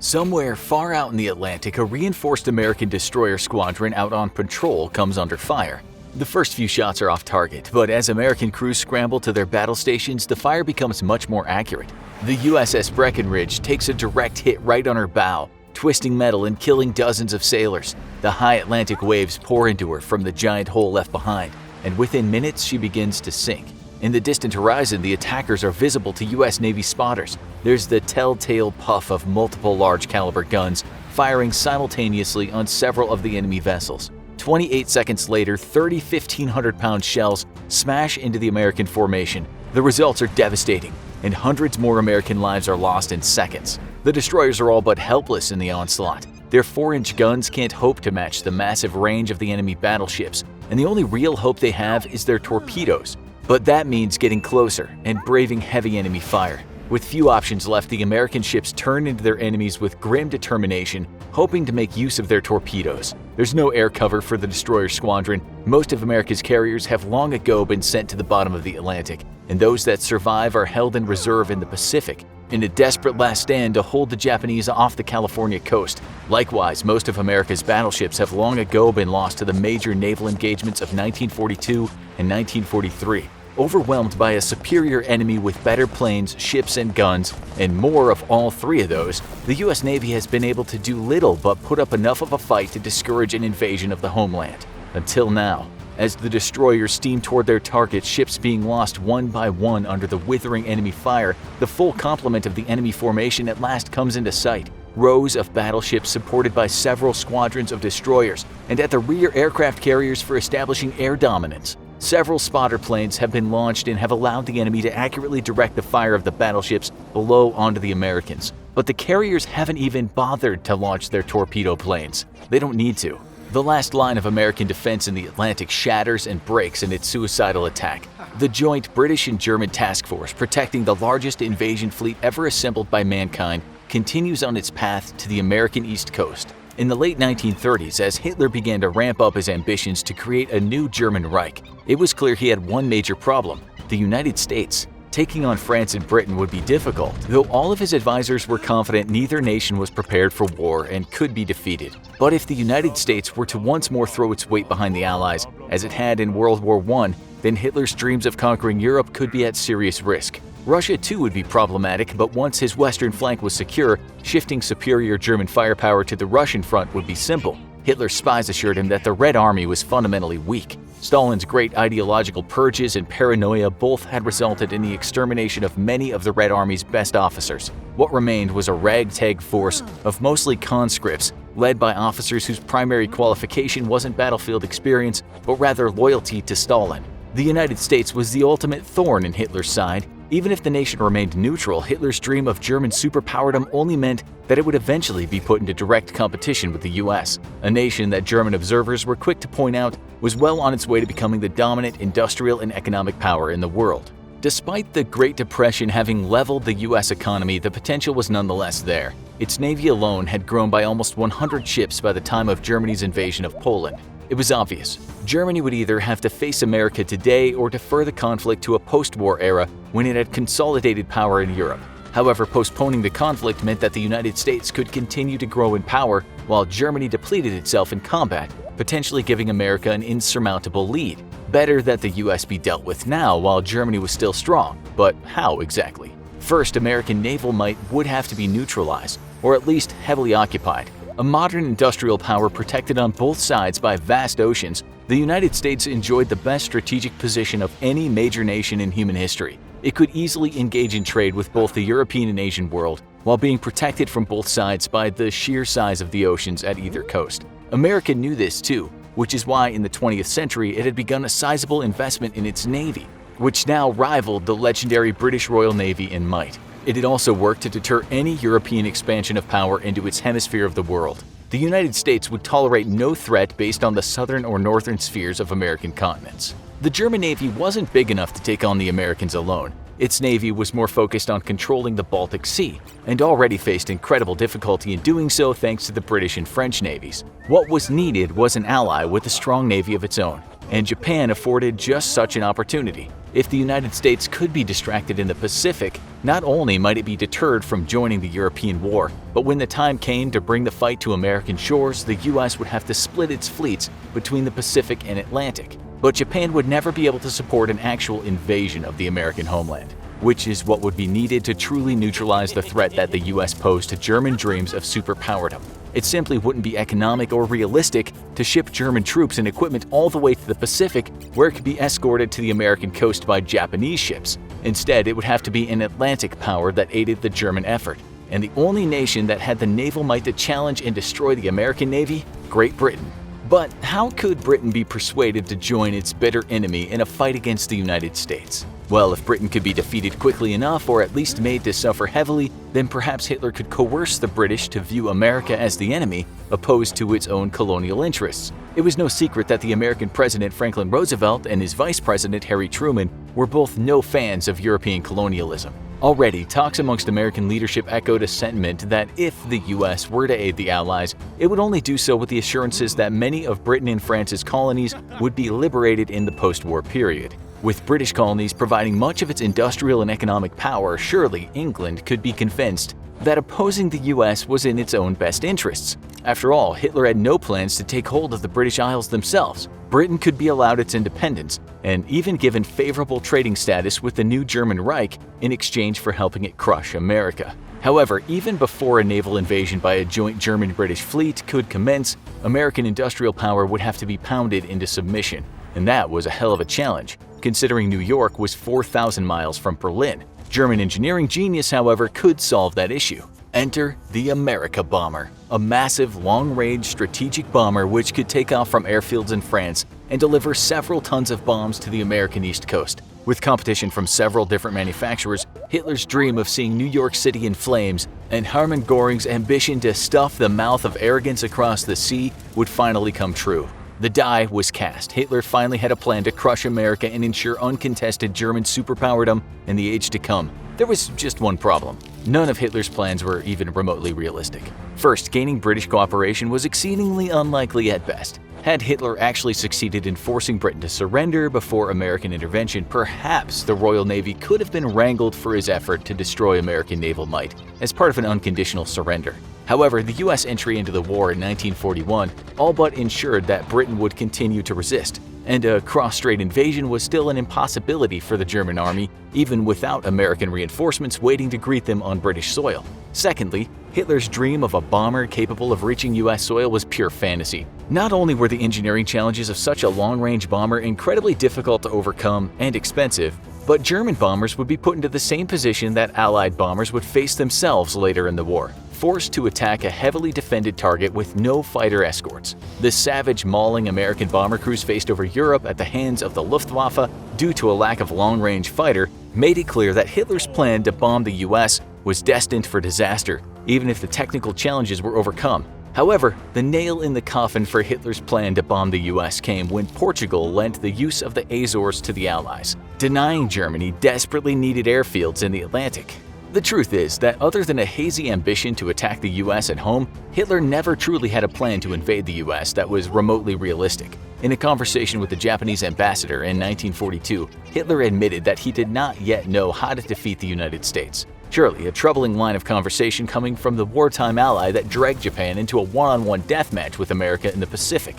Somewhere far out in the Atlantic, a reinforced American destroyer squadron out on patrol comes under fire. The first few shots are off target, but as American crews scramble to their battle stations, the fire becomes much more accurate. The USS Breckinridge takes a direct hit right on her bow, twisting metal and killing dozens of sailors. The high Atlantic waves pour into her from the giant hole left behind, and within minutes she begins to sink. In the distant horizon, the attackers are visible to U.S. Navy spotters. There's the telltale puff of multiple large-caliber guns firing simultaneously on several of the enemy vessels. 28 seconds later, 30 1,500-pound shells smash into the American formation. The results are devastating, and hundreds more American lives are lost in seconds. The destroyers are all but helpless in the onslaught. Their 4-inch guns can't hope to match the massive range of the enemy battleships, and the only real hope they have is their torpedoes. But that means getting closer and braving heavy enemy fire. With few options left, the American ships turn into their enemies with grim determination, hoping to make use of their torpedoes. There's no air cover for the destroyer squadron. Most of America's carriers have long ago been sent to the bottom of the Atlantic, and those that survive are held in reserve in the Pacific, in a desperate last stand to hold the Japanese off the California coast. Likewise, most of America's battleships have long ago been lost to the major naval engagements of 1942 and 1943. Overwhelmed by a superior enemy with better planes, ships, and guns, and more of all three of those, the U.S. Navy has been able to do little but put up enough of a fight to discourage an invasion of the homeland. Until now, as the destroyers steam toward their targets, ships being lost one by one under the withering enemy fire, the full complement of the enemy formation at last comes into sight. Rows of battleships supported by several squadrons of destroyers, and at the rear aircraft carriers for establishing air dominance. Several spotter planes have been launched and have allowed the enemy to accurately direct the fire of the battleships below onto the Americans. But the carriers haven't even bothered to launch their torpedo planes. They don't need to. The last line of American defense in the Atlantic shatters and breaks in its suicidal attack. The joint British and German task force protecting the largest invasion fleet ever assembled by mankind continues on its path to the American East Coast. In the late 1930s, as Hitler began to ramp up his ambitions to create a new German Reich, it was clear he had one major problem: the United States. Taking on France and Britain would be difficult, though all of his advisors were confident neither nation was prepared for war and could be defeated. But if the United States were to once more throw its weight behind the Allies, as it had in World War I, then Hitler's dreams of conquering Europe could be at serious risk. Russia too would be problematic, but once his western flank was secure, shifting superior German firepower to the Russian front would be simple. Hitler's spies assured him that the Red Army was fundamentally weak. Stalin's great ideological purges and paranoia both had resulted in the extermination of many of the Red Army's best officers. What remained was a ragtag force of mostly conscripts, led by officers whose primary qualification wasn't battlefield experience, but rather loyalty to Stalin. The United States was the ultimate thorn in Hitler's side. Even if the nation remained neutral, Hitler's dream of German superpowerdom only meant that it would eventually be put into direct competition with the US, a nation that German observers were quick to point out was well on its way to becoming the dominant industrial and economic power in the world. Despite the Great Depression having leveled the US economy, the potential was nonetheless there. Its navy alone had grown by almost 100 ships by the time of Germany's invasion of Poland. It was obvious. Germany would either have to face America today or defer the conflict to a post-war era when it had consolidated power in Europe. However, postponing the conflict meant that the United States could continue to grow in power while Germany depleted itself in combat, potentially giving America an insurmountable lead. Better that the US be dealt with now while Germany was still strong, but how exactly? First, American naval might would have to be neutralized, or at least heavily occupied. A modern industrial power protected on both sides by vast oceans, the United States enjoyed the best strategic position of any major nation in human history. It could easily engage in trade with both the European and Asian world, while being protected from both sides by the sheer size of the oceans at either coast. America knew this too, which is why in the 20th century it had begun a sizable investment in its navy, which now rivaled the legendary British Royal Navy in might. It had also worked to deter any European expansion of power into its hemisphere of the world. The United States would tolerate no threat based on the southern or northern spheres of American continents. The German Navy wasn't big enough to take on the Americans alone. Its navy was more focused on controlling the Baltic Sea, and already faced incredible difficulty in doing so thanks to the British and French navies. What was needed was an ally with a strong navy of its own, and Japan afforded just such an opportunity. If the United States could be distracted in the Pacific, not only might it be deterred from joining the European war, but when the time came to bring the fight to American shores, the US would have to split its fleets between the Pacific and Atlantic. But Japan would never be able to support an actual invasion of the American homeland, which is what would be needed to truly neutralize the threat that the US posed to German dreams of superpowerdom. It simply wouldn't be economic or realistic to ship German troops and equipment all the way to the Pacific, where it could be escorted to the American coast by Japanese ships. Instead, it would have to be an Atlantic power that aided the German effort. And the only nation that had the naval might to challenge and destroy the American Navy? Great Britain. But how could Britain be persuaded to join its bitter enemy in a fight against the United States? Well, if Britain could be defeated quickly enough, or at least made to suffer heavily, then perhaps Hitler could coerce the British to view America as the enemy, opposed to its own colonial interests. It was no secret that the American President Franklin Roosevelt and his Vice President Harry Truman were both no fans of European colonialism. Already, talks amongst American leadership echoed a sentiment that if the US were to aid the Allies, it would only do so with the assurances that many of Britain and France's colonies would be liberated in the post-war period. With British colonies providing much of its industrial and economic power, surely England could be convinced that opposing the US was in its own best interests. After all, Hitler had no plans to take hold of the British Isles themselves. Britain could be allowed its independence, and even given favorable trading status with the new German Reich in exchange for helping it crush America. However, even before a naval invasion by a joint German-British fleet could commence, American industrial power would have to be pounded into submission. And that was a hell of a challenge, considering New York was 4,000 miles from Berlin. German engineering genius, however, could solve that issue. Enter the America Bomber, a massive, long-range strategic bomber which could take off from airfields in France and deliver several tons of bombs to the American East Coast. With competition from several different manufacturers, Hitler's dream of seeing New York City in flames and Hermann Göring's ambition to stuff the mouth of arrogance across the sea would finally come true. The die was cast. Hitler finally had a plan to crush America and ensure uncontested German superpowerdom in the age to come. There was just one problem. None of Hitler's plans were even remotely realistic. First, gaining British cooperation was exceedingly unlikely at best. Had Hitler actually succeeded in forcing Britain to surrender before American intervention, perhaps the Royal Navy could have been wrangled for his effort to destroy American naval might as part of an unconditional surrender. However, the US entry into the war in 1941 all but ensured that Britain would continue to resist, and a cross-strait invasion was still an impossibility for the German army, even without American reinforcements waiting to greet them on British soil. Secondly, Hitler's dream of a bomber capable of reaching US soil was pure fantasy. Not only were the engineering challenges of such a long-range bomber incredibly difficult to overcome and expensive, but German bombers would be put into the same position that Allied bombers would face themselves later in the war, forced to attack a heavily defended target with no fighter escorts. The savage, mauling American bomber crews faced over Europe at the hands of the Luftwaffe due to a lack of long-range fighter made it clear that Hitler's plan to bomb the US was destined for disaster, even if the technical challenges were overcome. However, the nail in the coffin for Hitler's plan to bomb the US came when Portugal lent the use of the Azores to the Allies, denying Germany desperately needed airfields in the Atlantic. The truth is that other than a hazy ambition to attack the US at home, Hitler never truly had a plan to invade the US that was remotely realistic. In a conversation with the Japanese ambassador in 1942, Hitler admitted that he did not yet know how to defeat the United States. Surely a troubling line of conversation coming from the wartime ally that dragged Japan into a one-on-one death match with America in the Pacific.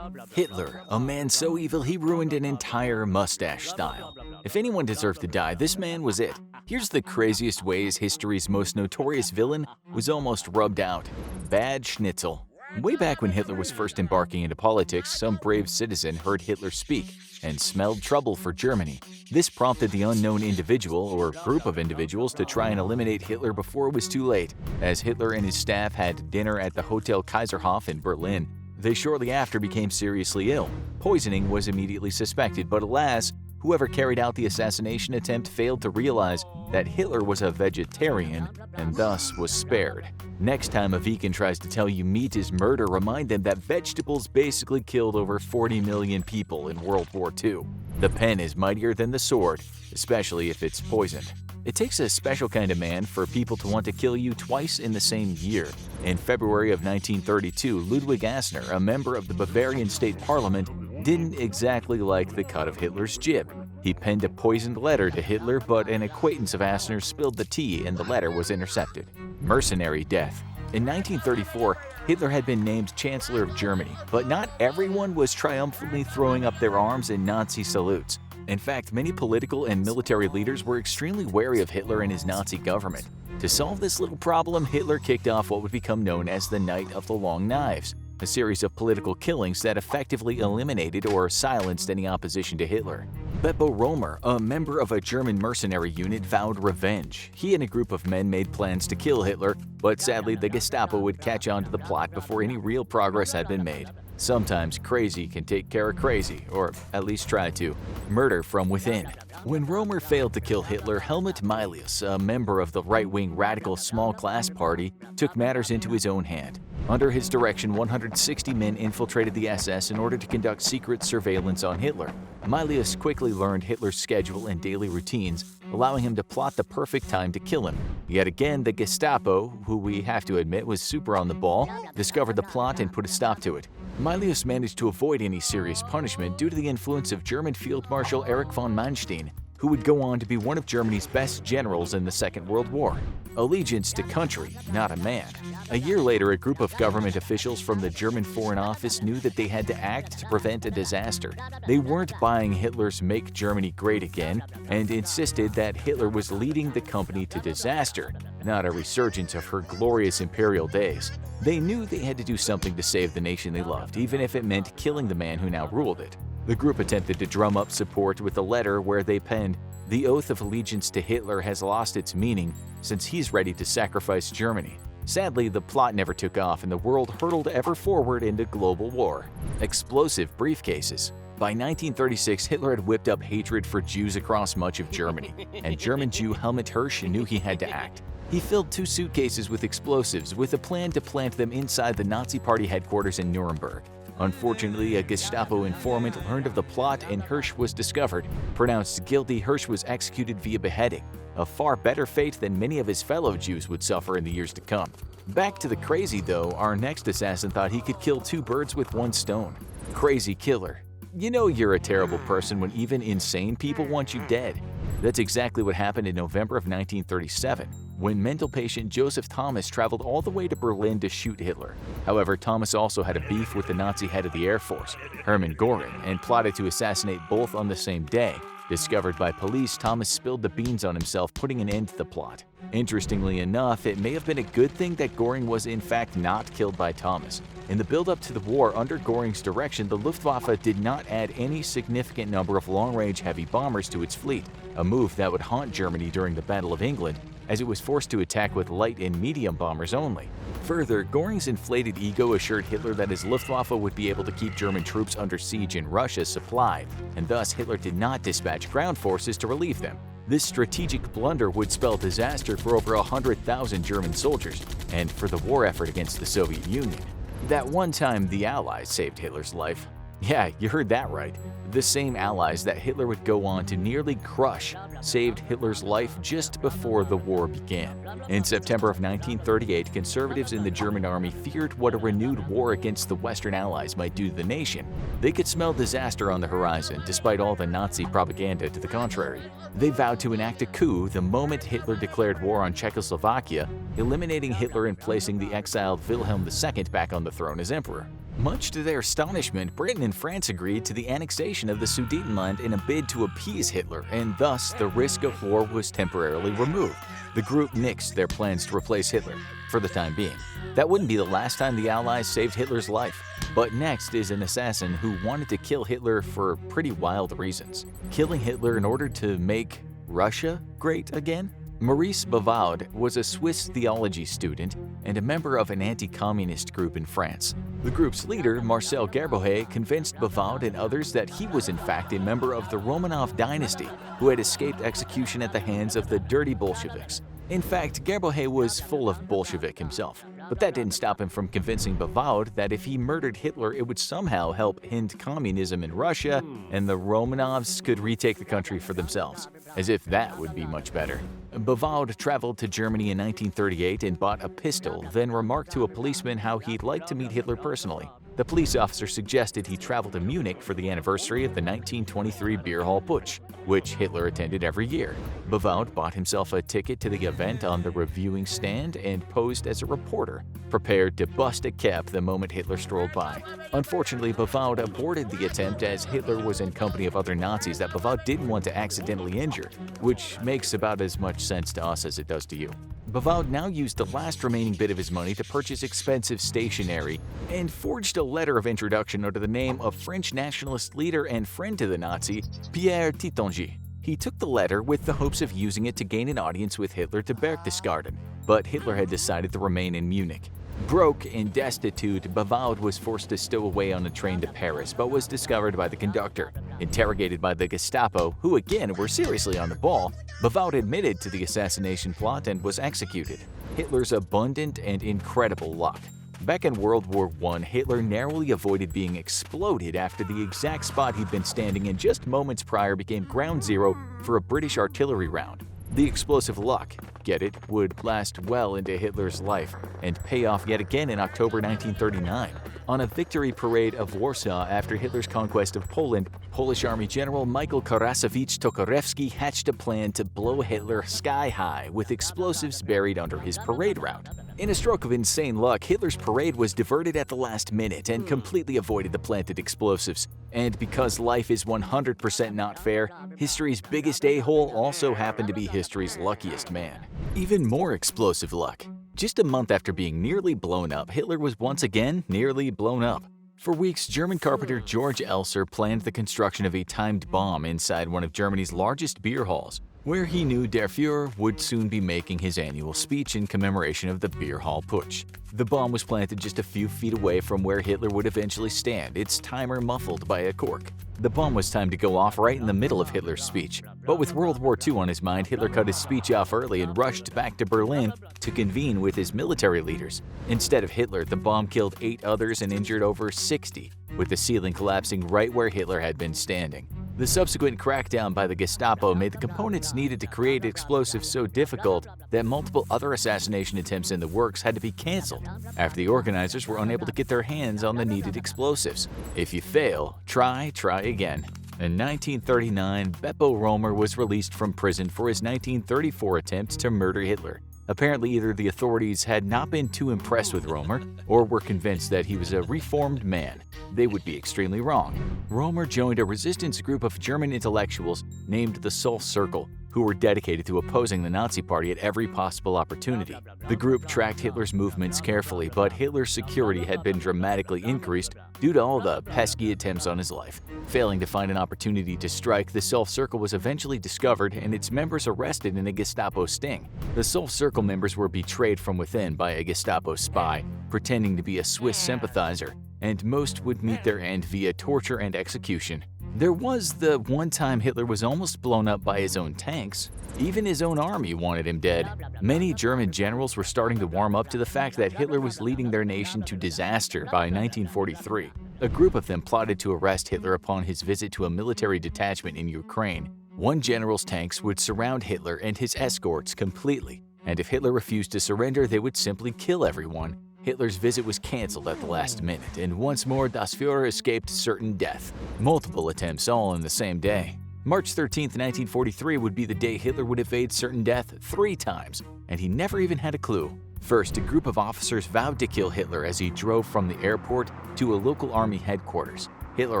Hitler, a man so evil he ruined an entire mustache style. If anyone deserved to die, this man was it. Here's the craziest ways history's most notorious villain was almost rubbed out. Bad schnitzel. Way back when Hitler was first embarking into politics, some brave citizen heard Hitler speak and smelled trouble for Germany. This prompted the unknown individual or group of individuals to try and eliminate Hitler before it was too late. As Hitler and his staff had dinner at the Hotel Kaiserhof in Berlin, they shortly after became seriously ill. Poisoning was immediately suspected, but alas, whoever carried out the assassination attempt failed to realize that Hitler was a vegetarian and thus was spared. Next time a vegan tries to tell you meat is murder, remind them that vegetables basically killed over 40 million people in World War II. The pen is mightier than the sword, especially if it's poisoned. It takes a special kind of man for people to want to kill you twice in the same year. In February of 1932, Ludwig Assner, a member of the Bavarian State Parliament, didn't exactly like the cut of Hitler's jib. He penned a poisoned letter to Hitler, but an acquaintance of Asner's spilled the tea and the letter was intercepted. Mercenary death. In 1934, Hitler had been named Chancellor of Germany, but not everyone was triumphantly throwing up their arms in Nazi salutes. In fact, many political and military leaders were extremely wary of Hitler and his Nazi government. To solve this little problem, Hitler kicked off what would become known as the Night of the Long Knives, a series of political killings that effectively eliminated or silenced any opposition to Hitler. Beppo Romer, a member of a German mercenary unit, vowed revenge. He and a group of men made plans to kill Hitler, but sadly the Gestapo would catch on to the plot before any real progress had been made. Sometimes crazy can take care of crazy, or at least try to. Murder from within. When Romer failed to kill Hitler, Helmut Milius, a member of the right-wing radical small-class party, took matters into his own hand. Under his direction, 160 men infiltrated the SS in order to conduct secret surveillance on Hitler. Milius quickly learned Hitler's schedule and daily routines, allowing him to plot the perfect time to kill him. Yet again, the Gestapo, who we have to admit was super on the ball, discovered the plot and put a stop to it. Milius managed to avoid any serious punishment due to the influence of German Field Marshal Erich von Manstein, who would go on to be one of Germany's best generals in the Second World War. Allegiance to country, not a man. A year later, a group of government officials from the German Foreign Office knew that they had to act to prevent a disaster. They weren't buying Hitler's Make Germany Great Again and insisted that Hitler was leading the company to disaster, not a resurgence of her glorious imperial days. They knew they had to do something to save the nation they loved, even if it meant killing the man who now ruled it. The group attempted to drum up support with a letter where they penned, "The oath of allegiance to Hitler has lost its meaning since he's ready to sacrifice Germany." Sadly, the plot never took off and the world hurtled ever forward into global war. Explosive briefcases. By 1936, Hitler had whipped up hatred for Jews across much of Germany, and German Jew Helmut Hirsch knew he had to act. He filled 2 suitcases with explosives with a plan to plant them inside the Nazi Party headquarters in Nuremberg. Unfortunately, a Gestapo informant learned of the plot and Hirsch was discovered. Pronounced guilty, Hirsch was executed via beheading, a far better fate than many of his fellow Jews would suffer in the years to come. Back to the crazy though, our next assassin thought he could kill 2 birds with 1 stone. Crazy killer. You know you're a terrible person when even insane people want you dead. That's exactly what happened in November of 1937, when mental patient Joseph Thomas traveled all the way to Berlin to shoot Hitler. However, Thomas also had a beef with the Nazi head of the Air Force, Hermann Göring, and plotted to assassinate both on the same day. Discovered by police, Thomas spilled the beans on himself, putting an end to the plot. Interestingly enough, it may have been a good thing that Göring was in fact not killed by Thomas. In the build-up to the war, under Göring's direction, the Luftwaffe did not add any significant number of long-range heavy bombers to its fleet, a move that would haunt Germany during the Battle of England, as it was forced to attack with light and medium bombers only. Further, Göring's inflated ego assured Hitler that his Luftwaffe would be able to keep German troops under siege in Russia supplied, and thus Hitler did not dispatch ground forces to relieve them. This strategic blunder would spell disaster for over 100,000 German soldiers, and for the war effort against the Soviet Union. That one time the Allies saved Hitler's life. Yeah, you heard that right. The same Allies that Hitler would go on to nearly crush saved Hitler's life just before the war began. In September of 1938, conservatives in the German army feared what a renewed war against the Western Allies might do to the nation. They could smell disaster on the horizon, despite all the Nazi propaganda to the contrary. They vowed to enact a coup the moment Hitler declared war on Czechoslovakia, eliminating Hitler and placing the exiled Wilhelm II back on the throne as emperor. Much to their astonishment, Britain and France agreed to the annexation of the Sudetenland in a bid to appease Hitler, and thus the risk of war was temporarily removed. The group nixed their plans to replace Hitler, for the time being. That wouldn't be the last time the Allies saved Hitler's life. But next is an assassin who wanted to kill Hitler for pretty wild reasons. Killing Hitler in order to make Russia great again? Maurice Bavaud was a Swiss theology student and a member of an anti-communist group in France. The group's leader, Marcel Gerbohe, convinced Bavaud and others that he was in fact a member of the Romanov dynasty who had escaped execution at the hands of the dirty Bolsheviks. In fact, Gerbohe was full of Bolshevik himself, but that didn't stop him from convincing Bavaud that if he murdered Hitler, it would somehow help end communism in Russia and the Romanovs could retake the country for themselves. As if that would be much better. Bavaud traveled to Germany in 1938 and bought a pistol, then remarked to a policeman how he'd like to meet Hitler personally. The police officer suggested he travel to Munich for the anniversary of the 1923 beer hall putsch, which Hitler attended every year. Bavaud bought himself a ticket to the event on the reviewing stand and posed as a reporter, prepared to bust a cap the moment Hitler strolled by. Unfortunately, Bavaud aborted the attempt as Hitler was in company of other Nazis that Bavaud didn't want to accidentally injure, which makes about as much sense to us as it does to you. Bavaud now used the last remaining bit of his money to purchase expensive stationery and forged a letter of introduction under the name of French nationalist leader and friend to the Nazi, Pierre Titonji. He took the letter with the hopes of using it to gain an audience with Hitler to Berchtesgaden, but Hitler had decided to remain in Munich. Broke and destitute, Bavaud was forced to stow away on a train to Paris, but was discovered by the conductor. Interrogated by the Gestapo, who again were seriously on the ball, Bavaud admitted to the assassination plot and was executed. Hitler's abundant and incredible luck. Back in World War I, Hitler narrowly avoided being exploded after the exact spot he'd been standing in just moments prior became ground zero for a British artillery round. The explosive luck, get it, would last well into Hitler's life and pay off yet again in October 1939. On a victory parade of Warsaw after Hitler's conquest of Poland, Polish Army General Michael Karasowicz Tokarewski hatched a plan to blow Hitler sky high with explosives buried under his parade route. In a stroke of insane luck, Hitler's parade was diverted at the last minute and completely avoided the planted explosives. And because life is 100% not fair, history's biggest a-hole also happened to be history's luckiest man. Even more explosive luck. Just a month after being nearly blown up, Hitler was once again nearly blown up. For weeks, German carpenter George Elser planned the construction of a timed bomb inside one of Germany's largest beer halls, where he knew Der Fuhrer would soon be making his annual speech in commemoration of the beer hall putsch. The bomb was planted just a few feet away from where Hitler would eventually stand, its timer muffled by a cork. The bomb was timed to go off right in the middle of Hitler's speech, but with World War II on his mind, Hitler cut his speech off early and rushed back to Berlin to convene with his military leaders. Instead of Hitler, the bomb killed 8 others and injured over 60, with the ceiling collapsing right where Hitler had been standing. The subsequent crackdown by the Gestapo made the components needed to create explosives so difficult that multiple other assassination attempts in the works had to be canceled after the organizers were unable to get their hands on the needed explosives. If you fail, try again. In 1939, Beppo Romer was released from prison for his 1934 attempt to murder Hitler. Apparently, either the authorities had not been too impressed with Romer or were convinced that he was a reformed man. They would be extremely wrong. Romer joined a resistance group of German intellectuals named the Soul Circle, who were dedicated to opposing the Nazi Party at every possible opportunity. The group tracked Hitler's movements carefully, but Hitler's security had been dramatically increased due to all the pesky attempts on his life. Failing to find an opportunity to strike, the Soul Circle was eventually discovered and its members arrested in a Gestapo sting. The Soul Circle members were betrayed from within by a Gestapo spy, pretending to be a Swiss sympathizer, and most would meet their end via torture and execution. There was the one time Hitler was almost blown up by his own tanks. Even his own army wanted him dead. Many German generals were starting to warm up to the fact that Hitler was leading their nation to disaster by 1943. A group of them plotted to arrest Hitler upon his visit to a military detachment in Ukraine. One general's tanks would surround Hitler and his escorts completely, and if Hitler refused to surrender, they would simply kill everyone. Hitler's visit was cancelled at the last minute, and once more Das Fuhrer escaped certain death. Multiple attempts all in the same day. March 13, 1943 would be the day Hitler would evade certain death 3 times, and he never even had a clue. First, a group of officers vowed to kill Hitler as he drove from the airport to a local army headquarters. Hitler,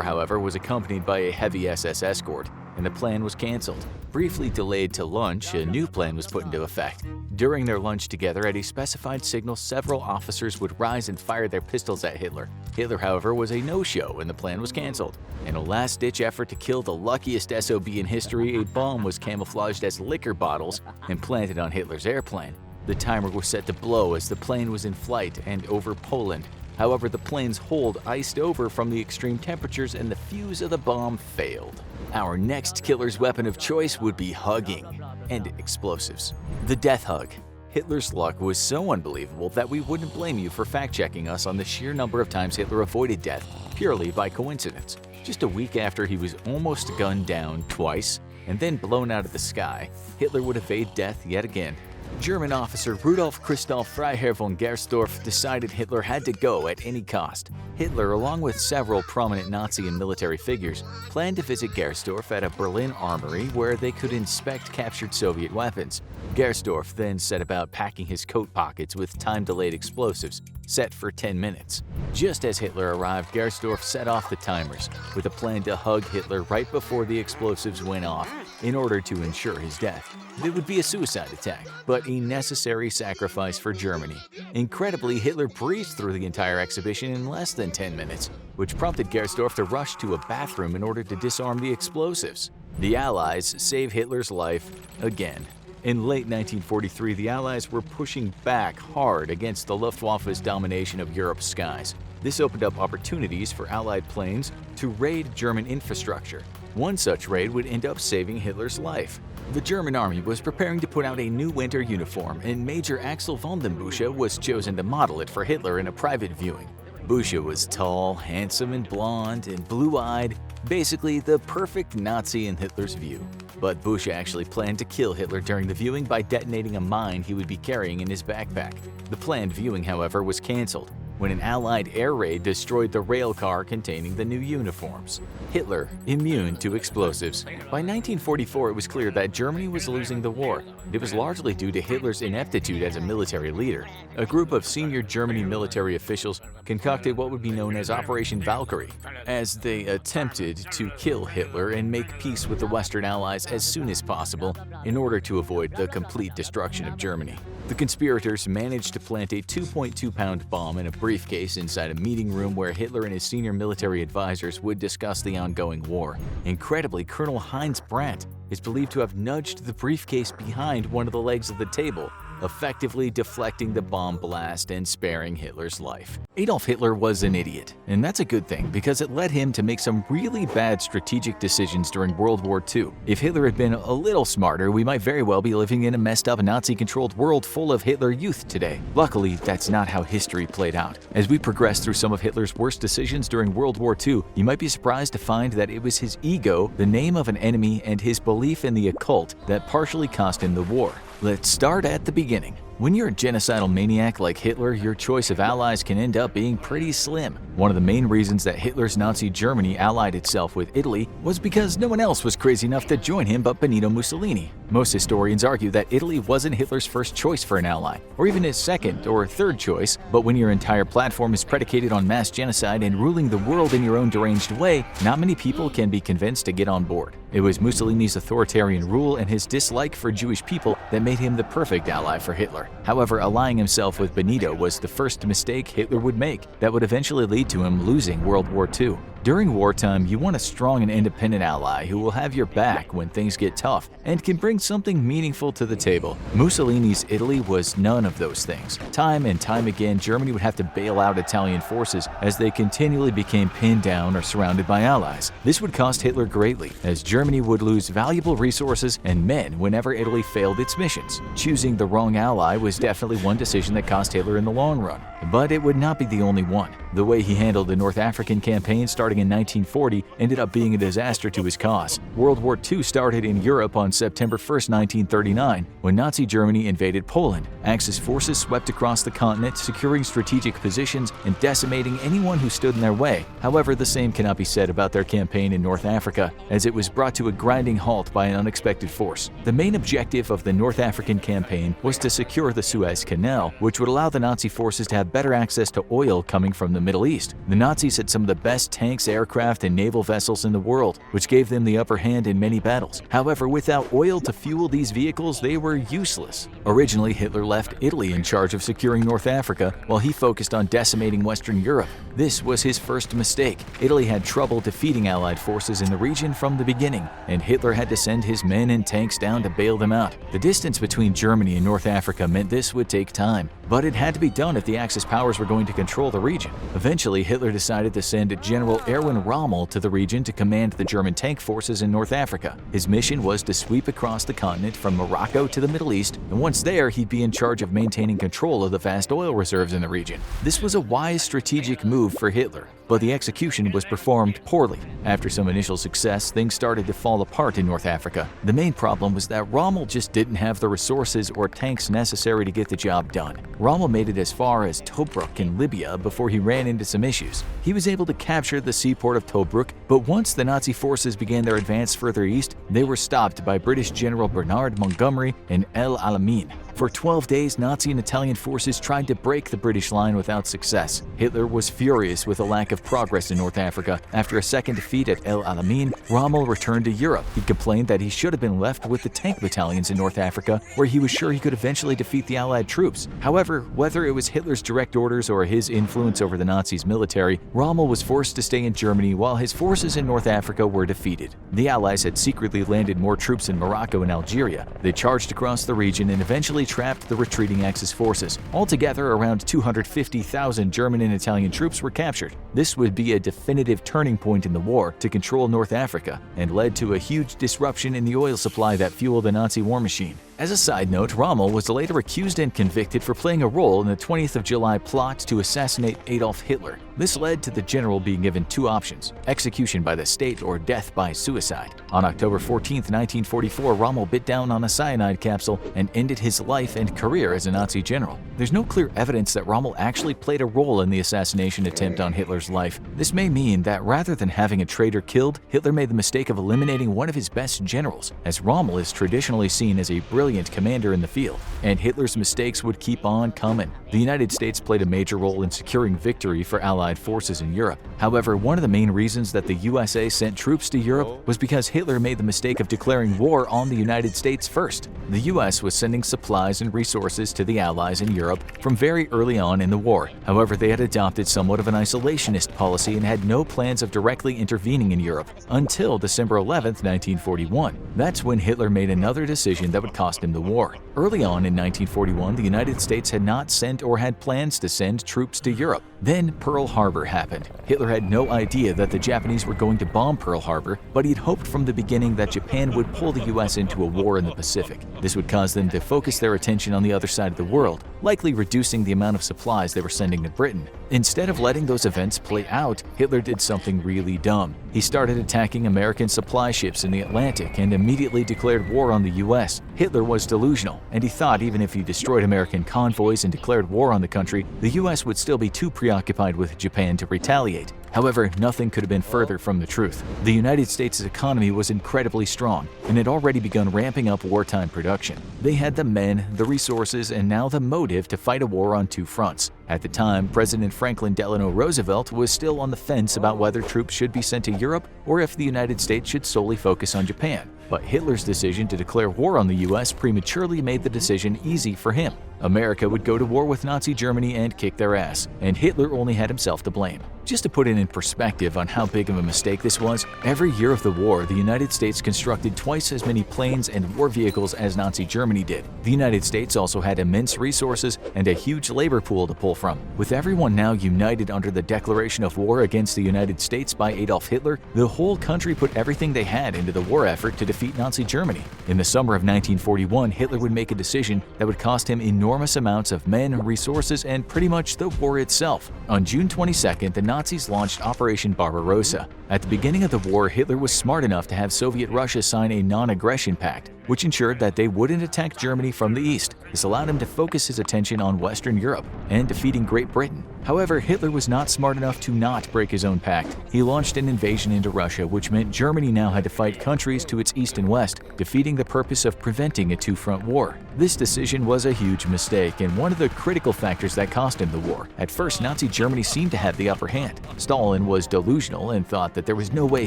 however, was accompanied by a heavy SS escort, and the plan was cancelled. Briefly delayed to lunch, a new plan was put into effect. During their lunch together, at a specified signal, several officers would rise and fire their pistols at Hitler. Hitler, however, was a no-show and the plan was cancelled. In a last-ditch effort to kill the luckiest SOB in history, a bomb was camouflaged as liquor bottles and planted on Hitler's airplane. The timer was set to blow as the plane was in flight and over Poland. However, the plane's hold iced over from the extreme temperatures and the fuse of the bomb failed. Our next killer's weapon of choice would be hugging and explosives. The death hug. Hitler's luck was so unbelievable that we wouldn't blame you for fact-checking us on the sheer number of times Hitler avoided death, purely by coincidence. Just a week after he was almost gunned down twice and then blown out of the sky, Hitler would evade death yet again. German officer Rudolf Christoph Freiherr von Gersdorff decided Hitler had to go at any cost. Hitler, along with several prominent Nazi and military figures, planned to visit Gersdorff at a Berlin armory where they could inspect captured Soviet weapons. Gersdorff then set about packing his coat pockets with time-delayed explosives, set for 10 minutes. Just as Hitler arrived, Gersdorff set off the timers, with a plan to hug Hitler right before the explosives went off in order to ensure his death. It would be a suicide attack, but a necessary sacrifice for Germany. Incredibly, Hitler breezed through the entire exhibition in less than 10 minutes, which prompted Gersdorff to rush to a bathroom in order to disarm the explosives. The Allies save Hitler's life again. In late 1943, the Allies were pushing back hard against the Luftwaffe's domination of Europe's skies. This opened up opportunities for Allied planes to raid German infrastructure. One such raid would end up saving Hitler's life. The German army was preparing to put out a new winter uniform, and Major Axel von den Bussche was chosen to model it for Hitler in a private viewing. Bussche was tall, handsome, and blonde, and blue-eyed, basically the perfect Nazi in Hitler's view. But Bussche actually planned to kill Hitler during the viewing by detonating a mine he would be carrying in his backpack. The planned viewing, however, was cancelled when an Allied air raid destroyed the rail car containing the new uniforms. Hitler, immune to explosives. By 1944, it was clear that Germany was losing the war. It was largely due to Hitler's ineptitude as a military leader. A group of senior German military officials concocted what would be known as Operation Valkyrie, as they attempted to kill Hitler and make peace with the Western Allies as soon as possible in order to avoid the complete destruction of Germany. The conspirators managed to plant a 2.2-pound bomb in a briefcase inside a meeting room where Hitler and his senior military advisors would discuss the ongoing war. Incredibly, Colonel Heinz Brandt is believed to have nudged the briefcase behind one of the legs of the table, effectively deflecting the bomb blast and sparing Hitler's life. Adolf Hitler was an idiot, and that's a good thing because it led him to make some really bad strategic decisions during World War II. If Hitler had been a little smarter, we might very well be living in a messed up Nazi-controlled world full of Hitler youth today. Luckily, that's not how history played out. As we progress through some of Hitler's worst decisions during World War II, you might be surprised to find that it was his ego, the name of an enemy, and his belief in the occult that partially cost him the war. Let's start at the beginning. When you're a genocidal maniac like Hitler, your choice of allies can end up being pretty slim. One of the main reasons that Hitler's Nazi Germany allied itself with Italy was because no one else was crazy enough to join him but Benito Mussolini. Most historians argue that Italy wasn't Hitler's first choice for an ally, or even his second or third choice, but when your entire platform is predicated on mass genocide and ruling the world in your own deranged way, not many people can be convinced to get on board. It was Mussolini's authoritarian rule and his dislike for Jewish people that made him the perfect ally for Hitler. However, allying himself with Benito was the first mistake Hitler would make that would eventually lead to him losing World War II. During wartime, you want a strong and independent ally who will have your back when things get tough and can bring something meaningful to the table. Mussolini's Italy was none of those things. Time and time again, Germany would have to bail out Italian forces as they continually became pinned down or surrounded by allies. This would cost Hitler greatly, as Germany would lose valuable resources and men whenever Italy failed its missions. Choosing the wrong ally was definitely one decision that cost Hitler in the long run, but it would not be the only one. The way he handled the North African campaign starting in 1940 ended up being a disaster to his cause. World War II started in Europe on September 1, 1939, when Nazi Germany invaded Poland. Axis forces swept across the continent, securing strategic positions and decimating anyone who stood in their way. However, the same cannot be said about their campaign in North Africa, as it was brought to a grinding halt by an unexpected force. The main objective of the North African campaign was to secure the Suez Canal, which would allow the Nazi forces to have better access to oil coming from the Middle East. The Nazis had some of the best tanks, aircraft, and naval vessels in the world, which gave them the upper hand in many battles. However, without oil to fuel these vehicles, they were useless. Originally, Hitler left Italy in charge of securing North Africa, while he focused on decimating Western Europe. This was his first mistake. Italy had trouble defeating Allied forces in the region from the beginning, and Hitler had to send his men and tanks down to bail them out. The distance between Germany and North Africa meant this would take time, but it had to be done if the Axis powers were going to control the region. Eventually, Hitler decided to send General Erwin Rommel to the region to command the German tank forces in North Africa. His mission was to sweep across the continent from Morocco to the Middle East, and once there, he'd be in charge of maintaining control of the vast oil reserves in the region. This was a wise strategic move for Hitler, but but the execution was performed poorly. After some initial success, things started to fall apart in North Africa. The main problem was that Rommel just didn't have the resources or tanks necessary to get the job done. Rommel made it as far as Tobruk in Libya before he ran into some issues. He was able to capture the seaport of Tobruk, but once the Nazi forces began their advance further east, they were stopped by British General Bernard Montgomery in El Alamein. For 12 days, Nazi and Italian forces tried to break the British line without success. Hitler was furious with the lack of progress in North Africa. After a second defeat at El Alamein, Rommel returned to Europe. He complained that he should have been left with the tank battalions in North Africa, where he was sure he could eventually defeat the Allied troops. However, whether it was Hitler's direct orders or his influence over the Nazis' military, Rommel was forced to stay in Germany while his forces in North Africa were defeated. The Allies had secretly landed more troops in Morocco and Algeria. They charged across the region and eventually trapped the retreating Axis forces. Altogether, around 250,000 German and Italian troops were captured. This would be a definitive turning point in the war to control North Africa and led to a huge disruption in the oil supply that fueled the Nazi war machine. As a side note, Rommel was later accused and convicted for playing a role in the 20th of July plot to assassinate Adolf Hitler. This led to the general being given two options: execution by the state or death by suicide. On October 14, 1944, Rommel bit down on a cyanide capsule and ended his life and career as a Nazi general. There's no clear evidence that Rommel actually played a role in the assassination attempt on Hitler's life. This may mean that rather than having a traitor killed, Hitler made the mistake of eliminating one of his best generals, as Rommel is traditionally seen as a brilliant commander in the field, and Hitler's mistakes would keep on coming. The United States played a major role in securing victory for Allied forces in Europe. However, one of the main reasons that the USA sent troops to Europe was because Hitler made the mistake of declaring war on the United States first. The US was sending supplies and resources to the Allies in Europe from very early on in the war. However, they had adopted somewhat of an isolationist policy and had no plans of directly intervening in Europe until December 11, 1941. That's when Hitler made another decision that would cost him the war. Early on in 1941, the United States had not sent or had plans to send troops to Europe. Then Pearl Harbor happened. Hitler had no idea that the Japanese were going to bomb Pearl Harbor, but he'd hoped from the beginning that Japan would pull the US into a war in the Pacific. This would cause them to focus their attention on the other side of the world, likely reducing the amount of supplies they were sending to Britain. Instead of letting those events play out, Hitler did something really dumb. He started attacking American supply ships in the Atlantic and immediately declared war on the US. Hitler was delusional, and he thought even if he destroyed American convoys and declared war on the country, the US would still be too preoccupied with Japan to retaliate. However, nothing could have been further from the truth. The United States' economy was incredibly strong and had already begun ramping up wartime production. They had the men, the resources, and now the motive to fight a war on two fronts. At the time, President Franklin Delano Roosevelt was still on the fence about whether troops should be sent to Europe or if the United States should solely focus on Japan. But Hitler's decision to declare war on the US prematurely made the decision easy for him. America would go to war with Nazi Germany and kick their ass, and Hitler only had himself to blame. Just to put it in perspective on how big of a mistake this was, every year of the war, the United States constructed twice as many planes and war vehicles as Nazi Germany did. The United States also had immense resources and a huge labor pool to pull from. With everyone now united under the declaration of war against the United States by Adolf Hitler, the whole country put everything they had into the war effort to defeat Nazi Germany. In the summer of 1941, Hitler would make a decision that would cost him enormous amounts of men, resources, and pretty much the war itself. On June 22nd, the Nazis launched Operation Barbarossa. At the beginning of the war, Hitler was smart enough to have Soviet Russia sign a non-aggression pact, which ensured that they wouldn't attack Germany from the east. This allowed him to focus his attention on Western Europe and defeating Great Britain. However, Hitler was not smart enough to not break his own pact. He launched an invasion into Russia, which meant Germany now had to fight countries to its east and west, defeating the purpose of preventing a two-front war. This decision was a huge mistake and one of the critical factors that cost him the war. At first, Nazi Germany seemed to have the upper hand. Stalin was delusional and thought that there was no way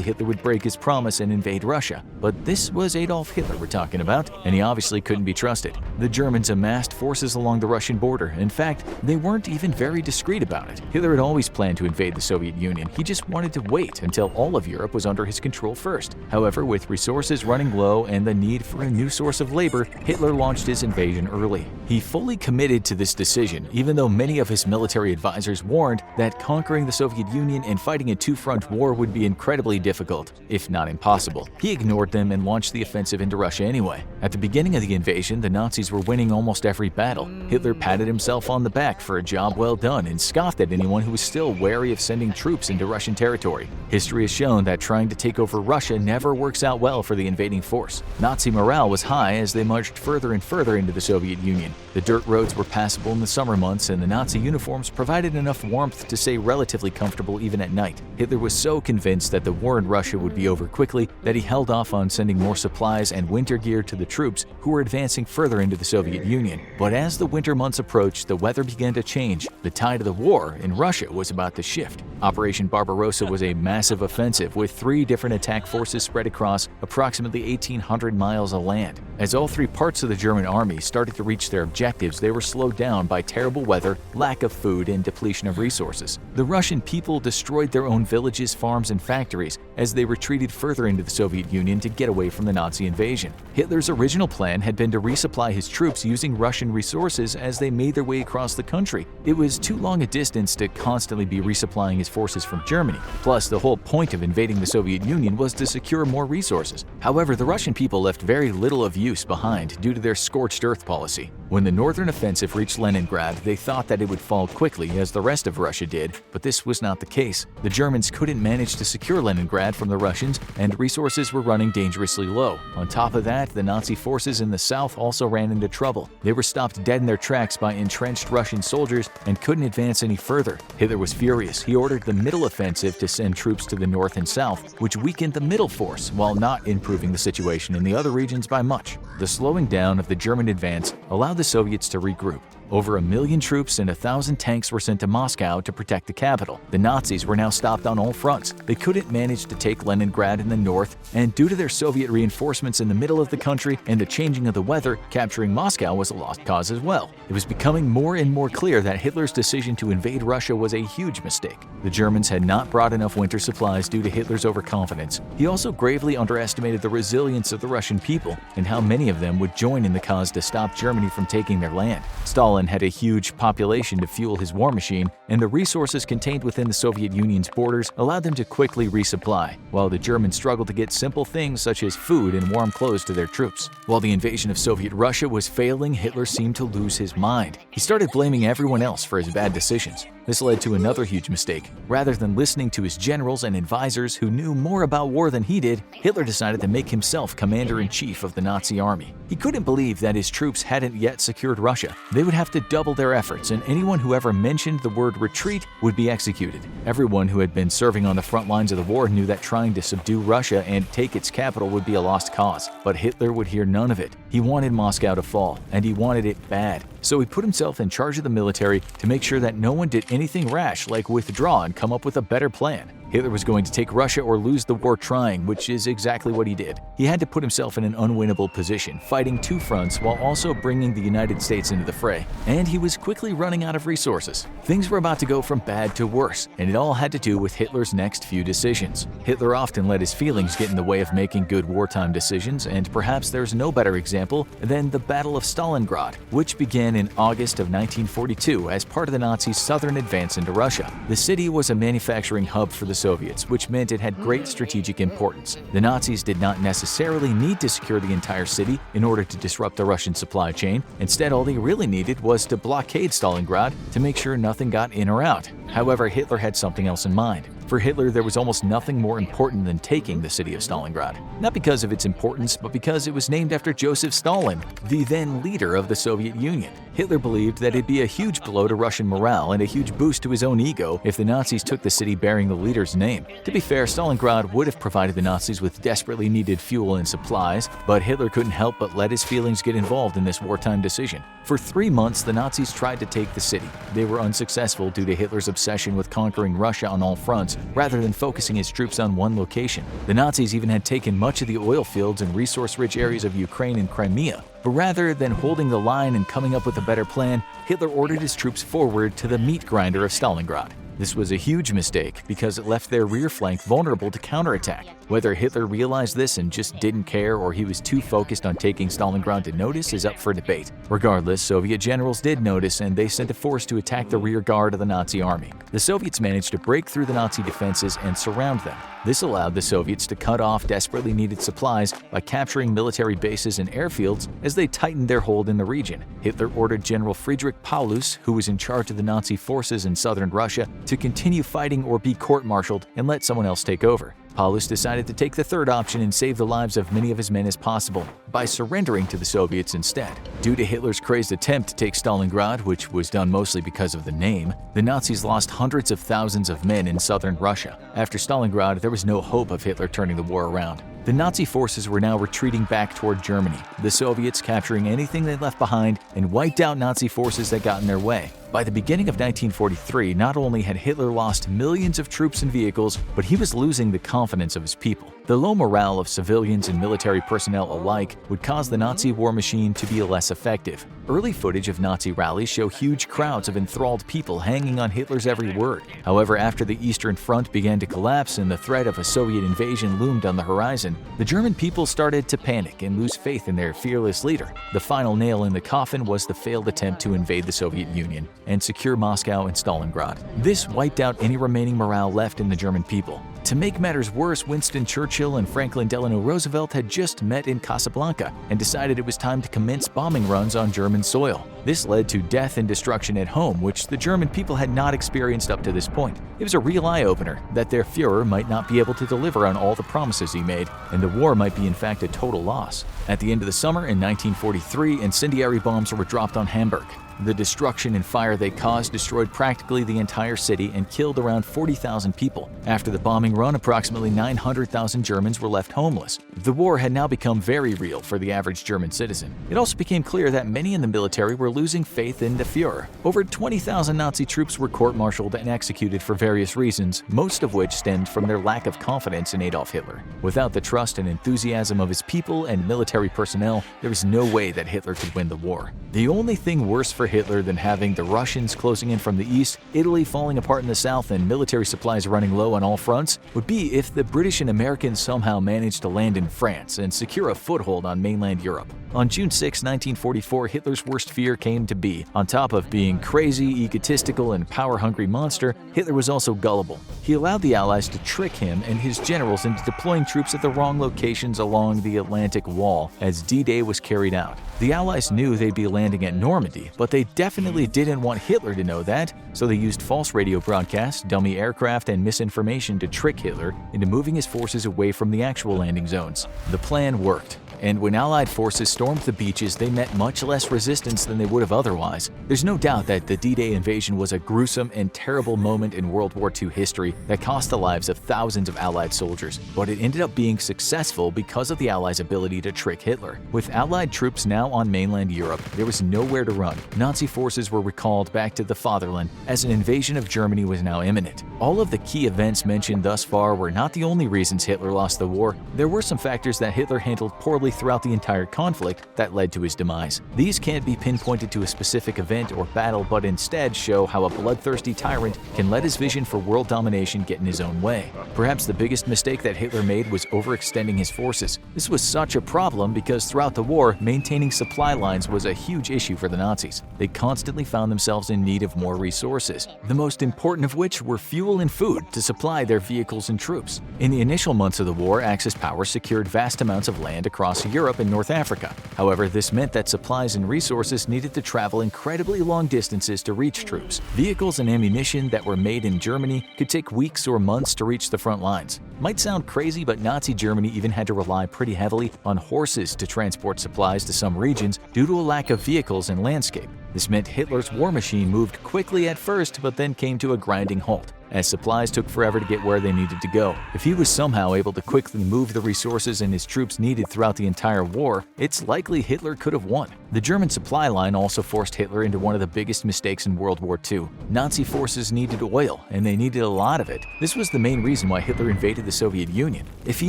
Hitler would break his promise and invade Russia. But this was Adolf Hitler we're talking about, and he obviously couldn't be trusted. The Germans amassed forces along the Russian border. In fact, they weren't even very discreet about it. Hitler had always planned to invade the Soviet Union. He just wanted to wait until all of Europe was under his control first. However, with resources running low and the need for a new source of labor, Hitler launched his invasion early. He fully committed to this decision, even though many of his military advisors warned that conquering the Soviet Union and fighting a two-front war would be incredibly difficult, if not impossible. He ignored them and launched the offensive into Russia anyway. anyway. At the beginning of the invasion, the Nazis were winning almost every battle. Hitler patted himself on the back for a job well done and scoffed at anyone who was still wary of sending troops into Russian territory. History has shown that trying to take over Russia never works out well for the invading force. Nazi morale was high as they marched further and further into the Soviet Union. The dirt roads were passable in the summer months, and the Nazi uniforms provided enough warmth to stay relatively comfortable even at night. Hitler was so convinced that the war in Russia would be over quickly that he held off on sending more supplies and winter gear to the troops who were advancing further into the Soviet Union. But as the winter months approached, the weather began to change. The tide of the war in Russia was about to shift. Operation Barbarossa was a massive offensive with 3 different attack forces spread across approximately 1,800 miles of land. As all 3 parts of the German army started to reach their objectives, they were slowed down by terrible weather, lack of food, and depletion of resources. The Russian people destroyed their own villages, farms, and factories as they retreated further into the Soviet Union to get away from the Nazi invasion. Hitler's original plan had been to resupply his troops using Russian resources as they made their way across the country. It was too long a distance to constantly be resupplying his forces from Germany. Plus, the whole point of invading the Soviet Union was to secure more resources. However, the Russian people left very little of use behind due to their scorched earth policy. When the northern offensive reached Leningrad, they thought that it would fall quickly as the rest of Russia did, but this was not the case. The Germans couldn't manage to secure Leningrad from the Russians, and resources were running dangerously low. On top of that, the Nazi forces in the south also ran into trouble. They were stopped dead in their tracks by entrenched Russian soldiers and couldn't advance any further. Hitler was furious. He ordered the middle offensive to send troops to the north and south, which weakened the middle force while not improving the situation in the other regions by much. The slowing down of the German advance allowed the Soviets to regroup. Over 1 million troops and 1,000 tanks were sent to Moscow to protect the capital. The Nazis were now stopped on all fronts. They couldn't manage to take Leningrad in the north, and due to their Soviet reinforcements in the middle of the country and the changing of the weather, capturing Moscow was a lost cause as well. It was becoming more and more clear that Hitler's decision to invade Russia was a huge mistake. The Germans had not brought enough winter supplies due to Hitler's overconfidence. He also gravely underestimated the resilience of the Russian people and how many of them would join in the cause to stop Germany from taking their land. Stalin had a huge population to fuel his war machine, and the resources contained within the Soviet Union's borders allowed them to quickly resupply, while the Germans struggled to get simple things such as food and warm clothes to their troops. While the invasion of Soviet Russia was failing, Hitler seemed to lose his mind. He started blaming everyone else for his bad decisions. This led to another huge mistake. Rather than listening to his generals and advisors who knew more about war than he did, Hitler decided to make himself commander-in-chief of the Nazi army. He couldn't believe that his troops hadn't yet secured Russia. They would have to double their efforts, and anyone who ever mentioned the word retreat would be executed. Everyone who had been serving on the front lines of the war knew that trying to subdue Russia and take its capital would be a lost cause. But Hitler would hear none of it. He wanted Moscow to fall, and he wanted it bad. So he put himself in charge of the military to make sure that no one did anything rash like withdraw and come up with a better plan. Hitler was going to take Russia or lose the war trying, which is exactly what he did. He had to put himself in an unwinnable position, fighting 2 fronts while also bringing the United States into the fray. And he was quickly running out of resources. Things were about to go from bad to worse, and it all had to do with Hitler's next few decisions. Hitler often let his feelings get in the way of making good wartime decisions, and perhaps there's no better example than the Battle of Stalingrad, which began in August of 1942 as part of the Nazis' southern advance into Russia. The city was a manufacturing hub for the Soviets, which meant it had great strategic importance. The Nazis did not necessarily need to secure the entire city in order to disrupt the Russian supply chain. Instead, all they really needed was to blockade Stalingrad to make sure nothing got in or out. However, Hitler had something else in mind. For Hitler, there was almost nothing more important than taking the city of Stalingrad. Not because of its importance, but because it was named after Joseph Stalin, the then leader of the Soviet Union. Hitler believed that it'd be a huge blow to Russian morale and a huge boost to his own ego if the Nazis took the city bearing the leader's name. To be fair, Stalingrad would have provided the Nazis with desperately needed fuel and supplies, but Hitler couldn't help but let his feelings get involved in this wartime decision. For 3 months, the Nazis tried to take the city. They were unsuccessful due to Hitler's obsession with conquering Russia on all fronts, rather than focusing his troops on one location. The Nazis even had taken much of the oil fields and resource-rich areas of Ukraine and Crimea. But rather than holding the line and coming up with a better plan, Hitler ordered his troops forward to the meat grinder of Stalingrad. This was a huge mistake because it left their rear flank vulnerable to counterattack. Whether Hitler realized this and just didn't care, or he was too focused on taking Stalingrad to notice, is up for debate. Regardless, Soviet generals did notice, and they sent a force to attack the rear guard of the Nazi army. The Soviets managed to break through the Nazi defenses and surround them. This allowed the Soviets to cut off desperately needed supplies by capturing military bases and airfields as they tightened their hold in the region. Hitler ordered General Friedrich Paulus, who was in charge of the Nazi forces in southern Russia, to continue fighting or be court-martialed and let someone else take over. Paulus decided to take the third option and save the lives of many of his men as possible by surrendering to the Soviets instead. Due to Hitler's crazed attempt to take Stalingrad, which was done mostly because of the name, the Nazis lost hundreds of thousands of men in southern Russia. After Stalingrad, there was no hope of Hitler turning the war around. The Nazi forces were now retreating back toward Germany, the Soviets capturing anything they left behind and wiped out Nazi forces that got in their way. By the beginning of 1943, not only had Hitler lost millions of troops and vehicles, but he was losing the confidence of his people. The low morale of civilians and military personnel alike would cause the Nazi war machine to be less effective. Early footage of Nazi rallies show huge crowds of enthralled people hanging on Hitler's every word. However, after the Eastern Front began to collapse and the threat of a Soviet invasion loomed on the horizon, the German people started to panic and lose faith in their fearless leader. The final nail in the coffin was the failed attempt to invade the Soviet Union and secure Moscow and Stalingrad. This wiped out any remaining morale left in the German people. To make matters worse, Winston Churchill and Franklin Delano Roosevelt had just met in Casablanca and decided it was time to commence bombing runs on German soil. This led to death and destruction at home, which the German people had not experienced up to this point. It was a real eye-opener that their Führer might not be able to deliver on all the promises he made, and the war might be in fact a total loss. At the end of the summer in 1943, incendiary bombs were dropped on Hamburg. The destruction and fire they caused destroyed practically the entire city and killed around 40,000 people. After the bombing run, approximately 900,000 Germans were left homeless. The war had now become very real for the average German citizen. It also became clear that many in the military were losing faith in the Führer. Over 20,000 Nazi troops were court-martialed and executed for various reasons, most of which stemmed from their lack of confidence in Adolf Hitler. Without the trust and enthusiasm of his people and military personnel, there was no way that Hitler could win the war. The only thing worse for Hitler than having the Russians closing in from the east, Italy falling apart in the south, and military supplies running low on all fronts would be if the British and Americans somehow managed to land in France and secure a foothold on mainland Europe. On June 6, 1944, Hitler's worst fear came to be. On top of being crazy, egotistical, and power-hungry monster, Hitler was also gullible. He allowed the Allies to trick him and his generals into deploying troops at the wrong locations along the Atlantic Wall as D-Day was carried out. The Allies knew they'd be landing at Normandy, but they definitely didn't want Hitler to know that, so they used false radio broadcasts, dummy aircraft, and misinformation to trick Hitler into moving his forces away from the actual landing zones. The plan worked. And when Allied forces stormed the beaches, they met much less resistance than they would have otherwise. There's no doubt that the D-Day invasion was a gruesome and terrible moment in World War II history that cost the lives of thousands of Allied soldiers, but it ended up being successful because of the Allies' ability to trick Hitler. With Allied troops now on mainland Europe, there was nowhere to run. Nazi forces were recalled back to the fatherland as an invasion of Germany was now imminent. All of the key events mentioned thus far were not the only reasons Hitler lost the war. There were some factors that Hitler handled poorly throughout the entire conflict that led to his demise. These can't be pinpointed to a specific event or battle, but instead show how a bloodthirsty tyrant can let his vision for world domination get in his own way. Perhaps the biggest mistake that Hitler made was overextending his forces. This was such a problem because throughout the war, maintaining supply lines was a huge issue for the Nazis. They constantly found themselves in need of more resources, the most important of which were fuel and food to supply their vehicles and troops. In the initial months of the war, Axis powers secured vast amounts of land across Europe and North Africa. However, this meant that supplies and resources needed to travel incredibly long distances to reach troops. Vehicles and ammunition that were made in Germany could take weeks or months to reach the front lines. Might sound crazy, but Nazi Germany even had to rely pretty heavily on horses to transport supplies to some regions due to a lack of vehicles and landscape. This meant Hitler's war machine moved quickly at first, but then came to a grinding halt. as supplies took forever to get where they needed to go. If he was somehow able to quickly move the resources and his troops needed throughout the entire war, it's likely Hitler could have won. The German supply line also forced Hitler into one of the biggest mistakes in World War II. Nazi forces needed oil, and they needed a lot of it. This was the main reason why Hitler invaded the Soviet Union. If he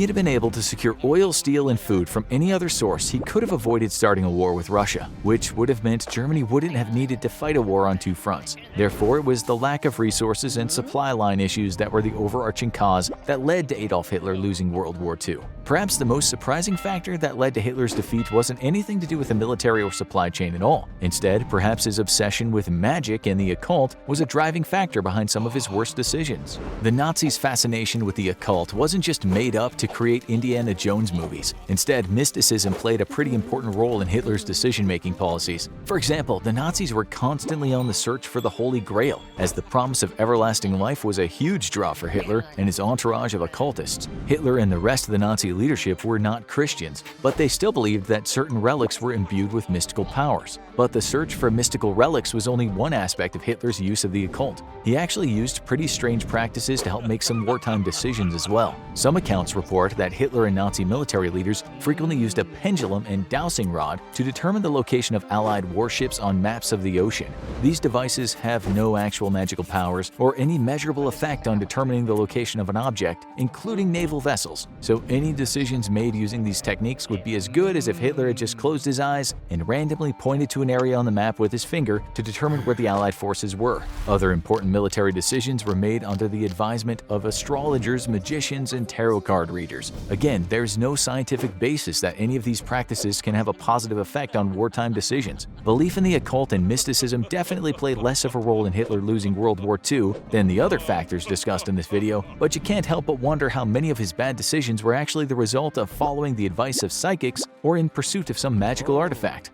had been able to secure oil, steel, and food from any other source, he could have avoided starting a war with Russia, which would have meant Germany wouldn't have needed to fight a war on two fronts. Therefore, it was the lack of resources and supply line issues that were the overarching cause that led to Adolf Hitler losing World War II. Perhaps the most surprising factor that led to Hitler's defeat wasn't anything to do with the military or supply chain at all. Instead, perhaps his obsession with magic and the occult was a driving factor behind some of his worst decisions. The Nazis' fascination with the occult wasn't just made up to create Indiana Jones movies. Instead, mysticism played a pretty important role in Hitler's decision-making policies. For example, the Nazis were constantly on the search for the Holy Grail, as the promise of everlasting life was a huge draw for Hitler and his entourage of occultists. Hitler and the rest of the Nazi leadership were not Christians, but they still believed that certain relics were imbued with mystical powers. But the search for mystical relics was only one aspect of Hitler's use of the occult. He actually used pretty strange practices to help make some wartime decisions as well. Some accounts report that Hitler and Nazi military leaders frequently used a pendulum and dowsing rod to determine the location of Allied warships on maps of the ocean. These devices have no actual magical powers or any measurable effect on determining the location of an object, including naval vessels, so any decisions made using these techniques would be as good as if Hitler had just closed his eyes and randomly pointed to an area on the map with his finger to determine where the Allied forces were. Other important military decisions were made under the advisement of astrologers, magicians, and tarot card readers. Again, there's no scientific basis that any of these practices can have a positive effect on wartime decisions. Belief in the occult and mysticism definitely played less of a role in Hitler losing World War II than the other factors discussed in this video, but you can't help but wonder how many of his bad decisions were actually the result of following the advice of psychics or in pursuit of some magical artifact.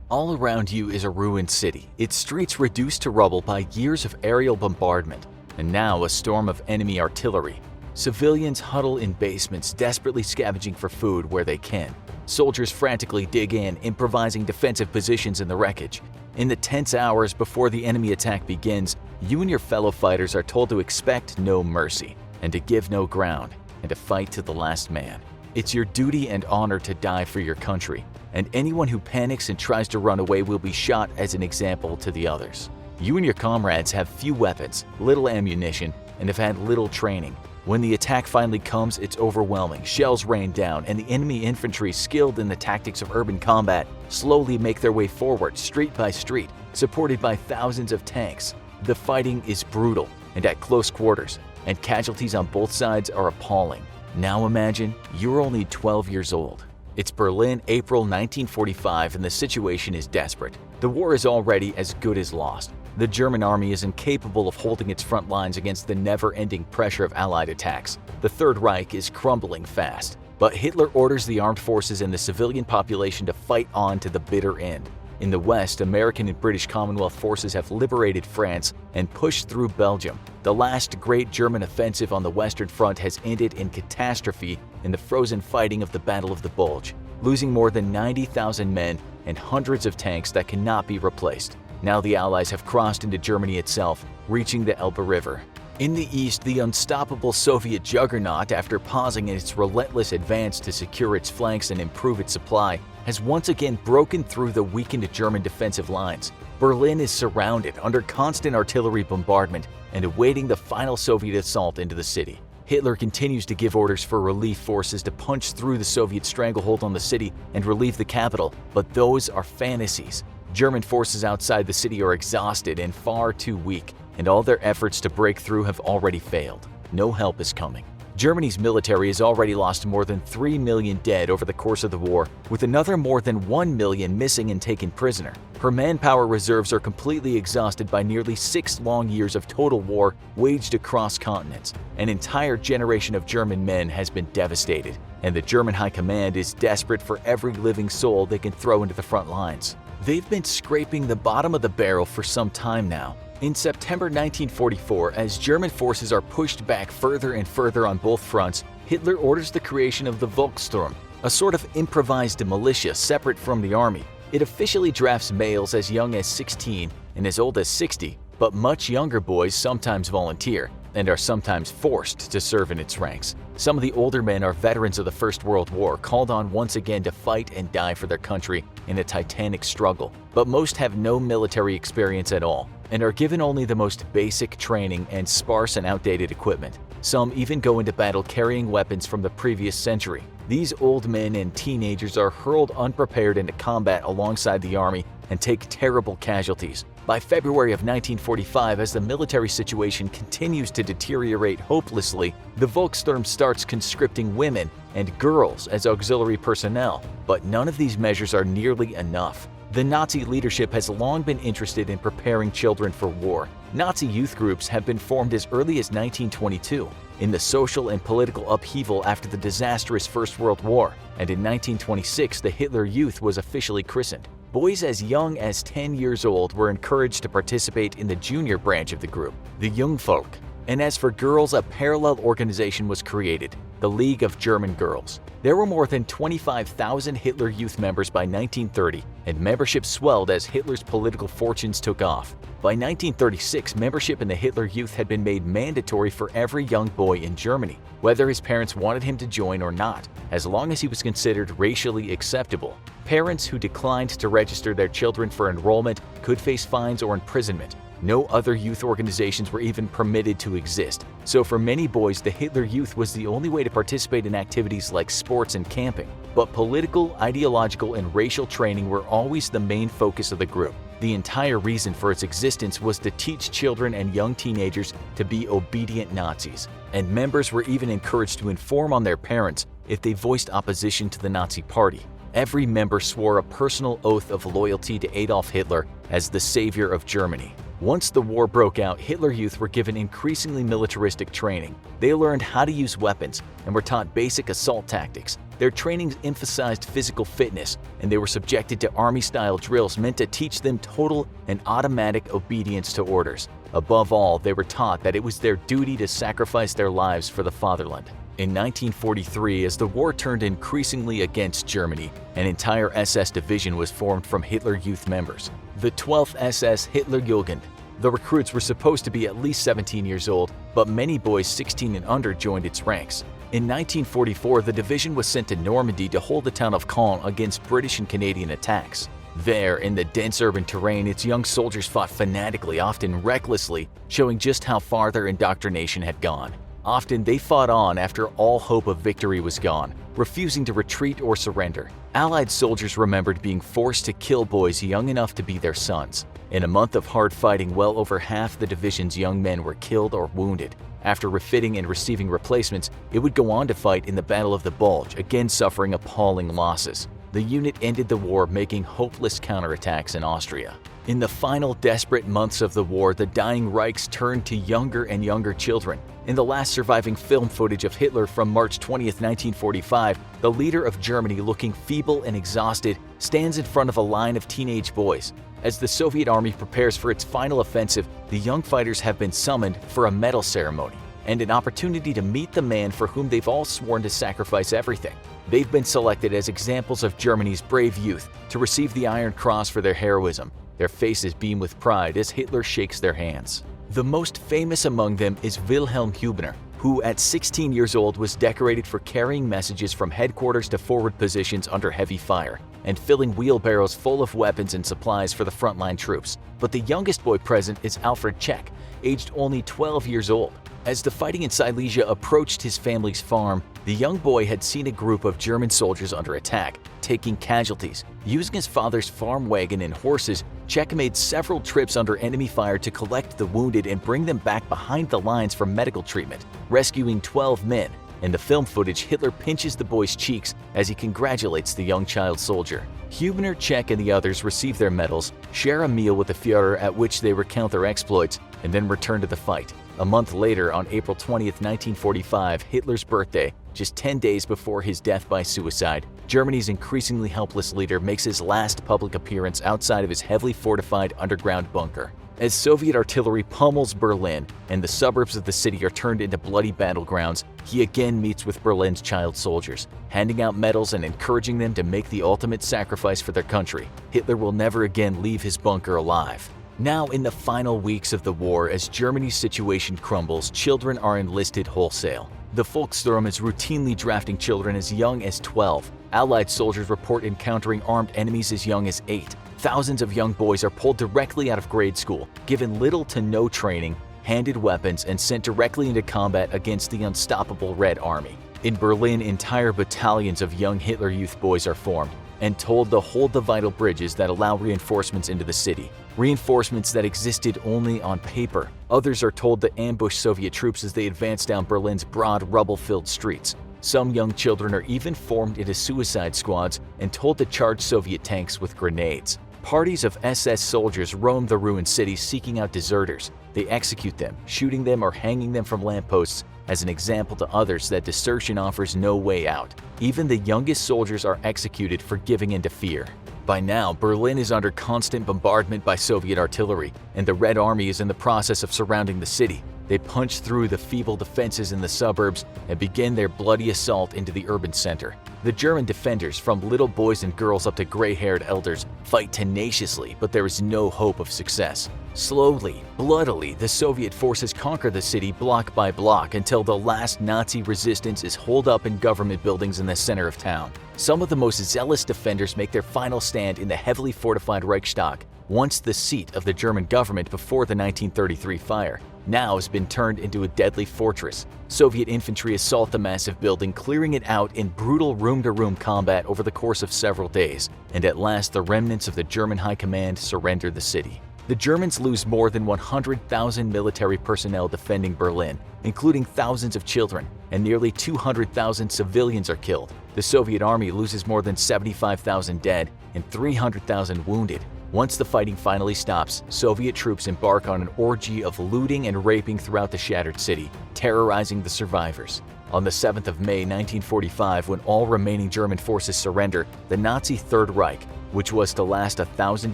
All around you is a ruined city, its streets reduced to rubble by years of aerial bombardment, and now a storm of enemy artillery. Civilians huddle in basements, desperately scavenging for food where they can. Soldiers frantically dig in, improvising defensive positions in the wreckage. In the tense hours before the enemy attack begins, you and your fellow fighters are told to expect no mercy, and to give no ground, and to fight to the last man. It's your duty and honor to die for your country, and anyone who panics and tries to run away will be shot as an example to the others. You and your comrades have few weapons, little ammunition, and have had little training. When the attack finally comes, it's overwhelming. Shells rain down, and the enemy infantry, skilled in the tactics of urban combat, slowly make their way forward, street by street, supported by thousands of tanks. The fighting is brutal and at close quarters, and casualties on both sides are appalling. Now imagine you're only 12 years old. It's Berlin, April 1945, and the situation is desperate. The war is already as good as lost. The German army is incapable of holding its front lines against the never-ending pressure of Allied attacks. The Third Reich is crumbling fast. But Hitler orders the armed forces and the civilian population to fight on to the bitter end. In the West, American and British Commonwealth forces have liberated France and pushed through Belgium. The last great German offensive on the Western Front has ended in catastrophe in the frozen fighting of the Battle of the Bulge, losing more than 90,000 men and hundreds of tanks that cannot be replaced. Now the Allies have crossed into Germany itself, reaching the Elbe River. In the east, the unstoppable Soviet juggernaut, after pausing in its relentless advance to secure its flanks and improve its supply, has once again broken through the weakened German defensive lines. Berlin is surrounded under constant artillery bombardment and awaiting the final Soviet assault into the city. Hitler continues to give orders for relief forces to punch through the Soviet stranglehold on the city and relieve the capital, but those are fantasies. German forces outside the city are exhausted and far too weak, and all their efforts to break through have already failed. No help is coming. Germany's military has already lost more than 3 million dead over the course of the war, with another more than 1 million missing and taken prisoner. Her manpower reserves are completely exhausted by nearly 6 long years of total war waged across continents. An entire generation of German men has been devastated, and the German High Command is desperate for every living soul they can throw into the front lines. They've been scraping the bottom of the barrel for some time now. In September 1944, as German forces are pushed back further and further on both fronts, Hitler orders the creation of the Volkssturm, a sort of improvised militia separate from the army. It officially drafts males as young as 16 and as old as 60, but much younger boys sometimes volunteer. and are sometimes forced to serve in its ranks. Some of the older men are veterans of the First World War, called on once again to fight and die for their country in a titanic struggle. But most have no military experience at all, and are given only the most basic training and sparse and outdated equipment. Some even go into battle carrying weapons from the previous century. These old men and teenagers are hurled unprepared into combat alongside the army and take terrible casualties. By February of 1945, as the military situation continues to deteriorate hopelessly, the Volkssturm starts conscripting women and girls as auxiliary personnel. But none of these measures are nearly enough. The Nazi leadership has long been interested in preparing children for war. Nazi youth groups have been formed as early as 1922, in the social and political upheaval after the disastrous First World War, and in 1926 the Hitler Youth was officially christened. Boys as young as 10 years old were encouraged to participate in the junior branch of the group, the Jungvolk. And as for girls, a parallel organization was created, the League of German Girls. There were more than 25,000 Hitler Youth members by 1930, and membership swelled as Hitler's political fortunes took off. By 1936, membership in the Hitler Youth had been made mandatory for every young boy in Germany, whether his parents wanted him to join or not, as long as he was considered racially acceptable. Parents who declined to register their children for enrollment could face fines or imprisonment. No other youth organizations were even permitted to exist, so for many boys the Hitler Youth was the only way to participate in activities like sports and camping. But political, ideological, and racial training were always the main focus of the group. The entire reason for its existence was to teach children and young teenagers to be obedient Nazis, and members were even encouraged to inform on their parents if they voiced opposition to the Nazi Party. Every member swore a personal oath of loyalty to Adolf Hitler as the savior of Germany. Once the war broke out, Hitler Youth were given increasingly militaristic training. They learned how to use weapons and were taught basic assault tactics. Their training emphasized physical fitness, and they were subjected to army-style drills meant to teach them total and automatic obedience to orders. Above all, they were taught that it was their duty to sacrifice their lives for the fatherland. In 1943, as the war turned increasingly against Germany, an entire SS division was formed from Hitler Youth members, the 12th SS Hitlerjugend. The recruits were supposed to be at least 17 years old, but many boys 16 and under joined its ranks. In 1944, the division was sent to Normandy to hold the town of Caen against British and Canadian attacks. There, in the dense urban terrain, its young soldiers fought fanatically, often recklessly, showing just how far their indoctrination had gone. Often they fought on after all hope of victory was gone, refusing to retreat or surrender. Allied soldiers remembered being forced to kill boys young enough to be their sons. In a month of hard fighting, well over half the division's young men were killed or wounded. After refitting and receiving replacements, it would go on to fight in the Battle of the Bulge, again suffering appalling losses. The unit ended the war, making hopeless counterattacks in Austria. In the final desperate months of the war, the dying Reichs turned to younger and younger children. In the last surviving film footage of Hitler from March 20, 1945, the leader of Germany, looking feeble and exhausted, stands in front of a line of teenage boys. As the Soviet army prepares for its final offensive, the young fighters have been summoned for a medal ceremony and an opportunity to meet the man for whom they've all sworn to sacrifice everything. They've been selected as examples of Germany's brave youth to receive the Iron Cross for their heroism. Their faces beam with pride as Hitler shakes their hands. The most famous among them is Wilhelm Hübner, who at 16 years old was decorated for carrying messages from headquarters to forward positions under heavy fire and filling wheelbarrows full of weapons and supplies for the frontline troops. But the youngest boy present is Alfred Czech, aged only 12 years old. As the fighting in Silesia approached his family's farm, the young boy had seen a group of German soldiers under attack, taking casualties. Using his father's farm wagon and horses, Czech made several trips under enemy fire to collect the wounded and bring them back behind the lines for medical treatment, rescuing 12 men. In the film footage, Hitler pinches the boy's cheeks as he congratulates the young child soldier. Hübner, Czech, and the others receive their medals, share a meal with the Führer at which they recount their exploits, and then return to the fight. A month later, on April 20, 1945, Hitler's birthday, just 10 days before his death by suicide, Germany's increasingly helpless leader makes his last public appearance outside of his heavily fortified underground bunker. As Soviet artillery pummels Berlin and the suburbs of the city are turned into bloody battlegrounds, he again meets with Berlin's child soldiers, handing out medals and encouraging them to make the ultimate sacrifice for their country. Hitler will never again leave his bunker alive. Now, in the final weeks of the war, as Germany's situation crumbles, children are enlisted wholesale. The Volkssturm is routinely drafting children as young as 12. Allied soldiers report encountering armed enemies as young as 8. Thousands of young boys are pulled directly out of grade school, given little to no training, handed weapons, and sent directly into combat against the unstoppable Red Army. In Berlin, entire battalions of young Hitler Youth boys are formed and told to hold the vital bridges that allow reinforcements into the city. Reinforcements that existed only on paper. Others are told to ambush Soviet troops as they advance down Berlin's broad, rubble-filled streets. Some young children are even formed into suicide squads and told to charge Soviet tanks with grenades. Parties of SS soldiers roam the ruined city seeking out deserters. They execute them, shooting them or hanging them from lampposts as an example to others that desertion offers no way out. Even the youngest soldiers are executed for giving in to fear. By now, Berlin is under constant bombardment by Soviet artillery, and the Red Army is in the process of surrounding the city. They punch through the feeble defenses in the suburbs and begin their bloody assault into the urban center. The German defenders, from little boys and girls up to gray-haired elders, fight tenaciously, but there is no hope of success. Slowly, bloodily, the Soviet forces conquer the city block by block until the last Nazi resistance is holed up in government buildings in the center of town. Some of the most zealous defenders make their final stand in the heavily fortified Reichstag, once the seat of the German government before the 1933 fire. Now has been turned into a deadly fortress. Soviet infantry assault the massive building, clearing it out in brutal room-to-room combat over the course of several days, and at last the remnants of the German high command surrender the city. The Germans lose more than 100,000 military personnel defending Berlin, including thousands of children, and nearly 200,000 civilians are killed. The Soviet army loses more than 75,000 dead and 300,000 wounded. Once the fighting finally stops, Soviet troops embark on an orgy of looting and raping throughout the shattered city, terrorizing the survivors. On the 7th of May 1945, when all remaining German forces surrender, the Nazi Third Reich, which was to last 1,000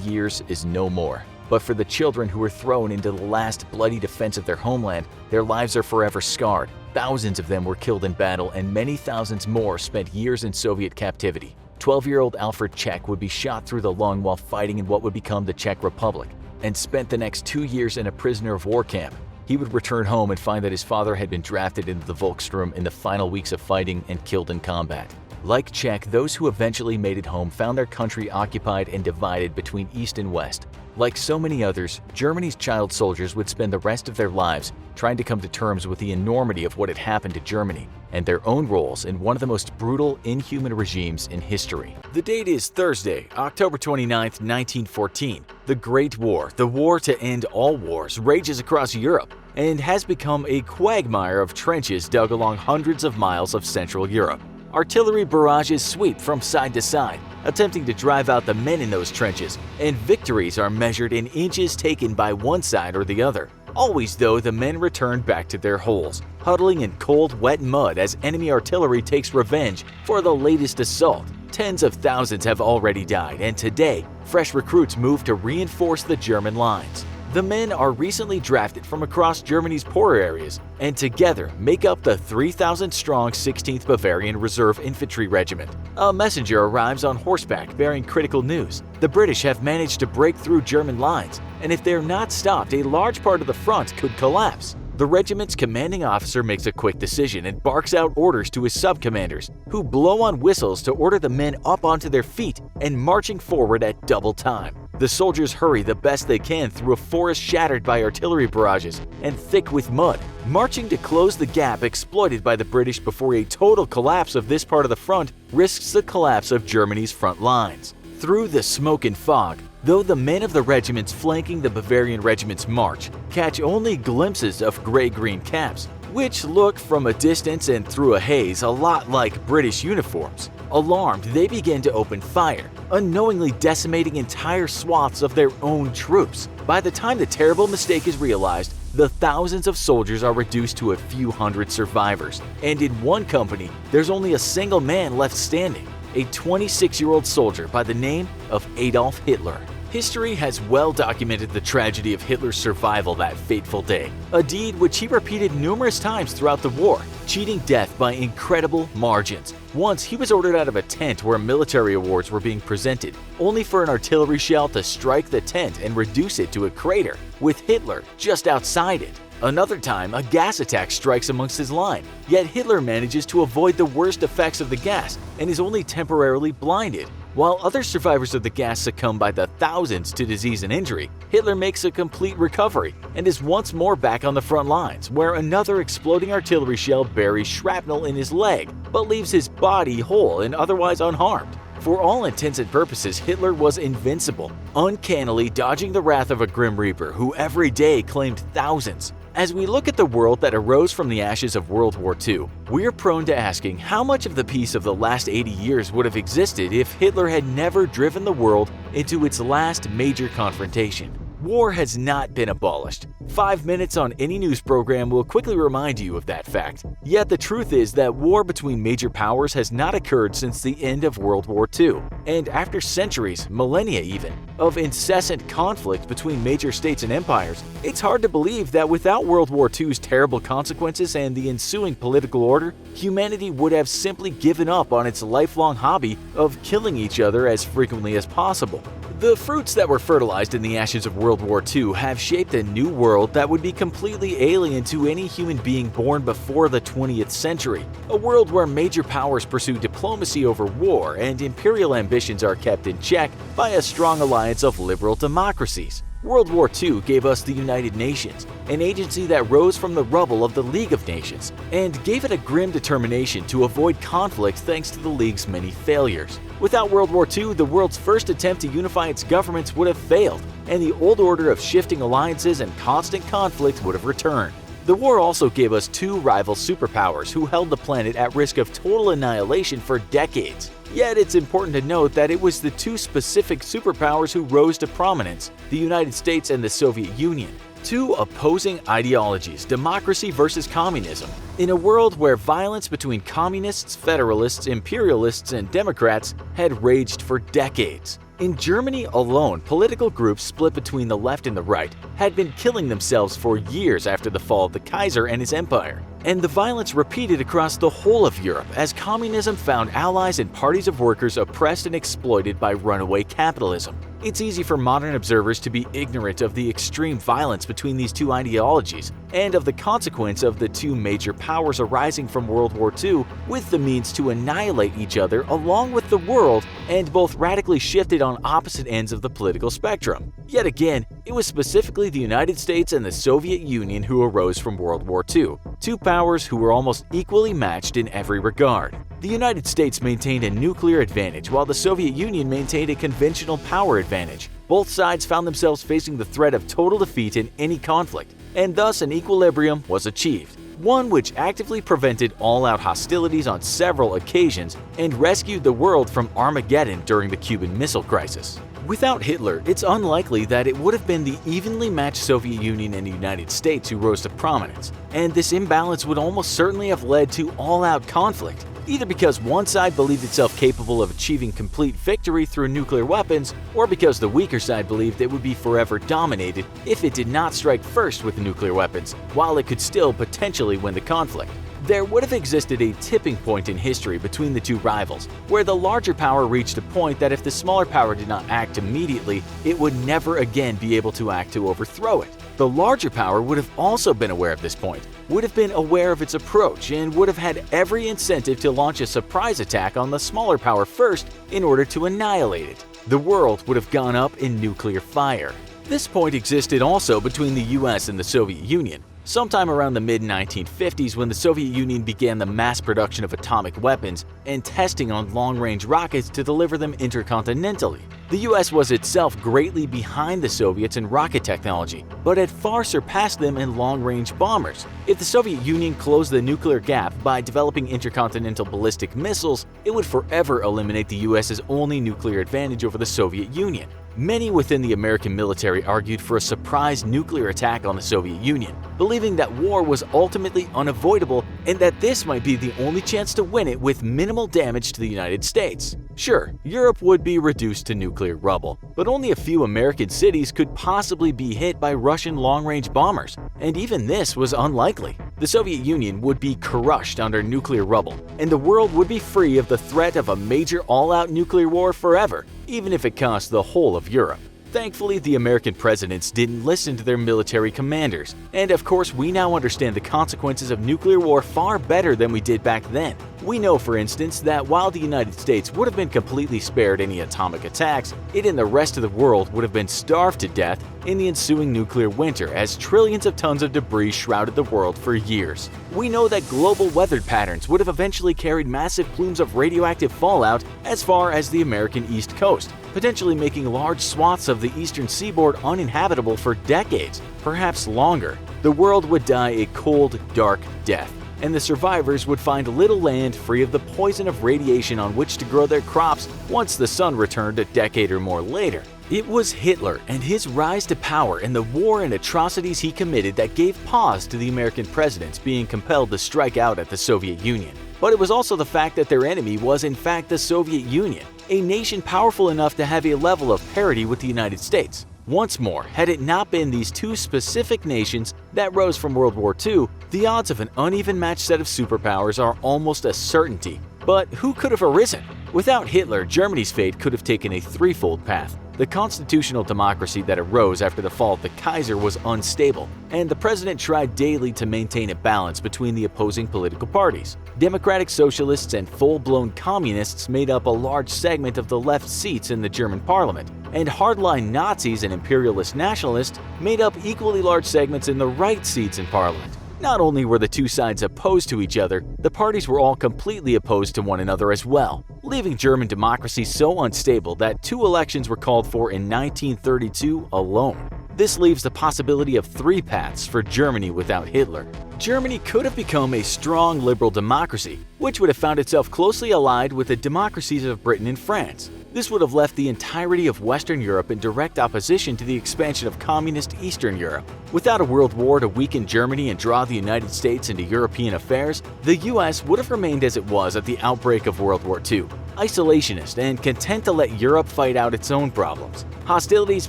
years, is no more. But for the children who were thrown into the last bloody defense of their homeland, their lives are forever scarred. Thousands of them were killed in battle, and many thousands more spent years in Soviet captivity. 12-year-old Alfred Czech would be shot through the lung while fighting in what would become the Czech Republic, and spent the next 2 years in a prisoner of war camp. He would return home and find that his father had been drafted into the Volkssturm in the final weeks of fighting and killed in combat. Like Czech, those who eventually made it home found their country occupied and divided between East and West. Like so many others, Germany's child soldiers would spend the rest of their lives trying to come to terms with the enormity of what had happened to Germany and their own roles in one of the most brutal, inhuman regimes in history. The date is Thursday, October 29, 1914. The Great War, the war to end all wars, rages across Europe and has become a quagmire of trenches dug along hundreds of miles of Central Europe. Artillery barrages sweep from side to side, attempting to drive out the men in those trenches, and victories are measured in inches taken by one side or the other. Always, though, the men return back to their holes, huddling in cold, wet mud as enemy artillery takes revenge for the latest assault. Tens of thousands have already died, and today, fresh recruits move to reinforce the German lines. The men are recently drafted from across Germany's poorer areas and together make up the 3,000-strong 16th Bavarian Reserve Infantry Regiment. A messenger arrives on horseback bearing critical news. The British have managed to break through German lines, and if they're not stopped, a large part of the front could collapse. The regiment's commanding officer makes a quick decision and barks out orders to his sub-commanders, who blow on whistles to order the men up onto their feet and marching forward at double time. The soldiers hurry the best they can through a forest shattered by artillery barrages and thick with mud, marching to close the gap exploited by the British before a total collapse of this part of the front risks the collapse of Germany's front lines. Through the smoke and fog, though the men of the regiments flanking the Bavarian regiment's march catch only glimpses of gray-green caps, which look from a distance and through a haze a lot like British uniforms. Alarmed, they begin to open fire, unknowingly decimating entire swaths of their own troops. By the time the terrible mistake is realized, the thousands of soldiers are reduced to a few hundred survivors, and in one company, there's only a single man left standing, a 26-year-old soldier by the name of Adolf Hitler. History has well documented the tragedy of Hitler's survival that fateful day, a deed which he repeated numerous times throughout the war, cheating death by incredible margins. Once, he was ordered out of a tent where military awards were being presented, only for an artillery shell to strike the tent and reduce it to a crater, with Hitler just outside it. Another time, a gas attack strikes amongst his line, yet Hitler manages to avoid the worst effects of the gas and is only temporarily blinded. While other survivors of the gas succumb by the thousands to disease and injury, Hitler makes a complete recovery and is once more back on the front lines, where another exploding artillery shell buries shrapnel in his leg, but leaves his body whole and otherwise unharmed. For all intents and purposes, Hitler was invincible, uncannily dodging the wrath of a Grim Reaper who every day claimed thousands. As we look at the world that arose from the ashes of World War II, we're prone to asking how much of the peace of the last 80 years would have existed if Hitler had never driven the world into its last major confrontation. War has not been abolished. 5 minutes on any news program will quickly remind you of that fact. Yet the truth is that war between major powers has not occurred since the end of World War II. And after centuries, millennia even, of incessant conflict between major states and empires, it's hard to believe that without World War II's terrible consequences and the ensuing political order, humanity would have simply given up on its lifelong hobby of killing each other as frequently as possible. The fruits that were fertilized in the ashes of World War II have shaped a new world that would be completely alien to any human being born before the 20th century. A world where major powers pursue diplomacy over war and imperial ambitions are kept in check by a strong alliance of liberal democracies. World War II gave us the United Nations, an agency that rose from the rubble of the League of Nations, and gave it a grim determination to avoid conflict thanks to the League's many failures. Without World War II, the world's first attempt to unify its governments would have failed, and the old order of shifting alliances and constant conflict would have returned. The war also gave us two rival superpowers who held the planet at risk of total annihilation for decades. Yet it's important to note that it was the two specific superpowers who rose to prominence, the United States and the Soviet Union. Two opposing ideologies, democracy versus communism. In a world where violence between communists, federalists, imperialists, and Democrats had raged for decades. In Germany alone, political groups split between the left and the right had been killing themselves for years after the fall of the Kaiser and his empire. And the violence repeated across the whole of Europe as communism found allies and parties of workers oppressed and exploited by runaway capitalism. It's easy for modern observers to be ignorant of the extreme violence between these two ideologies and of the consequence of the two major powers arising from World War II with the means to annihilate each other along with the world, and both radically shifted on opposite ends of the political spectrum. Yet again, it was specifically the United States and the Soviet Union who arose from World War II, two powers who were almost equally matched in every regard. The United States maintained a nuclear advantage while the Soviet Union maintained a conventional power advantage. Both sides found themselves facing the threat of total defeat in any conflict, and thus an equilibrium was achieved. One which actively prevented all-out hostilities on several occasions and rescued the world from Armageddon during the Cuban Missile Crisis. Without Hitler, it's unlikely that it would have been the evenly matched Soviet Union and the United States who rose to prominence, and this imbalance would almost certainly have led to all-out conflict, either because one side believed itself capable of achieving complete victory through nuclear weapons, or because the weaker side believed it would be forever dominated if it did not strike first with nuclear weapons, while it could still potentially win the conflict. There would have existed a tipping point in history between the two rivals, where the larger power reached a point that if the smaller power did not act immediately, it would never again be able to act to overthrow it. The larger power would have also been aware of this point, would have been aware of its approach, and would have had every incentive to launch a surprise attack on the smaller power first in order to annihilate it. The world would have gone up in nuclear fire. This point existed also between the US and the Soviet Union. Sometime around the mid-1950s, when the Soviet Union began the mass production of atomic weapons and testing on long-range rockets to deliver them intercontinentally. The US was itself greatly behind the Soviets in rocket technology, but had far surpassed them in long-range bombers. If the Soviet Union closed the nuclear gap by developing intercontinental ballistic missiles, it would forever eliminate the US's only nuclear advantage over the Soviet Union. Many within the American military argued for a surprise nuclear attack on the Soviet Union, believing that war was ultimately unavoidable and that this might be the only chance to win it with minimal damage to the United States. Sure, Europe would be reduced to nuclear rubble, but only a few American cities could possibly be hit by Russian long-range bombers, and even this was unlikely. The Soviet Union would be crushed under nuclear rubble, and the world would be free of the threat of a major all-out nuclear war forever, even if it cost the whole of Europe. Thankfully, the American presidents didn't listen to their military commanders, and of course we now understand the consequences of nuclear war far better than we did back then. We know, for instance, that while the United States would have been completely spared any atomic attacks, it and the rest of the world would have been starved to death in the ensuing nuclear winter as trillions of tons of debris shrouded the world for years. We know that global weather patterns would have eventually carried massive plumes of radioactive fallout as far as the American East Coast, potentially making large swaths of the eastern seaboard uninhabitable for decades, perhaps longer. The world would die a cold, dark death, and the survivors would find little land free of the poison of radiation on which to grow their crops once the sun returned a decade or more later. It was Hitler and his rise to power and the war and atrocities he committed that gave pause to the American presidents being compelled to strike out at the Soviet Union. But it was also the fact that their enemy was in fact the Soviet Union, a nation powerful enough to have a level of parity with the United States. Once more, had it not been these two specific nations that rose from World War II, the odds of an uneven matched set of superpowers are almost a certainty. But who could have arisen? Without Hitler, Germany's fate could have taken a threefold path. The constitutional democracy that arose after the fall of the Kaiser was unstable, and the president tried daily to maintain a balance between the opposing political parties. Democratic socialists and full-blown communists made up a large segment of the left seats in the German parliament, and hardline Nazis and imperialist nationalists made up equally large segments in the right seats in parliament. Not only were the two sides opposed to each other, the parties were all completely opposed to one another as well, leaving German democracy so unstable that 2 elections were called for in 1932 alone. This leaves the possibility of 3 paths for Germany without Hitler. Germany could have become a strong liberal democracy, which would have found itself closely allied with the democracies of Britain and France. This would have left the entirety of Western Europe in direct opposition to the expansion of communist Eastern Europe. Without a world war to weaken Germany and draw the United States into European affairs, the US would have remained as it was at the outbreak of World War II, isolationist and content to let Europe fight out its own problems. Hostilities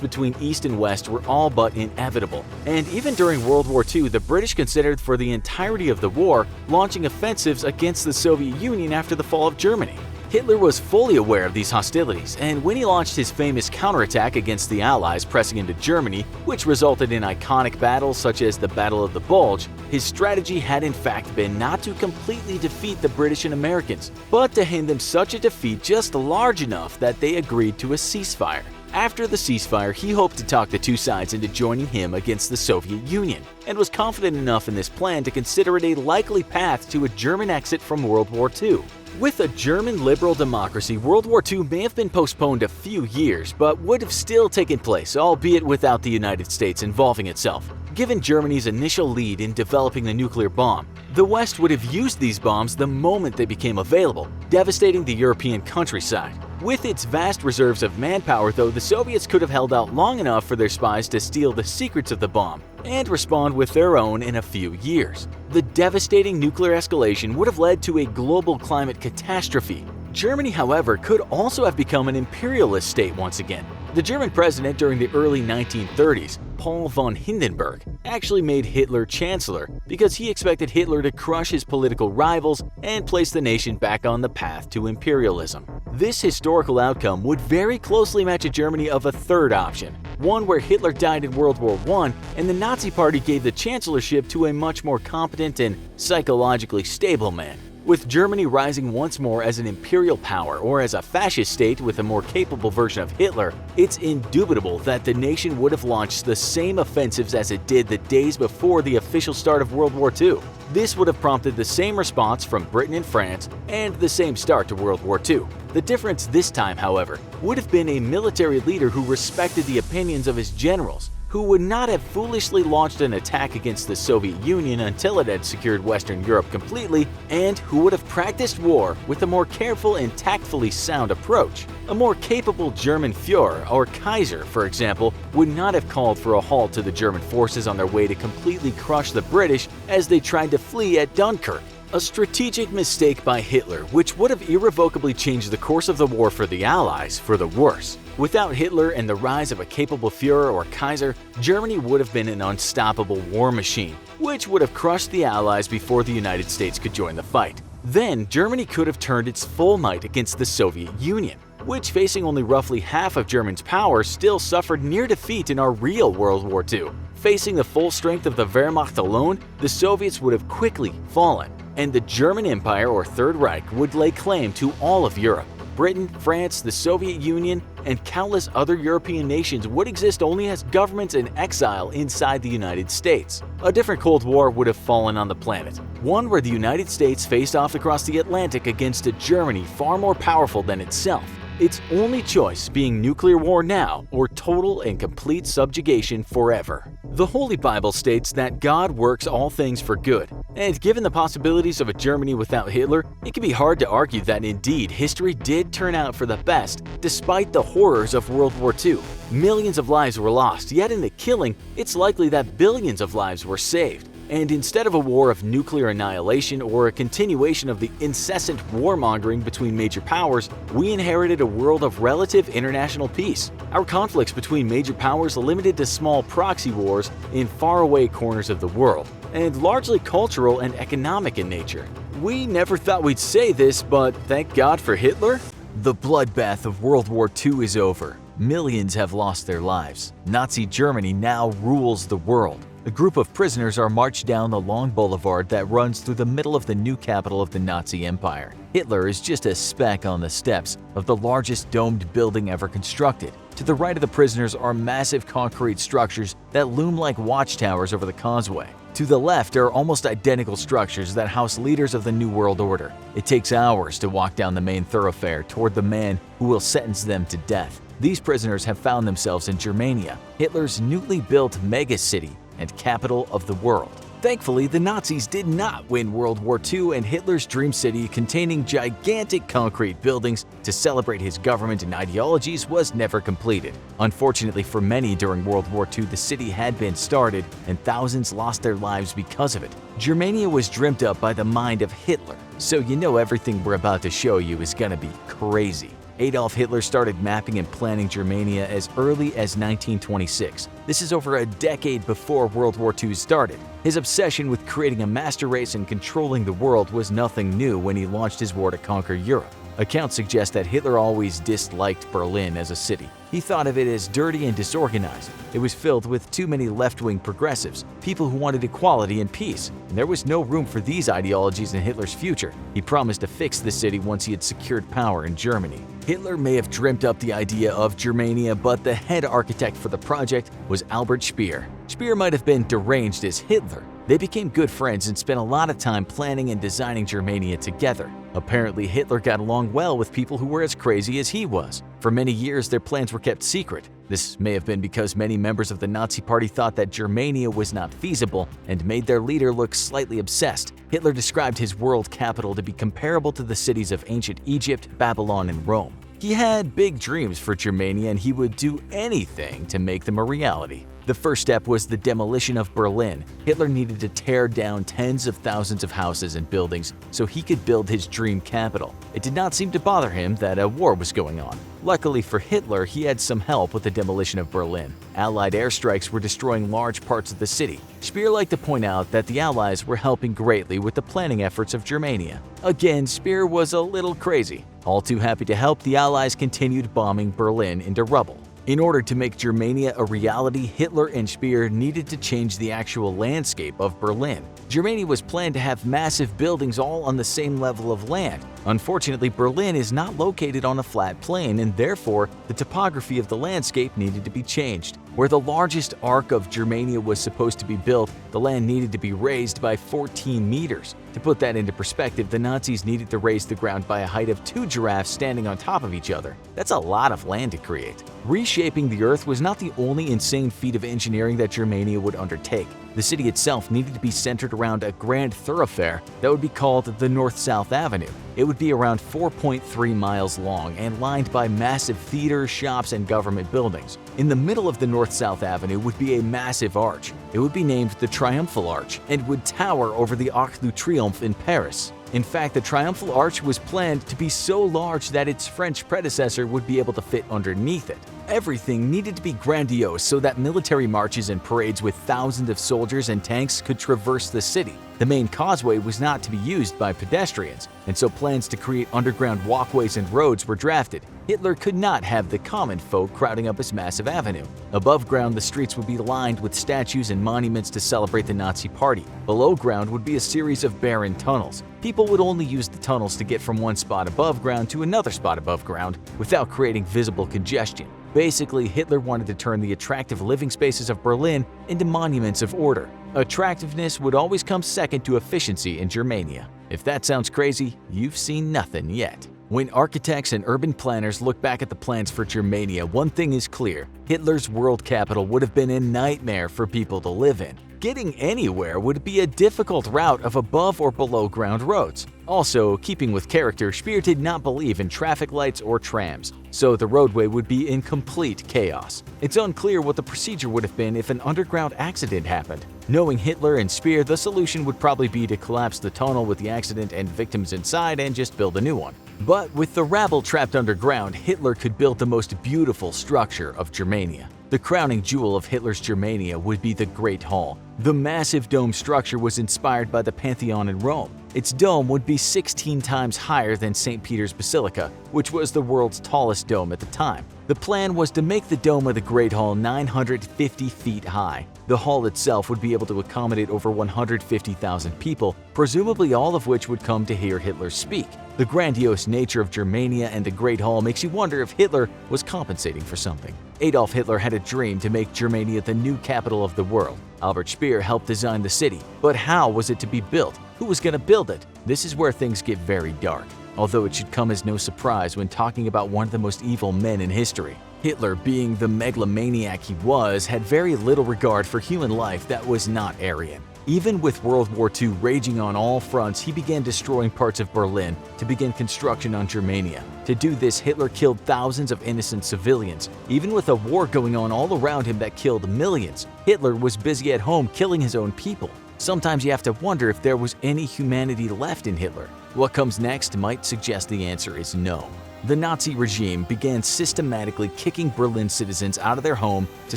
between East and West were all but inevitable, and even during World War II, the British considered for the entirety of the war launching offensives against the Soviet Union after the fall of Germany. Hitler was fully aware of these hostilities, and when he launched his famous counterattack against the Allies pressing into Germany, which resulted in iconic battles such as the Battle of the Bulge, his strategy had in fact been not to completely defeat the British and Americans, but to hand them such a defeat just large enough that they agreed to a ceasefire. After the ceasefire, he hoped to talk the two sides into joining him against the Soviet Union, and was confident enough in this plan to consider it a likely path to a German exit from World War II. With a German liberal democracy, World War II may have been postponed a few years, but would have still taken place, albeit without the United States involving itself. Given Germany's initial lead in developing the nuclear bomb, the West would have used these bombs the moment they became available, devastating the European countryside. With its vast reserves of manpower, though, the Soviets could have held out long enough for their spies to steal the secrets of the bomb and respond with their own in a few years. The devastating nuclear escalation would have led to a global climate catastrophe. Germany, however, could also have become an imperialist state once again. The German president during the early 1930s, Paul von Hindenburg, actually made Hitler chancellor because he expected Hitler to crush his political rivals and place the nation back on the path to imperialism. This historical outcome would very closely match a Germany of a third option, one where Hitler died in World War I and the Nazi Party gave the chancellorship to a much more competent and psychologically stable man. With Germany rising once more as an imperial power or as a fascist state with a more capable version of Hitler, it's indubitable that the nation would have launched the same offensives as it did the days before the official start of World War II. This would have prompted the same response from Britain and France and the same start to World War II. The difference this time, however, would have been a military leader who respected the opinions of his generals, who who would not have foolishly launched an attack against the Soviet Union until it had secured Western Europe completely, and who would have practiced war with a more careful and tactfully sound approach. A more capable German Führer or Kaiser, for example, would not have called for a halt to the German forces on their way to completely crush the British as they tried to flee at Dunkirk. A strategic mistake by Hitler, which would have irrevocably changed the course of the war for the Allies for the worse. Without Hitler and the rise of a capable Führer or Kaiser, Germany would have been an unstoppable war machine, which would have crushed the Allies before the United States could join the fight. Then, Germany could have turned its full might against the Soviet Union, which, facing only roughly half of Germany's power, still suffered near defeat in our real World War II. Facing the full strength of the Wehrmacht alone, the Soviets would have quickly fallen, and the German Empire or Third Reich would lay claim to all of Europe. Britain, France, the Soviet Union, and countless other European nations would exist only as governments in exile inside the United States. A different Cold War would have fallen on the planet, one where the United States faced off across the Atlantic against a Germany far more powerful than itself. Its only choice being nuclear war now or total and complete subjugation forever. The Holy Bible states that God works all things for good, and given the possibilities of a Germany without Hitler, it can be hard to argue that indeed history did turn out for the best despite the horrors of World War II. Millions of lives were lost, yet in the killing, it's likely that billions of lives were saved. And instead of a war of nuclear annihilation or a continuation of the incessant warmongering between major powers, we inherited a world of relative international peace. Our conflicts between major powers limited to small proxy wars in faraway corners of the world, and largely cultural and economic in nature. We never thought we'd say this, but thank God for Hitler. The bloodbath of World War II is over. Millions have lost their lives. Nazi Germany now rules the world. A group of prisoners are marched down the long boulevard that runs through the middle of the new capital of the Nazi Empire. Hitler is just a speck on the steps of the largest domed building ever constructed. To the right of the prisoners are massive concrete structures that loom like watchtowers over the causeway. To the left are almost identical structures that house leaders of the New World Order. It takes hours to walk down the main thoroughfare toward the man who will sentence them to death. These prisoners have found themselves in Germania, Hitler's newly built megacity and capital of the world. Thankfully, the Nazis did not win World War II, and Hitler's dream city containing gigantic concrete buildings to celebrate his government and ideologies was never completed. Unfortunately for many during World War II, the city had been started and thousands lost their lives because of it. Germania was dreamt up by the mind of Hitler, so you know everything we're about to show you is gonna be crazy. Adolf Hitler started mapping and planning Germania as early as 1926. This is over a decade before World War II started. His obsession with creating a master race and controlling the world was nothing new when he launched his war to conquer Europe. Accounts suggest that Hitler always disliked Berlin as a city. He thought of it as dirty and disorganized. It was filled with too many left-wing progressives, people who wanted equality and peace, and there was no room for these ideologies in Hitler's future. He promised to fix the city once he had secured power in Germany. Hitler may have dreamt up the idea of Germania, but the head architect for the project was Albert Speer. Speer might have been deranged as Hitler. They became good friends and spent a lot of time planning and designing Germania together. Apparently, Hitler got along well with people who were as crazy as he was. For many years, their plans were kept secret. This may have been because many members of the Nazi Party thought that Germania was not feasible and made their leader look slightly obsessed. Hitler described his world capital to be comparable to the cities of ancient Egypt, Babylon, and Rome. He had big dreams for Germania, and he would do anything to make them a reality. The first step was the demolition of Berlin. Hitler needed to tear down tens of thousands of houses and buildings so he could build his dream capital. It did not seem to bother him that a war was going on. Luckily for Hitler, he had some help with the demolition of Berlin. Allied airstrikes were destroying large parts of the city. Speer liked to point out that the Allies were helping greatly with the planning efforts of Germania. Again, Speer was a little crazy. All too happy to help, the Allies continued bombing Berlin into rubble. In order to make Germania a reality, Hitler and Speer needed to change the actual landscape of Berlin. Germania was planned to have massive buildings all on the same level of land. Unfortunately, Berlin is not located on a flat plain, and therefore the topography of the landscape needed to be changed. Where the largest arc of Germania was supposed to be built, the land needed to be raised by 14 meters. To put that into perspective, the Nazis needed to raise the ground by a height of 2 giraffes standing on top of each other. That's a lot of land to create. Reshaping the Earth was not the only insane feat of engineering that Germania would undertake. The city itself needed to be centered around a grand thoroughfare that would be called the North-South Avenue. It would be around 4.3 miles long and lined by massive theaters, shops, and government buildings. In the middle of the North-South Avenue would be a massive arch. It would be named the Triumphal Arch and would tower over the Arc de Triomphe in Paris. In fact, the Triumphal Arch was planned to be so large that its French predecessor would be able to fit underneath it. Everything needed to be grandiose so that military marches and parades with thousands of soldiers and tanks could traverse the city. The main causeway was not to be used by pedestrians, and so plans to create underground walkways and roads were drafted. Hitler could not have the common folk crowding up his massive avenue. Above ground, the streets would be lined with statues and monuments to celebrate the Nazi Party. Below ground would be a series of barren tunnels. People would only use the tunnels to get from one spot above ground to another spot above ground without creating visible congestion. Basically, Hitler wanted to turn the attractive living spaces of Berlin into monuments of order. Attractiveness would always come second to efficiency in Germania. If that sounds crazy, you've seen nothing yet. When architects and urban planners look back at the plans for Germania, one thing is clear: Hitler's world capital would have been a nightmare for people to live in. Getting anywhere would be a difficult route of above or below ground roads. Also, keeping with character, Speer did not believe in traffic lights or trams, so the roadway would be in complete chaos. It's unclear what the procedure would have been if an underground accident happened. Knowing Hitler and Speer, the solution would probably be to collapse the tunnel with the accident and victims inside and just build a new one. But with the rabble trapped underground, Hitler could build the most beautiful structure of Germania. The crowning jewel of Hitler's Germania would be the Great Hall. The massive dome structure was inspired by the Pantheon in Rome. Its dome would be 16 times higher than St. Peter's Basilica, which was the world's tallest dome at the time. The plan was to make the dome of the Great Hall 950 feet high. The hall itself would be able to accommodate over 150,000 people, presumably all of which would come to hear Hitler speak. The grandiose nature of Germania and the Great Hall makes you wonder if Hitler was compensating for something. Adolf Hitler had a dream to make Germania the new capital of the world. Albert Speer helped design the city, but how was it to be built? Who was going to build it? This is where things get very dark, although it should come as no surprise when talking about one of the most evil men in history. Hitler, being the megalomaniac he was, had very little regard for human life that was not Aryan. Even with World War II raging on all fronts, he began destroying parts of Berlin to begin construction on Germania. To do this, Hitler killed thousands of innocent civilians. Even with a war going on all around him that killed millions, Hitler was busy at home killing his own people. Sometimes you have to wonder if there was any humanity left in Hitler. What comes next might suggest the answer is no. The Nazi regime began systematically kicking Berlin citizens out of their home to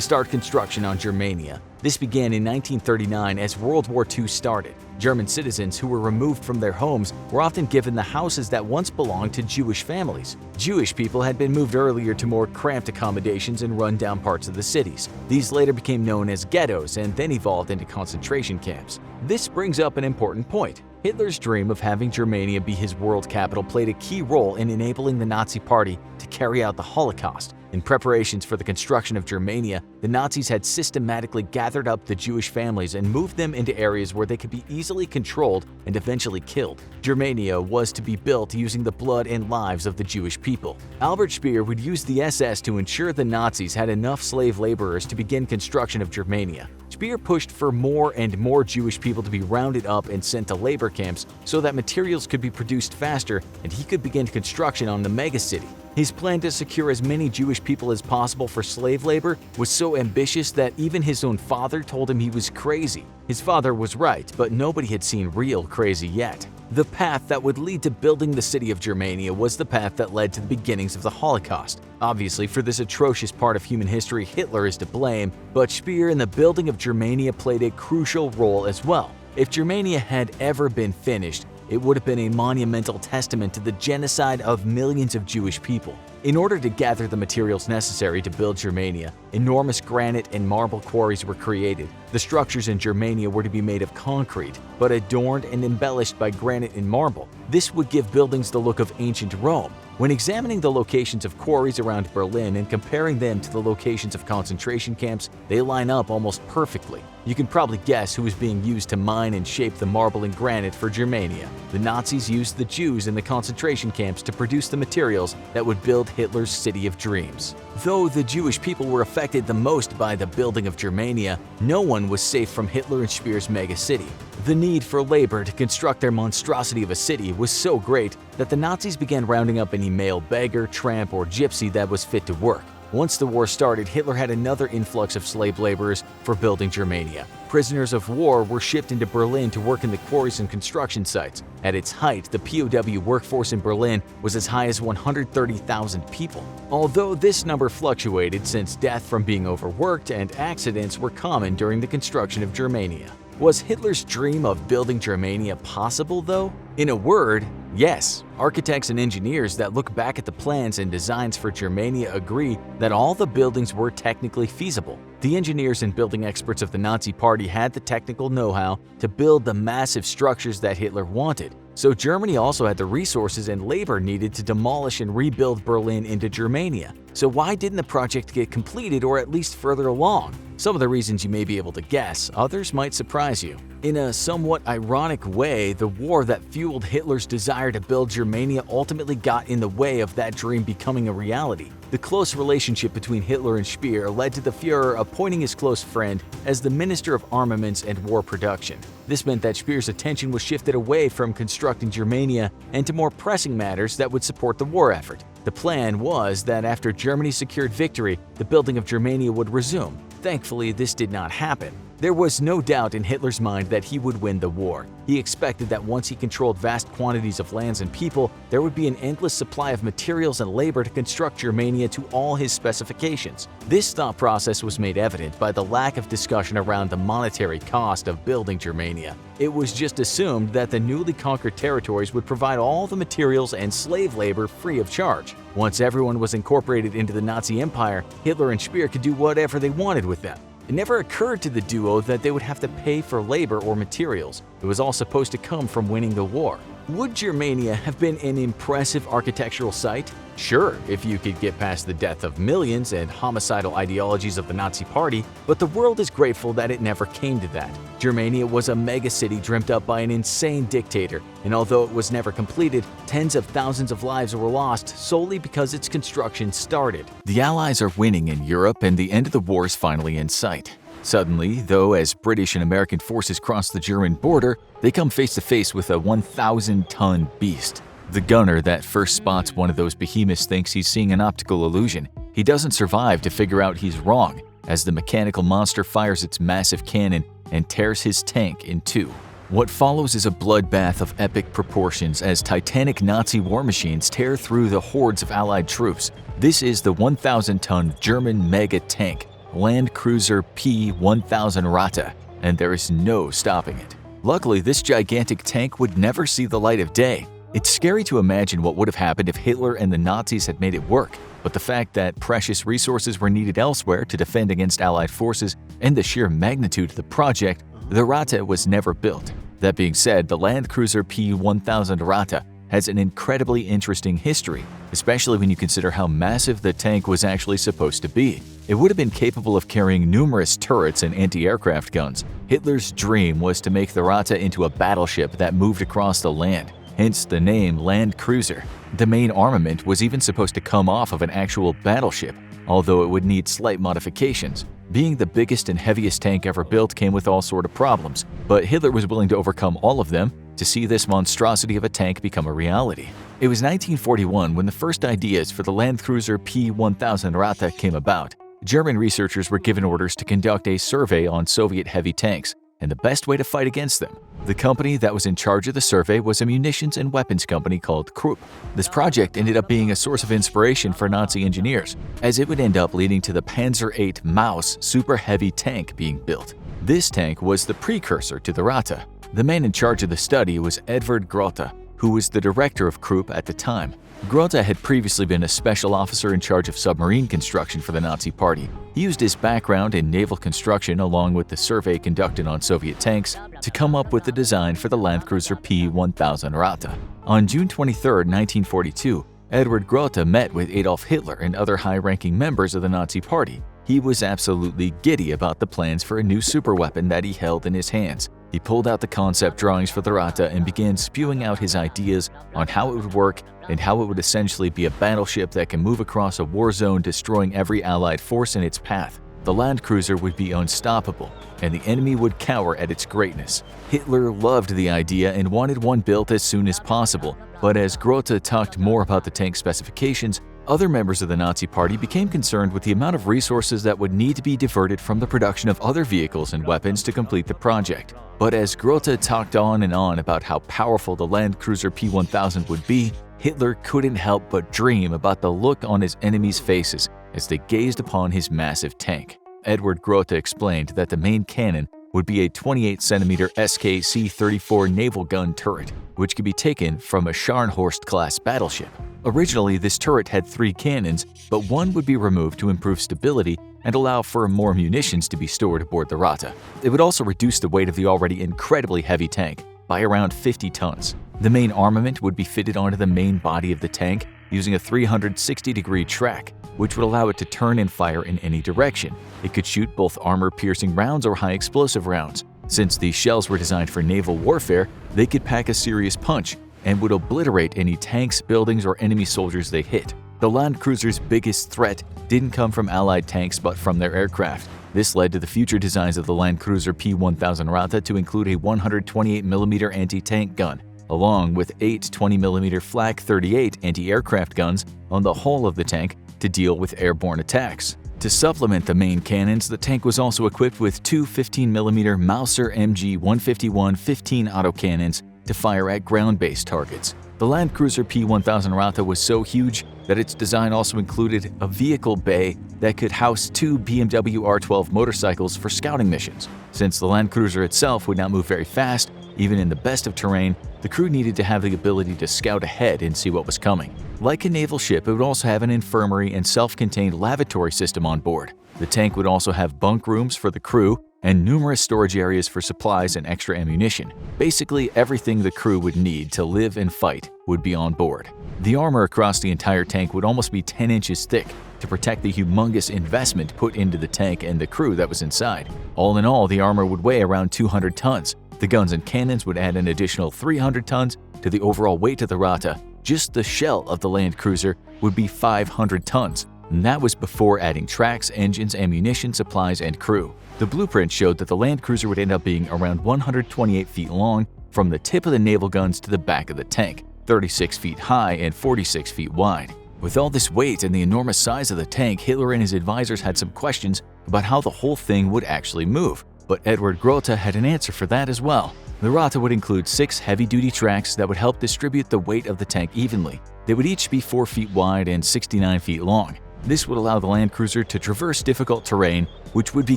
start construction on Germania. This began in 1939 as World War II started. German citizens who were removed from their homes were often given the houses that once belonged to Jewish families. Jewish people had been moved earlier to more cramped accommodations in run-down parts of the cities. These later became known as ghettos and then evolved into concentration camps. This brings up an important point. Hitler's dream of having Germania be his world capital played a key role in enabling the Nazi Party to carry out the Holocaust. In preparations for the construction of Germania, the Nazis had systematically gathered up the Jewish families and moved them into areas where they could be easily controlled and eventually killed. Germania was to be built using the blood and lives of the Jewish people. Albert Speer would use the SS to ensure the Nazis had enough slave laborers to begin construction of Germania. Speer pushed for more and more Jewish people to be rounded up and sent to labor camps so that materials could be produced faster and he could begin construction on the megacity. His plan to secure as many Jewish people as possible for slave labor was so ambitious that even his own father told him he was crazy. His father was right, but nobody had seen real crazy yet. The path that would lead to building the city of Germania was the path that led to the beginnings of the Holocaust. Obviously, for this atrocious part of human history, Hitler is to blame, but Speer in the building of Germania played a crucial role as well. If Germania had ever been finished, it would have been a monumental testament to the genocide of millions of Jewish people. In order to gather the materials necessary to build Germania, enormous granite and marble quarries were created. The structures in Germania were to be made of concrete, but adorned and embellished by granite and marble. This would give buildings the look of ancient Rome. When examining the locations of quarries around Berlin and comparing them to the locations of concentration camps, they line up almost perfectly. You can probably guess who was being used to mine and shape the marble and granite for Germania. The Nazis used the Jews in the concentration camps to produce the materials that would build Hitler's city of dreams. Though the Jewish people were affected the most by the building of Germania, no one was safe from Hitler and Speer's megacity. The need for labor to construct their monstrosity of a city was so great that the Nazis began rounding up any male beggar, tramp, or gypsy that was fit to work. Once the war started, Hitler had another influx of slave laborers for building Germania. Prisoners of war were shipped into Berlin to work in the quarries and construction sites. At its height, the POW workforce in Berlin was as high as 130,000 people. Although this number fluctuated since death from being overworked and accidents were common during the construction of Germania. Was Hitler's dream of building Germania possible, though? In a word, yes. Architects and engineers that look back at the plans and designs for Germania agree that all the buildings were technically feasible. The engineers and building experts of the Nazi Party had the technical know-how to build the massive structures that Hitler wanted. So Germany also had the resources and labor needed to demolish and rebuild Berlin into Germania. So why didn't the project get completed or at least further along? Some of the reasons you may be able to guess, others might surprise you. In a somewhat ironic way, the war that fueled Hitler's desire to build Germania ultimately got in the way of that dream becoming a reality. The close relationship between Hitler and Speer led to the Führer appointing his close friend as the Minister of Armaments and War Production. This meant that Speer's attention was shifted away from constructing Germania and to more pressing matters that would support the war effort. The plan was that after Germany secured victory, the building of Germania would resume. Thankfully, this did not happen. There was no doubt in Hitler's mind that he would win the war. He expected that once he controlled vast quantities of lands and people, there would be an endless supply of materials and labor to construct Germania to all his specifications. This thought process was made evident by the lack of discussion around the monetary cost of building Germania. It was just assumed that the newly conquered territories would provide all the materials and slave labor free of charge. Once everyone was incorporated into the Nazi Empire, Hitler and Speer could do whatever they wanted with them. It never occurred to the duo that they would have to pay for labor or materials. It was all supposed to come from winning the war. Would Germania have been an impressive architectural site? Sure, if you could get past the death of millions and homicidal ideologies of the Nazi Party, but the world is grateful that it never came to that. Germania was a megacity dreamt up by an insane dictator, and although it was never completed, tens of thousands of lives were lost solely because its construction started. The Allies are winning in Europe, and the end of the war is finally in sight. Suddenly, though, as British and American forces cross the German border, they come face to face with a 1,000-ton beast. The gunner that first spots one of those behemoths thinks he's seeing an optical illusion. He doesn't survive to figure out he's wrong, as the mechanical monster fires its massive cannon and tears his tank in two. What follows is a bloodbath of epic proportions as titanic Nazi war machines tear through the hordes of Allied troops. This is the 1,000-ton German mega tank, Land Cruiser P-1000 Rata, and there is no stopping it. Luckily, this gigantic tank would never see the light of day. It's scary to imagine what would have happened if Hitler and the Nazis had made it work, but the fact that precious resources were needed elsewhere to defend against Allied forces and the sheer magnitude of the project, the Rata was never built. That being said, the Land Cruiser P-1000 Rata has an incredibly interesting history, especially when you consider how massive the tank was actually supposed to be. It would have been capable of carrying numerous turrets and anti-aircraft guns. Hitler's dream was to make the Rata into a battleship that moved across the land, hence the name Land Cruiser. The main armament was even supposed to come off of an actual battleship, although it would need slight modifications. Being the biggest and heaviest tank ever built came with all sorts of problems, but Hitler was willing to overcome all of them to see this monstrosity of a tank become a reality. It was 1941 when the first ideas for the Land Cruiser P-1000 Rata came about. German researchers were given orders to conduct a survey on Soviet heavy tanks and the best way to fight against them. The company that was in charge of the survey was a munitions and weapons company called Krupp. This project ended up being a source of inspiration for Nazi engineers, as it would end up leading to the Panzer VIII Maus super heavy tank being built. This tank was the precursor to the Rata. The man in charge of the study was Edward Grote, who was the director of Krupp at the time. Grote had previously been a special officer in charge of submarine construction for the Nazi Party. He used his background in naval construction along with the survey conducted on Soviet tanks to come up with the design for the Landcruiser P-1000 Rata. On June 23, 1942, Edward Grote met with Adolf Hitler and other high-ranking members of the Nazi Party. He was absolutely giddy about the plans for a new superweapon that he held in his hands. He pulled out the concept drawings for the Rata and began spewing out his ideas on how it would work and how it would essentially be a battleship that can move across a war zone, destroying every Allied force in its path. The Landcruiser would be unstoppable, and the enemy would cower at its greatness. Hitler loved the idea and wanted one built as soon as possible, but as Grote talked more about the tank specifications, other members of the Nazi Party became concerned with the amount of resources that would need to be diverted from the production of other vehicles and weapons to complete the project. But as Grote talked on and on about how powerful the Landcruiser P-1000 would be, Hitler couldn't help but dream about the look on his enemies' faces as they gazed upon his massive tank. Edward Grote explained that the main cannon would be a 28-centimeter SK-C-34 naval gun turret, which could be taken from a Scharnhorst-class battleship. Originally, this turret had 3 cannons, but one would be removed to improve stability and allow for more munitions to be stored aboard the Rata. It would also reduce the weight of the already incredibly heavy tank by around 50 tons. The main armament would be fitted onto the main body of the tank using a 360-degree track, which would allow it to turn and fire in any direction. It could shoot both armor-piercing rounds or high-explosive rounds. Since these shells were designed for naval warfare, they could pack a serious punch and would obliterate any tanks, buildings, or enemy soldiers they hit. The Landcruiser's biggest threat didn't come from Allied tanks but from their aircraft. This led to the future designs of the Landcruiser P-1000 Rata to include a 128mm anti-tank gun, along with 8 20mm Flak 38 anti-aircraft guns on the hull of the tank to deal with airborne attacks. To supplement the main cannons, the tank was also equipped with 2 15mm Mauser MG-151 15 autocannons to fire at ground-based targets. The Landcruiser P-1000 Rata was so huge that its design also included a vehicle bay that could house 2 BMW R12 motorcycles for scouting missions. Since the Landcruiser itself would not move very fast, even in the best of terrain, the crew needed to have the ability to scout ahead and see what was coming. Like a naval ship, it would also have an infirmary and self-contained lavatory system on board. The tank would also have bunk rooms for the crew and numerous storage areas for supplies and extra ammunition. Basically, everything the crew would need to live and fight would be on board. The armor across the entire tank would almost be 10 inches thick to protect the humongous investment put into the tank and the crew that was inside. All in all, the armor would weigh around 200 tons. The guns and cannons would add an additional 300 tons to the overall weight of the Rata. Just the shell of the Landcruiser would be 500 tons, and that was before adding tracks, engines, ammunition, supplies, and crew. The blueprint showed that the Landcruiser would end up being around 128 feet long from the tip of the naval guns to the back of the tank, 36 feet high and 46 feet wide. With all this weight and the enormous size of the tank, Hitler and his advisors had some questions about how the whole thing would actually move. But Edward Grote had an answer for that as well. The Rata would include 6 heavy-duty tracks that would help distribute the weight of the tank evenly. They would each be 4 feet wide and 69 feet long. This would allow the Landcruiser to traverse difficult terrain, which would be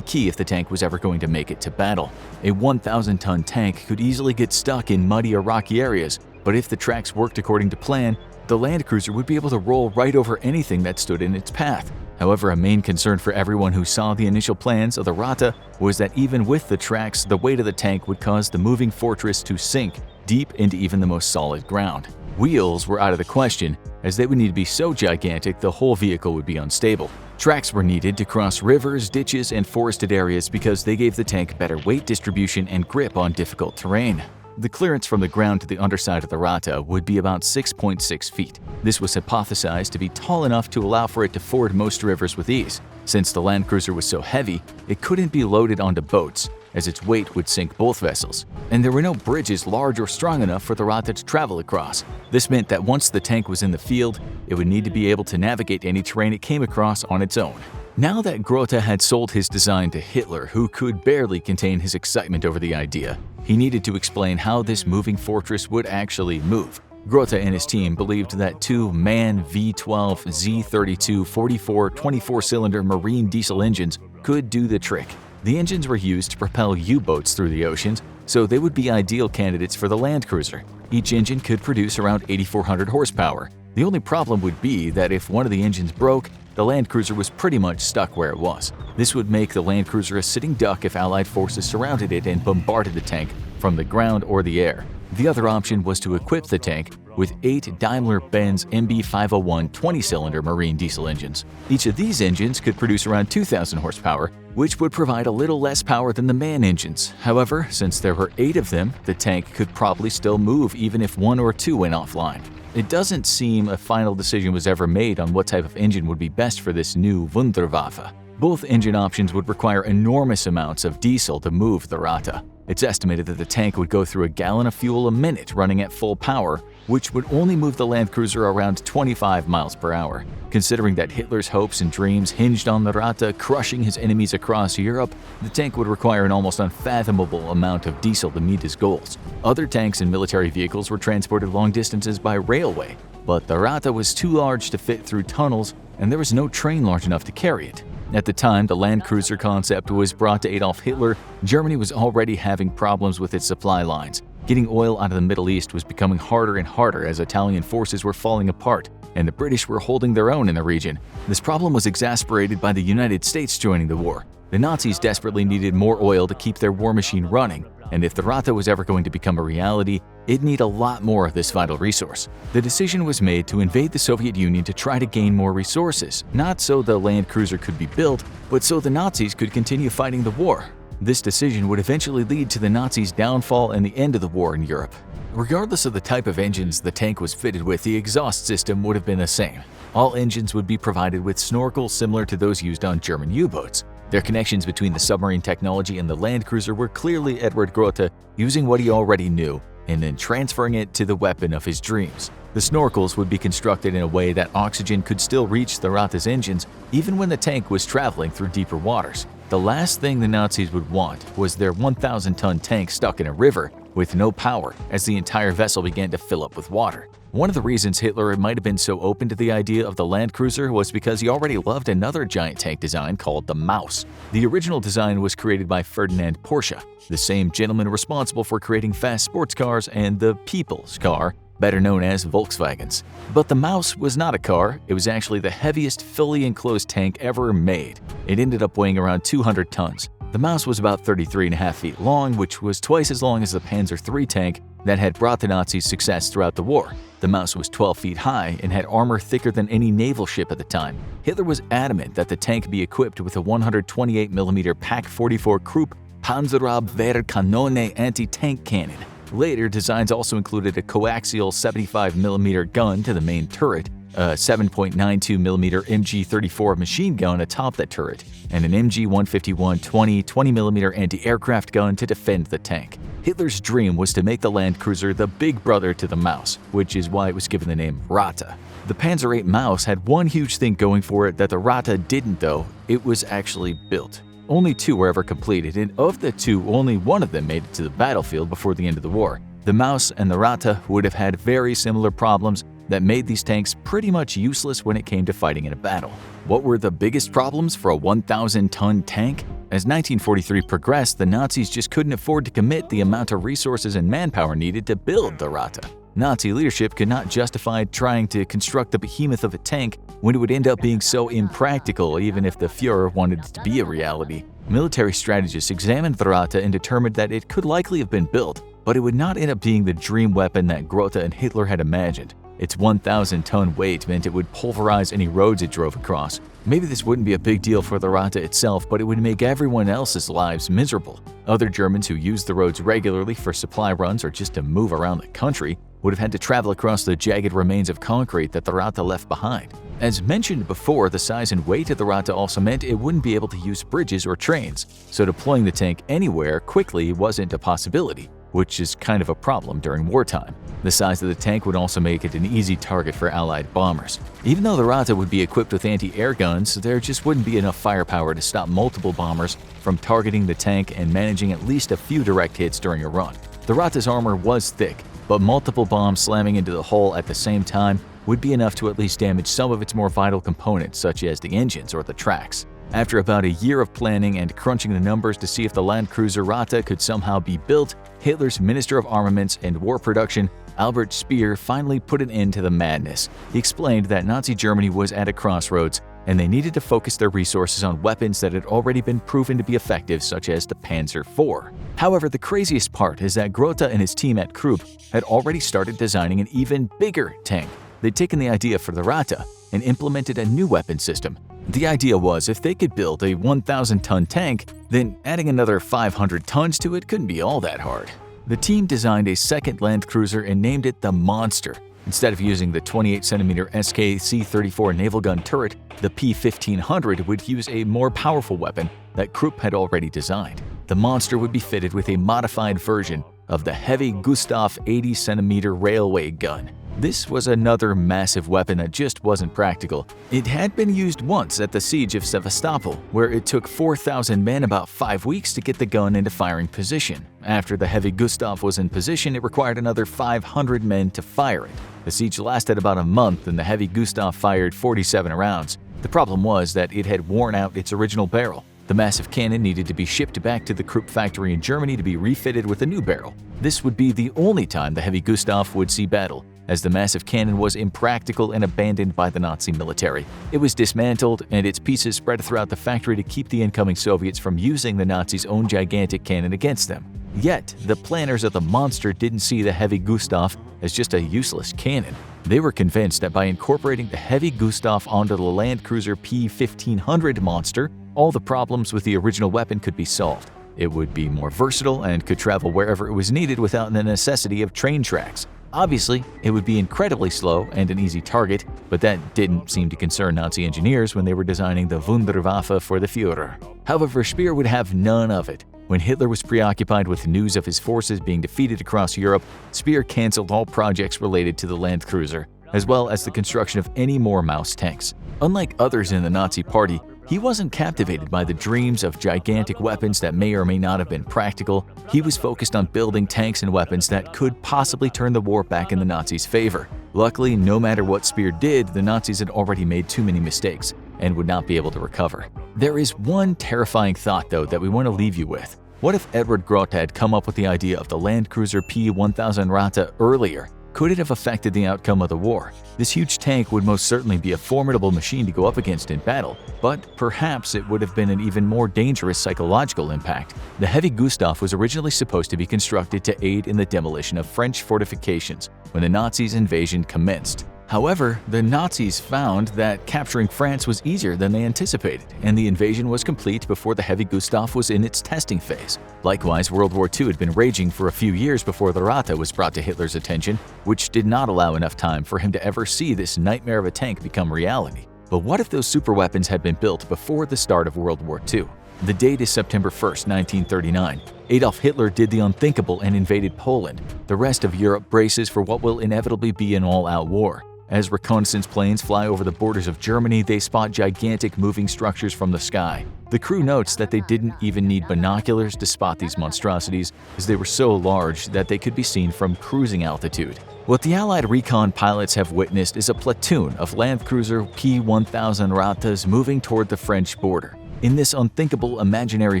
key if the tank was ever going to make it to battle. A 1,000-ton tank could easily get stuck in muddy or rocky areas, but if the tracks worked according to plan, the Landcruiser would be able to roll right over anything that stood in its path. However, a main concern for everyone who saw the initial plans of the Rata was that even with the tracks, the weight of the tank would cause the moving fortress to sink deep into even the most solid ground. Wheels were out of the question, as they would need to be so gigantic the whole vehicle would be unstable. Tracks were needed to cross rivers, ditches, and forested areas because they gave the tank better weight distribution and grip on difficult terrain. The clearance from the ground to the underside of the Rata would be about 6.6 feet. This was hypothesized to be tall enough to allow for it to ford most rivers with ease. Since the Landcruiser was so heavy, it couldn't be loaded onto boats, as its weight would sink both vessels. And there were no bridges large or strong enough for the Rata to travel across. This meant that once the tank was in the field, it would need to be able to navigate any terrain it came across on its own. Now that Grote had sold his design to Hitler, who could barely contain his excitement over the idea, he needed to explain how this moving fortress would actually move. Grote and his team believed that 2 MAN V12 Z32 44 24-cylinder marine diesel engines could do the trick. The engines were used to propel U-boats through the oceans, so they would be ideal candidates for the Landcruiser. Each engine could produce around 8,400 horsepower. The only problem would be that if one of the engines broke, the land cruiser was pretty much stuck where it was. This would make the land cruiser a sitting duck if Allied forces surrounded it and bombarded the tank from the ground or the air. The other option was to equip the tank with 8 Daimler-Benz MB501 20-cylinder marine diesel engines. Each of these engines could produce around 2,000 horsepower, which would provide a little less power than the MAN engines. However, since there were 8 of them, the tank could probably still move even if 1 or 2 went offline. It doesn't seem a final decision was ever made on what type of engine would be best for this new Wunderwaffe. Both engine options would require enormous amounts of diesel to move the Rata. It's estimated that the tank would go through a gallon of fuel a minute running at full power, which would only move the land cruiser around 25 miles per hour. Considering that Hitler's hopes and dreams hinged on the Rata crushing his enemies across Europe, the tank would require an almost unfathomable amount of diesel to meet his goals. Other tanks and military vehicles were transported long distances by railway, but the Rata was too large to fit through tunnels, and there was no train large enough to carry it. At the time the land cruiser concept was brought to Adolf Hitler, Germany was already having problems with its supply lines. Getting oil out of the Middle East was becoming harder and harder as Italian forces were falling apart, and the British were holding their own in the region. This problem was exacerbated by the United States joining the war. The Nazis desperately needed more oil to keep their war machine running, and if the Rata was ever going to become a reality, it'd need a lot more of this vital resource. The decision was made to invade the Soviet Union to try to gain more resources, not so the land cruiser could be built, but so the Nazis could continue fighting the war. This decision would eventually lead to the Nazis' downfall and the end of the war in Europe. Regardless of the type of engines the tank was fitted with, the exhaust system would have been the same. All engines would be provided with snorkels similar to those used on German U-boats. Their connections between the submarine technology and the land cruiser were clearly Edward Grote using what he already knew and then transferring it to the weapon of his dreams. The snorkels would be constructed in a way that oxygen could still reach the Rata's engines even when the tank was traveling through deeper waters. The last thing the Nazis would want was their 1,000-ton tank stuck in a river with no power as the entire vessel began to fill up with water. One of the reasons Hitler might have been so open to the idea of the land cruiser was because he already loved another giant tank design called the Maus. The original design was created by Ferdinand Porsche, the same gentleman responsible for creating fast sports cars and the people's car, better known as Volkswagens. But the Maus was not a car, it was actually the heaviest fully enclosed tank ever made. It ended up weighing around 200 tons. The Maus was about 33.5 feet long, which was twice as long as the Panzer III tank that had brought the Nazis success throughout the war. The Maus was 12 feet high and had armor thicker than any naval ship at the time. Hitler was adamant that the tank be equipped with a 128mm Pak 44 Krupp Panzerabwehrkanone anti-tank cannon. Later, designs also included a coaxial 75mm gun to the main turret, a 7.92mm MG-34 machine gun atop that turret, and an MG-151 20mm anti-aircraft gun to defend the tank. Hitler's dream was to make the land cruiser the big brother to the Maus, which is why it was given the name Rata. The Panzer VIII Maus had one huge thing going for it that the Rata didn't though: it was actually built. Only 2 were ever completed, and of the 2, only one of them made it to the battlefield before the end of the war. The Maus and the Rata would have had very similar problems that made these tanks pretty much useless when it came to fighting in a battle. What were the biggest problems for a 1,000-ton tank? As 1943 progressed, the Nazis just couldn't afford to commit the amount of resources and manpower needed to build the Rata. Nazi leadership could not justify trying to construct the behemoth of a tank when it would end up being so impractical even if the Fuhrer wanted it to be a reality. Military strategists examined the Rata and determined that it could likely have been built, but it would not end up being the dream weapon that Grote and Hitler had imagined. Its 1,000-ton weight meant it would pulverize any roads it drove across. Maybe this wouldn't be a big deal for the Rata itself, but it would make everyone else's lives miserable. Other Germans who used the roads regularly for supply runs or just to move around the country would have had to travel across the jagged remains of concrete that the Rata left behind. As mentioned before, the size and weight of the Rata also meant it wouldn't be able to use bridges or trains, so deploying the tank anywhere quickly wasn't a possibility, which is kind of a problem during wartime. The size of the tank would also make it an easy target for Allied bombers. Even though the Rata would be equipped with anti-air guns, there just wouldn't be enough firepower to stop multiple bombers from targeting the tank and managing at least a few direct hits during a run. The Rata's armor was thick, but multiple bombs slamming into the hull at the same time would be enough to at least damage some of its more vital components such as the engines or the tracks. After about a year of planning and crunching the numbers to see if the Landkruiser Rata could somehow be built, Hitler's Minister of Armaments and War Production, Albert Speer, finally put an end to the madness. He explained that Nazi Germany was at a crossroads, and they needed to focus their resources on weapons that had already been proven to be effective, such as the Panzer IV. However, the craziest part is that Grote and his team at Krupp had already started designing an even bigger tank. They'd taken the idea for the Rata and implemented a new weapon system. The idea was if they could build a 1,000-ton tank, then adding another 500 tons to it couldn't be all that hard. The team designed a second Landkruiser and named it the Monster. Instead of using the 28cm SK-C-34 naval gun turret, the P-1500 would use a more powerful weapon that Krupp had already designed. The Monster would be fitted with a modified version of the heavy Gustav 80cm railway gun. This was another massive weapon that just wasn't practical. It had been used once at the siege of Sevastopol, where it took 4,000 men about 5 weeks to get the gun into firing position. After the heavy Gustav was in position, it required another 500 men to fire it. The siege lasted about a month and the heavy Gustav fired 47 rounds. The problem was that it had worn out its original barrel. The massive cannon needed to be shipped back to the Krupp factory in Germany to be refitted with a new barrel. This would be the only time the heavy Gustav would see battle, as the massive cannon was impractical and abandoned by the Nazi military. It was dismantled and its pieces spread throughout the factory to keep the incoming Soviets from using the Nazis' own gigantic cannon against them. Yet, the planners of the Monster didn't see the heavy Gustav as just a useless cannon. They were convinced that by incorporating the heavy Gustav onto the Landkruiser P-1500 Monster, all the problems with the original weapon could be solved. It would be more versatile and could travel wherever it was needed without the necessity of train tracks. Obviously, it would be incredibly slow and an easy target, but that didn't seem to concern Nazi engineers when they were designing the Wunderwaffe for the Führer. However, Speer would have none of it. When Hitler was preoccupied with news of his forces being defeated across Europe, Speer canceled all projects related to the Landkruiser, as well as the construction of any more Maus tanks. Unlike others in the Nazi Party, he wasn't captivated by the dreams of gigantic weapons that may or may not have been practical. He was focused on building tanks and weapons that could possibly turn the war back in the Nazis' favor. Luckily, no matter what Speer did, the Nazis had already made too many mistakes and would not be able to recover. There is one terrifying thought, though, that we want to leave you with. What if Edward Grote had come up with the idea of the Landkruiser P-1000 Rata earlier? Could it have affected the outcome of the war? This huge tank would most certainly be a formidable machine to go up against in battle, but perhaps it would have been an even more dangerous psychological impact. The heavy Gustav was originally supposed to be constructed to aid in the demolition of French fortifications when the Nazis' invasion commenced. However, the Nazis found that capturing France was easier than they anticipated, and the invasion was complete before the heavy Gustav was in its testing phase. Likewise, World War II had been raging for a few years before the Rata was brought to Hitler's attention, which did not allow enough time for him to ever see this nightmare of a tank become reality. But what if those superweapons had been built before the start of World War II? The date is September 1, 1939. Adolf Hitler did the unthinkable and invaded Poland. The rest of Europe braces for what will inevitably be an all-out war. As reconnaissance planes fly over the borders of Germany, they spot gigantic moving structures from the sky. The crew notes that they didn't even need binoculars to spot these monstrosities, as they were so large that they could be seen from cruising altitude. What the Allied recon pilots have witnessed is a platoon of Landkruiser P-1000 Ratas moving toward the French border. In this unthinkable imaginary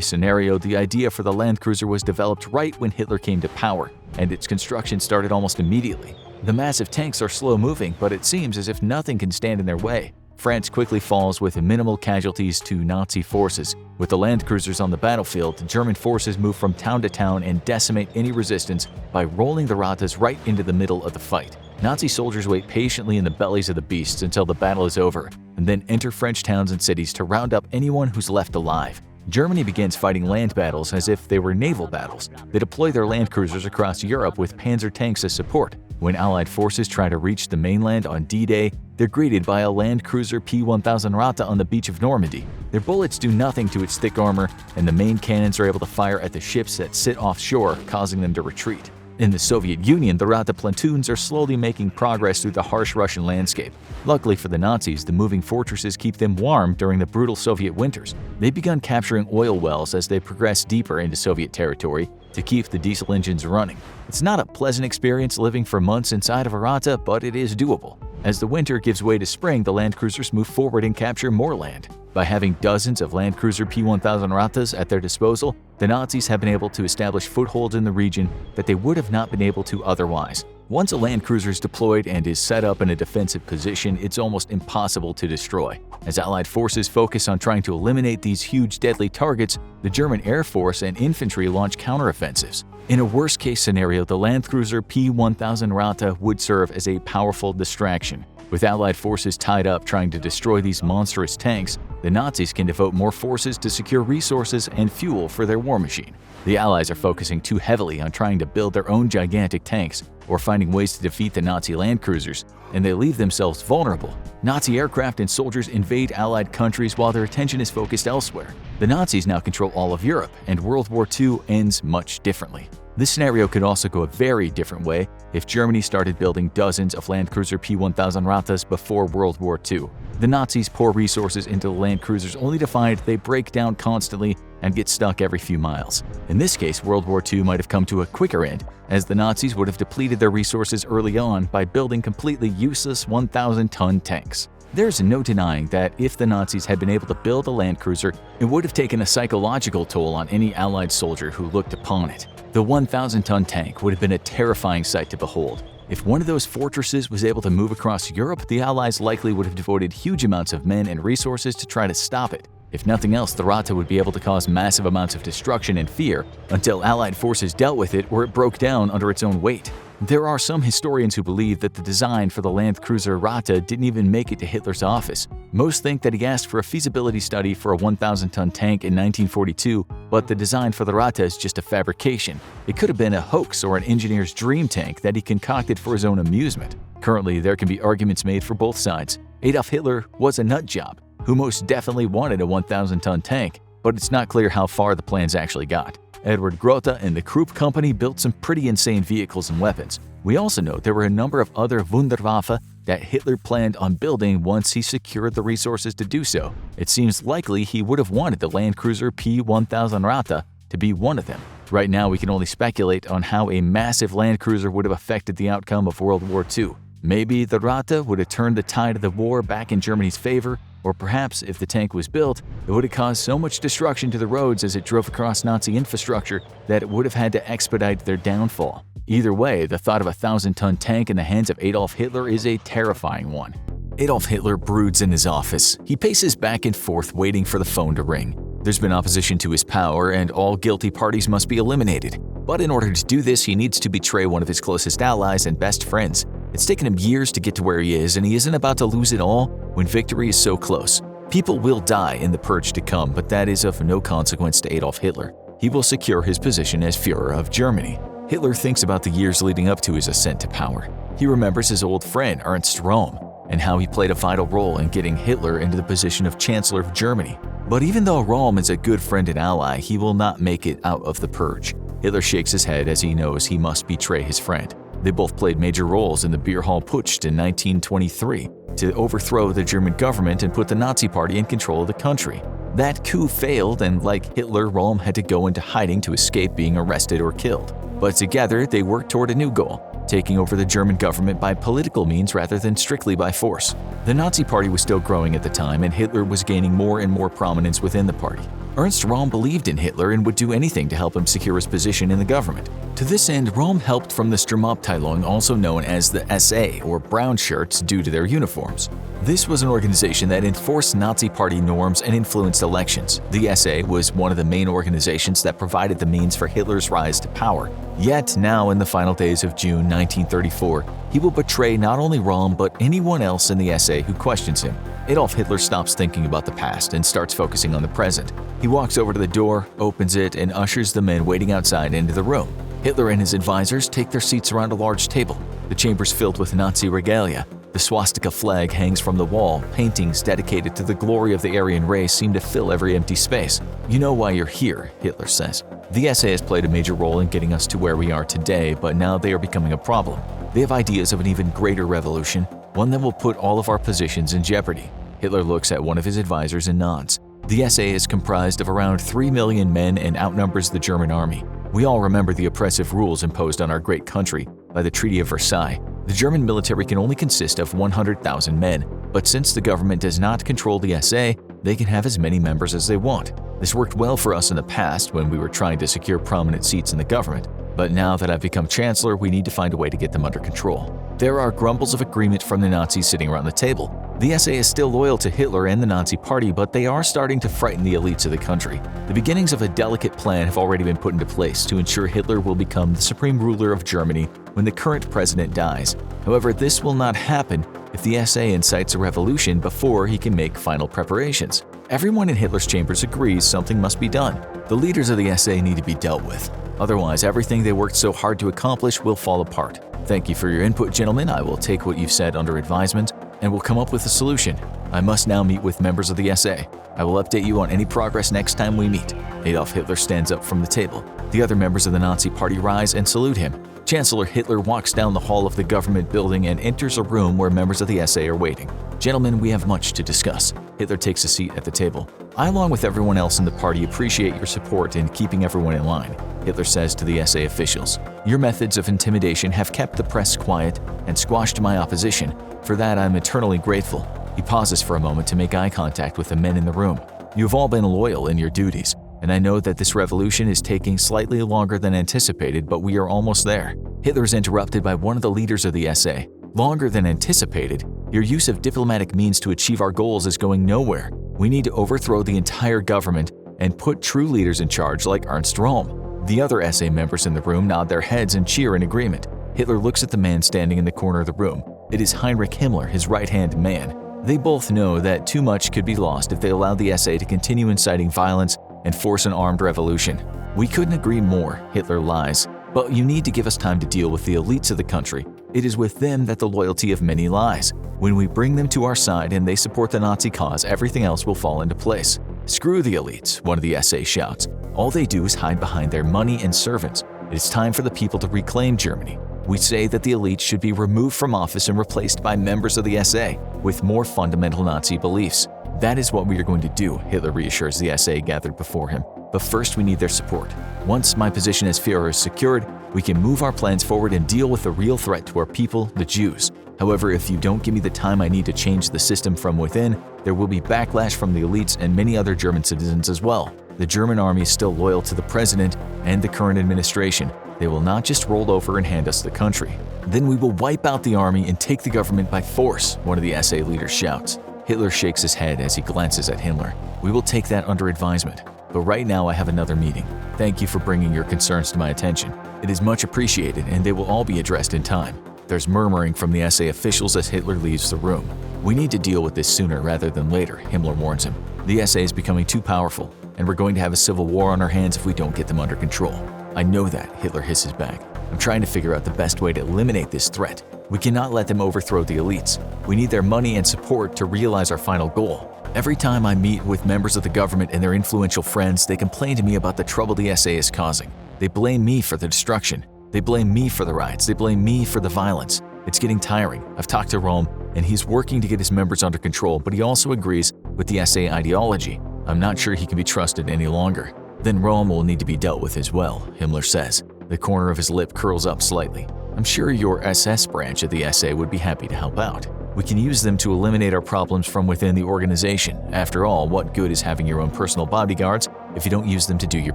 scenario, the idea for the Landkruiser was developed right when Hitler came to power, and its construction started almost immediately. The massive tanks are slow-moving, but it seems as if nothing can stand in their way. France quickly falls with minimal casualties to Nazi forces. With the Landkruisers on the battlefield, German forces move from town to town and decimate any resistance by rolling the Ratas right into the middle of the fight. Nazi soldiers wait patiently in the bellies of the beasts until the battle is over, and then enter French towns and cities to round up anyone who's left alive. Germany begins fighting land battles as if they were naval battles. They deploy their Landkruisers across Europe with panzer tanks as support. When Allied forces try to reach the mainland on D-Day, they're greeted by a Landkruiser P-1000 Rata on the beach of Normandy. Their bullets do nothing to its thick armor, and the main cannons are able to fire at the ships that sit offshore, causing them to retreat. In the Soviet Union, the Rata platoons are slowly making progress through the harsh Russian landscape. Luckily for the Nazis, the moving fortresses keep them warm during the brutal Soviet winters. They've begun capturing oil wells as they progress deeper into Soviet territory to keep the diesel engines running. It's not a pleasant experience living for months inside of a Rata, but it is doable. As the winter gives way to spring, the land cruisers move forward and capture more land. By having dozens of land cruiser P-1000 Ratas at their disposal, the Nazis have been able to establish footholds in the region that they would have not been able to otherwise. Once a land cruiser is deployed and is set up in a defensive position, it's almost impossible to destroy. As Allied forces focus on trying to eliminate these huge deadly targets, the German Air Force and infantry launch counteroffensives. In a worst-case scenario, the land cruiser P-1000 Rata would serve as a powerful distraction. With Allied forces tied up trying to destroy these monstrous tanks, the Nazis can devote more forces to secure resources and fuel for their war machine. The Allies are focusing too heavily on trying to build their own gigantic tanks or finding ways to defeat the Nazi land cruisers, and they leave themselves vulnerable. Nazi aircraft and soldiers invade Allied countries while their attention is focused elsewhere. The Nazis now control all of Europe, and World War II ends much differently. This scenario could also go a very different way if Germany started building dozens of land cruiser P-1000 Ratas before World War II. The Nazis pour resources into the land cruisers only to find they break down constantly and get stuck every few miles. In this case, World War II might have come to a quicker end, as the Nazis would have depleted their resources early on by building completely useless 1,000-ton tanks. There's no denying that if the Nazis had been able to build a land cruiser, it would have taken a psychological toll on any Allied soldier who looked upon it. The 1,000-ton tank would have been a terrifying sight to behold. If one of those fortresses was able to move across Europe, the Allies likely would have devoted huge amounts of men and resources to try to stop it. If nothing else, the Rata would be able to cause massive amounts of destruction and fear until Allied forces dealt with it or it broke down under its own weight. There are some historians who believe that the design for the land cruiser Rata didn't even make it to Hitler's office. Most think that he asked for a feasibility study for a 1,000-ton tank in 1942, but the design for the Rata is just a fabrication. It could have been a hoax or an engineer's dream tank that he concocted for his own amusement. Currently, there can be arguments made for both sides. Adolf Hitler was a nutjob who most definitely wanted a 1,000-ton tank, but it's not clear how far the plans actually got. Edward Grote and the Krupp Company built some pretty insane vehicles and weapons. We also know there were a number of other Wunderwaffe that Hitler planned on building once he secured the resources to do so. It seems likely he would have wanted the land cruiser P-1000 Rata to be one of them. Right now, we can only speculate on how a massive land cruiser would have affected the outcome of World War II. Maybe the Rata would have turned the tide of the war back in Germany's favor, or perhaps if the tank was built, it would have caused so much destruction to the roads as it drove across Nazi infrastructure that it would have had to expedite their downfall. Either way, the thought of a 1,000-ton tank in the hands of Adolf Hitler is a terrifying one. Adolf Hitler broods in his office. He paces back and forth waiting for the phone to ring. There's been opposition to his power, and all guilty parties must be eliminated. But in order to do this, he needs to betray one of his closest allies and best friends. It's taken him years to get to where he is, and he isn't about to lose it all when victory is so close. People will die in the purge to come, but that is of no consequence to Adolf Hitler. He will secure his position as Führer of Germany. Hitler thinks about the years leading up to his ascent to power. He remembers his old friend Ernst Röhm and how he played a vital role in getting Hitler into the position of Chancellor of Germany. But even though Röhm is a good friend and ally, he will not make it out of the purge. Hitler shakes his head as he knows he must betray his friend. They both played major roles in the Beer Hall Putsch in 1923 to overthrow the German government and put the Nazi Party in control of the country. That coup failed, and like Hitler, Röhm had to go into hiding to escape being arrested or killed. But together, they worked toward a new goal, taking over the German government by political means rather than strictly by force. The Nazi Party was still growing at the time, and Hitler was gaining more and more prominence within the party. Ernst Röhm believed in Hitler and would do anything to help him secure his position in the government. To this end, Röhm helped from the Sturmabteilung, also known as the SA, or brown shirts, due to their uniforms. This was an organization that enforced Nazi Party norms and influenced elections. The SA was one of the main organizations that provided the means for Hitler's rise to power. Yet, now in the final days of June 1934, he will betray not only Röhm but anyone else in the SA who questions him. Adolf Hitler stops thinking about the past and starts focusing on the present. He walks over to the door, opens it, and ushers the men waiting outside into the room. Hitler and his advisors take their seats around a large table. The chamber's filled with Nazi regalia. The swastika flag hangs from the wall. Paintings dedicated to the glory of the Aryan race seem to fill every empty space. "You know why you're here," Hitler says. "The SA has played a major role in getting us to where we are today, but now they are becoming a problem. They have ideas of an even greater revolution, one that will put all of our positions in jeopardy." Hitler looks at one of his advisors and nods. The SA is comprised of around 3 million men and outnumbers the German army. We all remember the oppressive rules imposed on our great country by the Treaty of Versailles. The German military can only consist of 100,000 men, but since the government does not control the SA, they can have as many members as they want. This worked well for us in the past when we were trying to secure prominent seats in the government, but now that I've become chancellor, we need to find a way to get them under control. There are grumbles of agreement from the Nazis sitting around the table. The SA is still loyal to Hitler and the Nazi Party, but they are starting to frighten the elites of the country. The beginnings of a delicate plan have already been put into place to ensure Hitler will become the supreme ruler of Germany when the current president dies. However, this will not happen if the SA incites a revolution before he can make final preparations. Everyone in Hitler's chambers agrees something must be done. The leaders of the SA need to be dealt with. Otherwise, everything they worked so hard to accomplish will fall apart. Thank you for your input, gentlemen. I will take what you've said under advisement and will come up with a solution. I must now meet with members of the SA. I will update you on any progress next time we meet. Adolf Hitler stands up from the table. The other members of the Nazi Party rise and salute him. Chancellor Hitler walks down the hall of the government building and enters a room where members of the SA are waiting. Gentlemen, we have much to discuss. Hitler takes a seat at the table. I, along with everyone else in the party, appreciate your support in keeping everyone in line. Hitler says to the SA officials, "Your methods of intimidation have kept the press quiet and squashed my opposition. For that, I'm eternally grateful." He pauses for a moment to make eye contact with the men in the room. "You have all been loyal in your duties, and I know that this revolution is taking slightly longer than anticipated, but we are almost there." Hitler is interrupted by one of the leaders of the SA. "Longer than anticipated? Your use of diplomatic means to achieve our goals is going nowhere. We need to overthrow the entire government and put true leaders in charge like Ernst Röhm." The other SA members in the room nod their heads and cheer in agreement. Hitler looks at the man standing in the corner of the room. It is Heinrich Himmler, his right-hand man. They both know that too much could be lost if they allowed the SA to continue inciting violence and force an armed revolution. "We couldn't agree more," Hitler lies. "But you need to give us time to deal with the elites of the country. It is with them that the loyalty of many lies. When we bring them to our side and they support the Nazi cause, everything else will fall into place." "Screw the elites," one of the SA shouts. "All they do is hide behind their money and servants. It is time for the people to reclaim Germany. We say that the elites should be removed from office and replaced by members of the SA with more fundamental Nazi beliefs. That is what we are going to do," Hitler reassures the SA gathered before him. "But first we need their support. Once my position as Führer is secured, we can move our plans forward and deal with the real threat to our people, the Jews. However, if you don't give me the time I need to change the system from within, there will be backlash from the elites and many other German citizens as well. The German army is still loyal to the president and the current administration. They will not just roll over and hand us the country. Then we will wipe out the army and take the government by force," one of the SA leaders shouts. Hitler shakes his head as he glances at Himmler. "We will take that under advisement. But right now I have another meeting. Thank you for bringing your concerns to my attention. It is much appreciated and they will all be addressed in time." There's murmuring from the SA officials as Hitler leaves the room. "We need to deal with this sooner rather than later," Himmler warns him. "The SA is becoming too powerful, and we're going to have a civil war on our hands if we don't get them under control." "I know that," Hitler hisses back. "I'm trying to figure out the best way to eliminate this threat. We cannot let them overthrow the elites. We need their money and support to realize our final goal. Every time I meet with members of the government and their influential friends, they complain to me about the trouble the SA is causing. They blame me for the destruction. They blame me for the riots. They blame me for the violence. It's getting tiring. I've talked to Röhm, and he's working to get his members under control, but he also agrees with the SA ideology. I'm not sure he can be trusted any longer." "Then Röhm will need to be dealt with as well," Himmler says. The corner of his lip curls up slightly. "I'm sure your SS branch of the SA would be happy to help out. We can use them to eliminate our problems from within the organization. After all, what good is having your own personal bodyguards if you don't use them to do your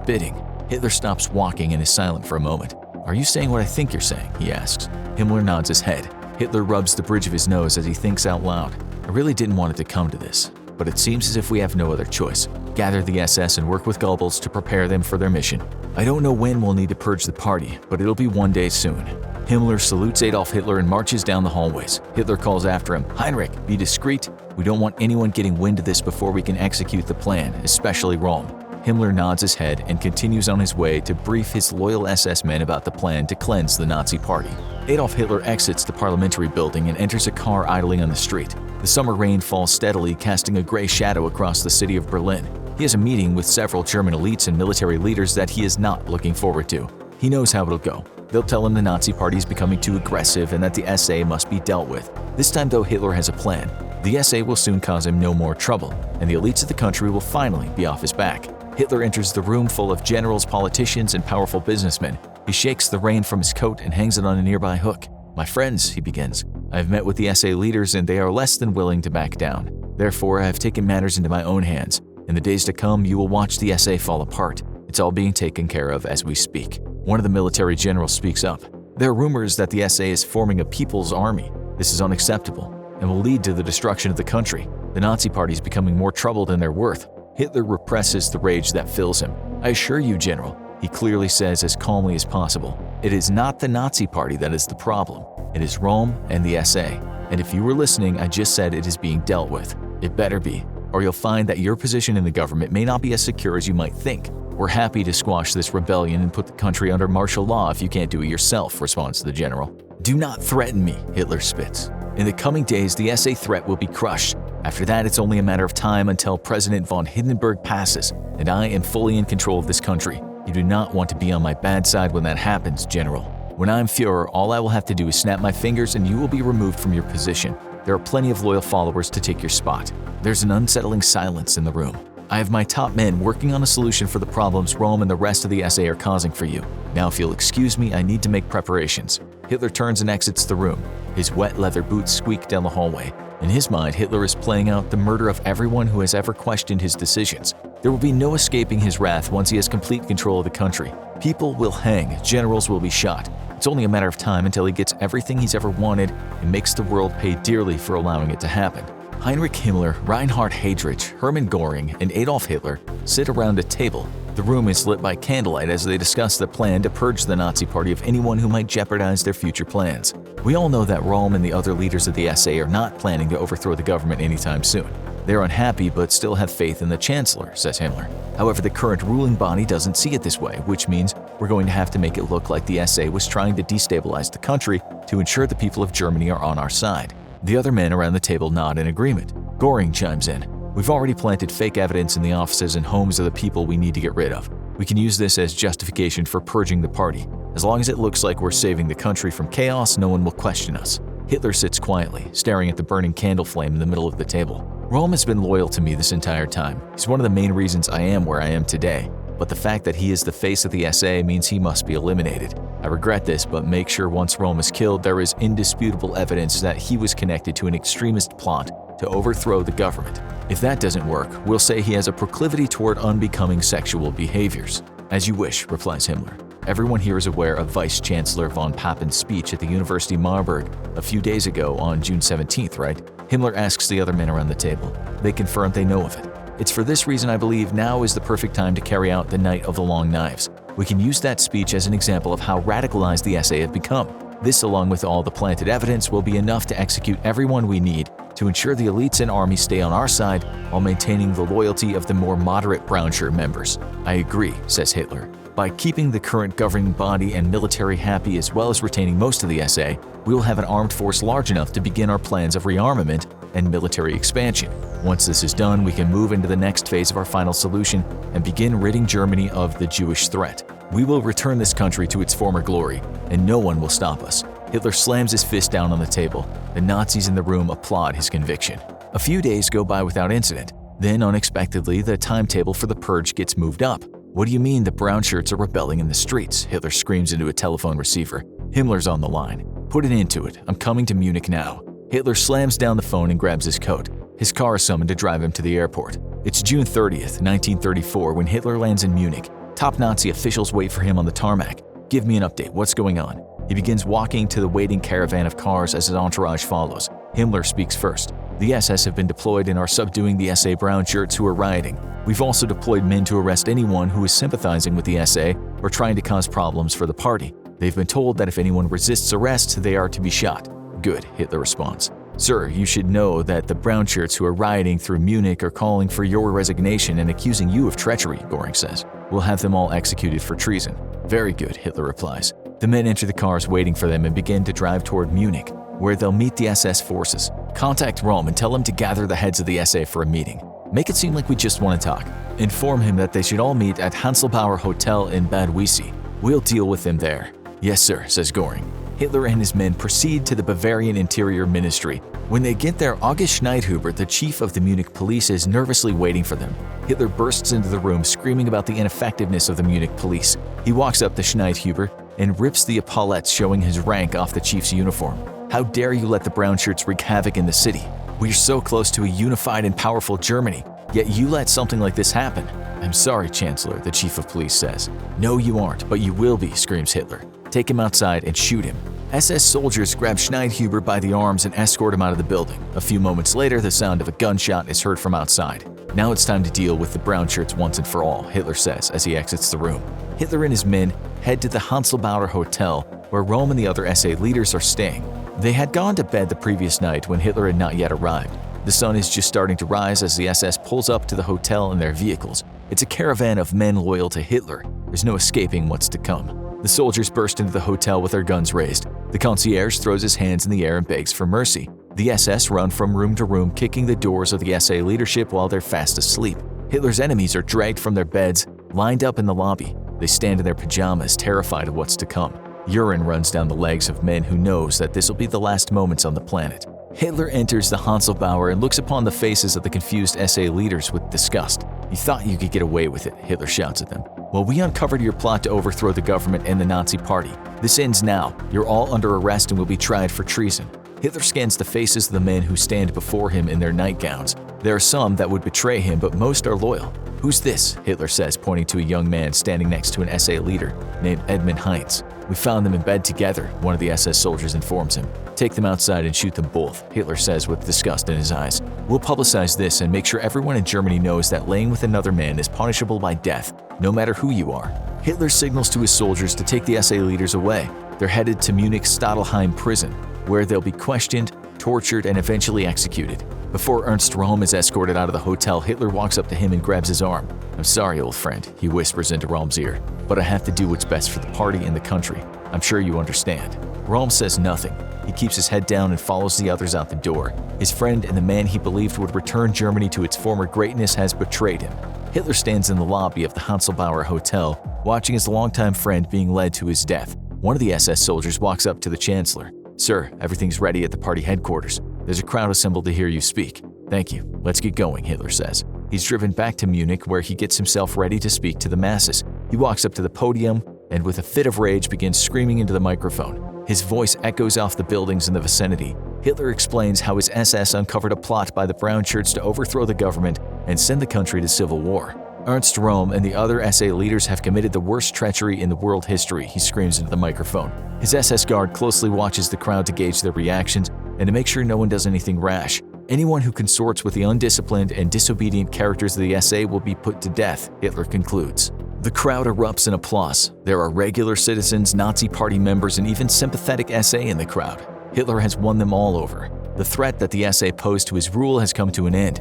bidding?" Hitler stops walking and is silent for a moment. "Are you saying what I think you're saying?" he asks. Himmler nods his head. Hitler rubs the bridge of his nose as he thinks out loud. "I really didn't want it to come to this, but it seems as if we have no other choice. Gather the SS and work with Goebbels to prepare them for their mission. I don't know when we'll need to purge the party, but it'll be one day soon." Himmler salutes Adolf Hitler and marches down the hallways. Hitler calls after him, "Heinrich, be discreet. We don't want anyone getting wind of this before we can execute the plan, especially Röhm." Himmler nods his head and continues on his way to brief his loyal SS men about the plan to cleanse the Nazi party. Adolf Hitler exits the parliamentary building and enters a car idling on the street. The summer rain falls steadily, casting a gray shadow across the city of Berlin. He has a meeting with several German elites and military leaders that he is not looking forward to. He knows how it'll go. They'll tell him the Nazi party is becoming too aggressive and that the SA must be dealt with. This time though, Hitler has a plan. The SA will soon cause him no more trouble, and the elites of the country will finally be off his back. Hitler enters the room full of generals, politicians, and powerful businessmen. He shakes the rain from his coat and hangs it on a nearby hook. "My friends," he begins, "I have met with the SA leaders and they are less than willing to back down. Therefore, I have taken matters into my own hands. In the days to come, you will watch the SA fall apart. It's all being taken care of as we speak." One of the military generals speaks up. "There are rumors that the SA is forming a people's army. This is unacceptable and will lead to the destruction of the country. The Nazi Party is becoming more trouble than they're worth." Hitler represses the rage that fills him. "I assure you, General," he clearly says as calmly as possible, "it is not the Nazi Party that is the problem. It is Rome and the SA. And if you were listening, I just said it is being dealt with. It better be, or you'll find that your position in the government may not be as secure as you might think. We're happy to squash this rebellion and put the country under martial law if you can't do it yourself," responds the general. "Do not threaten me," Hitler spits. "In the coming days, the SA threat will be crushed. After that, it's only a matter of time until President von Hindenburg passes, and I am fully in control of this country. You do not want to be on my bad side when that happens, General. When I'm Führer, all I will have to do is snap my fingers and you will be removed from your position. There are plenty of loyal followers to take your spot." There's an unsettling silence in the room. "I have my top men working on a solution for the problems Rome and the rest of the SA are causing for you. Now if you'll excuse me, I need to make preparations." Hitler turns and exits the room. His wet leather boots squeak down the hallway. In his mind, Hitler is playing out the murder of everyone who has ever questioned his decisions. There will be no escaping his wrath once he has complete control of the country. People will hang, generals will be shot. It's only a matter of time until he gets everything he's ever wanted and makes the world pay dearly for allowing it to happen. Heinrich Himmler, Reinhard Heydrich, Hermann Göring, and Adolf Hitler sit around a table. The room is lit by candlelight as they discuss the plan to purge the Nazi Party of anyone who might jeopardize their future plans. We all know that Rome and the other leaders of the SA are not planning to overthrow the government anytime soon. They're unhappy but still have faith in the Chancellor, says Himmler. However, the current ruling body doesn't see it this way, which means we're going to have to make it look like the SA was trying to destabilize the country to ensure the people of Germany are on our side. The other men around the table nod in agreement. Göring chimes in. "We've already planted fake evidence in the offices and homes of the people we need to get rid of. We can use this as justification for purging the party. As long as it looks like we're saving the country from chaos, no one will question us." Hitler sits quietly, staring at the burning candle flame in the middle of the table. "Rome has been loyal to me this entire time. He's one of the main reasons I am where I am today. But the fact that he is the face of the SA means he must be eliminated. I regret this, but make sure once Rome is killed, there is indisputable evidence that he was connected to an extremist plot to overthrow the government. If that doesn't work, we'll say he has a proclivity toward unbecoming sexual behaviors." "As you wish," replies Himmler. Everyone here is aware of Vice Chancellor von Pappen's speech at the University Marburg a few days ago on June 17th, right? Himmler asks the other men around the table. They confirm they know of it. "It's for this reason I believe now is the perfect time to carry out the Night of the Long Knives. We can use that speech as an example of how radicalized the SA have become. This, along with all the planted evidence, will be enough to execute everyone we need to ensure the elites and army stay on our side while maintaining the loyalty of the more moderate brown shirt members." "I agree," says Hitler. "By keeping the current governing body and military happy as well as retaining most of the SA, we will have an armed force large enough to begin our plans of rearmament and military expansion. Once this is done, we can move into the next phase of our final solution and begin ridding Germany of the Jewish threat. We will return this country to its former glory, and no one will stop us." Hitler slams his fist down on the table. The Nazis in the room applaud his conviction. A few days go by without incident. Then, unexpectedly, the timetable for the purge gets moved up. "What do you mean the brown shirts are rebelling in the streets?" Hitler screams into a telephone receiver. Himmler's on the line. "Put an end to it. I'm coming to Munich now." Hitler slams down the phone and grabs his coat. His car is summoned to drive him to the airport. It's June 30th, 1934 when Hitler lands in Munich. Top Nazi officials wait for him on the tarmac. "Give me an update. What's going on?" He begins walking to the waiting caravan of cars as his entourage follows. Himmler speaks first. "The SS have been deployed and are subduing the SA brown shirts who are rioting. We've also deployed men to arrest anyone who is sympathizing with the SA or trying to cause problems for the party. They've been told that if anyone resists arrest, they are to be shot." "Good," Hitler responds. "Sir, you should know that the brown shirts who are rioting through Munich are calling for your resignation and accusing you of treachery," Göring says. "We'll have them all executed for treason." "Very good," Hitler replies. The men enter the cars waiting for them and begin to drive toward Munich, where they'll meet the SS forces. "Contact Rome and tell them to gather the heads of the SA for a meeting. Make it seem like we just want to talk. Inform him that they should all meet at Hanselbauer Hotel in Bad Wiessee. We'll deal with them there." "Yes, sir," says Göring. Hitler and his men proceed to the Bavarian Interior Ministry. When they get there, August Schneidhuber, the chief of the Munich police, is nervously waiting for them. Hitler bursts into the room screaming about the ineffectiveness of the Munich police. He walks up to Schneidhuber and rips the epaulets showing his rank off the chief's uniform. "How dare you let the brown shirts wreak havoc in the city? We're so close to a unified and powerful Germany, yet you let something like this happen." "I'm sorry, Chancellor," the chief of police says. "No, you aren't, but you will be," screams Hitler. "Take him outside and shoot him." SS soldiers grab Schneidhuber by the arms and escort him out of the building. A few moments later, the sound of a gunshot is heard from outside. "Now it's time to deal with the brown shirts once and for all," Hitler says as he exits the room. Hitler and his men head to the Handcuffed Hotel, where Röhm and the other SA leaders are staying. They had gone to bed the previous night when Hitler had not yet arrived. The sun is just starting to rise as the SS pulls up to the hotel in their vehicles. It's a caravan of men loyal to Hitler. There's no escaping what's to come. The soldiers burst into the hotel with their guns raised. The concierge throws his hands in the air and begs for mercy. The SS run from room to room, kicking the doors of the SA leadership while they're fast asleep. Hitler's enemies are dragged from their beds, lined up in the lobby. They stand in their pajamas, terrified of what's to come. Urine runs down the legs of men who knows that this will be the last moments on the planet. Hitler enters the Handcuffed and looks upon the faces of the confused SA leaders with disgust. "You thought you could get away with it," Hitler shouts at them. "Well, we uncovered your plot to overthrow the government and the Nazi Party. This ends now. You're all under arrest and will be tried for treason." Hitler scans the faces of the men who stand before him in their nightgowns. There are some that would betray him, but most are loyal. "Who's this?" Hitler says, pointing to a young man standing next to an SA leader named Edmund Heinz. "We found them in bed together," one of the SS soldiers informs him. "Take them outside and shoot them both," Hitler says with disgust in his eyes. "We'll publicize this and make sure everyone in Germany knows that laying with another man is punishable by death, no matter who you are." Hitler signals to his soldiers to take the SA leaders away. They're headed to Munich's Stadelheim prison, where they'll be questioned, tortured, and eventually executed. Before Ernst Röhm is escorted out of the hotel, Hitler walks up to him and grabs his arm. "I'm sorry, old friend," he whispers into Röhm's ear, "but I have to do what's best for the party and the country. I'm sure you understand." Röhm says nothing. He keeps his head down and follows the others out the door. His friend and the man he believed would return Germany to its former greatness has betrayed him. Hitler stands in the lobby of the Handcuffed Hotel, watching his longtime friend being led to his death. One of the SS soldiers walks up to the Chancellor. "Sir, everything's ready at the party headquarters. There's a crowd assembled to hear you speak." "Thank you. Let's get going," Hitler says. He's driven back to Munich, where he gets himself ready to speak to the masses. He walks up to the podium and with a fit of rage begins screaming into the microphone. His voice echoes off the buildings in the vicinity. Hitler explains how his SS uncovered a plot by the brown shirts to overthrow the government and send the country to civil war. Ernst Röhm and the other SA leaders have committed the worst treachery in the world history, he screams into the microphone. His SS guard closely watches the crowd to gauge their reactions and to make sure no one does anything rash. Anyone who consorts with the undisciplined and disobedient characters of the SA will be put to death, Hitler concludes. The crowd erupts in applause. There are regular citizens, Nazi Party members, and even sympathetic SA in the crowd. Hitler has won them all over. The threat that the SA posed to his rule has come to an end.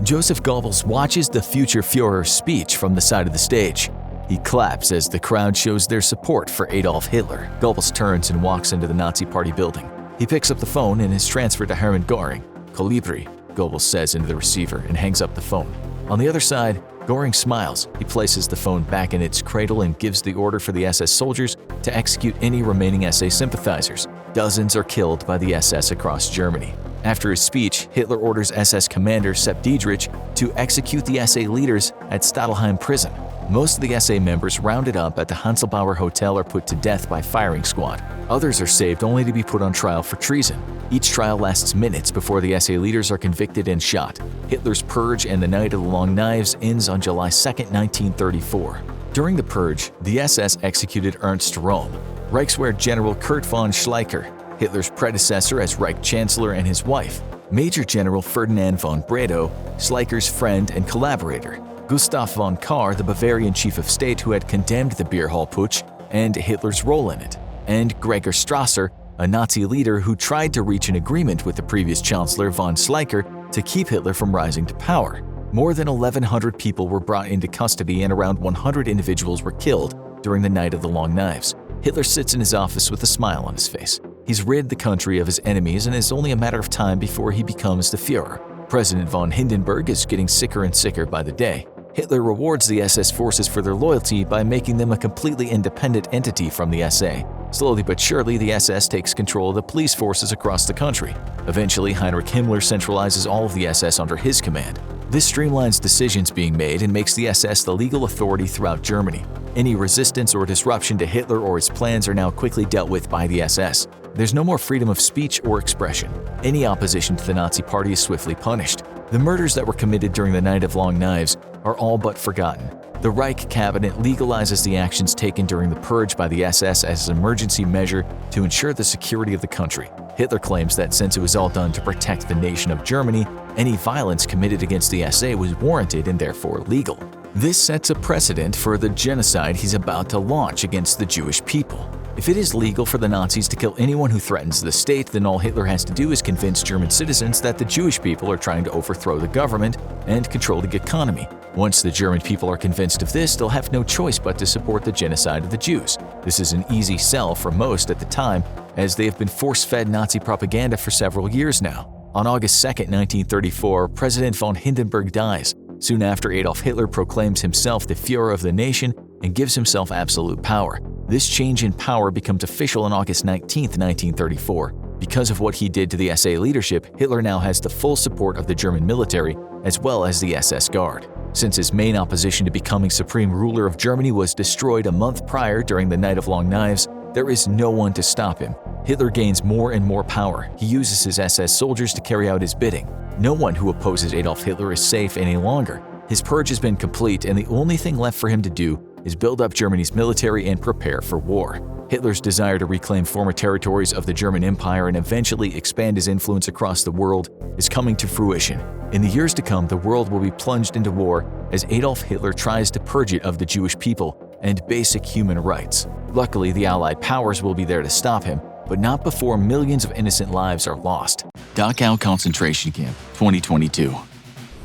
Joseph Goebbels watches the future Führer's speech from the side of the stage. He claps as the crowd shows their support for Adolf Hitler. Goebbels turns and walks into the Nazi Party building. He picks up the phone and is transferred to Hermann Göring. "Kolibri," Goebbels says into the receiver and hangs up the phone. On the other side, Göring smiles. He places the phone back in its cradle and gives the order for the SS soldiers to execute any remaining SA sympathizers. Dozens are killed by the SS across Germany. After his speech, Hitler orders SS commander Sepp Dietrich to execute the SA leaders at Stadelheim prison. Most of the SA members rounded up at the Handcuffed Hotel are put to death by firing squad. Others are saved only to be put on trial for treason. Each trial lasts minutes before the SA leaders are convicted and shot. Hitler's Purge and the Night of the Long Knives ends on July 2, 1934. During the Purge, the SS executed Ernst Röhm, Reichswehr General Kurt von Schleicher, Hitler's predecessor as Reich Chancellor, and his wife, Major General Ferdinand von Bredow, Schleicher's friend and collaborator, Gustav von Kahr, the Bavarian chief of state who had condemned the beer hall putsch and Hitler's role in it, and Gregor Strasser, a Nazi leader who tried to reach an agreement with the previous Chancellor von Schleicher to keep Hitler from rising to power. More than 1,100 people were brought into custody and around 100 individuals were killed during the Night of the Long Knives. Hitler sits in his office with a smile on his face. He's rid the country of his enemies and it's only a matter of time before he becomes the Führer. President von Hindenburg is getting sicker and sicker by the day. Hitler rewards the SS forces for their loyalty by making them a completely independent entity from the SA. Slowly but surely, the SS takes control of the police forces across the country. Eventually, Heinrich Himmler centralizes all of the SS under his command. This streamlines decisions being made and makes the SS the legal authority throughout Germany. Any resistance or disruption to Hitler or his plans are now quickly dealt with by the SS. There's no more freedom of speech or expression. Any opposition to the Nazi Party is swiftly punished. The murders that were committed during the Night of Long Knives are all but forgotten. The Reich cabinet legalizes the actions taken during the Purge by the SS as an emergency measure to ensure the security of the country. Hitler claims that since it was all done to protect the nation of Germany, any violence committed against the SA was warranted and therefore legal. This sets a precedent for the genocide he's about to launch against the Jewish people. If it is legal for the Nazis to kill anyone who threatens the state, then all Hitler has to do is convince German citizens that the Jewish people are trying to overthrow the government and control the economy. Once the German people are convinced of this, they'll have no choice but to support the genocide of the Jews. This is an easy sell for most at the time, as they have been force-fed Nazi propaganda for several years now. On August 2, 1934, President von Hindenburg dies. Soon after, Adolf Hitler proclaims himself the Führer of the nation and gives himself absolute power. This change in power becomes official on August 19, 1934. Because of what he did to the SA leadership, Hitler now has the full support of the German military as well as the SS Guard. Since his main opposition to becoming supreme ruler of Germany was destroyed a month prior during the Night of Long Knives, there is no one to stop him. Hitler gains more and more power. He uses his SS soldiers to carry out his bidding. No one who opposes Adolf Hitler is safe any longer. His purge has been complete, and the only thing left for him to do is build up Germany's military and prepare for war. Hitler's desire to reclaim former territories of the German Empire and eventually expand his influence across the world is coming to fruition. In the years to come, the world will be plunged into war as Adolf Hitler tries to purge it of the Jewish people and basic human rights. Luckily, the Allied powers will be there to stop him, but not before millions of innocent lives are lost. Dachau Concentration Camp, 2022.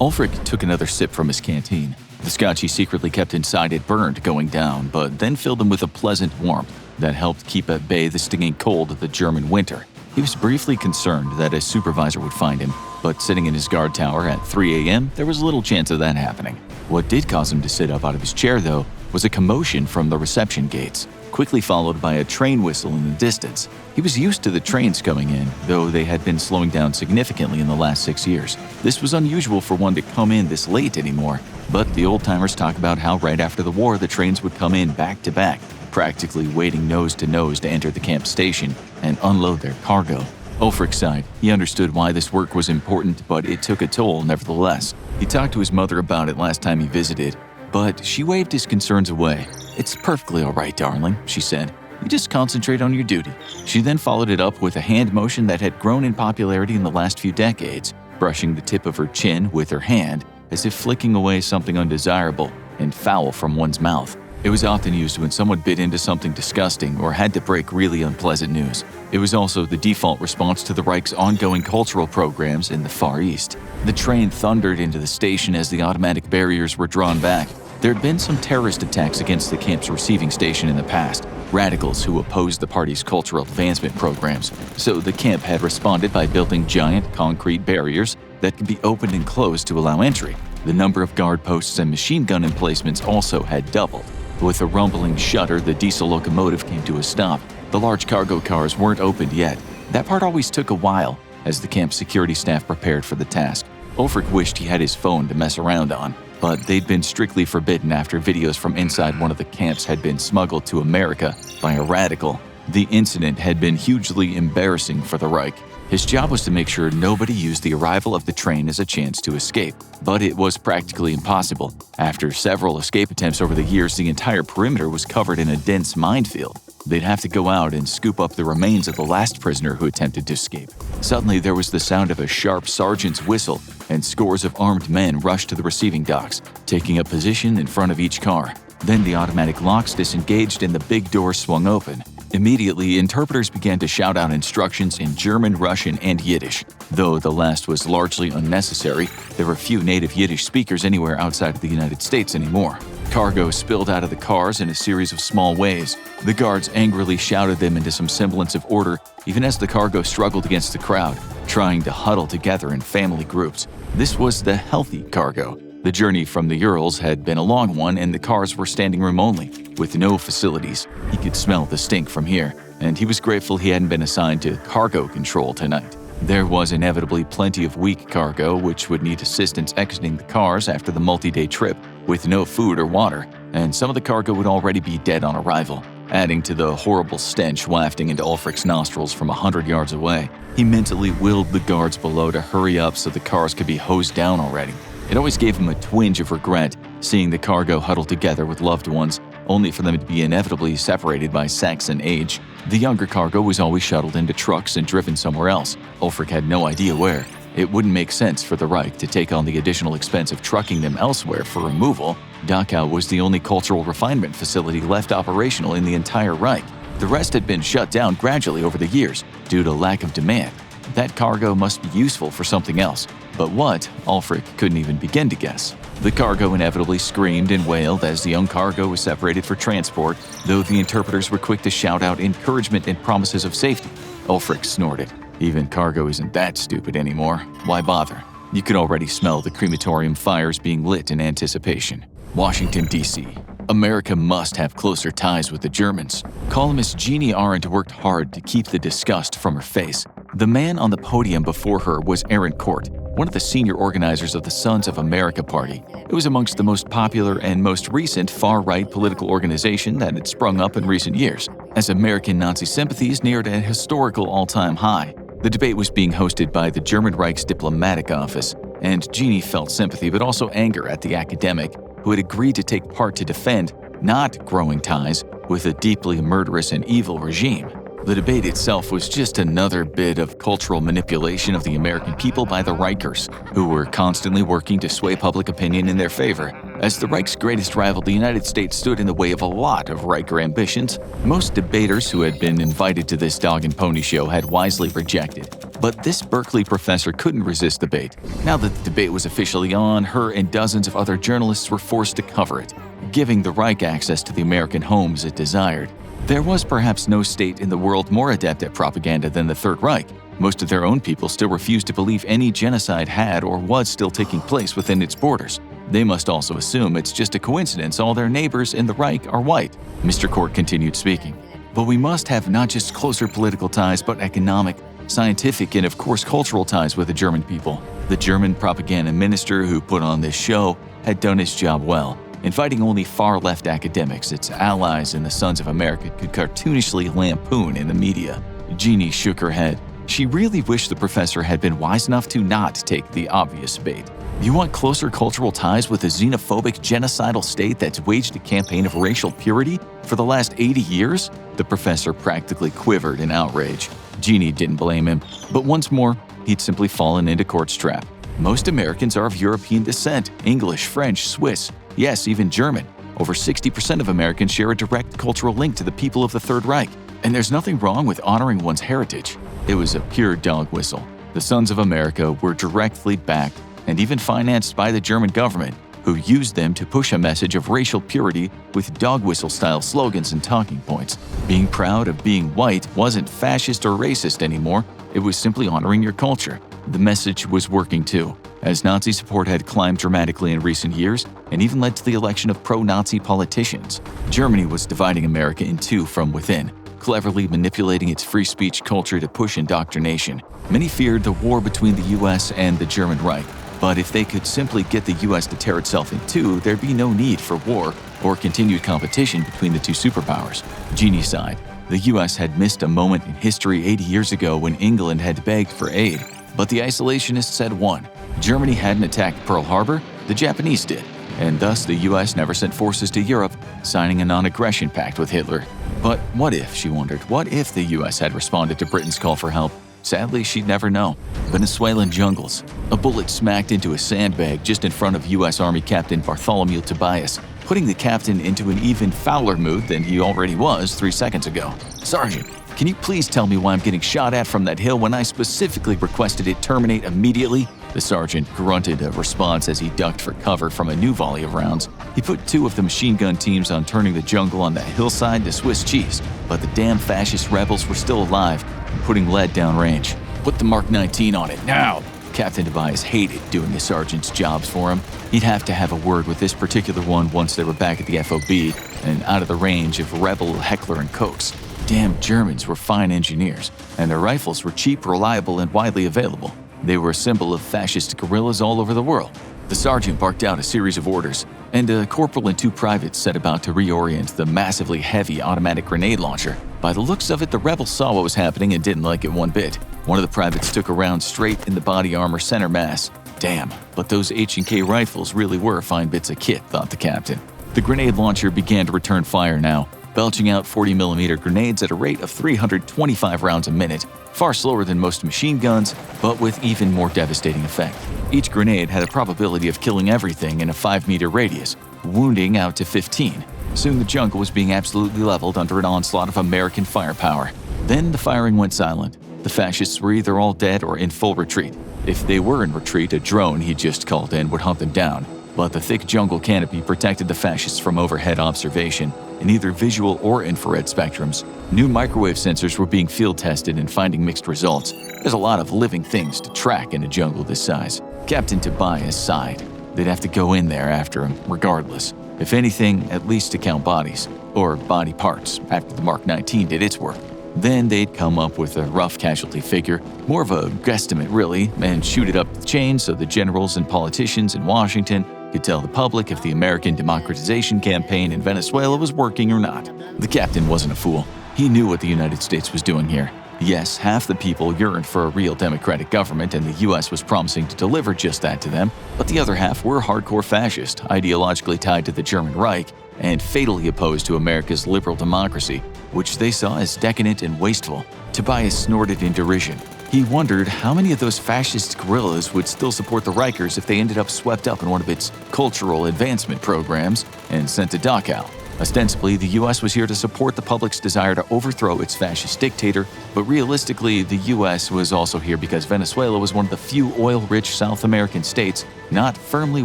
Ulrich took another sip from his canteen. The scotch he secretly kept inside had burned going down, but then filled him with a pleasant warmth that helped keep at bay the stinging cold of the German winter. He was briefly concerned that a supervisor would find him, but sitting in his guard tower at 3 a.m., there was little chance of that happening. What did cause him to sit up out of his chair, though, was a commotion from the reception gates, quickly followed by a train whistle in the distance. He was used to the trains coming in, though they had been slowing down significantly in the last 6 years. This was unusual for one to come in this late anymore, but the old-timers talk about how right after the war the trains would come in back to back, practically waiting nose to nose to enter the camp station and unload their cargo. Ulrich sighed. He understood why this work was important, but it took a toll nevertheless. He talked to his mother about it last time he visited, but she waved his concerns away. "It's perfectly all right, darling," she said. "You just concentrate on your duty." She then followed it up with a hand motion that had grown in popularity in the last few decades, brushing the tip of her chin with her hand as if flicking away something undesirable and foul from one's mouth. It was often used when someone bit into something disgusting or had to break really unpleasant news. It was also the default response to the Reich's ongoing cultural programs in the Far East. The train thundered into the station as the automatic barriers were drawn back. There had been some terrorist attacks against the camp's receiving station in the past, radicals who opposed the party's cultural advancement programs, so the camp had responded by building giant concrete barriers that could be opened and closed to allow entry. The number of guard posts and machine gun emplacements also had doubled. With a rumbling shudder, the diesel locomotive came to a stop. The large cargo cars weren't opened yet. That part always took a while, as the camp's security staff prepared for the task. Ulrich wished he had his phone to mess around on, but they'd been strictly forbidden after videos from inside one of the camps had been smuggled to America by a radical. The incident had been hugely embarrassing for the Reich. His job was to make sure nobody used the arrival of the train as a chance to escape, but it was practically impossible. After several escape attempts over the years, the entire perimeter was covered in a dense minefield. They'd have to go out and scoop up the remains of the last prisoner who attempted to escape. Suddenly, there was the sound of a sharp sergeant's whistle, and scores of armed men rushed to the receiving docks, taking up position in front of each car. Then the automatic locks disengaged and the big door swung open. Immediately, interpreters began to shout out instructions in German, Russian, and Yiddish. Though the last was largely unnecessary, there were few native Yiddish speakers anywhere outside of the United States anymore. Cargo spilled out of the cars in a series of small waves. The guards angrily shouted them into some semblance of order, even as the cargo struggled against the crowd, trying to huddle together in family groups. This was the healthy cargo. The journey from the Urals had been a long one, and the cars were standing room only, with no facilities. He could smell the stink from here, and he was grateful he hadn't been assigned to cargo control tonight. There was inevitably plenty of weak cargo, which would need assistance exiting the cars after the multi-day trip, with no food or water, and some of the cargo would already be dead on arrival, adding to the horrible stench wafting into Ulrich's nostrils from 100 yards away. He mentally willed the guards below to hurry up so the cars could be hosed down already. It always gave him a twinge of regret seeing the cargo huddled together with loved ones, only for them to be inevitably separated by sex and age. The younger cargo was always shuttled into trucks and driven somewhere else. Ulrich had no idea where. It wouldn't make sense for the Reich to take on the additional expense of trucking them elsewhere for removal. Dachau was the only cultural refinement facility left operational in the entire Reich. The rest had been shut down gradually over the years due to lack of demand. That cargo must be useful for something else. But what, Ulrich couldn't even begin to guess. The cargo inevitably screamed and wailed as the young cargo was separated for transport, though the interpreters were quick to shout out encouragement and promises of safety. Ulrich snorted. Even cargo isn't that stupid anymore. Why bother? You could already smell the crematorium fires being lit in anticipation. Washington, D.C. America must have closer ties with the Germans. Columnist Jeannie Arendt worked hard to keep the disgust from her face. The man on the podium before her was Aaron Court, one of the senior organizers of the Sons of America Party. It was amongst the most popular and most recent far-right political organization that had sprung up in recent years, as American Nazi sympathies neared a historical all-time high. The debate was being hosted by the German Reich's diplomatic office, and Jeannie felt sympathy but also anger at the academic who had agreed to take part to defend not growing ties with a deeply murderous and evil regime. The debate itself was just another bit of cultural manipulation of the American people by the Reichers, who were constantly working to sway public opinion in their favor. As the Reich's greatest rival, the United States stood in the way of a lot of Reicher ambitions. Most debaters who had been invited to this dog and pony show had wisely rejected. But this Berkeley professor couldn't resist the bait. Now that the debate was officially on, her and dozens of other journalists were forced to cover it, giving the Reich access to the American homes it desired. There was perhaps no state in the world more adept at propaganda than the Third Reich. Most of their own people still refused to believe any genocide had or was still taking place within its borders. They must also assume it's just a coincidence all their neighbors in the Reich are white. Mr. Court continued speaking. But we must have not just closer political ties, but economic, scientific, and of course cultural ties with the German people. The German propaganda minister who put on this show had done his job well. Inviting only far-left academics, its allies in the Sons of America could cartoonishly lampoon in the media. Jeannie shook her head. She really wished the professor had been wise enough to not take the obvious bait. You want closer cultural ties with a xenophobic, genocidal state that's waged a campaign of racial purity for the last 80 years? The professor practically quivered in outrage. Jeannie didn't blame him, but once more, he'd simply fallen into Court's trap. Most Americans are of European descent, English, French, Swiss, yes, even German. Over 60% of Americans share a direct cultural link to the people of the Third Reich, and there's nothing wrong with honoring one's heritage. It was a pure dog whistle. The Sons of America were directly backed and even financed by the German government, who used them to push a message of racial purity with dog whistle-style slogans and talking points. Being proud of being white wasn't fascist or racist anymore, it was simply honoring your culture. The message was working too, as Nazi support had climbed dramatically in recent years and even led to the election of pro-Nazi politicians. Germany was dividing America in two from within, cleverly manipulating its free speech culture to push indoctrination. Many feared the war between the US and the German Reich, but if they could simply get the US to tear itself in two, there'd be no need for war or continued competition between the two superpowers. Jeannie sighed. The US had missed a moment in history 80 years ago when England had begged for aid, but the isolationists had won. Germany hadn't attacked Pearl Harbor, the Japanese did, and thus the US never sent forces to Europe, signing a non-aggression pact with Hitler. But what if, she wondered, what if the US had responded to Britain's call for help? Sadly, she'd never know. Venezuelan jungles. A bullet smacked into a sandbag just in front of US Army Captain Bartholomew Tobias, putting the captain into an even fouler mood than he already was 3 seconds ago. "Sergeant, can you please tell me why I'm getting shot at from that hill when I specifically requested it terminate immediately?" The sergeant grunted a response as he ducked for cover from a new volley of rounds. He put 2 of the machine gun teams on turning the jungle on that hillside to Swiss cheese, but the damn fascist rebels were still alive and putting lead downrange. "Put the Mark 19 on it, now!" Captain Tobias hated doing his sergeant's jobs for him. He'd have to have a word with this particular one once they were back at the FOB and out of the range of rebel Heckler and Kochs. Damn Germans were fine engineers, and their rifles were cheap, reliable, and widely available. They were a symbol of fascist guerrillas all over the world. The sergeant barked out a series of orders, and a corporal and 2 privates set about to reorient the massively heavy automatic grenade launcher. By the looks of it, the rebels saw what was happening and didn't like it one bit. One of the privates took a round straight in the body armor center mass. Damn, but those H&K rifles really were fine bits of kit, thought the captain. The grenade launcher began to return fire now, belching out 40mm grenades at a rate of 325 rounds a minute, far slower than most machine guns, but with even more devastating effect. Each grenade had a probability of killing everything in a 5-meter radius, wounding out to 15. Soon the jungle was being absolutely leveled under an onslaught of American firepower. Then the firing went silent. The fascists were either all dead or in full retreat. If they were in retreat, a drone he'd just called in would hunt them down. But the thick jungle canopy protected the fascists from overhead observation in either visual or infrared spectrums. New microwave sensors were being field tested and finding mixed results. There's a lot of living things to track in a jungle this size. Captain Tobias sighed. They'd have to go in there after him, regardless. If anything, at least to count bodies, or body parts, after the Mark 19 did its work. Then they'd come up with a rough casualty figure, more of a guesstimate really, and shoot it up the chain so the generals and politicians in Washington could tell the public if the American democratization campaign in Venezuela was working or not. The captain wasn't a fool. He knew what the United States was doing here. Yes, half the people yearned for a real democratic government, and the U.S. was promising to deliver just that to them, but the other half were hardcore fascist, ideologically tied to the German Reich, and fatally opposed to America's liberal democracy, which they saw as decadent and wasteful. Tobias snorted in derision. He wondered how many of those fascist guerrillas would still support the Reichers if they ended up swept up in one of its cultural advancement programs and sent to Dachau. Ostensibly, the U.S. was here to support the public's desire to overthrow its fascist dictator, but realistically, the U.S. was also here because Venezuela was one of the few oil-rich South American states not firmly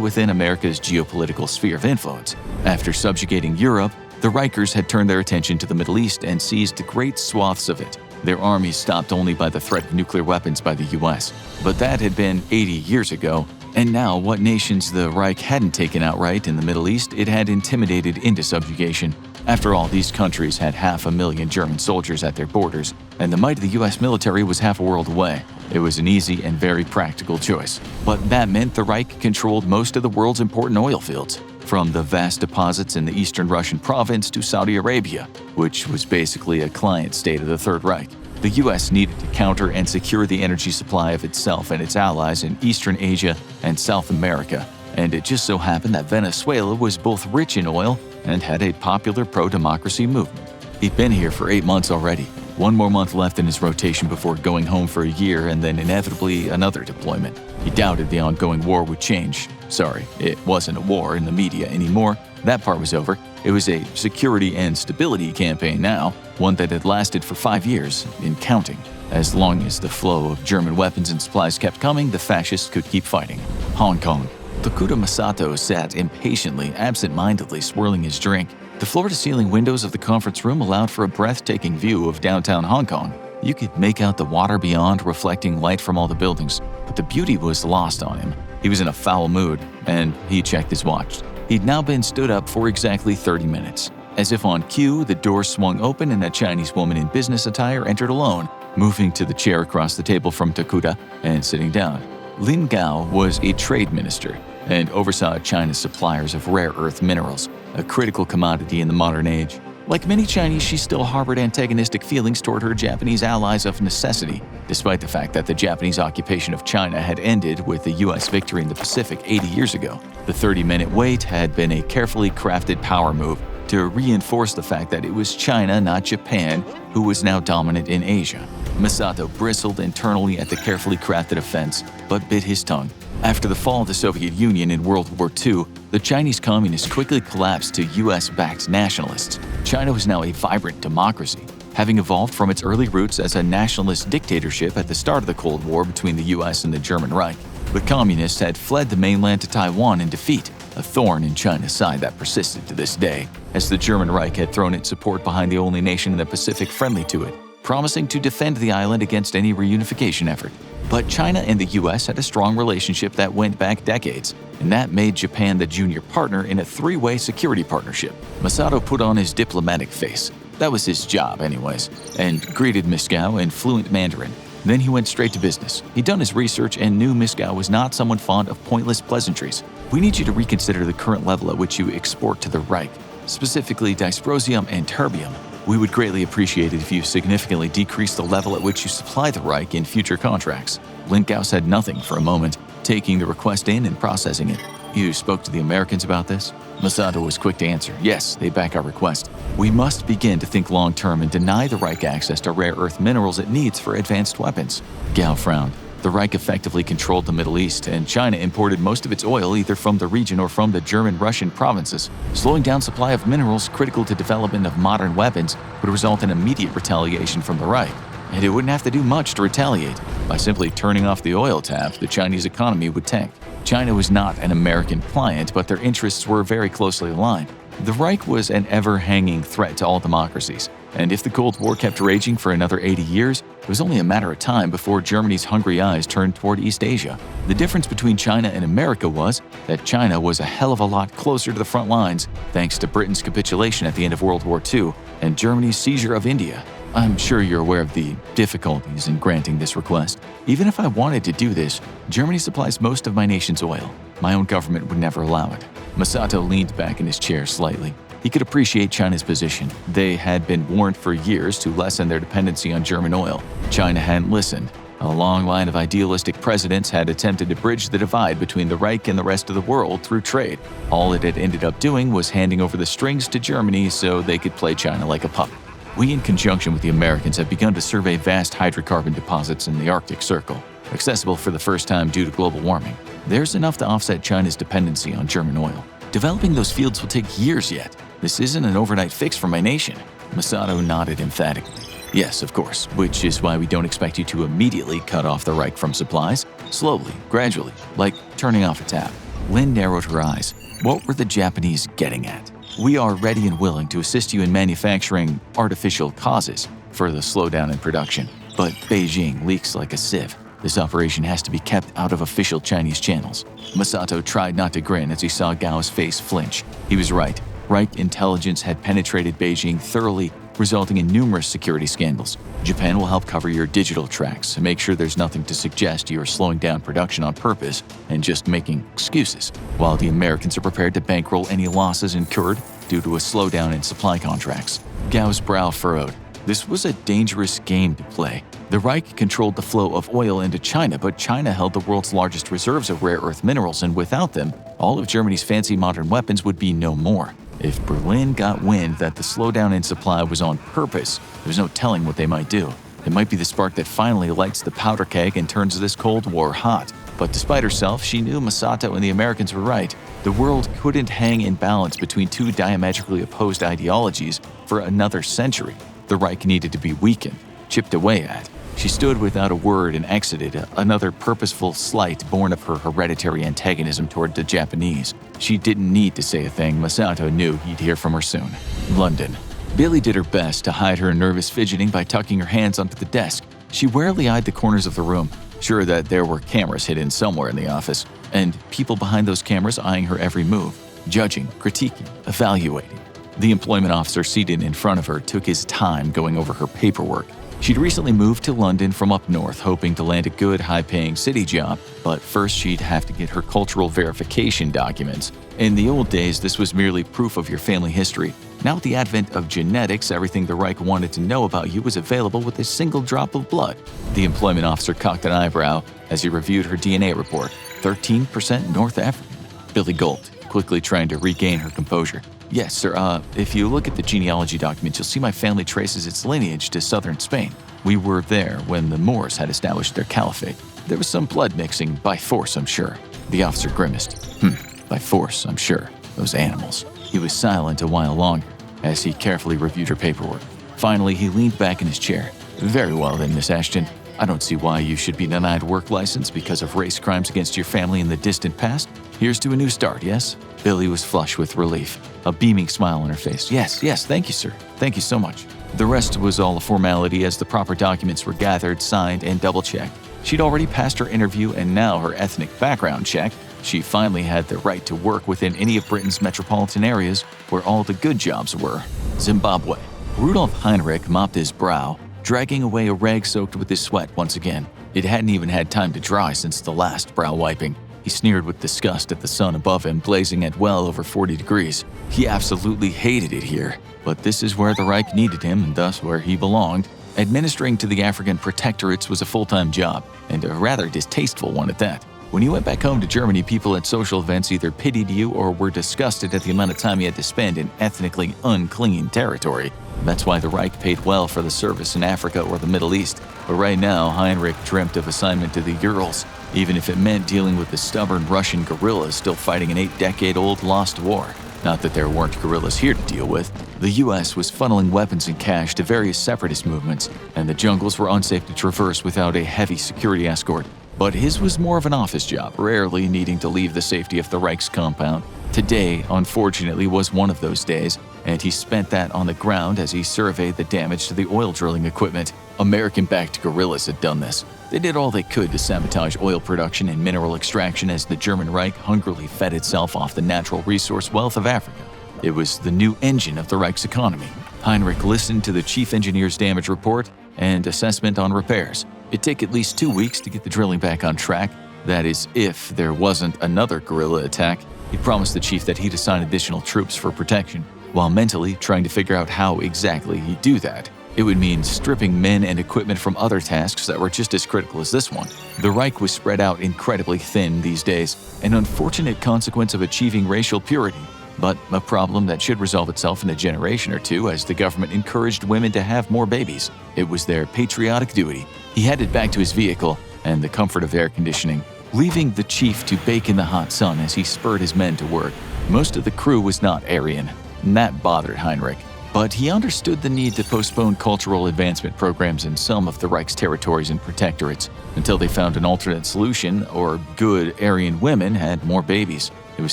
within America's geopolitical sphere of influence. After subjugating Europe, the Reichers had turned their attention to the Middle East and seized great swaths of it. Their armies stopped only by the threat of nuclear weapons by the U.S. But that had been 80 years ago. And now, what nations the Reich hadn't taken outright in the Middle East, it had intimidated into subjugation. After all, these countries had 500,000 German soldiers at their borders, and the might of the U.S. military was half a world away. It was an easy and very practical choice. But that meant the Reich controlled most of the world's important oil fields, from the vast deposits in the eastern Russian province to Saudi Arabia, which was basically a client state of the Third Reich. The U.S. needed to counter and secure the energy supply of itself and its allies in Eastern Asia and South America, and it just so happened that Venezuela was both rich in oil and had a popular pro-democracy movement. He'd been here for 8 months already, 1 more month left in his rotation before going home for a year and then inevitably another deployment. He doubted the ongoing war would change. Sorry, it wasn't a war in the media anymore. That part was over. It was a security and stability campaign now, one that had lasted for 5 years, in counting. As long as the flow of German weapons and supplies kept coming, the fascists could keep fighting. Hong Kong. Tokuda Masato sat impatiently, absent-mindedly swirling his drink. The floor-to-ceiling windows of the conference room allowed for a breathtaking view of downtown Hong Kong. You could make out the water beyond reflecting light from all the buildings, but the beauty was lost on him. He was in a foul mood, and he checked his watch. He'd now been stood up for exactly 30 minutes. As if on cue, the door swung open and a Chinese woman in business attire entered alone, moving to the chair across the table from Tokuda and sitting down. Lin Gao was a trade minister and oversaw China's suppliers of rare earth minerals, a critical commodity in the modern age. Like many Chinese, she still harbored antagonistic feelings toward her Japanese allies of necessity, despite the fact that the Japanese occupation of China had ended with the U.S. victory in the Pacific 80 years ago. The 30-minute wait had been a carefully crafted power move to reinforce the fact that it was China, not Japan, who was now dominant in Asia. Masato bristled internally at the carefully crafted offense, but bit his tongue. After the fall of the Soviet Union in World War II, the Chinese communists quickly collapsed to US-backed nationalists. China was now a vibrant democracy, having evolved from its early roots as a nationalist dictatorship at the start of the Cold War between the US and the German Reich. The communists had fled the mainland to Taiwan in defeat, a thorn in China's side that persisted to this day, as the German Reich had thrown its support behind the only nation in the Pacific friendly to it, promising to defend the island against any reunification effort. But China and the US had a strong relationship that went back decades, and that made Japan the junior partner in a three-way security partnership. Masato put on his diplomatic face. That was his job anyways, and greeted Miss Gao in fluent Mandarin. Then he went straight to business. He'd done his research and knew Miss Gao was not someone fond of pointless pleasantries. We need you to reconsider the current level at which you export to the Reich, specifically dysprosium and terbium. We would greatly appreciate it if you significantly decrease the level at which you supply the Reich in future contracts. Lindgau said nothing for a moment, taking the request in and processing it. You spoke to the Americans about this? Masato was quick to answer, yes, they back our request. We must begin to think long-term and deny the Reich access to rare earth minerals it needs for advanced weapons. Gao frowned. The Reich effectively controlled the Middle East, and China imported most of its oil either from the region or from the German-Russian provinces. Slowing down supply of minerals critical to development of modern weapons would result in immediate retaliation from the Reich. And it wouldn't have to do much to retaliate. By simply turning off the oil tap, the Chinese economy would tank. China was not an American client, but their interests were very closely aligned. The Reich was an ever-hanging threat to all democracies, and if the Cold War kept raging for another 80 years, it was only a matter of time before Germany's hungry eyes turned toward East Asia. The difference between China and America was that China was a hell of a lot closer to the front lines thanks to Britain's capitulation at the end of World War II and Germany's seizure of India. I'm sure you're aware of the difficulties in granting this request. Even if I wanted to do this, Germany supplies most of my nation's oil. My own government would never allow it. Masato leaned back in his chair slightly. He could appreciate China's position. They had been warned for years to lessen their dependency on German oil. China hadn't listened. A long line of idealistic presidents had attempted to bridge the divide between the Reich and the rest of the world through trade. All it had ended up doing was handing over the strings to Germany so they could play China like a puppet. We, in conjunction with the Americans, have begun to survey vast hydrocarbon deposits in the Arctic Circle, accessible for the first time due to global warming. There's enough to offset China's dependency on German oil. Developing those fields will take years yet. This isn't an overnight fix for my nation. Masato nodded emphatically. Yes, of course, which is why we don't expect you to immediately cut off the Reich from supplies. Slowly, gradually, like turning off a tap. Lin narrowed her eyes. What were the Japanese getting at? We are ready and willing to assist you in manufacturing artificial causes for the slowdown in production. But Beijing leaks like a sieve. This operation has to be kept out of official Chinese channels. Masato tried not to grin as he saw Gao's face flinch. He was right. Reich intelligence had penetrated Beijing thoroughly, resulting in numerous security scandals. Japan will help cover your digital tracks and make sure there's nothing to suggest you are slowing down production on purpose and just making excuses, while the Americans are prepared to bankroll any losses incurred due to a slowdown in supply contracts. Gao's brow furrowed. This was a dangerous game to play. The Reich controlled the flow of oil into China, but China held the world's largest reserves of rare earth minerals, and without them, all of Germany's fancy modern weapons would be no more. If Berlin got wind that the slowdown in supply was on purpose, there's no telling what they might do. It might be the spark that finally lights the powder keg and turns this Cold War hot. But despite herself, she knew Masato and the Americans were right. The world couldn't hang in balance between two diametrically opposed ideologies for another century. The Reich needed to be weakened, chipped away at. She stood without a word and exited, another purposeful slight born of her hereditary antagonism toward the Japanese. She didn't need to say a thing. Masato knew he'd hear from her soon. London. Billy did her best to hide her nervous fidgeting by tucking her hands onto the desk. She warily eyed the corners of the room, sure that there were cameras hidden somewhere in the office, and people behind those cameras eyeing her every move, judging, critiquing, evaluating. The employment officer seated in front of her took his time going over her paperwork. She'd recently moved to London from up north, hoping to land a good, high-paying city job, but first she'd have to get her cultural verification documents. In the old days, this was merely proof of your family history. Now with the advent of genetics, everything the Reich wanted to know about you was available with a single drop of blood. The employment officer cocked an eyebrow as he reviewed her DNA report. 13% North African. Billy gulped, quickly trying to regain her composure. Yes, sir. If you look at the genealogy documents, you'll see my family traces its lineage to southern Spain. We were there when the Moors had established their caliphate. There was some blood mixing, by force, I'm sure. The officer grimaced. By force, I'm sure. Those animals. He was silent a while longer as he carefully reviewed her paperwork. Finally, he leaned back in his chair. Very well then, Miss Ashton. I don't see why you should be denied work license because of race crimes against your family in the distant past. Here's to a new start, yes? Billy was flush with relief, a beaming smile on her face. Yes, thank you, sir. Thank you so much. The rest was all a formality as the proper documents were gathered, signed, and double-checked. She'd already passed her interview and now her ethnic background check. She finally had the right to work within any of Britain's metropolitan areas where all the good jobs were. Zimbabwe. Rudolf Heinrich mopped his brow, dragging away a rag soaked with his sweat once again. It hadn't even had time to dry since the last brow wiping. He sneered with disgust at the sun above him, blazing at well over 40 degrees. He absolutely hated it here, but this is where the Reich needed him and thus where he belonged. Administering to the African protectorates was a full-time job, and a rather distasteful one at that. When you went back home to Germany, people at social events either pitied you or were disgusted at the amount of time you had to spend in ethnically unclean territory. That's why the Reich paid well for the service in Africa or the Middle East. But right now, Heinrich dreamt of assignment to the Urals, even if it meant dealing with the stubborn Russian guerrillas still fighting an 8-decade-old lost war. Not that there weren't guerrillas here to deal with. The US was funneling weapons and cash to various separatist movements, and the jungles were unsafe to traverse without a heavy security escort. But his was more of an office job, rarely needing to leave the safety of the Reich's compound. Today, unfortunately, was one of those days, and he spent that on the ground as he surveyed the damage to the oil drilling equipment. American-backed guerrillas had done this. They did all they could to sabotage oil production and mineral extraction as the German Reich hungrily fed itself off the natural resource wealth of Africa. It was the new engine of the Reich's economy. Heinrich listened to the chief engineer's damage report and assessment on repairs. It'd take at least 2 weeks to get the drilling back on track. That is, if there wasn't another guerrilla attack. He promised the chief that he'd assign additional troops for protection, while mentally trying to figure out how exactly he'd do that. It would mean stripping men and equipment from other tasks that were just as critical as this one. The Reich was spread out incredibly thin these days, an unfortunate consequence of achieving racial purity, but a problem that should resolve itself in a generation or two as the government encouraged women to have more babies. It was their patriotic duty. He headed back to his vehicle and the comfort of air conditioning, leaving the chief to bake in the hot sun as he spurred his men to work. Most of the crew was not Aryan, and that bothered Heinrich. But he understood the need to postpone cultural advancement programs in some of the Reich's territories and protectorates until they found an alternate solution, or good Aryan women had more babies. It was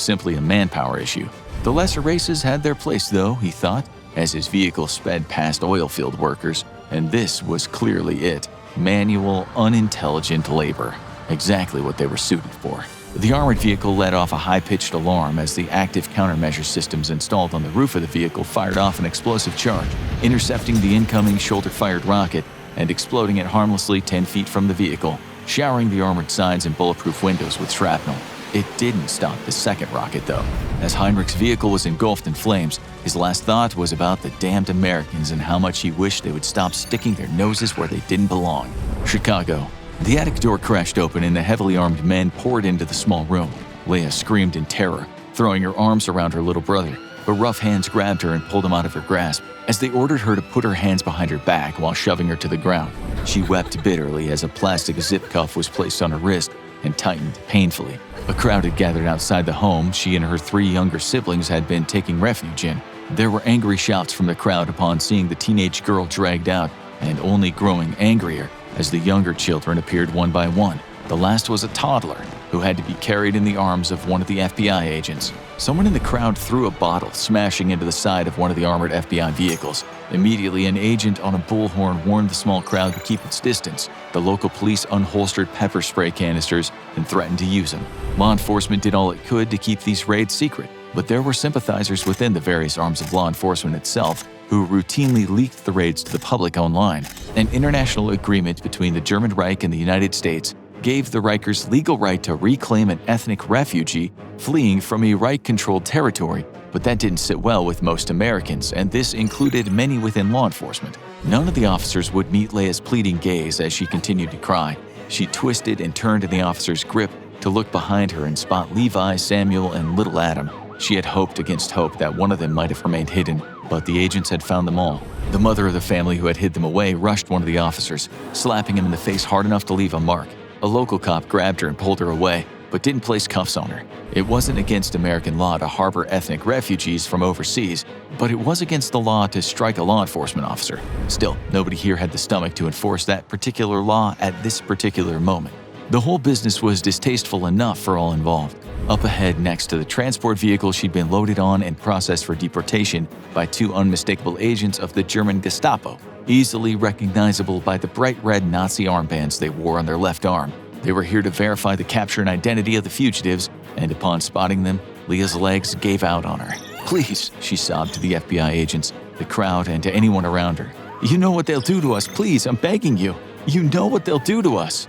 simply a manpower issue. The lesser races had their place, though, he thought, as his vehicle sped past oil field workers, and this was clearly it. Manual, unintelligent labor. Exactly what they were suited for. The armored vehicle let off a high-pitched alarm as the active countermeasure systems installed on the roof of the vehicle fired off an explosive charge, intercepting the incoming shoulder-fired rocket and exploding it harmlessly 10 feet from the vehicle, showering the armored sides and bulletproof windows with shrapnel. It didn't stop the second rocket, though. As Heinrich's vehicle was engulfed in flames, his last thought was about the damned Americans and how much he wished they would stop sticking their noses where they didn't belong. Chicago. The attic door crashed open and the heavily armed men poured into the small room. Leia screamed in terror, throwing her arms around her little brother, but rough hands grabbed her and pulled him out of her grasp as they ordered her to put her hands behind her back while shoving her to the ground. She wept bitterly as a plastic zip cuff was placed on her wrist and tightened painfully. A crowd had gathered outside the home she and her 3 younger siblings had been taking refuge in. There were angry shouts from the crowd upon seeing the teenage girl dragged out, and only growing angrier as the younger children appeared one by one. The last was a toddler who had to be carried in the arms of one of the FBI agents. Someone in the crowd threw a bottle, smashing into the side of one of the armored FBI vehicles. Immediately, an agent on a bullhorn warned the small crowd to keep its distance. The local police unholstered pepper spray canisters and threatened to use them. Law enforcement did all it could to keep these raids secret, but there were sympathizers within the various arms of law enforcement itself who routinely leaked the raids to the public online. An international agreement between the German Reich and the United States gave the Reichers legal right to reclaim an ethnic refugee fleeing from a Reich-controlled territory, but that didn't sit well with most Americans, and this included many within law enforcement. None of the officers would meet Leia's pleading gaze as she continued to cry. She twisted and turned in the officer's grip to look behind her and spot Levi, Samuel, and little Adam. She had hoped against hope that one of them might have remained hidden, but the agents had found them all. The mother of the family who had hid them away rushed one of the officers, slapping him in the face hard enough to leave a mark. A local cop grabbed her and pulled her away, but didn't place cuffs on her. It wasn't against American law to harbor ethnic refugees from overseas, but it was against the law to strike a law enforcement officer. Still, nobody here had the stomach to enforce that particular law at this particular moment. The whole business was distasteful enough for all involved. Up ahead, next to the transport vehicle she'd been loaded on and processed for deportation by 2 unmistakable agents of the German Gestapo, easily recognizable by the bright red Nazi armbands they wore on their left arm. They were here to verify the capture and identity of the fugitives, and upon spotting them, Leah's legs gave out on her. "Please," she sobbed to the FBI agents, the crowd, and to anyone around her. "You know what they'll do to us. Please, I'm begging you. You know what they'll do to us."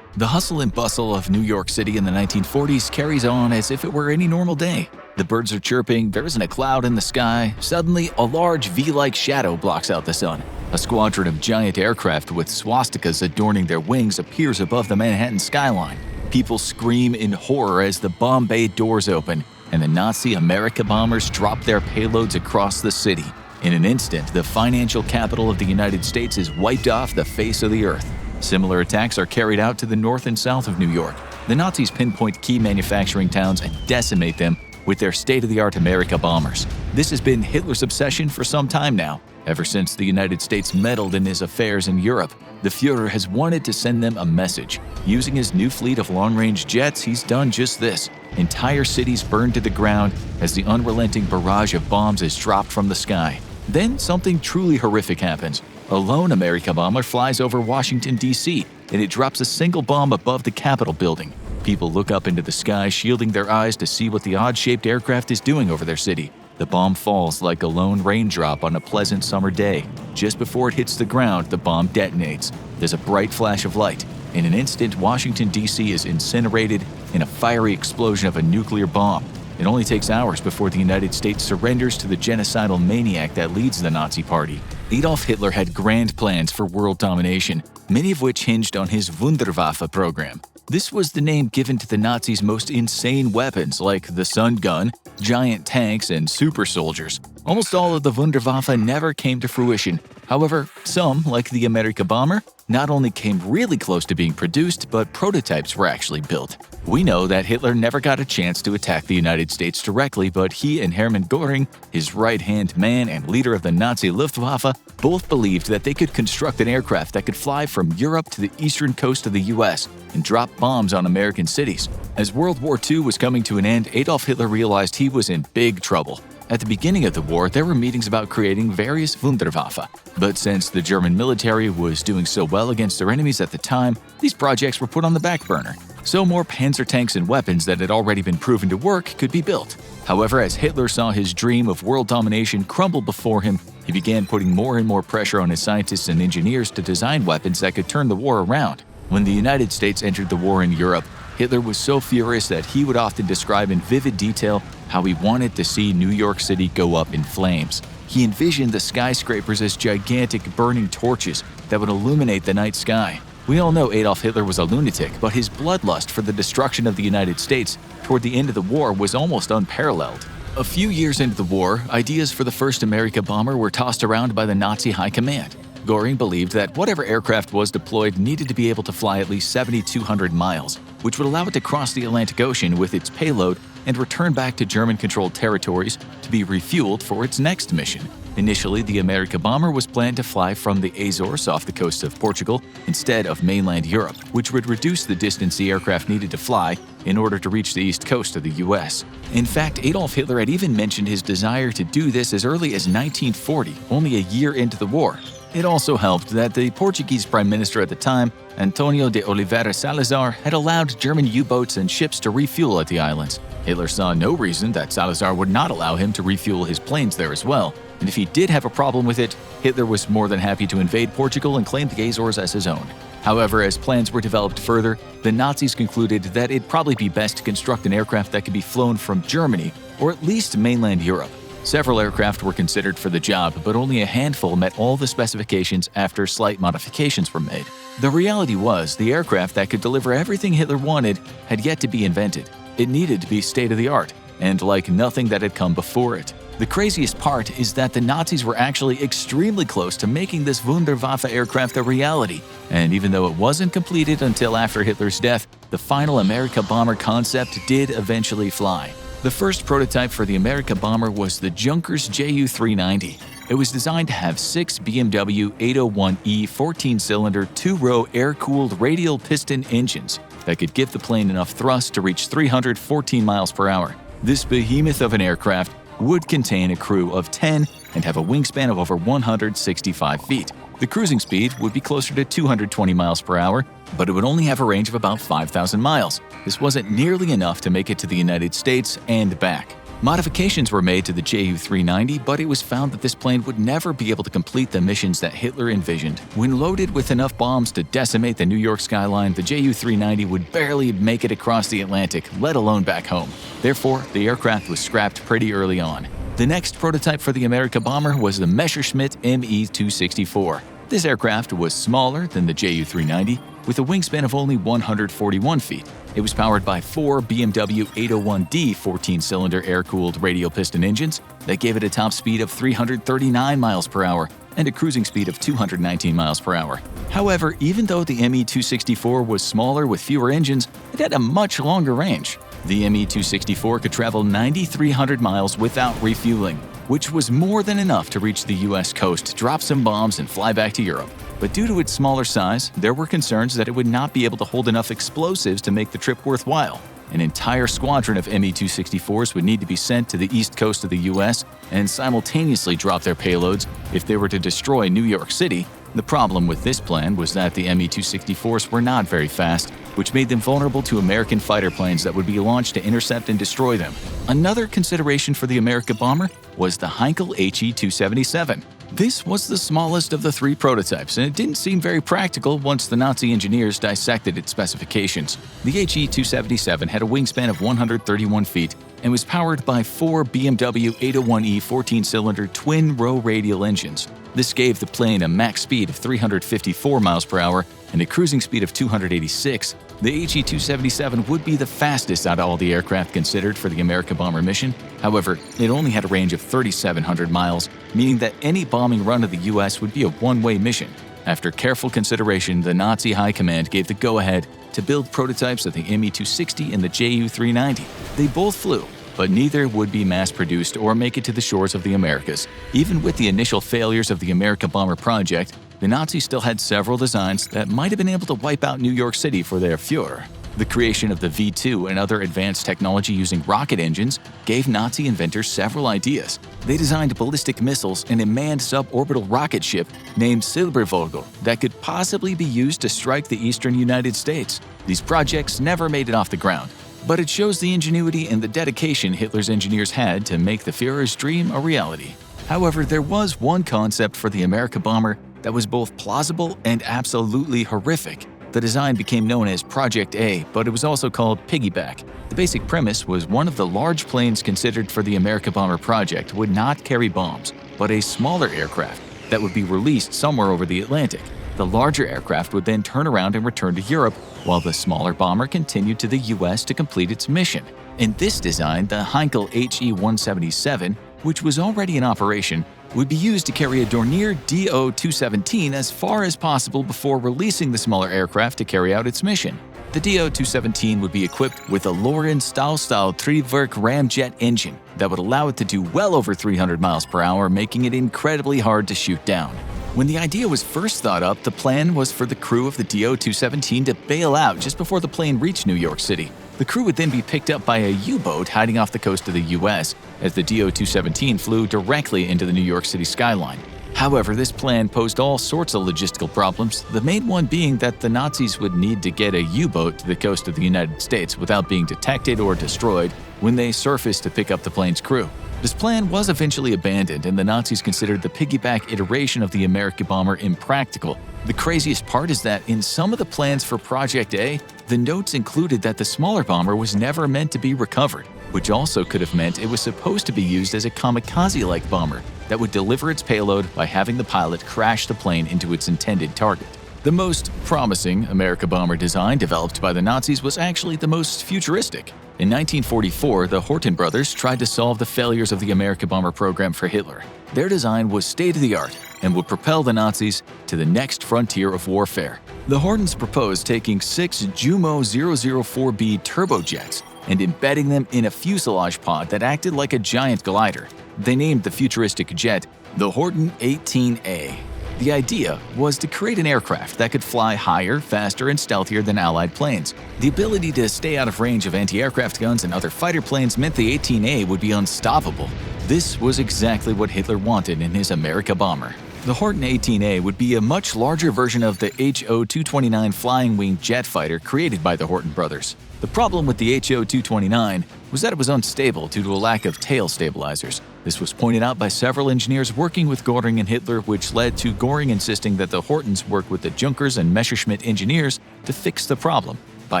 The hustle and bustle of New York City in the 1940s carries on as if it were any normal day. The birds are chirping, there isn't a cloud in the sky. Suddenly, a large V-like shadow blocks out the sun. A squadron of giant aircraft with swastikas adorning their wings appears above the Manhattan skyline. People scream in horror as the bomb bay doors open, and the Nazi America bombers drop their payloads across the city. In an instant, the financial capital of the United States is wiped off the face of the earth. Similar attacks are carried out to the north and south of New York. The Nazis pinpoint key manufacturing towns and decimate them with their state-of-the-art America bombers. This has been Hitler's obsession for some time now. Ever since the United States meddled in his affairs in Europe, the Führer has wanted to send them a message. Using his new fleet of long-range jets, he's done just this. Entire cities burned to the ground as the unrelenting barrage of bombs is dropped from the sky. Then something truly horrific happens. A lone America bomber flies over Washington, D.C., and it drops a single bomb above the Capitol building. People look up into the sky, shielding their eyes to see what the odd-shaped aircraft is doing over their city. The bomb falls like a lone raindrop on a pleasant summer day. Just before it hits the ground, the bomb detonates. There's a bright flash of light. In an instant, Washington, D.C. is incinerated in a fiery explosion of a nuclear bomb. It only takes hours before the United States surrenders to the genocidal maniac that leads the Nazi Party. Adolf Hitler had grand plans for world domination, many of which hinged on his Wunderwaffe program. This was the name given to the Nazis' most insane weapons like the Sun Gun, giant tanks, and super soldiers. Almost all of the Wunderwaffe never came to fruition. However, some, like the America bomber, not only came really close to being produced, but prototypes were actually built. We know that Hitler never got a chance to attack the United States directly, but he and Hermann Göring, his right-hand man and leader of the Nazi Luftwaffe, both believed that they could construct an aircraft that could fly from Europe to the eastern coast of the US and drop bombs on American cities. As World War II was coming to an end, Adolf Hitler realized he was in big trouble. At the beginning of the war, there were meetings about creating various Wunderwaffe. But since the German military was doing so well against their enemies at the time, these projects were put on the back burner. So more panzer tanks and weapons that had already been proven to work could be built. However, as Hitler saw his dream of world domination crumble before him, he began putting more and more pressure on his scientists and engineers to design weapons that could turn the war around. When the United States entered the war in Europe, Hitler was so furious that he would often describe in vivid detail how he wanted to see New York City go up in flames. He envisioned the skyscrapers as gigantic burning torches that would illuminate the night sky. We all know Adolf Hitler was a lunatic, but his bloodlust for the destruction of the United States toward the end of the war was almost unparalleled. A few years into the war, ideas for the first America bomber were tossed around by the Nazi high command. Göring believed that whatever aircraft was deployed needed to be able to fly at least 7,200 miles, which would allow it to cross the Atlantic Ocean with its payload and return back to German-controlled territories to be refueled for its next mission. Initially, the America bomber was planned to fly from the Azores off the coast of Portugal instead of mainland Europe, which would reduce the distance the aircraft needed to fly in order to reach the east coast of the US. In fact, Adolf Hitler had even mentioned his desire to do this as early as 1940, only a year into the war. It also helped that the Portuguese Prime Minister at the time, Antonio de Oliveira Salazar, had allowed German U-boats and ships to refuel at the islands. Hitler saw no reason that Salazar would not allow him to refuel his planes there as well, and if he did have a problem with it, Hitler was more than happy to invade Portugal and claim the Azores as his own. However, as plans were developed further, the Nazis concluded that it'd probably be best to construct an aircraft that could be flown from Germany, or at least mainland Europe. Several aircraft were considered for the job, but only a handful met all the specifications after slight modifications were made. The reality was, the aircraft that could deliver everything Hitler wanted had yet to be invented. It needed to be state-of-the-art, and like nothing that had come before it. The craziest part is that the Nazis were actually extremely close to making this Wunderwaffe aircraft a reality, and even though it wasn't completed until after Hitler's death, the final America bomber concept did eventually fly. The first prototype for the America bomber was the Junkers Ju-390. It was designed to have 6 BMW 801E 14-cylinder 2-row air-cooled radial piston engines that could give the plane enough thrust to reach 314 miles per hour. This behemoth of an aircraft would contain a crew of 10 and have a wingspan of over 165 feet. The cruising speed would be closer to 220 miles per hour, but it would only have a range of about 5,000 miles. This wasn't nearly enough to make it to the United States and back. Modifications were made to the Ju-390, but it was found that this plane would never be able to complete the missions that Hitler envisioned. When loaded with enough bombs to decimate the New York skyline, the Ju-390 would barely make it across the Atlantic, let alone back home. Therefore, the aircraft was scrapped pretty early on. The next prototype for the America bomber was the Messerschmitt Me-264. This aircraft was smaller than the Ju-390, with a wingspan of only 141 feet. It was powered by 4 BMW 801D 14-cylinder air-cooled radial piston engines that gave it a top speed of 339 miles per hour and a cruising speed of 219 miles per hour. However, even though the Me-264 was smaller with fewer engines, it had a much longer range. The Me-264 could travel 9,300 miles without refueling, which was more than enough to reach the US coast, drop some bombs, and fly back to Europe. But due to its smaller size, there were concerns that it would not be able to hold enough explosives to make the trip worthwhile. An entire squadron of Me-264s would need to be sent to the east coast of the US and simultaneously drop their payloads if they were to destroy New York City. The problem with this plan was that the Me-264s were not very fast, which made them vulnerable to American fighter planes that would be launched to intercept and destroy them. Another consideration for the America bomber was the Heinkel HE-277. This was the smallest of the 3 prototypes, and it didn't seem very practical once the Nazi engineers dissected its specifications. The HE-277 had a wingspan of 131 feet and was powered by 4 BMW 801E 14-cylinder twin-row radial engines. This gave the plane a max speed of 354 miles per hour and a cruising speed of 286. The HE-277 would be the fastest out of all the aircraft considered for the America bomber mission. However, it only had a range of 3,700 miles, meaning that any bombing run of the US would be a one-way mission. After careful consideration, the Nazi High Command gave the go-ahead to build prototypes of the Me-260 and the Ju-390. They both flew, but neither would be mass-produced or make it to the shores of the Americas. Even with the initial failures of the America bomber project, the Nazis still had several designs that might have been able to wipe out New York City for their Führer. The creation of the V-2 and other advanced technology using rocket engines gave Nazi inventors several ideas. They designed ballistic missiles and a manned suborbital rocket ship named Silbervogel that could possibly be used to strike the eastern United States. These projects never made it off the ground, but it shows the ingenuity and the dedication Hitler's engineers had to make the Führer's dream a reality. However, there was one concept for the America bomber that was both plausible and absolutely horrific. The design became known as Project A, but it was also called Piggyback. The basic premise was one of the large planes considered for the America bomber project would not carry bombs, but a smaller aircraft that would be released somewhere over the Atlantic. The larger aircraft would then turn around and return to Europe, while the smaller bomber continued to the US to complete its mission. In this design, the Heinkel HE-177, which was already in operation, would be used to carry a Dornier Do-217 as far as possible before releasing the smaller aircraft to carry out its mission. The Do-217 would be equipped with a Loren Stahlstyle Triebwerk ramjet engine that would allow it to do well over 300 miles per hour, making it incredibly hard to shoot down. When the idea was first thought up, the plan was for the crew of the Do-217 to bail out just before the plane reached New York City. The crew would then be picked up by a U-boat hiding off the coast of the US, as the Do-217 flew directly into the New York City skyline. However, this plan posed all sorts of logistical problems, the main one being that the Nazis would need to get a U-boat to the coast of the United States without being detected or destroyed when they surfaced to pick up the plane's crew. This plan was eventually abandoned, and the Nazis considered the piggyback iteration of the America bomber impractical. The craziest part is that in some of the plans for Project A, the notes included that the smaller bomber was never meant to be recovered, which also could have meant it was supposed to be used as a kamikaze-like bomber that would deliver its payload by having the pilot crash the plane into its intended target. The most promising America bomber design developed by the Nazis was actually the most futuristic. In 1944, the Horten brothers tried to solve the failures of the America bomber program for Hitler. Their design was state-of-the-art and would propel the Nazis to the next frontier of warfare. The Hortens proposed taking 6 Jumo 004B turbojets and embedding them in a fuselage pod that acted like a giant glider. They named the futuristic jet the Horten 18A. The idea was to create an aircraft that could fly higher, faster, and stealthier than Allied planes. The ability to stay out of range of anti-aircraft guns and other fighter planes meant the 18A would be unstoppable. This was exactly what Hitler wanted in his America bomber. The Horten 18A would be a much larger version of the HO-229 flying wing jet fighter created by the Horten brothers. The problem with the HO-229 was that it was unstable due to a lack of tail stabilizers. This was pointed out by several engineers working with Göring and Hitler, which led to Göring insisting that the Hortens work with the Junkers and Messerschmitt engineers to fix the problem. By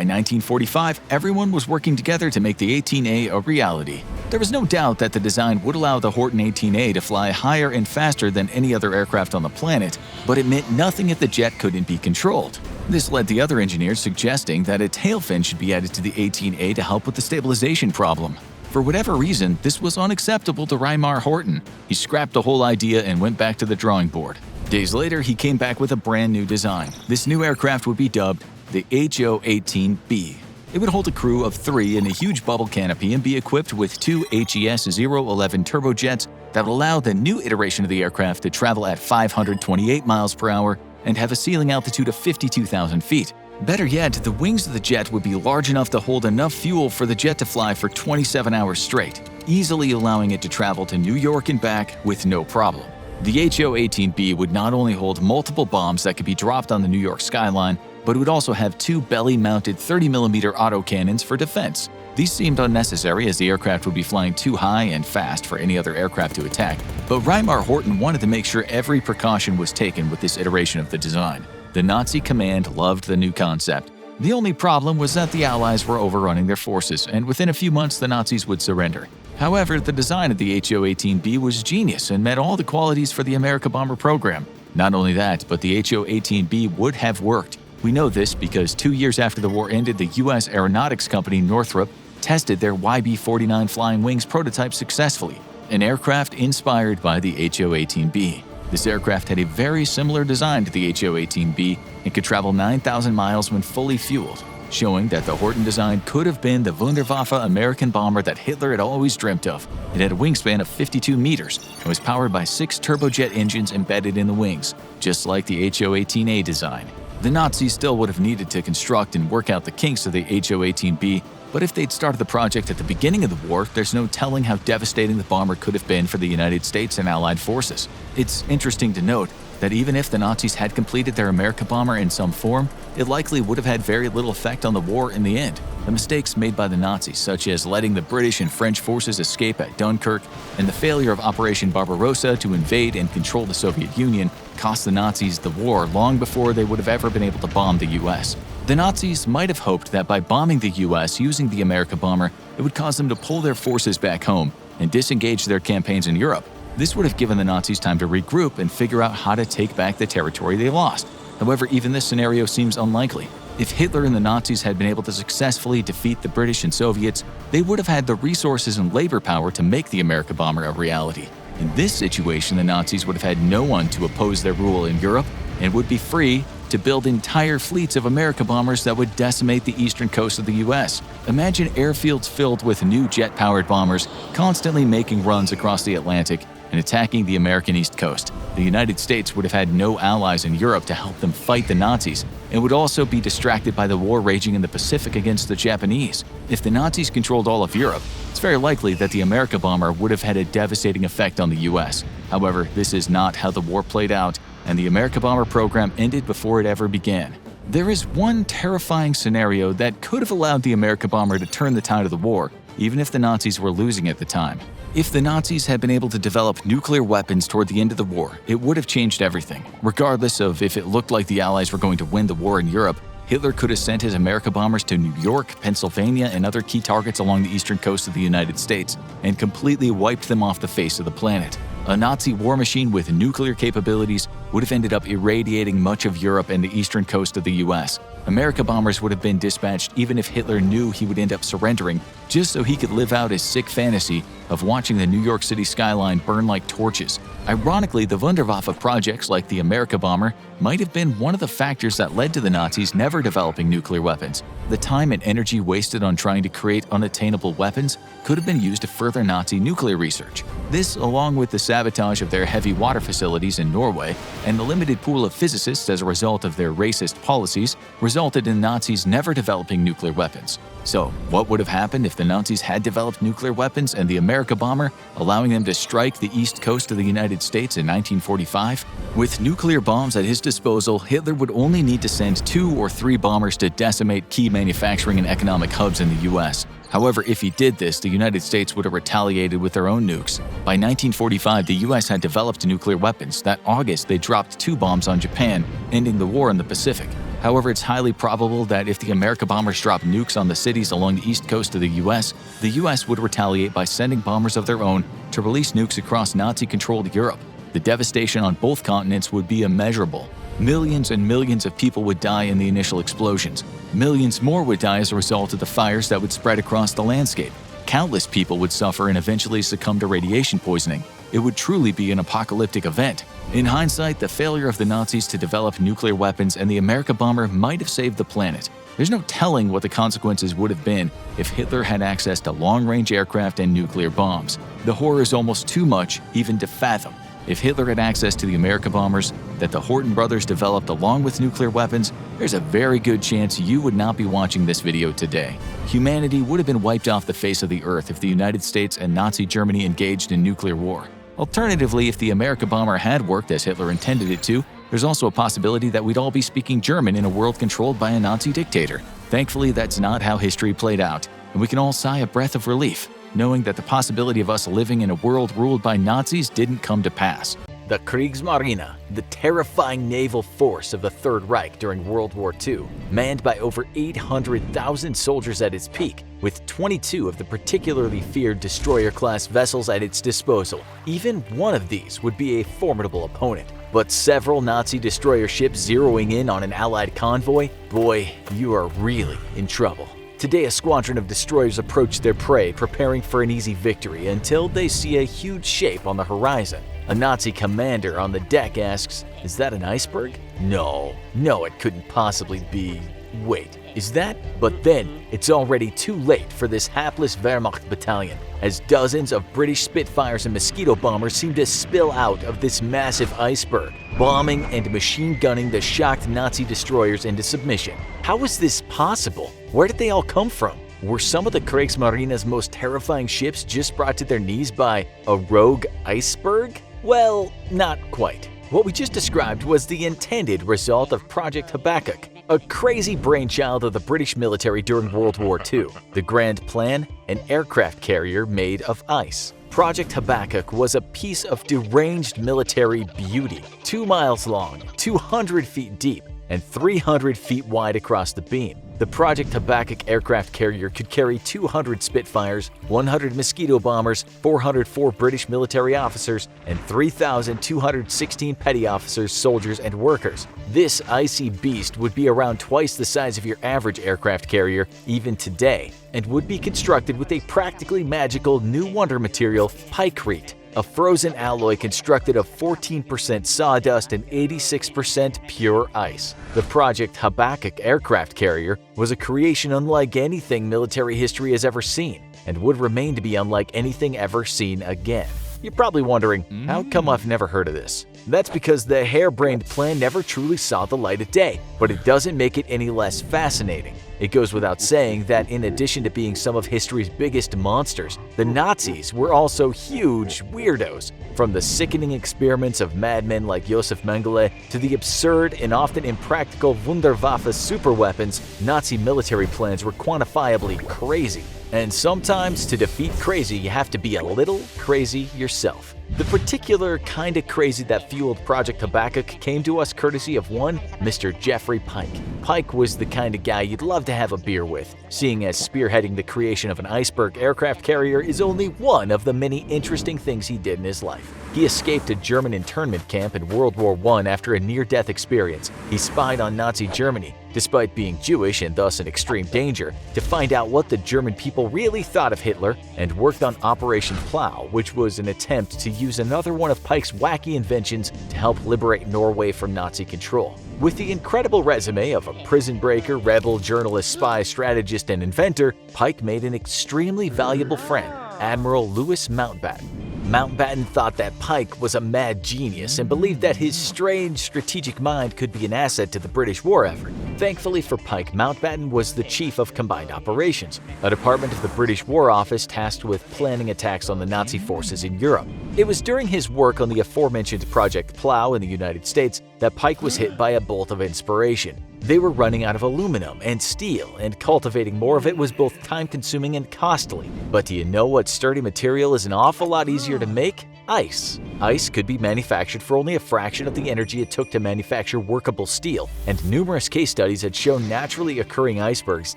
1945, everyone was working together to make the 18A a reality. There was no doubt that the design would allow the Horten 18A to fly higher and faster than any other aircraft on the planet, but it meant nothing if the jet couldn't be controlled. This led the other engineers suggesting that a tail fin should be added to the 18A to help with the stabilization problem. For whatever reason, this was unacceptable to Reimar Horten. He scrapped the whole idea and went back to the drawing board. Days later, he came back with a brand new design. This new aircraft would be dubbed the HO-18B. It would hold a crew of 3 in a huge bubble canopy and be equipped with 2 HES-011 turbojets that would allow the new iteration of the aircraft to travel at 528 miles per hour and have a ceiling altitude of 52,000 feet. Better yet, the wings of the jet would be large enough to hold enough fuel for the jet to fly for 27 hours straight, easily allowing it to travel to New York and back with no problem. The HO-18B would not only hold multiple bombs that could be dropped on the New York skyline, but it would also have 2 belly-mounted 30mm autocannons for defense. These seemed unnecessary as the aircraft would be flying too high and fast for any other aircraft to attack, but Reimar Horten wanted to make sure every precaution was taken with this iteration of the design. The Nazi command loved the new concept. The only problem was that the Allies were overrunning their forces, and within a few months the Nazis would surrender. However, the design of the HO-18B was genius and met all the qualities for the America bomber program. Not only that, but the HO-18B would have worked. We know this because 2 years after the war ended, the U.S. aeronautics company Northrop tested their YB-49 flying wings prototype successfully, an aircraft inspired by the HO-18B. This aircraft had a very similar design to the HO-18B and could travel 9,000 miles when fully fueled, showing that the Horten design could have been the Wunderwaffe American bomber that Hitler had always dreamt of. It had a wingspan of 52 meters and was powered by 6 turbojet engines embedded in the wings, just like the HO-18A design. The Nazis still would have needed to construct and work out the kinks of the HO-18B, but if they'd started the project at the beginning of the war, there's no telling how devastating the bomber could have been for the United States and Allied forces. It's interesting to note that even if the Nazis had completed their America bomber in some form, it likely would have had very little effect on the war in the end. The mistakes made by the Nazis, such as letting the British and French forces escape at Dunkirk and the failure of Operation Barbarossa to invade and control the Soviet Union, cost the Nazis the war long before they would have ever been able to bomb the US. The Nazis might have hoped that by bombing the US using the America bomber, it would cause them to pull their forces back home and disengage their campaigns in Europe. This would have given the Nazis time to regroup and figure out how to take back the territory they lost. However, even this scenario seems unlikely. If Hitler and the Nazis had been able to successfully defeat the British and Soviets, they would have had the resources and labor power to make the America bomber a reality. In this situation, the Nazis would have had no one to oppose their rule in Europe and would be free to build entire fleets of America bombers that would decimate the eastern coast of the US. Imagine airfields filled with new jet-powered bombers constantly making runs across the Atlantic and attacking the American East Coast. The United States would have had no allies in Europe to help them fight the Nazis and would also be distracted by the war raging in the Pacific against the Japanese. If the Nazis controlled all of Europe, it's very likely that the America bomber would have had a devastating effect on the US. However, this is not how the war played out, and the America bomber program ended before it ever began. There is one terrifying scenario that could have allowed the America bomber to turn the tide of the war, even if the Nazis were losing at the time. If the Nazis had been able to develop nuclear weapons toward the end of the war, it would have changed everything. Regardless of if it looked like the Allies were going to win the war in Europe, Hitler could have sent his America bombers to New York, Pennsylvania, and other key targets along the eastern coast of the United States and completely wiped them off the face of the planet. A Nazi war machine with nuclear capabilities would have ended up irradiating much of Europe and the eastern coast of the US. America bombers would have been dispatched even if Hitler knew he would end up surrendering, just so he could live out his sick fantasy of watching the New York City skyline burn like torches. Ironically, the Wunderwaffe projects like the America bomber might have been one of the factors that led to the Nazis never developing nuclear weapons. The time and energy wasted on trying to create unattainable weapons could have been used to further Nazi nuclear research. This, along with the sabotage of their heavy water facilities in Norway and the limited pool of physicists as a result of their racist policies, resulted in Nazis never developing nuclear weapons. So, what would have happened if the Nazis had developed nuclear weapons and the America bomber, allowing them to strike the east coast of the United States in 1945? With nuclear bombs at his disposal, Hitler would only need to send 2 or 3 bombers to decimate key manufacturing and economic hubs in the US. However, if he did this, the United States would have retaliated with their own nukes. By 1945, the US had developed nuclear weapons. That August, they dropped 2 bombs on Japan, ending the war in the Pacific. However, it's highly probable that if the America bombers dropped nukes on the cities along the east coast of the US would retaliate by sending bombers of their own to release nukes across Nazi-controlled Europe. The devastation on both continents would be immeasurable. Millions and millions of people would die in the initial explosions. Millions more would die as a result of the fires that would spread across the landscape. Countless people would suffer and eventually succumb to radiation poisoning. It would truly be an apocalyptic event. In hindsight, the failure of the Nazis to develop nuclear weapons and the America bomber might have saved the planet. There's no telling what the consequences would have been if Hitler had access to long-range aircraft and nuclear bombs. The horror is almost too much even to fathom. If Hitler had access to the America bombers that the Horten brothers developed along with nuclear weapons, there's a very good chance you would not be watching this video today. Humanity would have been wiped off the face of the earth if the United States and Nazi Germany engaged in nuclear war. Alternatively, if the America bomber had worked as Hitler intended it to, there's also a possibility that we'd all be speaking German in a world controlled by a Nazi dictator. Thankfully, that's not how history played out, and we can all sigh a breath of relief, knowing that the possibility of us living in a world ruled by Nazis didn't come to pass. The Kriegsmarine, the terrifying naval force of the Third Reich during World War II, manned by over 800,000 soldiers at its peak, with 22 of the particularly feared destroyer-class vessels at its disposal. Even one of these would be a formidable opponent. But several Nazi destroyer ships zeroing in on an Allied convoy? Boy, you are really in trouble. Today, a squadron of destroyers approach their prey, preparing for an easy victory until they see a huge shape on the horizon. A Nazi commander on the deck asks, "Is that an iceberg?" No, it couldn't possibly be. Wait, is that? But then, it's already too late for this hapless Wehrmacht battalion, as dozens of British Spitfires and Mosquito bombers seem to spill out of this massive iceberg, bombing and machine gunning the shocked Nazi destroyers into submission. How is this possible? Where did they all come from? Were some of the Kriegsmarine's most terrifying ships just brought to their knees by a rogue iceberg? Well, not quite. What we just described was the intended result of Project Habakkuk, a crazy brainchild of the British military during World War II. The grand plan? An aircraft carrier made of ice. Project Habakkuk was a piece of deranged military beauty, 2 miles long, 200 feet deep, and 300 feet wide across the beam. The Project Habakkuk aircraft carrier could carry 200 Spitfires, 100 Mosquito bombers, 404 British military officers, and 3,216 petty officers, soldiers, and workers. This icy beast would be around twice the size of your average aircraft carrier even today, and would be constructed with a practically magical new wonder material, pykrete, a frozen alloy constructed of 14% sawdust and 86% pure ice. The Project Habakkuk aircraft carrier was a creation unlike anything military history has ever seen, and would remain to be unlike anything ever seen again. You're probably wondering, how come I've never heard of this? That's because the harebrained plan never truly saw the light of day, but it doesn't make it any less fascinating. It goes without saying that in addition to being some of history's biggest monsters, the Nazis were also huge weirdos. From the sickening experiments of madmen like Josef Mengele to the absurd and often impractical Wunderwaffe superweapons, Nazi military plans were quantifiably crazy. And sometimes to defeat crazy, you have to be a little crazy yourself. The particular kind of crazy that fueled Project Habakkuk came to us courtesy of one Mr. Jeffrey Pike. Pike was the kind of guy you'd love to have a beer with, seeing as spearheading the creation of an Iceberg aircraft carrier is only one of the many interesting things he did in his life. He escaped a German internment camp in World War I after a near-death experience. He spied on Nazi Germany, despite being Jewish and thus in extreme danger, to find out what the German people really thought of Hitler, and worked on Operation Plow, which was an attempt to use another one of Pike's wacky inventions to help liberate Norway from Nazi control. With the incredible resume of a prison breaker, rebel, journalist, spy, strategist, and inventor, Pike made an extremely valuable friend, Admiral Louis Mountbatten. Mountbatten thought that Pike was a mad genius and believed that his strange strategic mind could be an asset to the British war effort. Thankfully for Pike, Mountbatten was the Chief of Combined Operations, a department of the British War Office tasked with planning attacks on the Nazi forces in Europe. It was during his work on the aforementioned Project Plough in the United States that Pike was hit by a bolt of inspiration. They were running out of aluminum and steel, and cultivating more of it was both time-consuming and costly. But do you know what sturdy material is an awful lot easier to make? Ice. Ice could be manufactured for only a fraction of the energy it took to manufacture workable steel, and numerous case studies had shown naturally occurring icebergs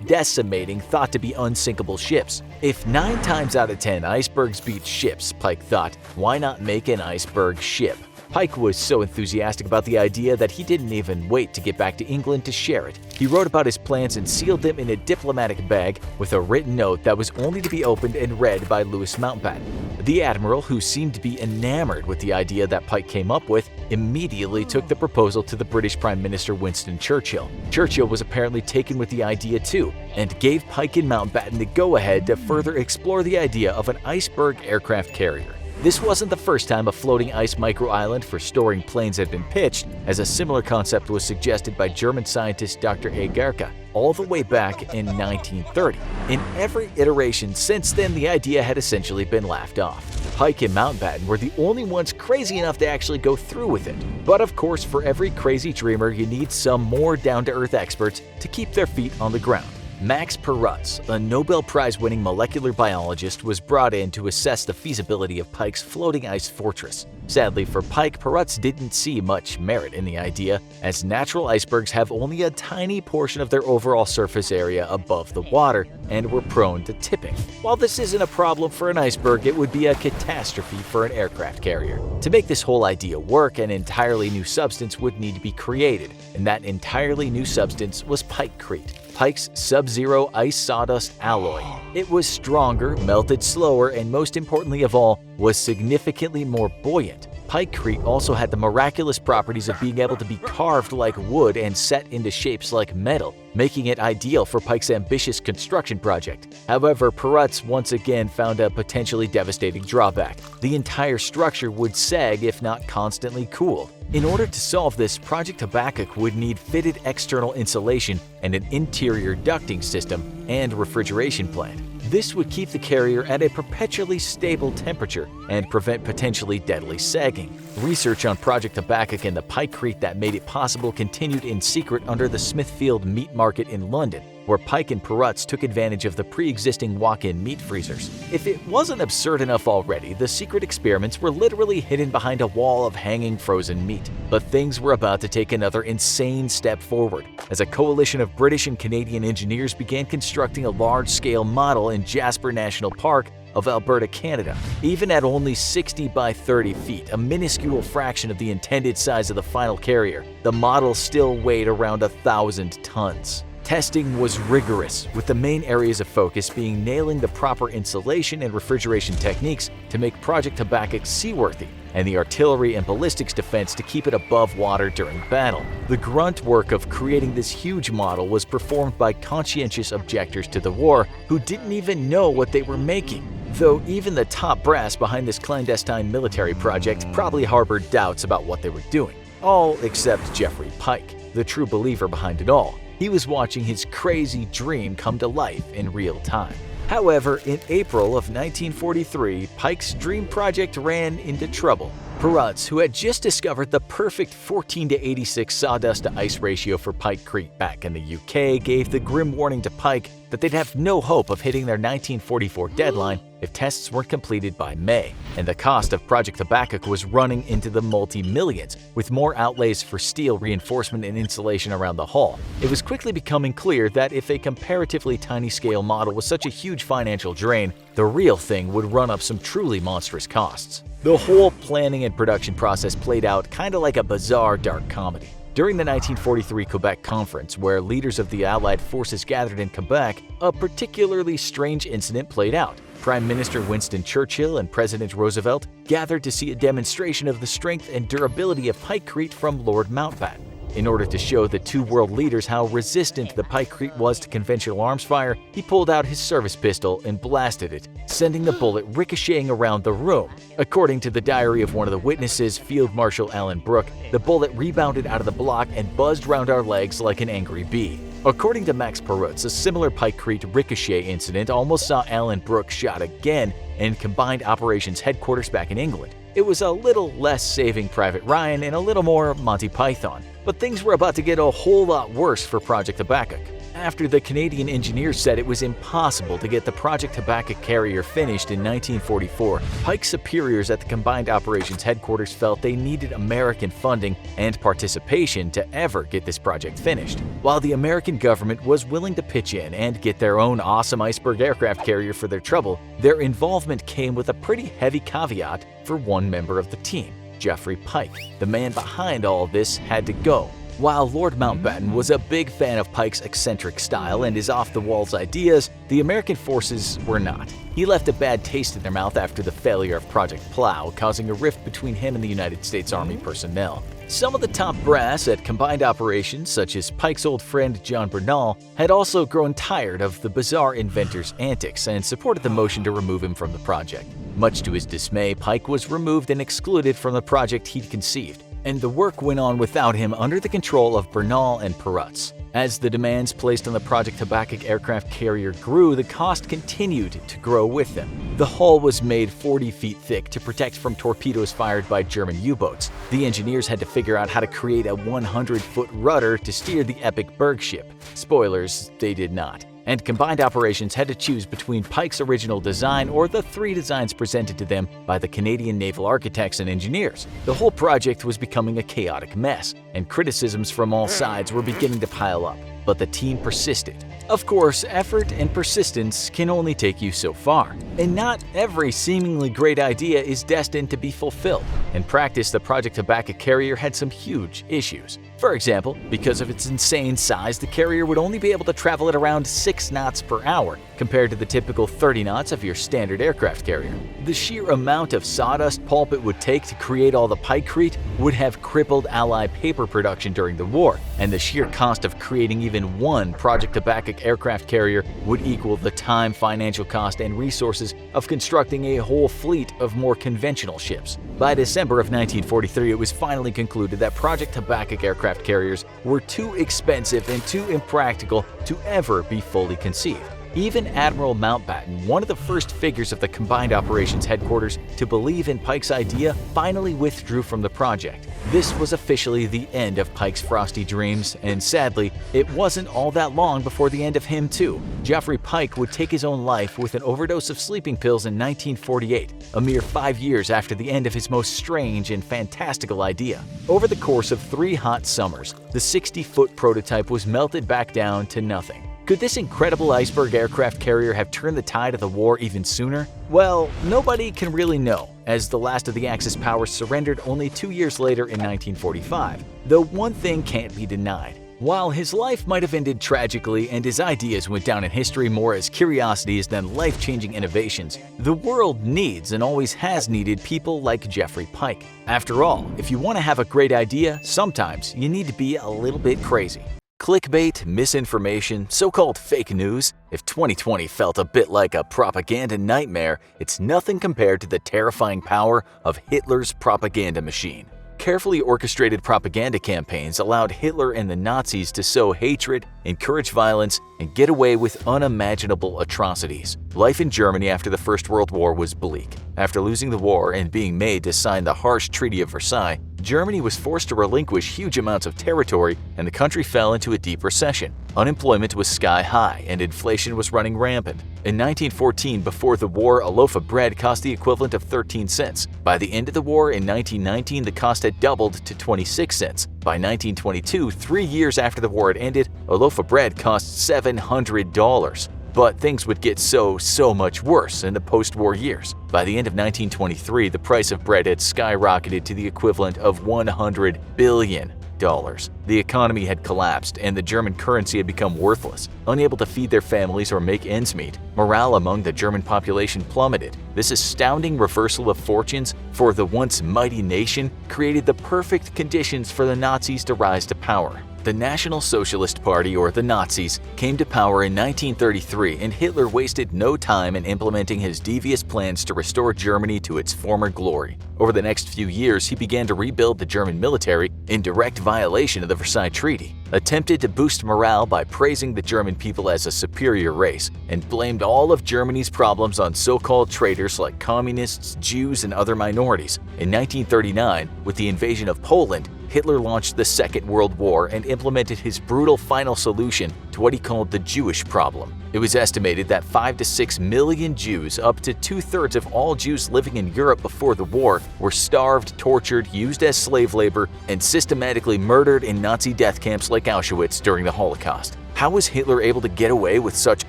decimating thought-to-be unsinkable ships. If 9 times out of 10 icebergs beat ships, Pike thought, why not make an iceberg ship? Pike was so enthusiastic about the idea that he didn't even wait to get back to England to share it. He wrote about his plans and sealed them in a diplomatic bag with a written note that was only to be opened and read by Louis Mountbatten. The admiral, who seemed to be enamored with the idea that Pike came up with, immediately took the proposal to the British Prime Minister Winston Churchill. Churchill was apparently taken with the idea too, and gave Pike and Mountbatten the go-ahead to further explore the idea of an iceberg aircraft carrier. This wasn't the first time a floating ice microisland for storing planes had been pitched, as a similar concept was suggested by German scientist Dr. A. Gerke all the way back in 1930. In every iteration since then, the idea had essentially been laughed off. Pike and Mountbatten were the only ones crazy enough to actually go through with it. But of course, for every crazy dreamer, you need some more down-to-earth experts to keep their feet on the ground. Max Perutz, a Nobel Prize-winning molecular biologist, was brought in to assess the feasibility of Pike's floating ice fortress. Sadly for Pike, Perutz didn't see much merit in the idea, as natural icebergs have only a tiny portion of their overall surface area above the water and were prone to tipping. While this isn't a problem for an iceberg, it would be a catastrophe for an aircraft carrier. To make this whole idea work, an entirely new substance would need to be created, and that entirely new substance was Pikecrete, Pike's Sub-Zero Ice Sawdust alloy. It was stronger, melted slower, and most importantly of all, was significantly more buoyant. Pikecrete also had the miraculous properties of being able to be carved like wood and set into shapes like metal, making it ideal for Pike's ambitious construction project. However, Perutz once again found a potentially devastating drawback. The entire structure would sag if not constantly cooled. In order to solve this, Project Habakkuk would need fitted external insulation and an interior ducting system and refrigeration plant. This would keep the carrier at a perpetually stable temperature and prevent potentially deadly sagging. Research on Project Habakkuk and the Pikecrete that made it possible continued in secret under the Smithfield Meat Market in London, where Pike and Perutz took advantage of the pre-existing walk-in meat freezers. If it wasn't absurd enough already, the secret experiments were literally hidden behind a wall of hanging frozen meat. But things were about to take another insane step forward, as a coalition of British and Canadian engineers began constructing a large-scale model in Jasper National Park of Alberta, Canada. Even at only 60 by 30 feet, a minuscule fraction of the intended size of the final carrier, the model still weighed around 1,000 tons. Testing was rigorous, with the main areas of focus being nailing the proper insulation and refrigeration techniques to make Project Habakkuk seaworthy, and the artillery and ballistics defense to keep it above water during battle. The grunt work of creating this huge model was performed by conscientious objectors to the war who didn't even know what they were making. Though even the top brass behind this clandestine military project probably harbored doubts about what they were doing. All except Geoffrey Pike, the true believer behind it all. He was watching his crazy dream come to life in real time. However, in April of 1943, Pike's dream project ran into trouble. Perutz, who had just discovered the perfect 14:86 sawdust to ice ratio for Pikecrete back in the UK, gave the grim warning to Pike that they'd have no hope of hitting their 1944 deadline if tests weren't completed by May, and the cost of Project Habakkuk was running into the multi-millions, with more outlays for steel reinforcement and insulation around the hull. It was quickly becoming clear that if a comparatively tiny scale model was such a huge financial drain, the real thing would run up some truly monstrous costs. The whole planning and production process played out kinda like a bizarre dark comedy. During the 1943 Quebec Conference, where leaders of the Allied forces gathered in Quebec, a particularly strange incident played out. Prime Minister Winston Churchill and President Roosevelt gathered to see a demonstration of the strength and durability of Pikecrete from Lord Mountbatten. In order to show the two world leaders how resistant the Pikecrete was to conventional arms fire, he pulled out his service pistol and blasted it, sending the bullet ricocheting around the room. According to the diary of one of the witnesses, Field Marshal Alan Brooke, the bullet rebounded out of the block and buzzed round our legs like an angry bee. According to Max Perutz, a similar Pikecrete ricochet incident almost saw Alan Brooke shot again in Combined Operations Headquarters back in England. It was a little less Saving Private Ryan and a little more Monty Python. But things were about to get a whole lot worse for Project Habakkuk. After the Canadian engineers said it was impossible to get the Project Habakkuk carrier finished in 1944, Pike's superiors at the Combined Operations Headquarters felt they needed American funding and participation to ever get this project finished. While the American government was willing to pitch in and get their own awesome Iceberg aircraft carrier for their trouble, their involvement came with a pretty heavy caveat for one member of the team. Geoffrey Pike, the man behind all of this, had to go. While Lord Mountbatten was a big fan of Pike's eccentric style and his off-the-walls ideas, the American forces were not. He left a bad taste in their mouth after the failure of Project Plow, causing a rift between him and the United States Army personnel. Some of the top brass at Combined Operations, such as Pike's old friend John Bernal, had also grown tired of the bizarre inventor's antics and supported the motion to remove him from the project. Much to his dismay, Pike was removed and excluded from the project he'd conceived, and the work went on without him under the control of Bernal and Perutz. As the demands placed on the Project Habakkuk aircraft carrier grew, the cost continued to grow with them. The hull was made 40 feet thick to protect from torpedoes fired by German U-boats. The engineers had to figure out how to create a 100-foot rudder to steer the epic Berg ship. Spoilers, they did not. And Combined Operations had to choose between Pike's original design or the three designs presented to them by the Canadian naval architects and engineers. The whole project was becoming a chaotic mess, and criticisms from all sides were beginning to pile up. But the team persisted. Of course, effort and persistence can only take you so far, and not every seemingly great idea is destined to be fulfilled. In practice, the Project Habakkuk carrier had some huge issues. For example, because of its insane size, the carrier would only be able to travel at around 6 knots per hour, compared to the typical 30 knots of your standard aircraft carrier. The sheer amount of sawdust pulp it would take to create all the Pikecrete would have crippled Allied paper production during the war, and the sheer cost of creating even one Project Habakkuk aircraft carrier would equal the time, financial cost, and resources of constructing a whole fleet of more conventional ships. By December of 1943, it was finally concluded that Project Habakkuk aircraft carriers were too expensive and too impractical to ever be fully conceived. Even Admiral Mountbatten, one of the first figures of the Combined Operations Headquarters to believe in Pike's idea, finally withdrew from the project. This was officially the end of Pike's frosty dreams, and sadly, it wasn't all that long before the end of him too. Geoffrey Pike would take his own life with an overdose of sleeping pills in 1948, a mere 5 years after the end of his most strange and fantastical idea. Over the course of 3 hot summers, the 60-foot prototype was melted back down to nothing. Could this incredible Iceberg aircraft carrier have turned the tide of the war even sooner? Well, nobody can really know, as the last of the Axis powers surrendered only 2 years later in 1945. Though one thing can't be denied. While his life might have ended tragically and his ideas went down in history more as curiosities than life-changing innovations, the world needs and always has needed people like Geoffrey Pike. After all, if you want to have a great idea, sometimes you need to be a little bit crazy. Clickbait, misinformation, so-called fake news. If 2020 felt a bit like a propaganda nightmare, it's nothing compared to the terrifying power of Hitler's propaganda machine. Carefully orchestrated propaganda campaigns allowed Hitler and the Nazis to sow hatred, encourage violence, and get away with unimaginable atrocities. Life in Germany after the First World War was bleak. After losing the war and being made to sign the harsh Treaty of Versailles, Germany was forced to relinquish huge amounts of territory, and the country fell into a deep recession. Unemployment was sky high, and inflation was running rampant. In 1914, before the war, a loaf of bread cost the equivalent of 13 cents. By the end of the war, in 1919, the cost had doubled to 26 cents. By 1922, 3 years after the war had ended, a loaf of bread cost $700. But things would get so much worse in the post-war years. By the end of 1923, the price of bread had skyrocketed to the equivalent of $100 billion. The economy had collapsed and the German currency had become worthless. Unable to feed their families or make ends meet, morale among the German population plummeted. This astounding reversal of fortunes for the once mighty nation created the perfect conditions for the Nazis to rise to power. The National Socialist Party, or the Nazis, came to power in 1933, and Hitler wasted no time in implementing his devious plans to restore Germany to its former glory. Over the next few years, he began to rebuild the German military in direct violation of the Versailles Treaty, attempted to boost morale by praising the German people as a superior race, and blamed all of Germany's problems on so-called traitors like communists, Jews, and other minorities. In 1939, with the invasion of Poland, Hitler launched the Second World War and implemented his brutal final solution to what he called the Jewish problem. It was estimated that 5 to 6 million Jews, up to 2/3 of all Jews living in Europe before the war, were starved, tortured, used as slave labor, and systematically murdered in Nazi death camps like Auschwitz during the Holocaust. How was Hitler able to get away with such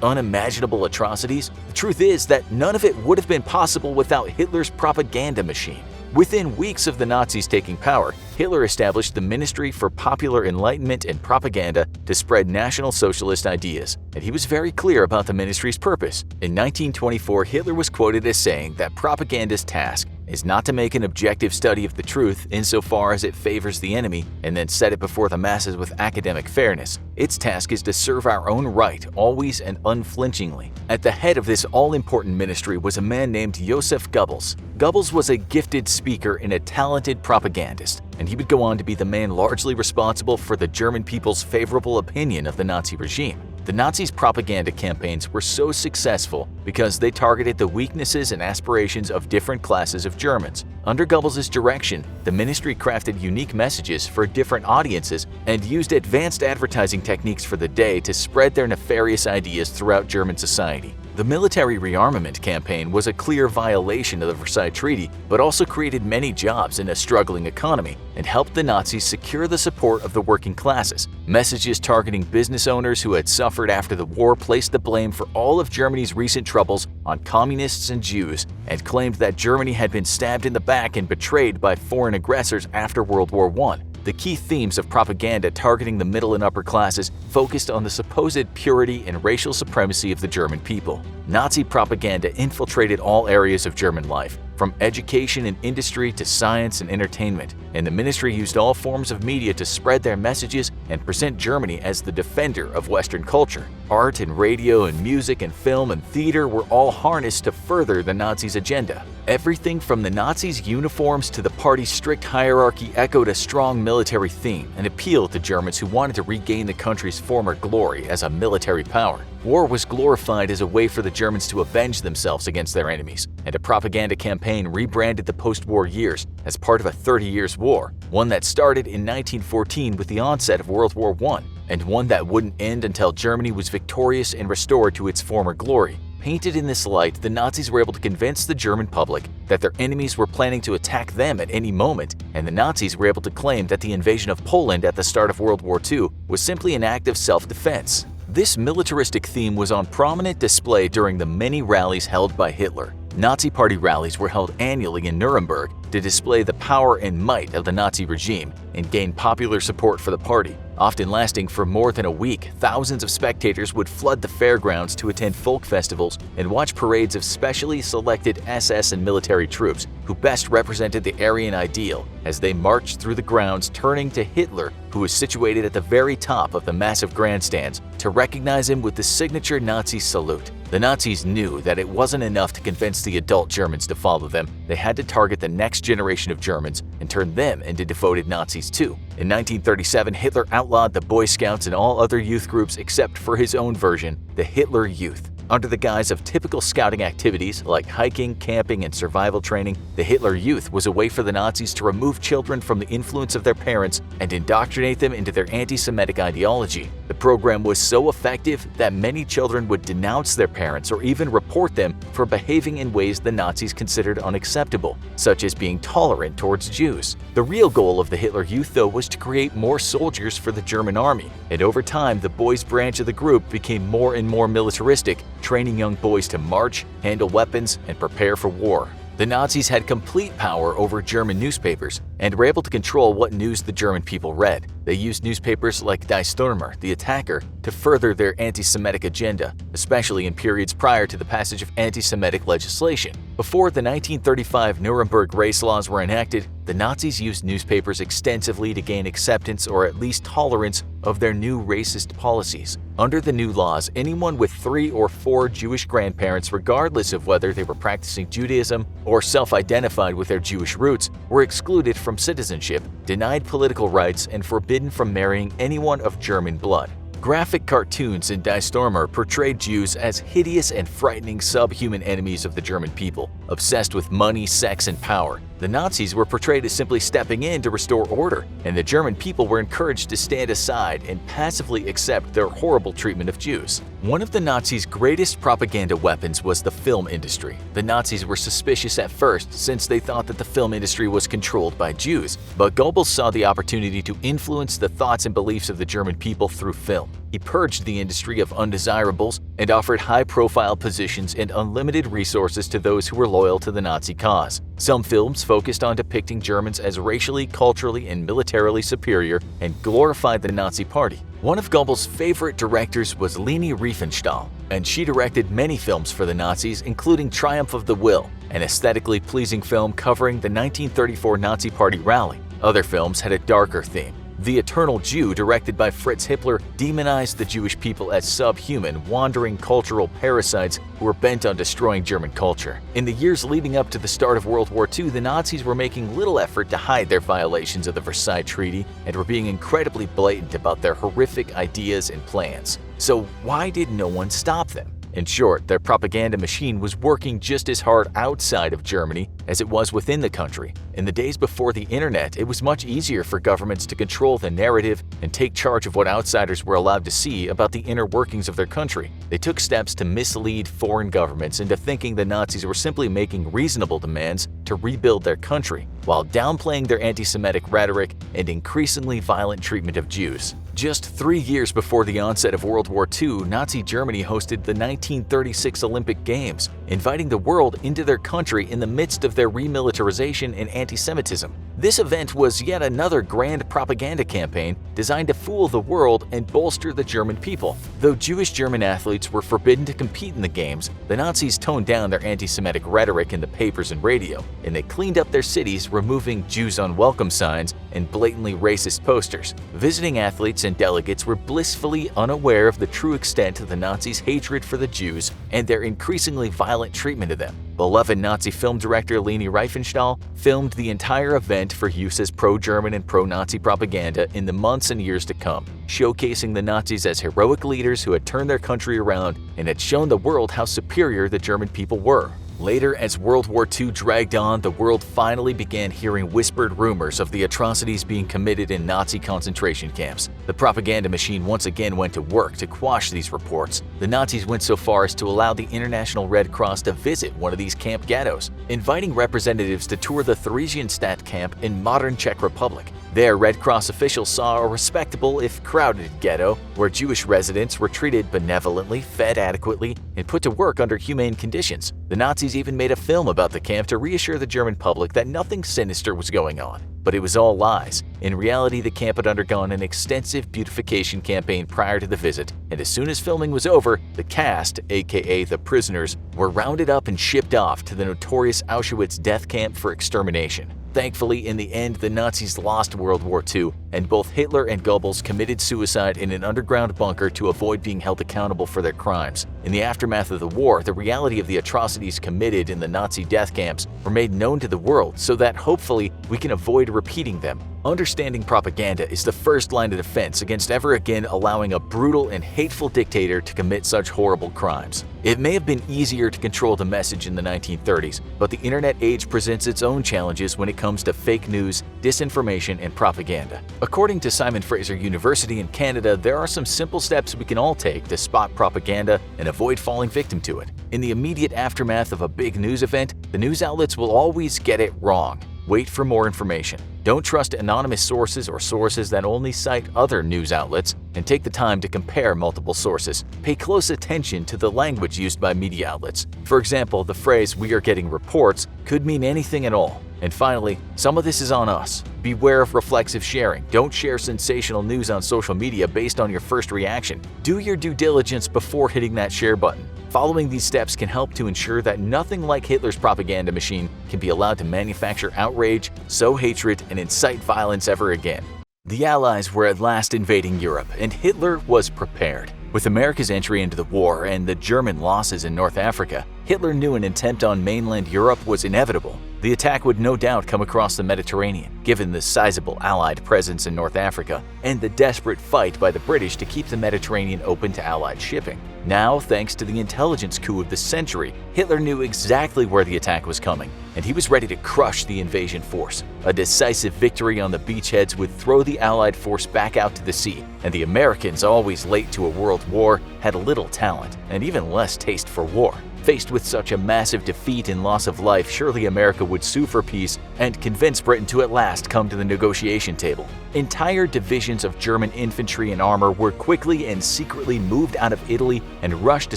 unimaginable atrocities? The truth is that none of it would have been possible without Hitler's propaganda machine. Within weeks of the Nazis taking power, Hitler established the Ministry for Popular Enlightenment and Propaganda to spread National Socialist ideas, and he was very clear about the ministry's purpose. In 1924, Hitler was quoted as saying that propaganda's task is not to make an objective study of the truth insofar as it favors the enemy and then set it before the masses with academic fairness. Its task is to serve our own right, always and unflinchingly. At the head of this all-important ministry was a man named Joseph Goebbels. Goebbels was a gifted speaker and a talented propagandist, and he would go on to be the man largely responsible for the German people's favorable opinion of the Nazi regime. The Nazis' propaganda campaigns were so successful because they targeted the weaknesses and aspirations of different classes of Germans. Under Goebbels' direction, the ministry crafted unique messages for different audiences and used advanced advertising techniques for the day to spread their nefarious ideas throughout German society. The military rearmament campaign was a clear violation of the Versailles Treaty, but also created many jobs in a struggling economy and helped the Nazis secure the support of the working classes. Messages targeting business owners who had suffered after the war placed the blame for all of Germany's recent troubles on communists and Jews, and claimed that Germany had been stabbed in the back and betrayed by foreign aggressors after World War I. The key themes of propaganda targeting the middle and upper classes focused on the supposed purity and racial supremacy of the German people. Nazi propaganda infiltrated all areas of German life, from education and industry to science and entertainment, and the ministry used all forms of media to spread their messages and present Germany as the defender of Western culture. Art and radio and music and film and theater were all harnessed to further the Nazis' agenda. Everything from the Nazis' uniforms to the party's strict hierarchy echoed a strong military theme and appealed to Germans who wanted to regain the country's former glory as a military power. War was glorified as a way for the Germans to avenge themselves against their enemies, and a propaganda campaign rebranded the post-war years as part of a 30 Years' War, one that started in 1914 with the onset of World War I, and one that wouldn't end until Germany was victorious and restored to its former glory. Painted in this light, the Nazis were able to convince the German public that their enemies were planning to attack them at any moment, and the Nazis were able to claim that the invasion of Poland at the start of World War II was simply an act of self-defense. This militaristic theme was on prominent display during the many rallies held by Hitler. Nazi Party rallies were held annually in Nuremberg to display the power and might of the Nazi regime and gain popular support for the party. Often lasting for more than a week, thousands of spectators would flood the fairgrounds to attend folk festivals and watch parades of specially selected SS and military troops who best represented the Aryan ideal as they marched through the grounds, turning to Hitler, who was situated at the very top of the massive grandstands, to recognize him with the signature Nazi salute. The Nazis knew that it wasn't enough to convince the adult Germans to follow them. They had to target the next generation of Germans and turn them into devoted Nazis too. In 1937, Hitler outlawed the Boy Scouts and all other youth groups except for his own version, the Hitler Youth. Under the guise of typical scouting activities like hiking, camping, and survival training, the Hitler Youth was a way for the Nazis to remove children from the influence of their parents and indoctrinate them into their anti-Semitic ideology. The program was so effective that many children would denounce their parents or even report them for behaving in ways the Nazis considered unacceptable, such as being tolerant towards Jews. The real goal of the Hitler Youth, though, was to create more soldiers for the German army, and over time the boys' branch of the group became more and more militaristic, training young boys to march, handle weapons, and prepare for war. The Nazis had complete power over German newspapers and were able to control what news the German people read. They used newspapers like Die Stürmer, the Attacker, to further their anti-Semitic agenda, especially in periods prior to the passage of anti-Semitic legislation. Before the 1935 Nuremberg race laws were enacted, the Nazis used newspapers extensively to gain acceptance or at least tolerance of their new racist policies. Under the new laws, anyone with 3 or 4 Jewish grandparents, regardless of whether they were practicing Judaism or self-identified with their Jewish roots, were excluded from citizenship, denied political rights, and forbidden from marrying anyone of German blood. Graphic cartoons in Die Stürmer portrayed Jews as hideous and frightening subhuman enemies of the German people, obsessed with money, sex, and power. The Nazis were portrayed as simply stepping in to restore order, and the German people were encouraged to stand aside and passively accept their horrible treatment of Jews. One of the Nazis' greatest propaganda weapons was the film industry. The Nazis were suspicious at first since they thought that the film industry was controlled by Jews, but Goebbels saw the opportunity to influence the thoughts and beliefs of the German people through film. He purged the industry of undesirables and offered high-profile positions and unlimited resources to those who were loyal to the Nazi cause. Some films focused on depicting Germans as racially, culturally, and militarily superior and glorified the Nazi Party. One of Goebbels' favorite directors was Leni Riefenstahl, and she directed many films for the Nazis, including Triumph of the Will, an aesthetically pleasing film covering the 1934 Nazi Party rally. Other films had a darker theme. The Eternal Jew, directed by Fritz Hitler, demonized the Jewish people as subhuman, wandering cultural parasites who were bent on destroying German culture. In the years leading up to the start of World War II, the Nazis were making little effort to hide their violations of the Versailles Treaty and were being incredibly blatant about their horrific ideas and plans. So why did no one stop them? In short, their propaganda machine was working just as hard outside of Germany as it was within the country. In the days before the internet, it was much easier for governments to control the narrative and take charge of what outsiders were allowed to see about the inner workings of their country. They took steps to mislead foreign governments into thinking the Nazis were simply making reasonable demands to rebuild their country, while downplaying their anti-Semitic rhetoric and increasingly violent treatment of Jews. Just 3 years before the onset of World War II, Nazi Germany hosted the 1936 Olympic Games, inviting the world into their country in the midst of their remilitarization and anti-Semitism. This event was yet another grand propaganda campaign designed to fool the world and bolster the German people. Though Jewish German athletes were forbidden to compete in the Games, the Nazis toned down their anti-Semitic rhetoric in the papers and radio, and they cleaned up their cities, removing Jews unwelcome signs and blatantly racist posters. Visiting athletes and delegates were blissfully unaware of the true extent of the Nazis' hatred for the Jews and their increasingly violent treatment of them. Beloved Nazi film director Leni Riefenstahl filmed the entire event for use as pro-German and pro-Nazi propaganda in the months and years to come, showcasing the Nazis as heroic leaders who had turned their country around and had shown the world how superior the German people were. Later, as World War II dragged on, the world finally began hearing whispered rumors of the atrocities being committed in Nazi concentration camps. The propaganda machine once again went to work to quash these reports. The Nazis went so far as to allow the International Red Cross to visit one of these camp ghettos, inviting representatives to tour the Theresienstadt camp in modern Czech Republic. There, Red Cross officials saw a respectable, if crowded, ghetto where Jewish residents were treated benevolently, fed adequately, and put to work under humane conditions. The Nazis even made a film about the camp to reassure the German public that nothing sinister was going on. But it was all lies. In reality, the camp had undergone an extensive beautification campaign prior to the visit, and as soon as filming was over, the cast, aka the prisoners, were rounded up and shipped off to the notorious Auschwitz death camp for extermination. Thankfully, in the end, the Nazis lost World War II, and both Hitler and Goebbels committed suicide in an underground bunker to avoid being held accountable for their crimes. In the aftermath of the war, the reality of the atrocities committed in the Nazi death camps were made known to the world so that hopefully we can avoid repeating them. Understanding propaganda is the first line of defense against ever again allowing a brutal and hateful dictator to commit such horrible crimes. It may have been easier to control the message in the 1930s, but the internet age presents its own challenges when it comes to fake news, disinformation, and propaganda. According to Simon Fraser University in Canada, there are some simple steps we can all take to spot propaganda and avoid falling victim to it. In the immediate aftermath of a big news event, the news outlets will always get it wrong. Wait for more information. Don't trust anonymous sources or sources that only cite other news outlets, and take the time to compare multiple sources. Pay close attention to the language used by media outlets. For example, the phrase "we are getting reports" could mean anything at all. And finally, some of this is on us. Beware of reflexive sharing. Don't share sensational news on social media based on your first reaction. Do your due diligence before hitting that share button. Following these steps can help to ensure that nothing like Hitler's propaganda machine can be allowed to manufacture outrage, sow hatred, and incite violence ever again. The Allies were at last invading Europe, and Hitler was prepared. With America's entry into the war and the German losses in North Africa, Hitler knew an attempt on mainland Europe was inevitable. The attack would no doubt come across the Mediterranean, given the sizable Allied presence in North Africa and the desperate fight by the British to keep the Mediterranean open to Allied shipping. Now, thanks to the intelligence coup of the century, Hitler knew exactly where the attack was coming, and he was ready to crush the invasion force. A decisive victory on the beachheads would throw the Allied force back out to the sea, and the Americans, always late to a world war, had little talent and even less taste for war. Faced with such a massive defeat and loss of life, surely America would sue for peace and convince Britain to at last come to the negotiation table. Entire divisions of German infantry and armor were quickly and secretly moved out of Italy and rushed to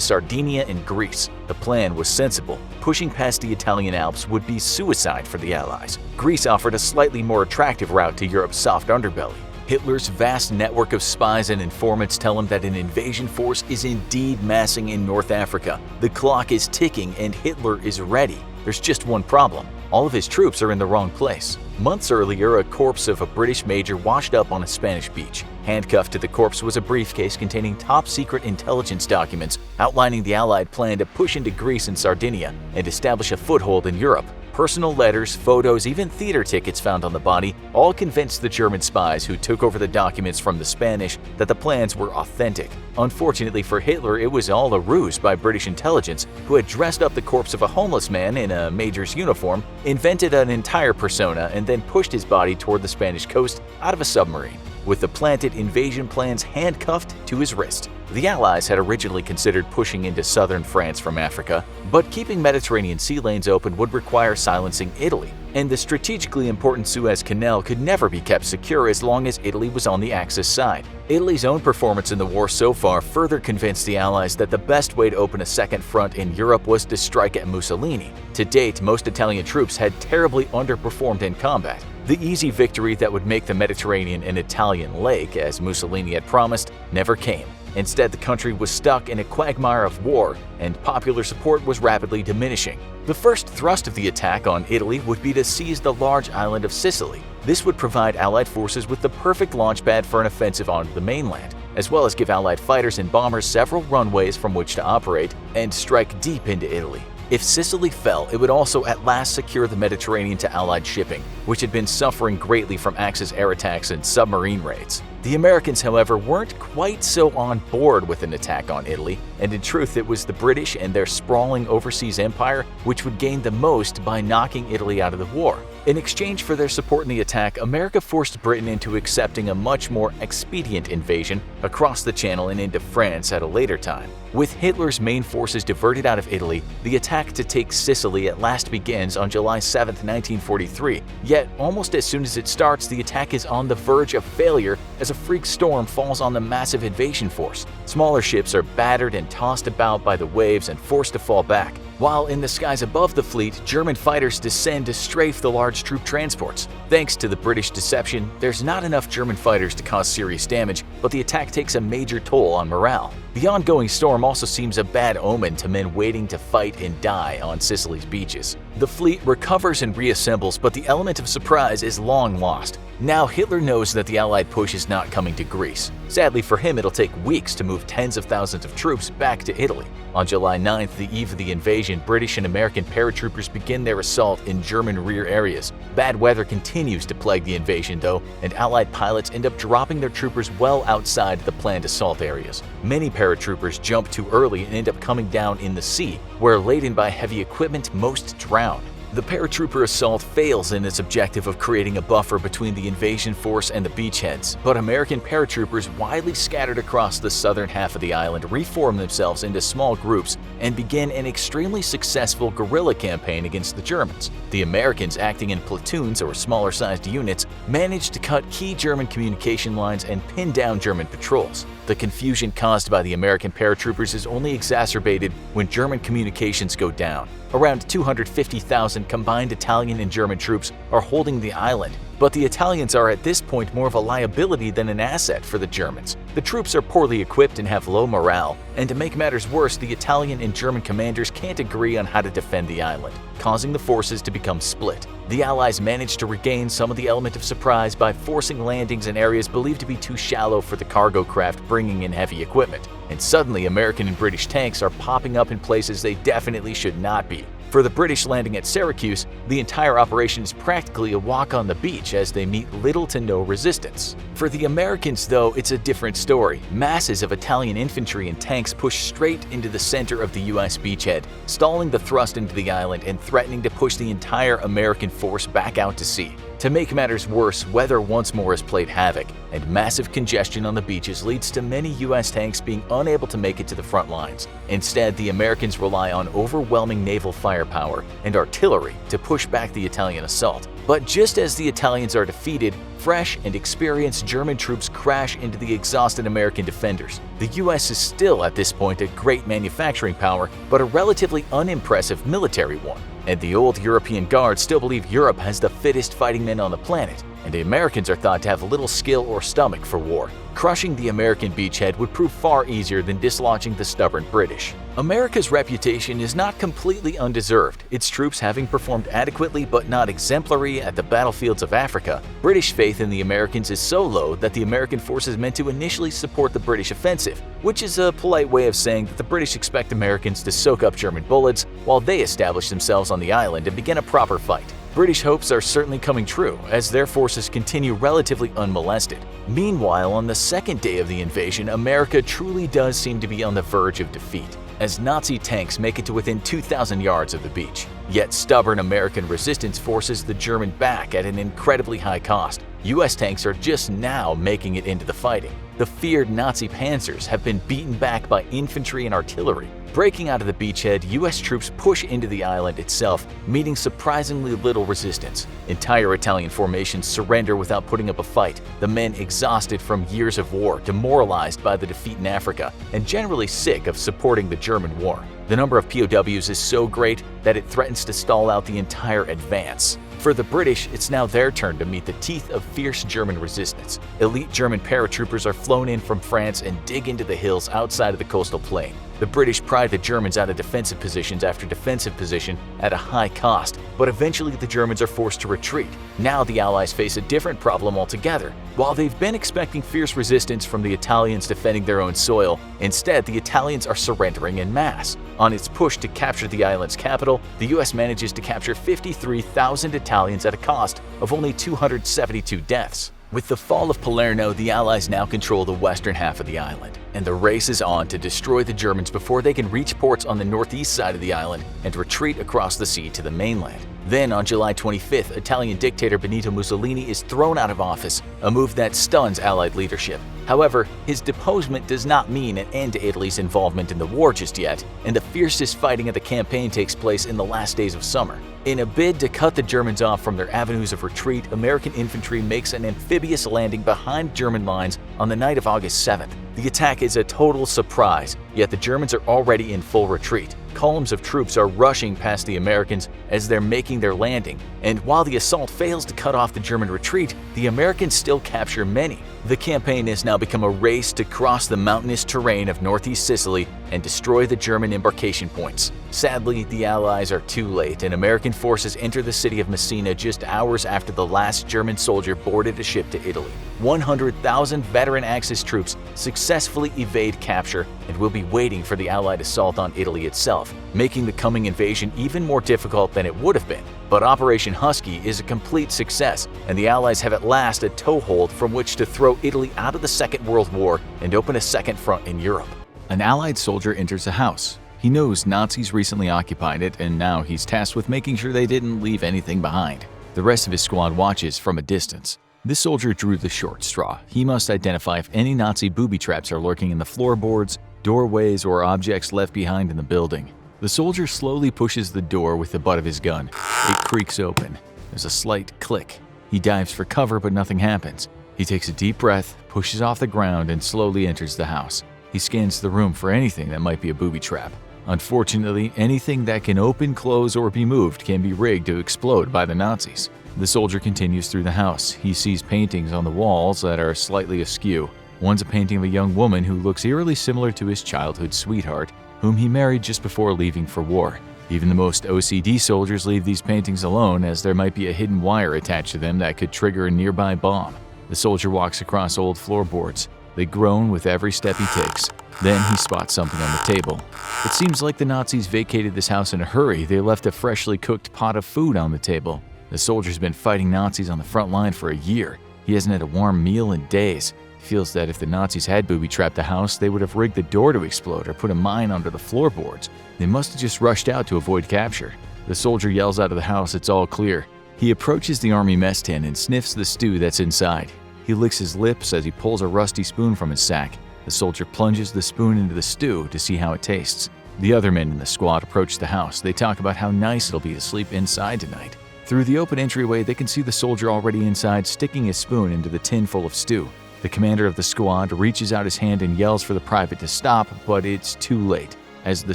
Sardinia and Greece. The plan was sensible. Pushing past the Italian Alps would be suicide for the Allies. Greece offered a slightly more attractive route to Europe's soft underbelly. Hitler's vast network of spies and informants tell him that an invasion force is indeed massing in North Africa. The clock is ticking and Hitler is ready. There's just one problem. All of his troops are in the wrong place. Months earlier, a corpse of a British major washed up on a Spanish beach. Handcuffed to the corpse was a briefcase containing top-secret intelligence documents outlining the Allied plan to push into Greece and Sardinia and establish a foothold in Europe. Personal letters, photos, even theater tickets found on the body all convinced the German spies who took over the documents from the Spanish that the plans were authentic. Unfortunately for Hitler, it was all a ruse by British intelligence, who had dressed up the corpse of a homeless man in a major's uniform, invented an entire persona, and then pushed his body toward the Spanish coast out of a submarine, with the planted invasion plans handcuffed to his wrist. The Allies had originally considered pushing into southern France from Africa, but keeping Mediterranean sea lanes open would require silencing Italy, and the strategically important Suez Canal could never be kept secure as long as Italy was on the Axis side. Italy's own performance in the war so far further convinced the Allies that the best way to open a second front in Europe was to strike at Mussolini. To date, most Italian troops had terribly underperformed in combat. The easy victory that would make the Mediterranean an Italian lake, as Mussolini had promised, never came. Instead, the country was stuck in a quagmire of war, and popular support was rapidly diminishing. The first thrust of the attack on Italy would be to seize the large island of Sicily. This would provide Allied forces with the perfect launchpad for an offensive on the mainland, as well as give Allied fighters and bombers several runways from which to operate and strike deep into Italy. If Sicily fell, it would also at last secure the Mediterranean to Allied shipping, which had been suffering greatly from Axis air attacks and submarine raids. The Americans, however, weren't quite so on board with an attack on Italy, and in truth it was the British and their sprawling overseas empire which would gain the most by knocking Italy out of the war. In exchange for their support in the attack, America forced Britain into accepting a much more expedient invasion across the Channel and into France at a later time. With Hitler's main forces diverted out of Italy, the attack to take Sicily at last begins on July 7, 1943. Yet, almost as soon as it starts, the attack is on the verge of failure as a freak storm falls on the massive invasion force. Smaller ships are battered and tossed about by the waves and forced to fall back. While in the skies above the fleet, German fighters descend to strafe the large troop transports. Thanks to the British deception, there's not enough German fighters to cause serious damage, but the attack takes a major toll on morale. The ongoing storm also seems a bad omen to men waiting to fight and die on Sicily's beaches. The fleet recovers and reassembles, but the element of surprise is long lost. Now Hitler knows that the Allied push is not coming to Greece. Sadly for him, it'll take weeks to move tens of thousands of troops back to Italy. On July 9th, the eve of the invasion, British and American paratroopers begin their assault in German rear areas. Bad weather continues to plague the invasion though, and Allied pilots end up dropping their troopers well outside the planned assault areas. Many paratroopers jump too early and end up coming down in the sea, where laden by heavy equipment, most drown. The paratrooper assault fails in its objective of creating a buffer between the invasion force and the beachheads, but American paratroopers widely scattered across the southern half of the island reform themselves into small groups and begin an extremely successful guerrilla campaign against the Germans. The Americans, acting in platoons or smaller-sized units, managed to cut key German communication lines and pin down German patrols. The confusion caused by the American paratroopers is only exacerbated when German communications go down. Around 250,000 combined Italian and German troops are holding the island, but the Italians are at this point more of a liability than an asset for the Germans. The troops are poorly equipped and have low morale, and to make matters worse, the Italian and German commanders can't agree on how to defend the island, causing the forces to become split. The Allies managed to regain some of the element of surprise by forcing landings in areas believed to be too shallow for the cargo craft bringing in heavy equipment, and suddenly American and British tanks are popping up in places they definitely should not be. For the British landing at Syracuse, the entire operation is practically a walk on the beach as they meet little to no resistance. For the Americans, though, it's a different story. Masses of Italian infantry and tanks push straight into the center of the US beachhead, stalling the thrust into the island and threatening to push the entire American force back out to sea. To make matters worse, weather once more has played havoc, and massive congestion on the beaches leads to many US tanks being unable to make it to the front lines. Instead, the Americans rely on overwhelming naval firepower and artillery to push back the Italian assault. But just as the Italians are defeated, fresh and experienced German troops crash into the exhausted American defenders. The US is still at this point a great manufacturing power, but a relatively unimpressive military one. And the old European guards still believe Europe has the fittest fighting men on the planet, and the Americans are thought to have little skill or stomach for war. Crushing the American beachhead would prove far easier than dislodging the stubborn British. America's reputation is not completely undeserved, its troops having performed adequately but not exemplary at the battlefields of Africa. British faith in the Americans is so low that the American forces meant to initially support the British offensive, which is a polite way of saying that the British expect Americans to soak up German bullets while they establish themselves on the island and begin a proper fight. British hopes are certainly coming true, as their forces continue relatively unmolested. Meanwhile, on the second day of the invasion, America truly does seem to be on the verge of defeat, as Nazi tanks make it to within 2,000 yards of the beach. Yet stubborn American resistance forces the German back at an incredibly high cost. US tanks are just now making it into the fighting. The feared Nazi panzers have been beaten back by infantry and artillery. Breaking out of the beachhead, US troops push into the island itself, meeting surprisingly little resistance. Entire Italian formations surrender without putting up a fight, the men exhausted from years of war, demoralized by the defeat in Africa, and generally sick of supporting the German war. The number of POWs is so great that it threatens to stall out the entire advance. For the British, it's now their turn to meet the teeth of fierce German resistance. Elite German paratroopers are flown in from France and dig into the hills outside of the coastal plain. The British pry the Germans out of defensive positions after defensive position at a high cost, but eventually the Germans are forced to retreat. Now the Allies face a different problem altogether. While they've been expecting fierce resistance from the Italians defending their own soil, instead the Italians are surrendering en masse. On its push to capture the island's capital, the US manages to capture 53,000 Italians at a cost of only 272 deaths. With the fall of Palermo, the Allies now control the western half of the island, and the race is on to destroy the Germans before they can reach ports on the northeast side of the island and retreat across the sea to the mainland. Then, on July 25th, Italian dictator Benito Mussolini is thrown out of office, a move that stuns Allied leadership. However, his deposement does not mean an end to Italy's involvement in the war just yet, and the fiercest fighting of the campaign takes place in the last days of summer. In a bid to cut the Germans off from their avenues of retreat, American infantry makes an amphibious landing behind German lines on the night of August 7th. The attack is a total surprise, yet the Germans are already in full retreat. Columns of troops are rushing past the Americans as they're making their landing, and while the assault fails to cut off the German retreat, the Americans still capture many. The campaign has now become a race to cross the mountainous terrain of northeast Sicily and destroy the German embarkation points. Sadly, the Allies are too late, and American forces enter the city of Messina just hours after the last German soldier boarded a ship to Italy. 100,000 veteran Axis troops successfully evade capture and will be waiting for the Allied assault on Italy itself, making the coming invasion even more difficult than it would have been. But Operation Husky is a complete success, and the Allies have at last a toehold from which to throw Italy out of the Second World War and open a second front in Europe. An Allied soldier enters a house. He knows Nazis recently occupied it, and now he's tasked with making sure they didn't leave anything behind. The rest of his squad watches from a distance. This soldier drew the short straw. He must identify if any Nazi booby traps are lurking in the floorboards, doorways, or objects left behind in the building. The soldier slowly pushes the door with the butt of his gun. It creaks open. There's a slight click. He dives for cover, but nothing happens. He takes a deep breath, pushes off the ground, and slowly enters the house. He scans the room for anything that might be a booby trap. Unfortunately, anything that can open, close, or be moved can be rigged to explode by the Nazis. The soldier continues through the house. He sees paintings on the walls that are slightly askew. One's a painting of a young woman who looks eerily similar to his childhood sweetheart, whom he married just before leaving for war. Even the most OCD soldiers leave these paintings alone, as there might be a hidden wire attached to them that could trigger a nearby bomb. The soldier walks across old floorboards. They groan with every step he takes. Then he spots something on the table. It seems like the Nazis vacated this house in a hurry. They left a freshly cooked pot of food on the table. The soldier's been fighting Nazis on the front line for a year. He hasn't had a warm meal in days. He feels that if the Nazis had booby-trapped the house, they would have rigged the door to explode or put a mine under the floorboards. They must have just rushed out to avoid capture. The soldier yells out of the house, "It's all clear." He approaches the army mess tin and sniffs the stew that's inside. He licks his lips as he pulls a rusty spoon from his sack. The soldier plunges the spoon into the stew to see how it tastes. The other men in the squad approach the house. They talk about how nice it'll be to sleep inside tonight. Through the open entryway, they can see the soldier already inside, sticking his spoon into the tin full of stew. The commander of the squad reaches out his hand and yells for the private to stop, but it's too late. As the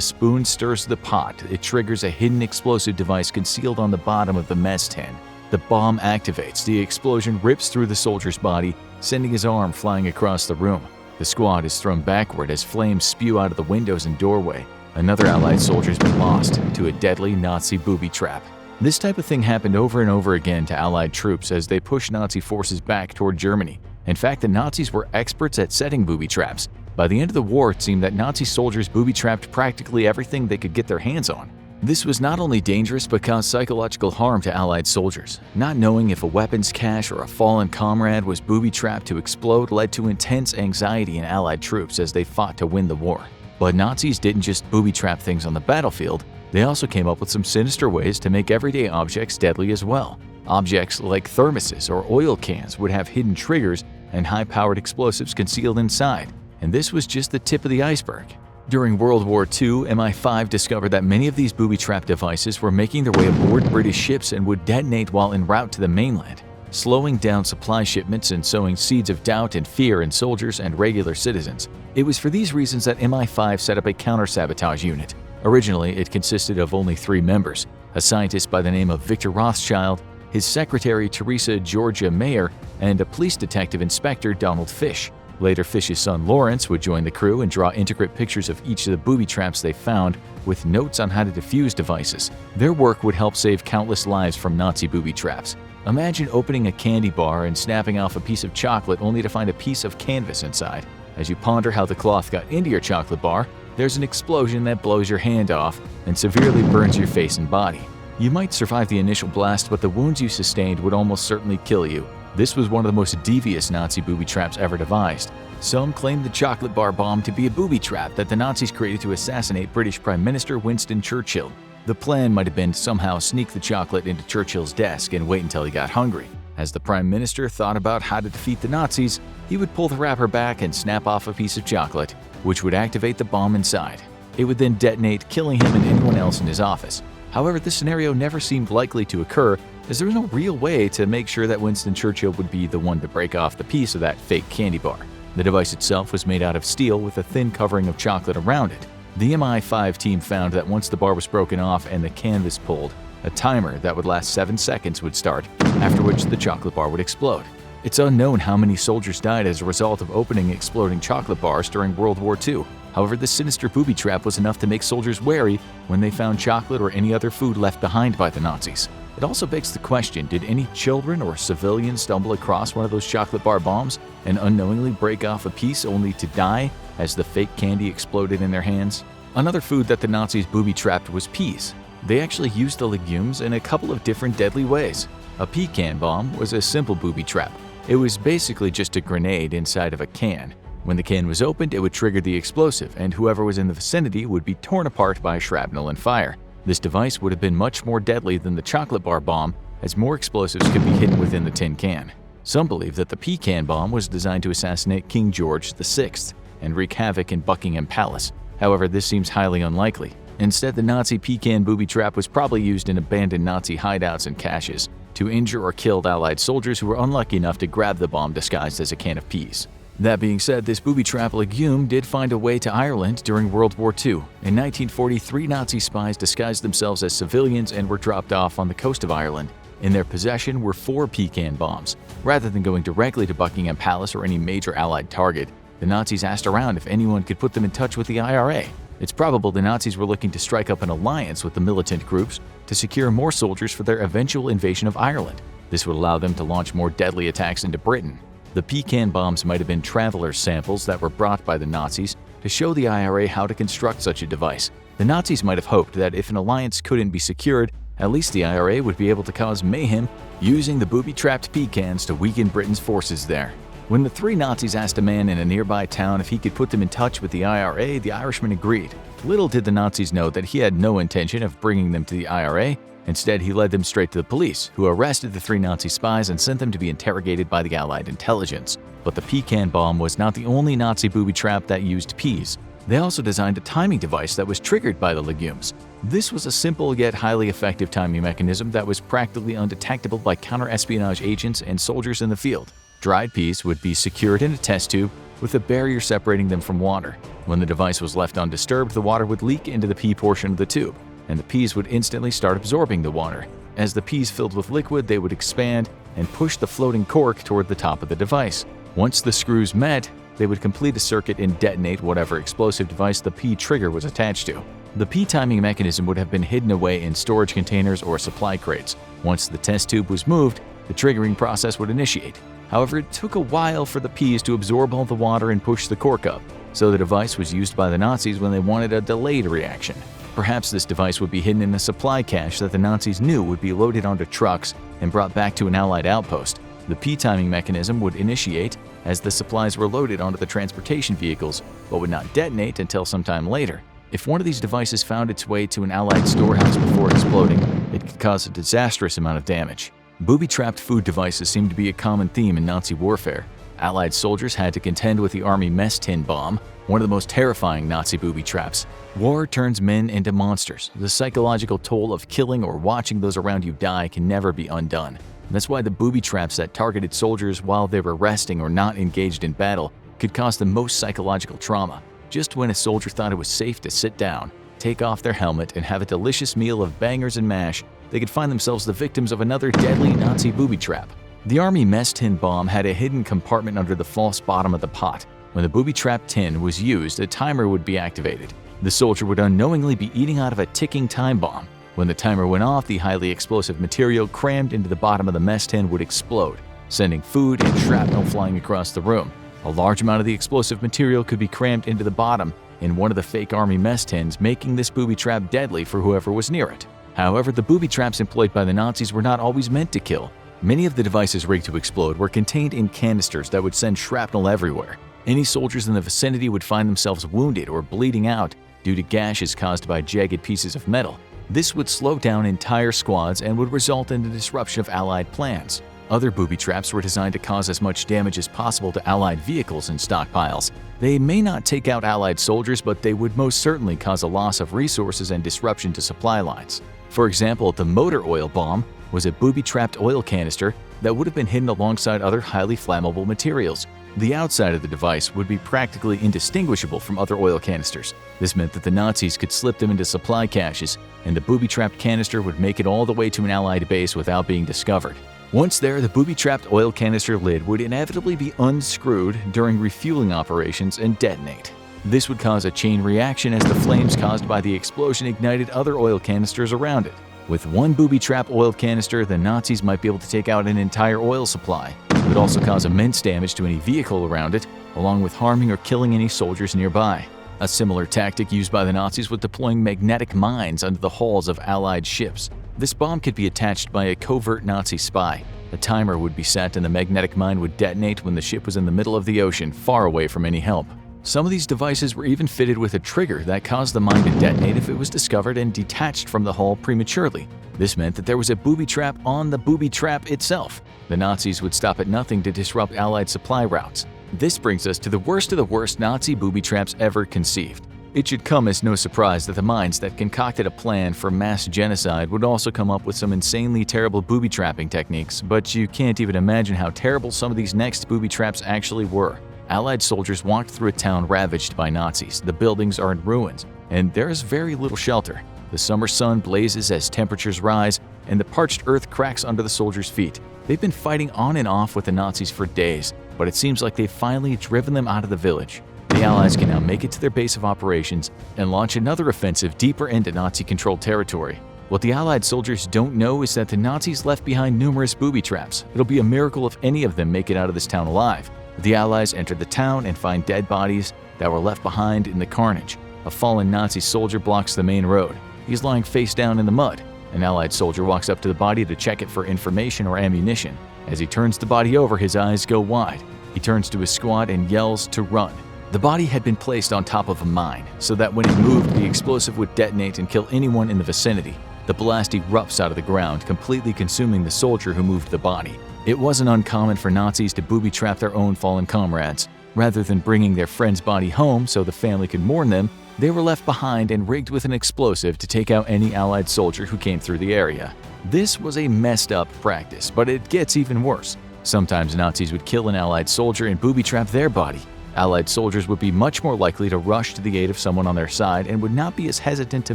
spoon stirs the pot, it triggers a hidden explosive device concealed on the bottom of the mess tin. The bomb activates. The explosion rips through the soldier's body, sending his arm flying across the room. The squad is thrown backward as flames spew out of the windows and doorway. Another Allied soldier's been lost to a deadly Nazi booby trap. This type of thing happened over and over again to Allied troops as they pushed Nazi forces back toward Germany. In fact, the Nazis were experts at setting booby traps. By the end of the war, it seemed that Nazi soldiers booby-trapped practically everything they could get their hands on. This was not only dangerous but caused psychological harm to Allied soldiers. Not knowing if a weapons cache or a fallen comrade was booby-trapped to explode led to intense anxiety in Allied troops as they fought to win the war. But Nazis didn't just booby-trap things on the battlefield, they also came up with some sinister ways to make everyday objects deadly as well. Objects like thermoses or oil cans would have hidden triggers and high-powered explosives concealed inside, and this was just the tip of the iceberg. During World War II, MI5 discovered that many of these booby-trap devices were making their way aboard British ships and would detonate while en route to the mainland, slowing down supply shipments and sowing seeds of doubt and fear in soldiers and regular citizens. It was for these reasons that MI5 set up a counter-sabotage unit. Originally, it consisted of only 3 members: a scientist by the name of Victor Rothschild, his secretary Teresa Georgia Mayer, and a police detective inspector Donald Fish. Later, Fish's son Lawrence would join the crew and draw intricate pictures of each of the booby traps they found, with notes on how to defuse devices. Their work would help save countless lives from Nazi booby traps. Imagine opening a candy bar and snapping off a piece of chocolate only to find a piece of canvas inside. As you ponder how the cloth got into your chocolate bar, there's an explosion that blows your hand off and severely burns your face and body. You might survive the initial blast, but the wounds you sustained would almost certainly kill you. This was one of the most devious Nazi booby traps ever devised. Some claim the chocolate bar bomb to be a booby trap that the Nazis created to assassinate British Prime Minister Winston Churchill. The plan might have been to somehow sneak the chocolate into Churchill's desk and wait until he got hungry. As the Prime Minister thought about how to defeat the Nazis, he would pull the wrapper back and snap off a piece of chocolate, which would activate the bomb inside. It would then detonate, killing him and anyone else in his office. However, this scenario never seemed likely to occur, as there was no real way to make sure that Winston Churchill would be the one to break off the piece of that fake candy bar. The device itself was made out of steel with a thin covering of chocolate around it. The MI5 team found that once the bar was broken off and the canvas pulled, a timer that would last 7 seconds would start, after which the chocolate bar would explode. It's unknown how many soldiers died as a result of opening exploding chocolate bars during World War II. However, this sinister booby trap was enough to make soldiers wary when they found chocolate or any other food left behind by the Nazis. It also begs the question, did any children or civilians stumble across one of those chocolate bar bombs and unknowingly break off a piece only to die as the fake candy exploded in their hands? Another food that the Nazis booby-trapped was peas. They actually used the legumes in a couple of different deadly ways. A pecan bomb was a simple booby trap. It was basically just a grenade inside of a can. When the can was opened, it would trigger the explosive, and whoever was in the vicinity would be torn apart by shrapnel and fire. This device would have been much more deadly than the chocolate bar bomb, as more explosives could be hidden within the tin can. Some believe that the pecan bomb was designed to assassinate King George VI and wreak havoc in Buckingham Palace. However, this seems highly unlikely. Instead, the Nazi pecan booby trap was probably used in abandoned Nazi hideouts and caches to injure or kill Allied soldiers who were unlucky enough to grab the bomb disguised as a can of peas. That being said, this booby trap legume did find a way to Ireland during World War II. In 1943, Nazi spies disguised themselves as civilians and were dropped off on the coast of Ireland. In their possession were 4 pecan bombs. Rather than going directly to Buckingham Palace or any major Allied target, the Nazis asked around if anyone could put them in touch with the IRA. It's probable the Nazis were looking to strike up an alliance with the militant groups to secure more soldiers for their eventual invasion of Ireland. This would allow them to launch more deadly attacks into Britain. The pecan bombs might have been traveler samples that were brought by the Nazis to show the IRA how to construct such a device. The Nazis might have hoped that if an alliance couldn't be secured, at least the IRA would be able to cause mayhem using the booby-trapped pecans to weaken Britain's forces there. When the 3 Nazis asked a man in a nearby town if he could put them in touch with the IRA, the Irishman agreed. Little did the Nazis know that he had no intention of bringing them to the IRA. Instead, he led them straight to the police, who arrested the 3 Nazi spies and sent them to be interrogated by the Allied intelligence. But the pecan bomb was not the only Nazi booby trap that used peas. They also designed a timing device that was triggered by the legumes. This was a simple yet highly effective timing mechanism that was practically undetectable by counter-espionage agents and soldiers in the field. Dried peas would be secured in a test tube with a barrier separating them from water. When the device was left undisturbed, the water would leak into the pea portion of the tube, and the peas would instantly start absorbing the water. As the peas filled with liquid, they would expand and push the floating cork toward the top of the device. Once the screws met, they would complete a circuit and detonate whatever explosive device the pea trigger was attached to. The pea timing mechanism would have been hidden away in storage containers or supply crates. Once the test tube was moved, the triggering process would initiate. However, it took a while for the peas to absorb all the water and push the cork up, so the device was used by the Nazis when they wanted a delayed reaction. Perhaps this device would be hidden in a supply cache that the Nazis knew would be loaded onto trucks and brought back to an Allied outpost. The pea timing mechanism would initiate as the supplies were loaded onto the transportation vehicles, but would not detonate until sometime later. If one of these devices found its way to an Allied storehouse before exploding, it could cause a disastrous amount of damage. Booby-trapped food devices seem to be a common theme in Nazi warfare. Allied soldiers had to contend with the Army mess tin bomb, one of the most terrifying Nazi booby traps. War turns men into monsters. The psychological toll of killing or watching those around you die can never be undone. That's why the booby traps that targeted soldiers while they were resting or not engaged in battle could cause the most psychological trauma. Just when a soldier thought it was safe to sit down, take off their helmet, and have a delicious meal of bangers and mash, they could find themselves the victims of another deadly Nazi booby trap. The Army mess tin bomb had a hidden compartment under the false bottom of the pot. When the booby trap tin was used, a timer would be activated. The soldier would unknowingly be eating out of a ticking time bomb. When the timer went off, the highly explosive material crammed into the bottom of the mess tin would explode, sending food and shrapnel flying across the room. A large amount of the explosive material could be crammed into the bottom in one of the fake Army mess tins, making this booby trap deadly for whoever was near it. However, the booby traps employed by the Nazis were not always meant to kill. Many of the devices rigged to explode were contained in canisters that would send shrapnel everywhere. Any soldiers in the vicinity would find themselves wounded or bleeding out due to gashes caused by jagged pieces of metal. This would slow down entire squads and would result in the disruption of Allied plans. Other booby traps were designed to cause as much damage as possible to Allied vehicles and stockpiles. They may not take out Allied soldiers, but they would most certainly cause a loss of resources and disruption to supply lines. For example, the motor oil bomb was a booby-trapped oil canister that would have been hidden alongside other highly flammable materials. The outside of the device would be practically indistinguishable from other oil canisters. This meant that the Nazis could slip them into supply caches, and the booby-trapped canister would make it all the way to an Allied base without being discovered. Once there, the booby-trapped oil canister lid would inevitably be unscrewed during refueling operations and detonate. This would cause a chain reaction as the flames caused by the explosion ignited other oil canisters around it. With one booby-trap oil canister, the Nazis might be able to take out an entire oil supply. It would also cause immense damage to any vehicle around it, along with harming or killing any soldiers nearby. A similar tactic used by the Nazis was deploying magnetic mines under the hulls of Allied ships. This bomb could be attached by a covert Nazi spy. A timer would be set and the magnetic mine would detonate when the ship was in the middle of the ocean, far away from any help. Some of these devices were even fitted with a trigger that caused the mine to detonate if it was discovered and detached from the hull prematurely. This meant that there was a booby trap on the booby trap itself. The Nazis would stop at nothing to disrupt Allied supply routes. This brings us to the worst of the worst Nazi booby traps ever conceived. It should come as no surprise that the minds that concocted a plan for mass genocide would also come up with some insanely terrible booby trapping techniques, but you can't even imagine how terrible some of these next booby traps actually were. Allied soldiers walked through a town ravaged by Nazis. The buildings are in ruins, and there is very little shelter. The summer sun blazes as temperatures rise, and the parched earth cracks under the soldiers' feet. They've been fighting on and off with the Nazis for days, but it seems like they've finally driven them out of the village. The Allies can now make it to their base of operations and launch another offensive deeper into Nazi-controlled territory. What the Allied soldiers don't know is that the Nazis left behind numerous booby traps. It'll be a miracle if any of them make it out of this town alive. The Allies enter the town and find dead bodies that were left behind in the carnage. A fallen Nazi soldier blocks the main road. He's lying face down in the mud. An Allied soldier walks up to the body to check it for information or ammunition. As he turns the body over, his eyes go wide. He turns to his squad and yells to run. The body had been placed on top of a mine, so that when it moved, the explosive would detonate and kill anyone in the vicinity. The blast erupts out of the ground, completely consuming the soldier who moved the body. It wasn't uncommon for Nazis to booby trap their own fallen comrades. Rather than bringing their friend's body home so the family could mourn them, they were left behind and rigged with an explosive to take out any Allied soldier who came through the area. This was a messed up practice, but it gets even worse. Sometimes Nazis would kill an Allied soldier and booby trap their body. Allied soldiers would be much more likely to rush to the aid of someone on their side and would not be as hesitant to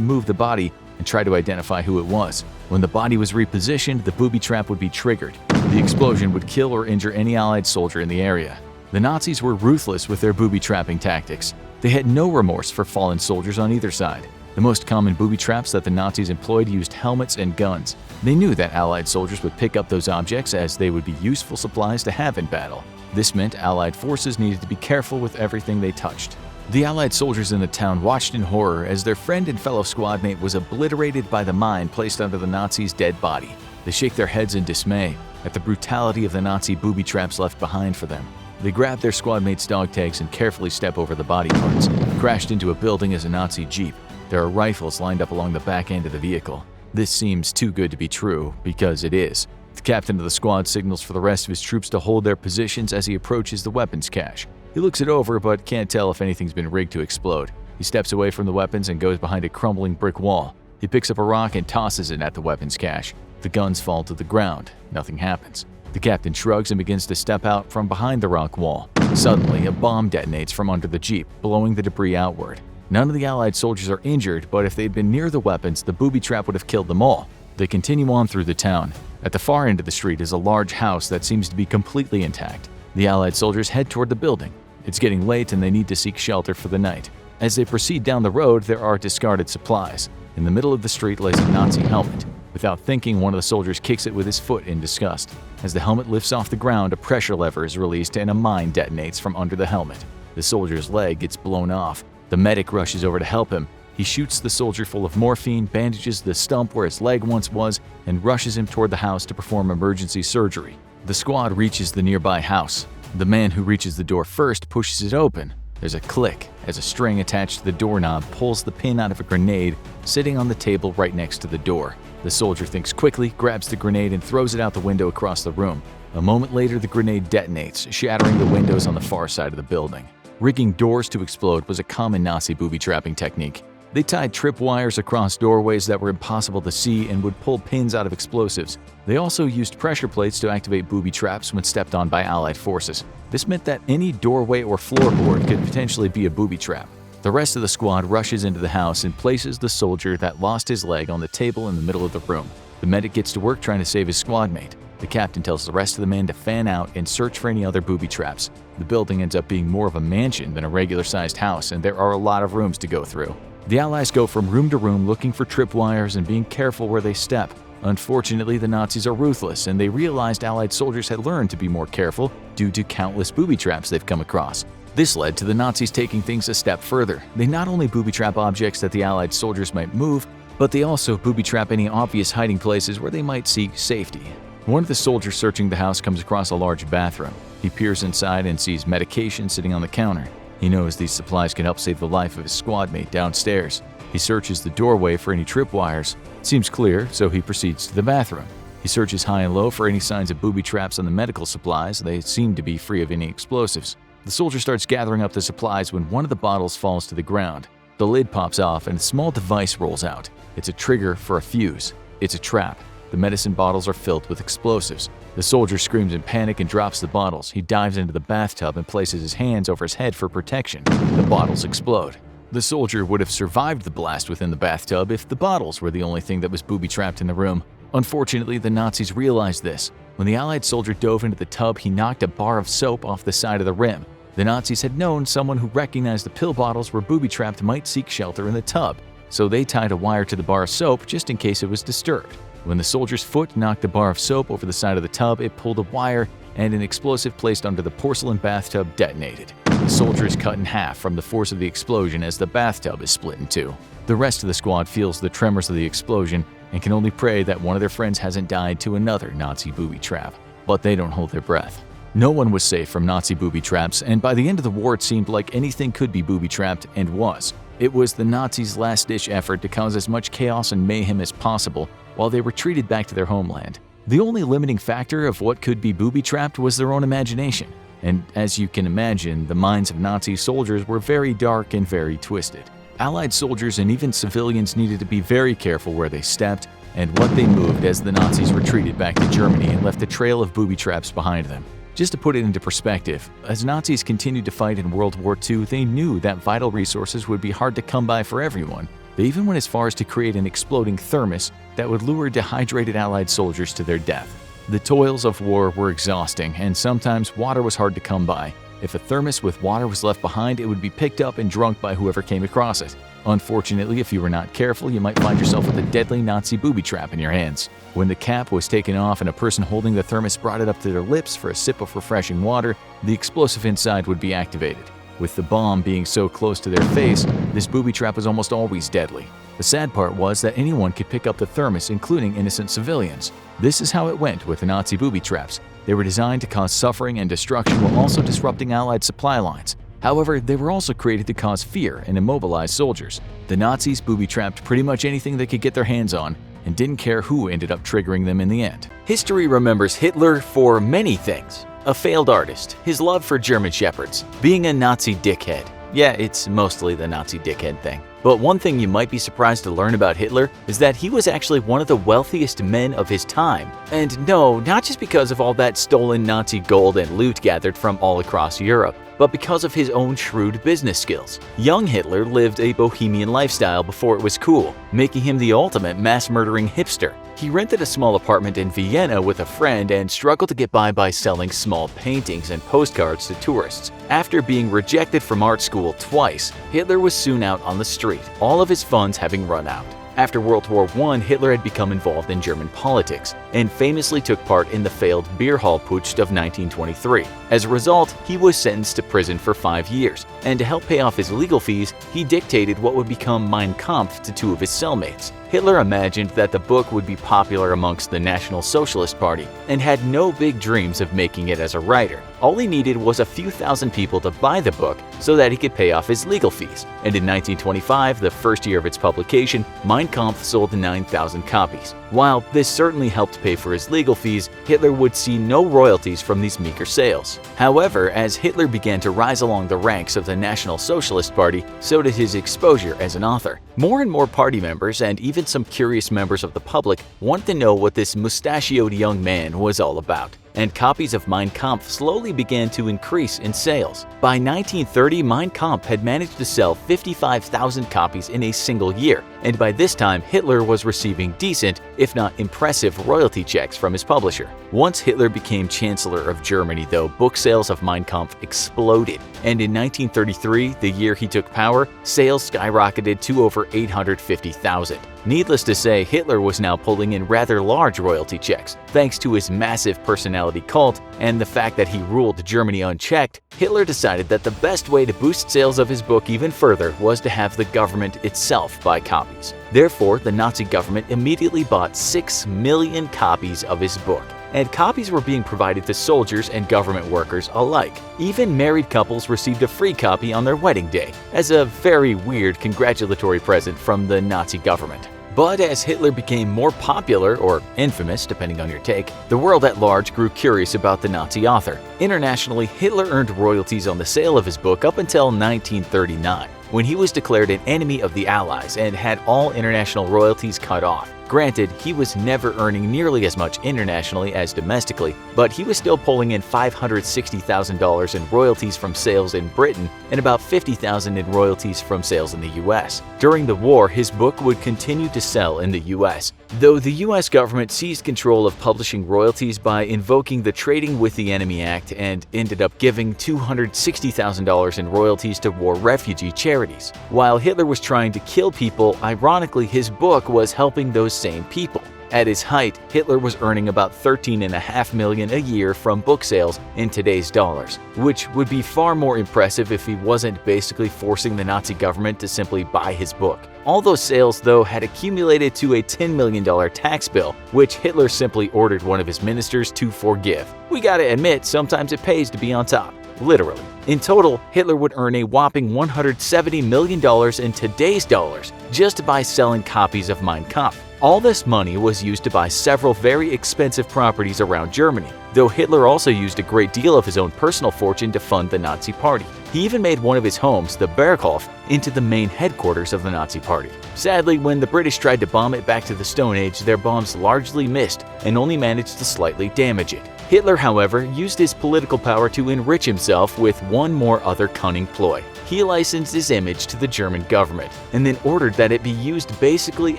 move the body and try to identify who it was. When the body was repositioned, the booby trap would be triggered. The explosion would kill or injure any Allied soldier in the area. The Nazis were ruthless with their booby trapping tactics. They had no remorse for fallen soldiers on either side. The most common booby traps that the Nazis employed used helmets and guns. They knew that Allied soldiers would pick up those objects as they would be useful supplies to have in battle. This meant Allied forces needed to be careful with everything they touched. The Allied soldiers in the town watched in horror as their friend and fellow squadmate was obliterated by the mine placed under the Nazis' dead body. They shake their heads in dismay at the brutality of the Nazi booby traps left behind for them. They grab their squadmates' dog tags and carefully step over the body parts. Crashed into a building is a Nazi jeep. There are rifles lined up along the back end of the vehicle. This seems too good to be true, because it is. The captain of the squad signals for the rest of his troops to hold their positions as he approaches the weapons cache. He looks it over but can't tell if anything's been rigged to explode. He steps away from the weapons and goes behind a crumbling brick wall. He picks up a rock and tosses it at the weapons cache. The guns fall to the ground. Nothing happens. The captain shrugs and begins to step out from behind the rock wall. Suddenly, a bomb detonates from under the jeep, blowing the debris outward. None of the Allied soldiers are injured, but if they'd been near the weapons, the booby trap would have killed them all. They continue on through the town. At the far end of the street is a large house that seems to be completely intact. The Allied soldiers head toward the building. It's getting late and they need to seek shelter for the night. As they proceed down the road, there are discarded supplies. In the middle of the street lays a Nazi helmet. Without thinking, one of the soldiers kicks it with his foot in disgust. As the helmet lifts off the ground, a pressure lever is released and a mine detonates from under the helmet. The soldier's leg gets blown off. The medic rushes over to help him. He shoots the soldier full of morphine, bandages the stump where his leg once was, and rushes him toward the house to perform emergency surgery. The squad reaches the nearby house. The man who reaches the door first pushes it open. There's a click as a string attached to the doorknob pulls the pin out of a grenade sitting on the table right next to the door. The soldier thinks quickly, grabs the grenade, and throws it out the window across the room. A moment later, the grenade detonates, shattering the windows on the far side of the building. Rigging doors to explode was a common Nazi booby trapping technique. They tied tripwires across doorways that were impossible to see and would pull pins out of explosives. They also used pressure plates to activate booby traps when stepped on by Allied forces. This meant that any doorway or floorboard could potentially be a booby trap. The rest of the squad rushes into the house and places the soldier that lost his leg on the table in the middle of the room. The medic gets to work trying to save his squadmate. The captain tells the rest of the men to fan out and search for any other booby traps. The building ends up being more of a mansion than a regular-sized house, and there are a lot of rooms to go through. The Allies go from room to room looking for tripwires and being careful where they step. Unfortunately, the Nazis are ruthless, and they realized Allied soldiers had learned to be more careful due to countless booby traps they've come across. This led to the Nazis taking things a step further. They not only booby trap objects that the Allied soldiers might move, but they also booby trap any obvious hiding places where they might seek safety. One of the soldiers searching the house comes across a large bathroom. He peers inside and sees medication sitting on the counter. He knows these supplies can help save the life of his squad mate downstairs. He searches the doorway for any tripwires. It seems clear, so he proceeds to the bathroom. He searches high and low for any signs of booby traps on the medical supplies. They seem to be free of any explosives. The soldier starts gathering up the supplies when one of the bottles falls to the ground. The lid pops off and a small device rolls out. It's a trigger for a fuse. It's a trap. The medicine bottles are filled with explosives. The soldier screams in panic and drops the bottles. He dives into the bathtub and places his hands over his head for protection. The bottles explode. The soldier would have survived the blast within the bathtub if the bottles were the only thing that was booby-trapped in the room. Unfortunately, the Nazis realized this. When the Allied soldier dove into the tub, he knocked a bar of soap off the side of the rim. The Nazis had known someone who recognized the pill bottles were booby-trapped might seek shelter in the tub, so they tied a wire to the bar of soap just in case it was disturbed. When the soldier's foot knocked the bar of soap over the side of the tub, it pulled a wire, and an explosive placed under the porcelain bathtub detonated. The soldier is cut in half from the force of the explosion as the bathtub is split in two. The rest of the squad feels the tremors of the explosion and can only pray that one of their friends hasn't died to another Nazi booby trap. But they don't hold their breath. No one was safe from Nazi booby traps, and by the end of the war it seemed like anything could be booby-trapped, and was. It was the Nazis' last-ditch effort to cause as much chaos and mayhem as possible while they retreated back to their homeland. The only limiting factor of what could be booby-trapped was their own imagination. And as you can imagine, the minds of Nazi soldiers were very dark and very twisted. Allied soldiers and even civilians needed to be very careful where they stepped and what they moved as the Nazis retreated back to Germany and left a trail of booby traps behind them. Just to put it into perspective, as Nazis continued to fight in World War II, they knew that vital resources would be hard to come by for everyone. They even went as far as to create an exploding thermos that would lure dehydrated Allied soldiers to their death. The toils of war were exhausting, and sometimes water was hard to come by. If a thermos with water was left behind, it would be picked up and drunk by whoever came across it. Unfortunately, if you were not careful, you might find yourself with a deadly Nazi booby trap in your hands. When the cap was taken off and a person holding the thermos brought it up to their lips for a sip of refreshing water, the explosive inside would be activated. With the bomb being so close to their face, this booby trap was almost always deadly. The sad part was that anyone could pick up the thermos, including innocent civilians. This is how it went with the Nazi booby traps. They were designed to cause suffering and destruction while also disrupting Allied supply lines. However, they were also created to cause fear and immobilize soldiers. The Nazis booby-trapped pretty much anything they could get their hands on and didn't care who ended up triggering them in the end. History remembers Hitler for many things. A failed artist, his love for German shepherds, being a Nazi dickhead. Yeah, it's mostly the Nazi dickhead thing. But one thing you might be surprised to learn about Hitler is that he was actually one of the wealthiest men of his time. And no, not just because of all that stolen Nazi gold and loot gathered from all across Europe, but because of his own shrewd business skills. Young Hitler lived a bohemian lifestyle before it was cool, making him the ultimate mass-murdering hipster. He rented a small apartment in Vienna with a friend and struggled to get by selling small paintings and postcards to tourists. After being rejected from art school twice, Hitler was soon out on the street, all of his funds having run out. After World War I, Hitler had become involved in German politics and famously took part in the failed beer hall putsch of 1923. As a result, he was sentenced to prison for 5 years, and to help pay off his legal fees, he dictated what would become Mein Kampf to 2 of his cellmates. Hitler imagined that the book would be popular amongst the National Socialist Party and had no big dreams of making it as a writer. All he needed was a few thousand people to buy the book so that he could pay off his legal fees. And in 1925, the first year of its publication, Mein Kampf sold 9,000 copies. While this certainly helped pay for his legal fees, Hitler would see no royalties from these meager sales. However, as Hitler began to rise along the ranks of the National Socialist Party, so did his exposure as an author. More and more party members, and even some curious members of the public, wanted to know what this mustachioed young man was all about, and copies of Mein Kampf slowly began to increase in sales. By 1930, Mein Kampf had managed to sell 55,000 copies in a single year, and by this time Hitler was receiving decent, if not impressive, royalty checks from his publisher. Once Hitler became Chancellor of Germany, though, book sales of Mein Kampf exploded, and in 1933, the year he took power, sales skyrocketed to over 850,000. Needless to say, Hitler was now pulling in rather large royalty checks. Thanks to his massive personality cult and the fact that he ruled Germany unchecked, Hitler decided that the best way to boost sales of his book even further was to have the government itself buy copies. Therefore, the Nazi government immediately bought 6 million copies of his book. and copies were being provided to soldiers and government workers alike. Even married couples received a free copy on their wedding day, as a very weird congratulatory present from the Nazi government. But as Hitler became more popular, or infamous depending on your take, the world at large grew curious about the Nazi author. Internationally, Hitler earned royalties on the sale of his book up until 1939, when he was declared an enemy of the Allies and had all international royalties cut off. Granted, he was never earning nearly as much internationally as domestically, but he was still pulling in $560,000 in royalties from sales in Britain and about $50,000 in royalties from sales in the US. During the war, his book would continue to sell in the US, though the US government seized control of publishing royalties by invoking the Trading with the Enemy Act and ended up giving $260,000 in royalties to war refugee charities. While Hitler was trying to kill people, ironically his book was helping those same people. At his height, Hitler was earning about $13.5 million a year from book sales in today's dollars, which would be far more impressive if he wasn't basically forcing the Nazi government to simply buy his book. All those sales, though, had accumulated to a $10 million tax bill, which Hitler simply ordered one of his ministers to forgive. We gotta admit, sometimes it pays to be on top. Literally. In total, Hitler would earn a whopping $170 million in today's dollars just by selling copies of Mein Kampf. All this money was used to buy several very expensive properties around Germany, though Hitler also used a great deal of his own personal fortune to fund the Nazi Party. He even made one of his homes, the Berghof, into the main headquarters of the Nazi Party. Sadly, when the British tried to bomb it back to the Stone Age, their bombs largely missed and only managed to slightly damage it. Hitler, however, used his political power to enrich himself with one more other cunning ploy. He licensed his image to the German government and then ordered that it be used basically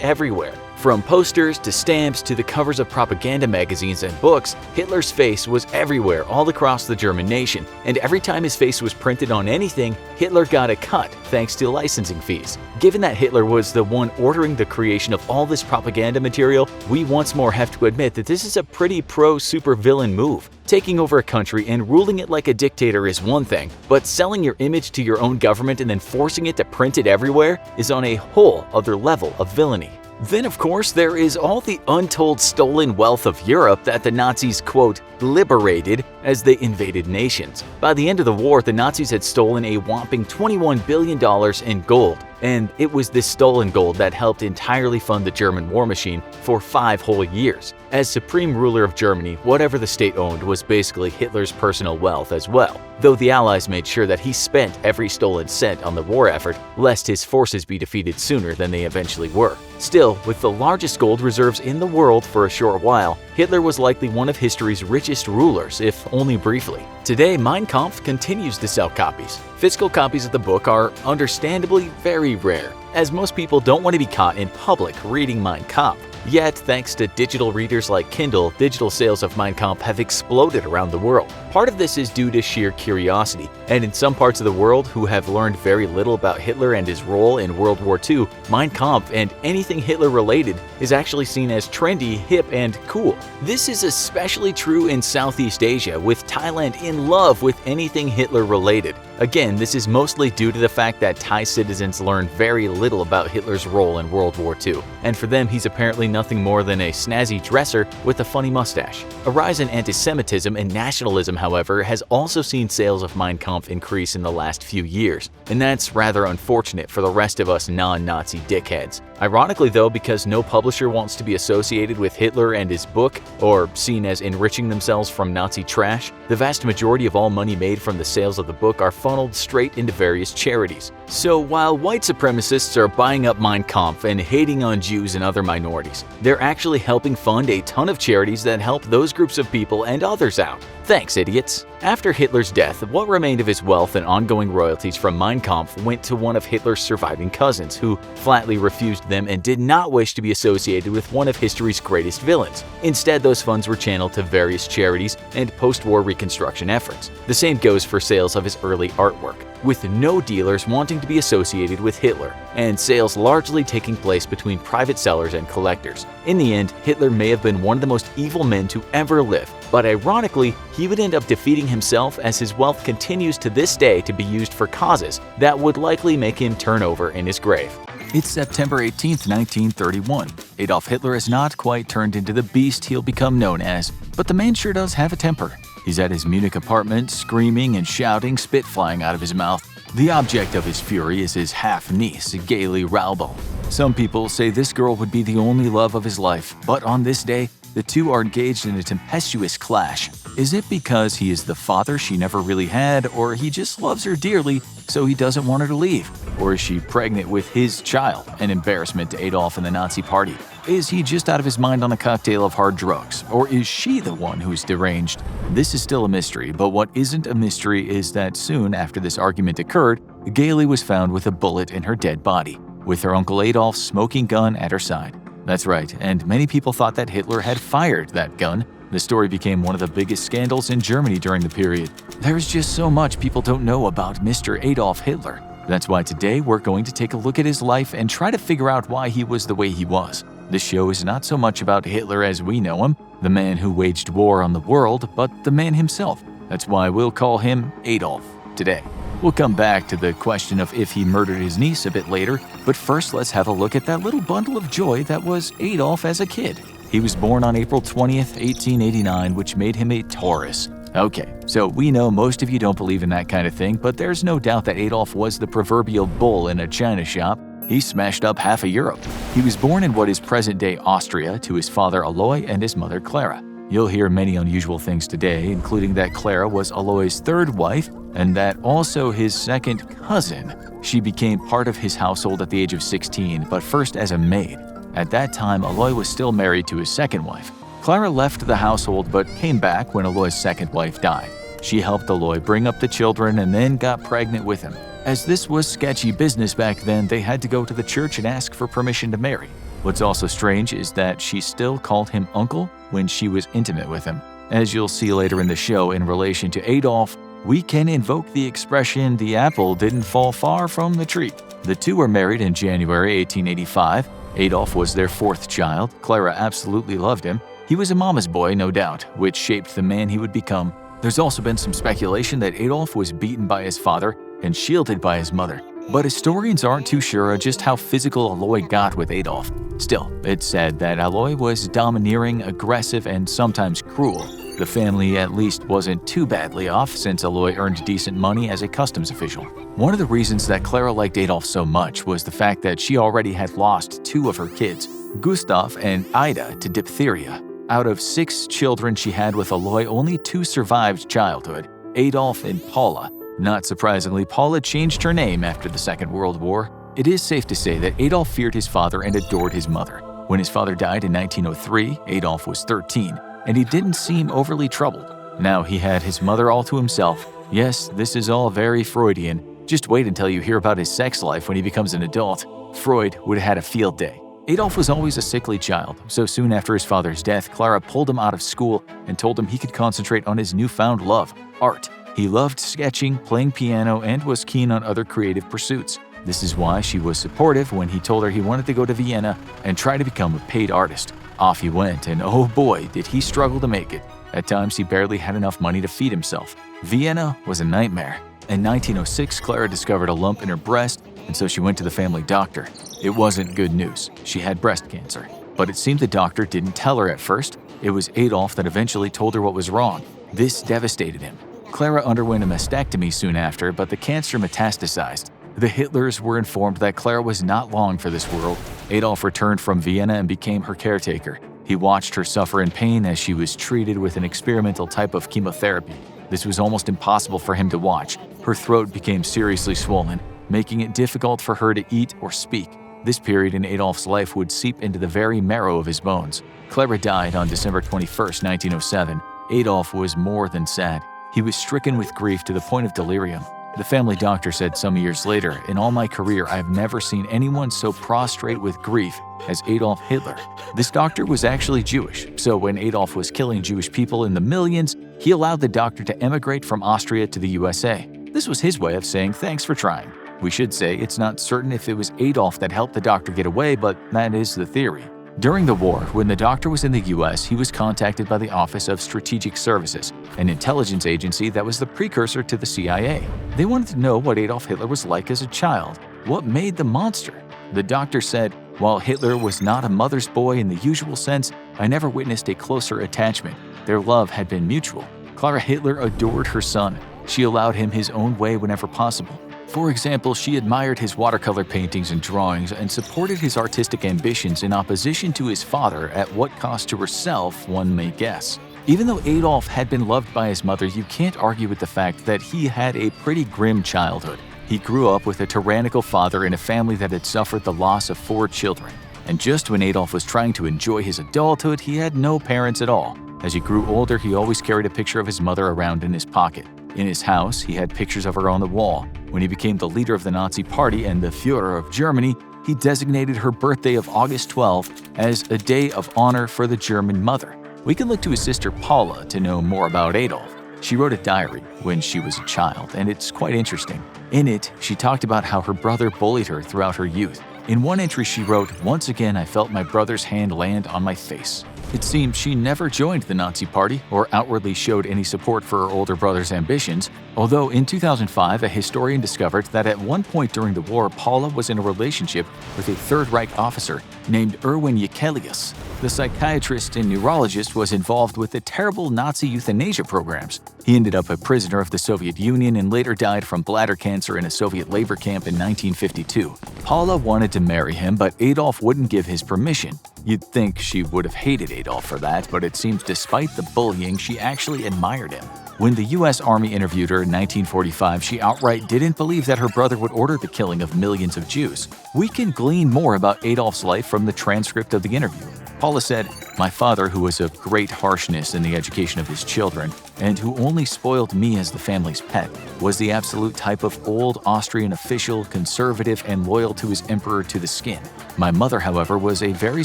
everywhere. From posters to stamps to the covers of propaganda magazines and books, Hitler's face was everywhere all across the German nation, and every time his face was printed on anything, Hitler got a cut thanks to licensing fees. Given that Hitler was the one ordering the creation of all this propaganda material, we once more have to admit that this is a pretty pro-supervillain move. Taking over a country and ruling it like a dictator is one thing, but selling your image to your own government and then forcing it to print it everywhere is on a whole other level of villainy. Then, of course, there is all the untold stolen wealth of Europe that the Nazis, quote, liberated as they invaded nations. By the end of the war, the Nazis had stolen a whopping $21 billion in gold, and it was this stolen gold that helped entirely fund the German war machine for 5 whole years. As supreme ruler of Germany, whatever the state owned was basically Hitler's personal wealth as well, though the Allies made sure that he spent every stolen cent on the war effort, lest his forces be defeated sooner than they eventually were. Still, with the largest gold reserves in the world for a short while, Hitler was likely one of history's richest rulers, if only briefly. Today, Mein Kampf continues to sell copies. Physical copies of the book are understandably very rare, as most people don't want to be caught in public reading Mein Kampf. Yet, thanks to digital readers like Kindle, digital sales of Mein Kampf have exploded around the world. Part of this is due to sheer curiosity, and in some parts of the world who have learned very little about Hitler and his role in World War II, Mein Kampf and anything Hitler-related is actually seen as trendy, hip, and cool. This is especially true in Southeast Asia, with Thailand in love with anything Hitler-related. Again, this is mostly due to the fact that Thai citizens learn very little about Hitler's role in World War II, and for them he's apparently nothing more than a snazzy dresser with a funny mustache. A rise in anti-Semitism and nationalism, however, has also seen sales of Mein Kampf increase in the last few years, and that's rather unfortunate for the rest of us non-Nazi dickheads. Ironically though, because no publisher wants to be associated with Hitler and his book, or seen as enriching themselves from Nazi trash, the vast majority of all money made from the sales of the book are funneled straight into various charities. So while white supremacists are buying up Mein Kampf and hating on Jews and other minorities, they're actually helping fund a ton of charities that help those groups of people and others out. Thanks, idiots. After Hitler's death, what remained of his wealth and ongoing royalties from Mein Kampf went to one of Hitler's surviving cousins, who flatly refused them and did not wish to be associated with one of history's greatest villains. Instead, those funds were channeled to various charities and post-war reconstruction efforts. The same goes for sales of his early artwork, with no dealers wanting to be associated with Hitler, and sales largely taking place between private sellers and collectors. In the end, Hitler may have been one of the most evil men to ever live, but ironically, he would end up defeating himself as his wealth continues to this day to be used for causes that would likely make him turn over in his grave. It's September 18, 1931. Adolf Hitler has not quite turned into the beast he'll become known as, but the man sure does have a temper. He's at his Munich apartment, screaming and shouting, spit flying out of his mouth. The object of his fury is his half-niece, Gaily Raubal. Some people say this girl would be the only love of his life, but on this day, the two are engaged in a tempestuous clash. Is it because he is the father she never really had, or he just loves her dearly, so he doesn't want her to leave? Or is she pregnant with his child, an embarrassment to Adolf and the Nazi Party? Is he just out of his mind on a cocktail of hard drugs? Or is she the one who's deranged? This is still a mystery, but what isn't a mystery is that soon after this argument occurred, Gaily was found with a bullet in her dead body, with her uncle Adolf's smoking gun at her side. That's right, and many people thought that Hitler had fired that gun. The story became one of the biggest scandals in Germany during the period. There's just so much people don't know about Mr. Adolf Hitler. That's why today we're going to take a look at his life and try to figure out why he was the way he was. This show is not so much about Hitler as we know him, the man who waged war on the world, but the man himself. That's why we'll call him Adolf today. We'll come back to the question of if he murdered his niece a bit later, but first let's have a look at that little bundle of joy that was Adolf as a kid. He was born on April 20th, 1889, which made him a Taurus. Okay, so we know most of you don't believe in that kind of thing, but there's no doubt that Adolf was the proverbial bull in a china shop. He smashed up half of Europe. He was born in what is present-day Austria to his father Aloy and his mother Clara. You'll hear many unusual things today, including that Clara was Aloy's third wife and that also his second cousin. She became part of his household at the age of 16, but first as a maid. At that time, Aloy was still married to his second wife. Clara left the household but came back when Aloy's second wife died. She helped Aloy bring up the children and then got pregnant with him. As this was sketchy business back then, they had to go to the church and ask for permission to marry. What's also strange is that she still called him uncle when she was intimate with him. As you'll see later in the show in relation to Adolf, we can invoke the expression, "the apple didn't fall far from the tree." The two were married in January 1885. Adolf was their fourth child. Clara absolutely loved him. He was a mama's boy, no doubt, which shaped the man he would become. There's also been some speculation that Adolf was beaten by his father and shielded by his mother. But historians aren't too sure of just how physical Aloy got with Adolf. Still, it's said that Aloy was domineering, aggressive, and sometimes cruel. The family at least wasn't too badly off since Aloy earned decent money as a customs official. One of the reasons that Clara liked Adolf so much was the fact that she already had lost two of her kids, Gustav and Ida, to diphtheria. Out of 6 children she had with Aloy, only 2 survived childhood, Adolf and Paula. Not surprisingly, Paula changed her name after the Second World War. It is safe to say that Adolf feared his father and adored his mother. When his father died in 1903, Adolf was 13, and he didn't seem overly troubled. Now he had his mother all to himself. Yes, this is all very Freudian. Just wait until you hear about his sex life when he becomes an adult. Freud would have had a field day. Adolf was always a sickly child, so soon after his father's death, Clara pulled him out of school and told him he could concentrate on his newfound love, art. He loved sketching, playing piano, and was keen on other creative pursuits. This is why she was supportive when he told her he wanted to go to Vienna and try to become a paid artist. Off he went, and oh boy, did he struggle to make it. At times, he barely had enough money to feed himself. Vienna was a nightmare. In 1906, Clara discovered a lump in her breast, and so she went to the family doctor. It wasn't good news. She had breast cancer. But it seemed the doctor didn't tell her at first. It was Adolf that eventually told her what was wrong. This devastated him. Clara underwent a mastectomy soon after, but the cancer metastasized. The Hitlers were informed that Clara was not long for this world. Adolf returned from Vienna and became her caretaker. He watched her suffer in pain as she was treated with an experimental type of chemotherapy. This was almost impossible for him to watch. Her throat became seriously swollen, making it difficult for her to eat or speak. This period in Adolf's life would seep into the very marrow of his bones. Clara died on December 21, 1907. Adolf was more than sad. He was stricken with grief to the point of delirium. The family doctor said some years later, "In all my career, I have never seen anyone so prostrate with grief as Adolf Hitler." This doctor was actually Jewish, so when Adolf was killing Jewish people in the millions, he allowed the doctor to emigrate from Austria to the USA. This was his way of saying thanks for trying. We should say it's not certain if it was Adolf that helped the doctor get away, but that is the theory. During the war, when the doctor was in the US, he was contacted by the Office of Strategic Services, an intelligence agency that was the precursor to the CIA. They wanted to know what Adolf Hitler was like as a child. What made the monster? The doctor said, "While Hitler was not a mother's boy in the usual sense, I never witnessed a closer attachment. Their love had been mutual. Clara Hitler adored her son. She allowed him his own way whenever possible. For example, she admired his watercolor paintings and drawings and supported his artistic ambitions in opposition to his father at what cost to herself, one may guess." Even though Adolf had been loved by his mother, you can't argue with the fact that he had a pretty grim childhood. He grew up with a tyrannical father in a family that had suffered the loss of 4 children. And just when Adolf was trying to enjoy his adulthood, he had no parents at all. As he grew older, he always carried a picture of his mother around in his pocket. In his house, he had pictures of her on the wall. When he became the leader of the Nazi Party and the Führer of Germany, he designated her birthday of August 12 as a day of honor for the German mother. We can look to his sister Paula to know more about Adolf. She wrote a diary when she was a child, and it's quite interesting. In it, she talked about how her brother bullied her throughout her youth. In one entry she wrote, "Once again I felt my brother's hand land on my face." It seems she never joined the Nazi Party or outwardly showed any support for her older brother's ambitions, although in 2005 a historian discovered that at one point during the war Paula was in a relationship with a Third Reich officer named Erwin Jekelius. The psychiatrist and neurologist was involved with the terrible Nazi euthanasia programs. He ended up a prisoner of the Soviet Union and later died from bladder cancer in a Soviet labor camp in 1952. Paula wanted to marry him, but Adolf wouldn't give his permission. You'd think she would have hated Adolf for that, but it seems despite the bullying, she actually admired him. When the U.S. Army interviewed her in 1945, she outright didn't believe that her brother would order the killing of millions of Jews. We can glean more about Adolf's life from the transcript of the interview. Paula said, "My father, who was of great harshness in the education of his children, and who only spoiled me as the family's pet, was the absolute type of old Austrian official, conservative, and loyal to his emperor to the skin. My mother, however, was a very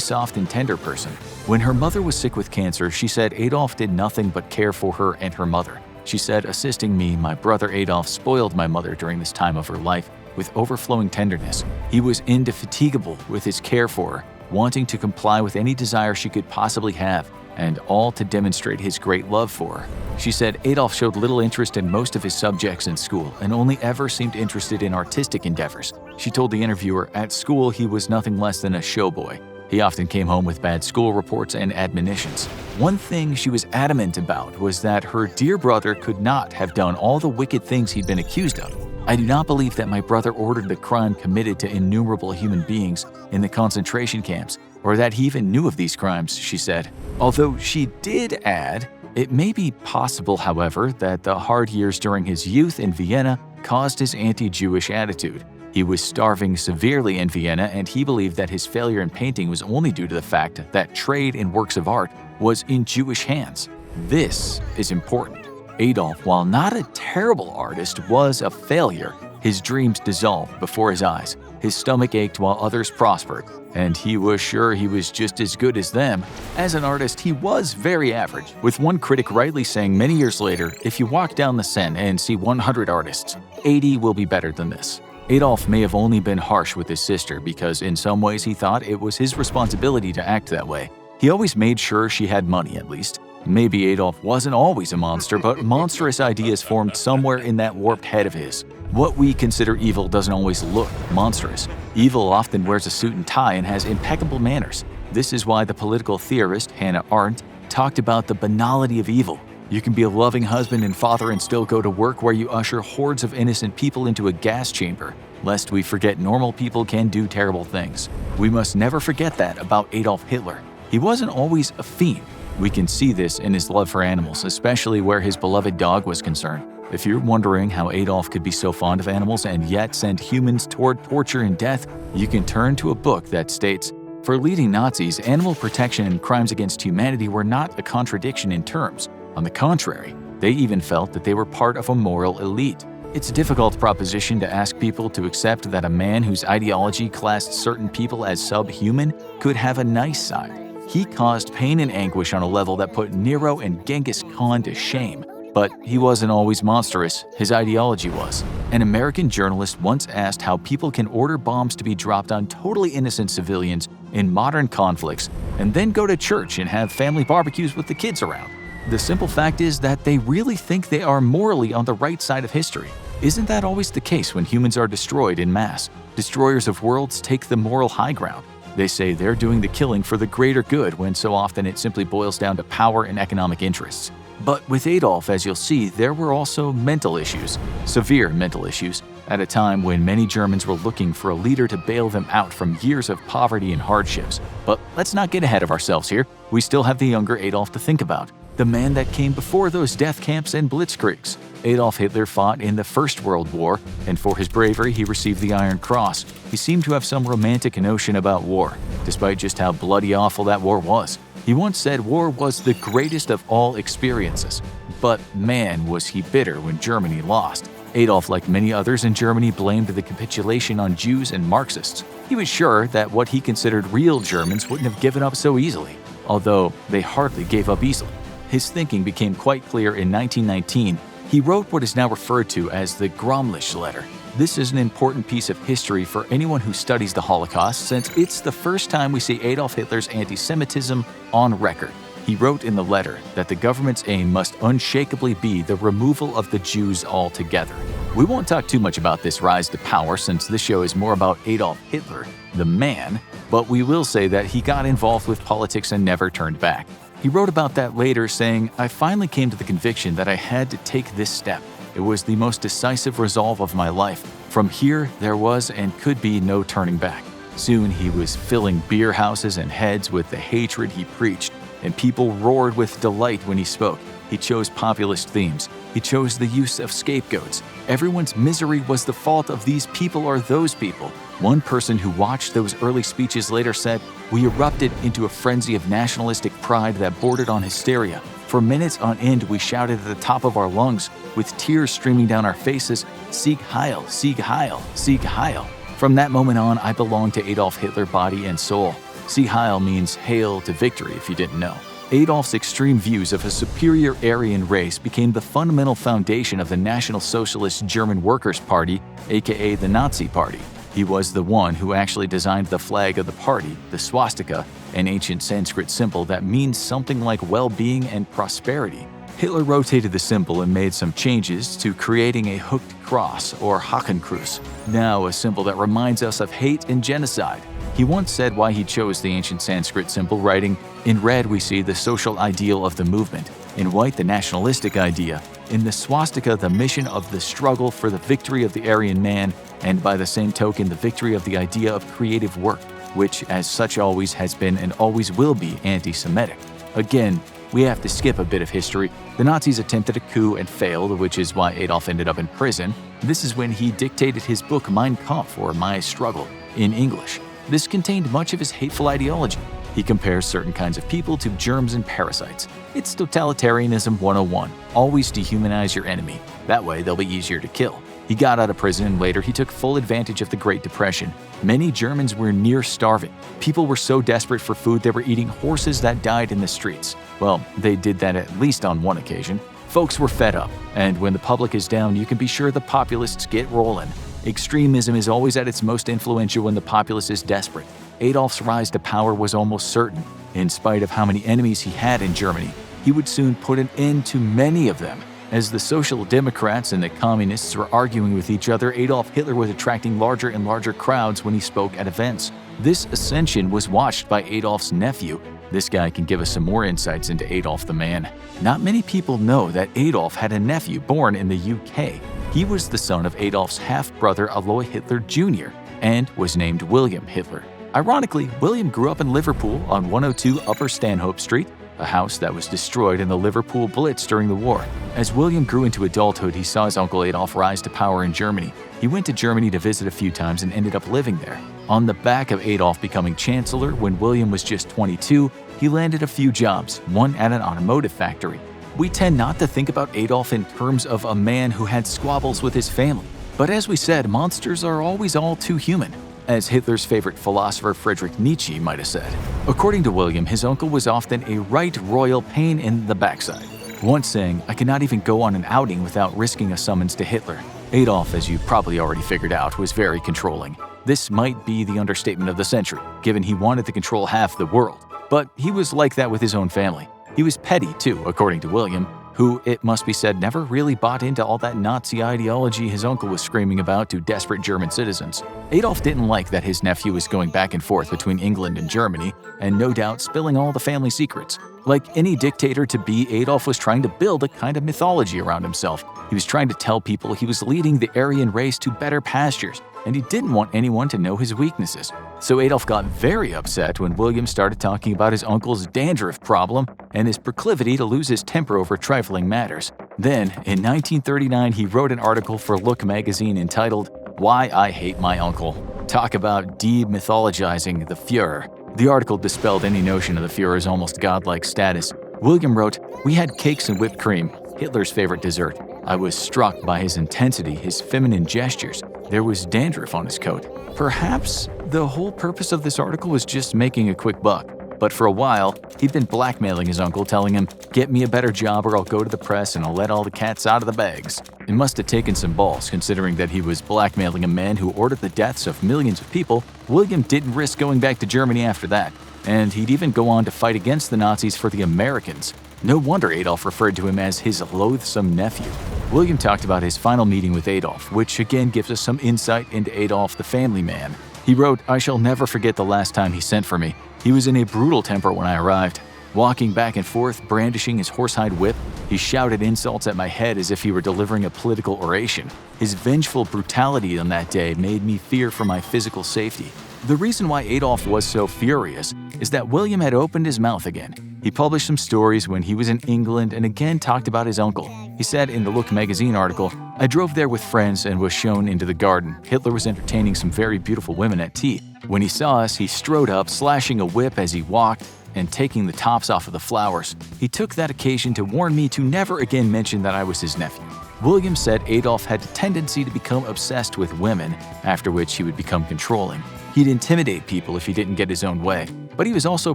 soft and tender person. When her mother was sick with cancer, she said Adolf did nothing but care for her and her mother. She said, assisting me, my brother Adolf spoiled my mother during this time of her life with overflowing tenderness. He was indefatigable with his care for her, wanting to comply with any desire she could possibly have, and all to demonstrate his great love for her." She said Adolf showed little interest in most of his subjects in school and only ever seemed interested in artistic endeavors. She told the interviewer, "At school, he was nothing less than a showboy. He often came home with bad school reports and admonitions." One thing she was adamant about was that her dear brother could not have done all the wicked things he'd been accused of. "I do not believe that my brother ordered the crime committed to innumerable human beings in the concentration camps, or that he even knew of these crimes," she said. Although she did add, it may be possible, however, that the hard years during his youth in Vienna caused his anti-Jewish attitude. He was starving severely in Vienna, and he believed that his failure in painting was only due to the fact that trade in works of art was in Jewish hands. This is important. Adolf, while not a terrible artist, was a failure. His dreams dissolved before his eyes. His stomach ached while others prospered, and he was sure he was just as good as them. As an artist, he was very average, with one critic rightly saying many years later, "If you walk down the Seine and see 100 artists, 80 will be better than this." Adolf may have only been harsh with his sister because in some ways he thought it was his responsibility to act that way. He always made sure she had money at least. Maybe Adolf wasn't always a monster, but monstrous ideas formed somewhere in that warped head of his. What we consider evil doesn't always look monstrous. Evil often wears a suit and tie and has impeccable manners. This is why the political theorist Hannah Arendt talked about the banality of evil. You can be a loving husband and father and still go to work where you usher hordes of innocent people into a gas chamber. Lest we forget normal people can do terrible things. We must never forget that about Adolf Hitler. He wasn't always a fiend. We can see this in his love for animals, especially where his beloved dog was concerned. If you're wondering how Adolf could be so fond of animals and yet send humans toward torture and death, you can turn to a book that states, "For leading Nazis, animal protection and crimes against humanity were not a contradiction in terms. On the contrary, they even felt that they were part of a moral elite." It's a difficult proposition to ask people to accept that a man whose ideology classed certain people as subhuman could have a nice side. He caused pain and anguish on a level that put Nero and Genghis Khan to shame. But he wasn't always monstrous, his ideology was. An American journalist once asked how people can order bombs to be dropped on totally innocent civilians in modern conflicts and then go to church and have family barbecues with the kids around. The simple fact is that they really think they are morally on the right side of history. Isn't that always the case when humans are destroyed in mass? Destroyers of worlds take the moral high ground. They say they're doing the killing for the greater good when so often it simply boils down to power and economic interests. But with Adolf, as you'll see, there were also mental issues, severe mental issues, at a time when many Germans were looking for a leader to bail them out from years of poverty and hardships. But let's not get ahead of ourselves here. We still have the younger Adolf to think about, the man that came before those death camps and blitzkriegs. Adolf Hitler fought in the First World War, and for his bravery he received the Iron Cross. He seemed to have some romantic notion about war, despite just how bloody awful that war was. He once said war was the greatest of all experiences. But man, was he bitter when Germany lost. Adolf, like many others in Germany, blamed the capitulation on Jews and Marxists. He was sure that what he considered real Germans wouldn't have given up so easily, although they hardly gave up easily. His thinking became quite clear in 1919. He wrote what is now referred to as the Gromlich Letter. This is an important piece of history for anyone who studies the Holocaust, since it's the first time we see Adolf Hitler's anti-Semitism on record. He wrote in the letter that the government's aim must unshakably be the removal of the Jews altogether. We won't talk too much about this rise to power, since this show is more about Adolf Hitler, the man, but we will say that he got involved with politics and never turned back. He wrote about that later, saying, "I finally came to the conviction that I had to take this step. It was the most decisive resolve of my life. From here, there was and could be no turning back." Soon he was filling beer houses and heads with the hatred he preached, and people roared with delight when he spoke. He chose populist themes. He chose the use of scapegoats. Everyone's misery was the fault of these people or those people. One person who watched those early speeches later said, "We erupted into a frenzy of nationalistic pride that bordered on hysteria. For minutes on end, we shouted at the top of our lungs, with tears streaming down our faces, 'Sieg Heil, Sieg Heil, Sieg Heil.' From that moment on, I belonged to Adolf Hitler body and soul." Sieg Heil means hail to victory, if you didn't know. Adolf's extreme views of a superior Aryan race became the fundamental foundation of the National Socialist German Workers' Party, aka the Nazi Party. He was the one who actually designed the flag of the party, the swastika, an ancient Sanskrit symbol that means something like well-being and prosperity. Hitler rotated the symbol and made some changes to creating a hooked cross, or Hakenkreuz, now a symbol that reminds us of hate and genocide. He once said why he chose the ancient Sanskrit symbol, writing, "In red we see the social ideal of the movement, in white the nationalistic idea, in the swastika the mission of the struggle for the victory of the Aryan man, and by the same token the victory of the idea of creative work, which as such always has been and always will be anti-Semitic." Again, we have to skip a bit of history. The Nazis attempted a coup and failed, which is why Adolf ended up in prison. This is when he dictated his book Mein Kampf, or My Struggle, in English. This contained much of his hateful ideology. He compares certain kinds of people to germs and parasites. It's totalitarianism 101. Always dehumanize your enemy. That way they'll be easier to kill. He got out of prison and later he took full advantage of the Great Depression. Many Germans were near starving. People were so desperate for food they were eating horses that died in the streets. Well, they did that at least on one occasion. Folks were fed up, and when the public is down, you can be sure the populists get rolling. Extremism is always at its most influential when the populace is desperate. Adolf's rise to power was almost certain. In spite of how many enemies he had in Germany, he would soon put an end to many of them. As the Social Democrats and the Communists were arguing with each other, Adolf Hitler was attracting larger and larger crowds when he spoke at events. This ascension was watched by Adolf's nephew. This guy can give us some more insights into Adolf the man. Not many people know that Adolf had a nephew born in the UK. He was the son of Adolf's half-brother Alois Hitler Jr. and was named William Hitler. Ironically, William grew up in Liverpool on 102 Upper Stanhope Street, a house that was destroyed in the Liverpool Blitz during the war. As William grew into adulthood, he saw his uncle Adolf rise to power in Germany. He went to Germany to visit a few times and ended up living there. On the back of Adolf becoming chancellor when William was just 22, he landed a few jobs, one at an automotive factory. We tend not to think about Adolf in terms of a man who had squabbles with his family. But as we said, monsters are always all too human, as Hitler's favorite philosopher Friedrich Nietzsche might have said. According to William, his uncle was often a right royal pain in the backside, once saying, "I cannot even go on an outing without risking a summons to Hitler." Adolf, as you probably already figured out, was very controlling. This might be the understatement of the century, given he wanted to control half the world. But he was like that with his own family. He was petty too, according to William. who, it must be said, never really bought into all that Nazi ideology his uncle was screaming about to desperate German citizens. Adolf didn't like that his nephew was going back and forth between England and Germany, and no doubt spilling all the family secrets. Like any dictator to be, Adolf was trying to build a kind of mythology around himself. He was trying to tell people he was leading the Aryan race to better pastures, and he didn't want anyone to know his weaknesses. So Adolf got very upset when William started talking about his uncle's dandruff problem and his proclivity to lose his temper over trifling matters. Then, in 1939, he wrote an article for Look magazine entitled, "Why I Hate My Uncle." Talk about demythologizing the Fuhrer. The article dispelled any notion of the Fuhrer's almost godlike status. William wrote, "We had cakes and whipped cream, Hitler's favorite dessert. I was struck by his intensity, his feminine gestures. There was dandruff on his coat." Perhaps the whole purpose of this article was just making a quick buck. But for a while, he'd been blackmailing his uncle, telling him, "Get me a better job or I'll go to the press and I'll let all the cats out of the bags." It must have taken some balls, considering that he was blackmailing a man who ordered the deaths of millions of people. William didn't risk going back to Germany after that, and he'd even go on to fight against the Nazis for the Americans. No wonder Adolf referred to him as his loathsome nephew. William talked about his final meeting with Adolf, which again gives us some insight into Adolf the family man. He wrote, "I shall never forget the last time he sent for me. He was in a brutal temper when I arrived. Walking back and forth, brandishing his horsehide whip, he shouted insults at my head as if he were delivering a political oration. His vengeful brutality on that day made me fear for my physical safety." The reason why Adolf was so furious is that William had opened his mouth again. He published some stories when he was in England and again talked about his uncle. He said in the Look magazine article, "I drove there with friends and was shown into the garden. Hitler was entertaining some very beautiful women at tea. When he saw us, he strode up, slashing a whip as he walked and taking the tops off of the flowers. He took that occasion to warn me to never again mention that I was his nephew." William said Adolf had a tendency to become obsessed with women, after which he would become controlling. He'd intimidate people if he didn't get his own way, but he was also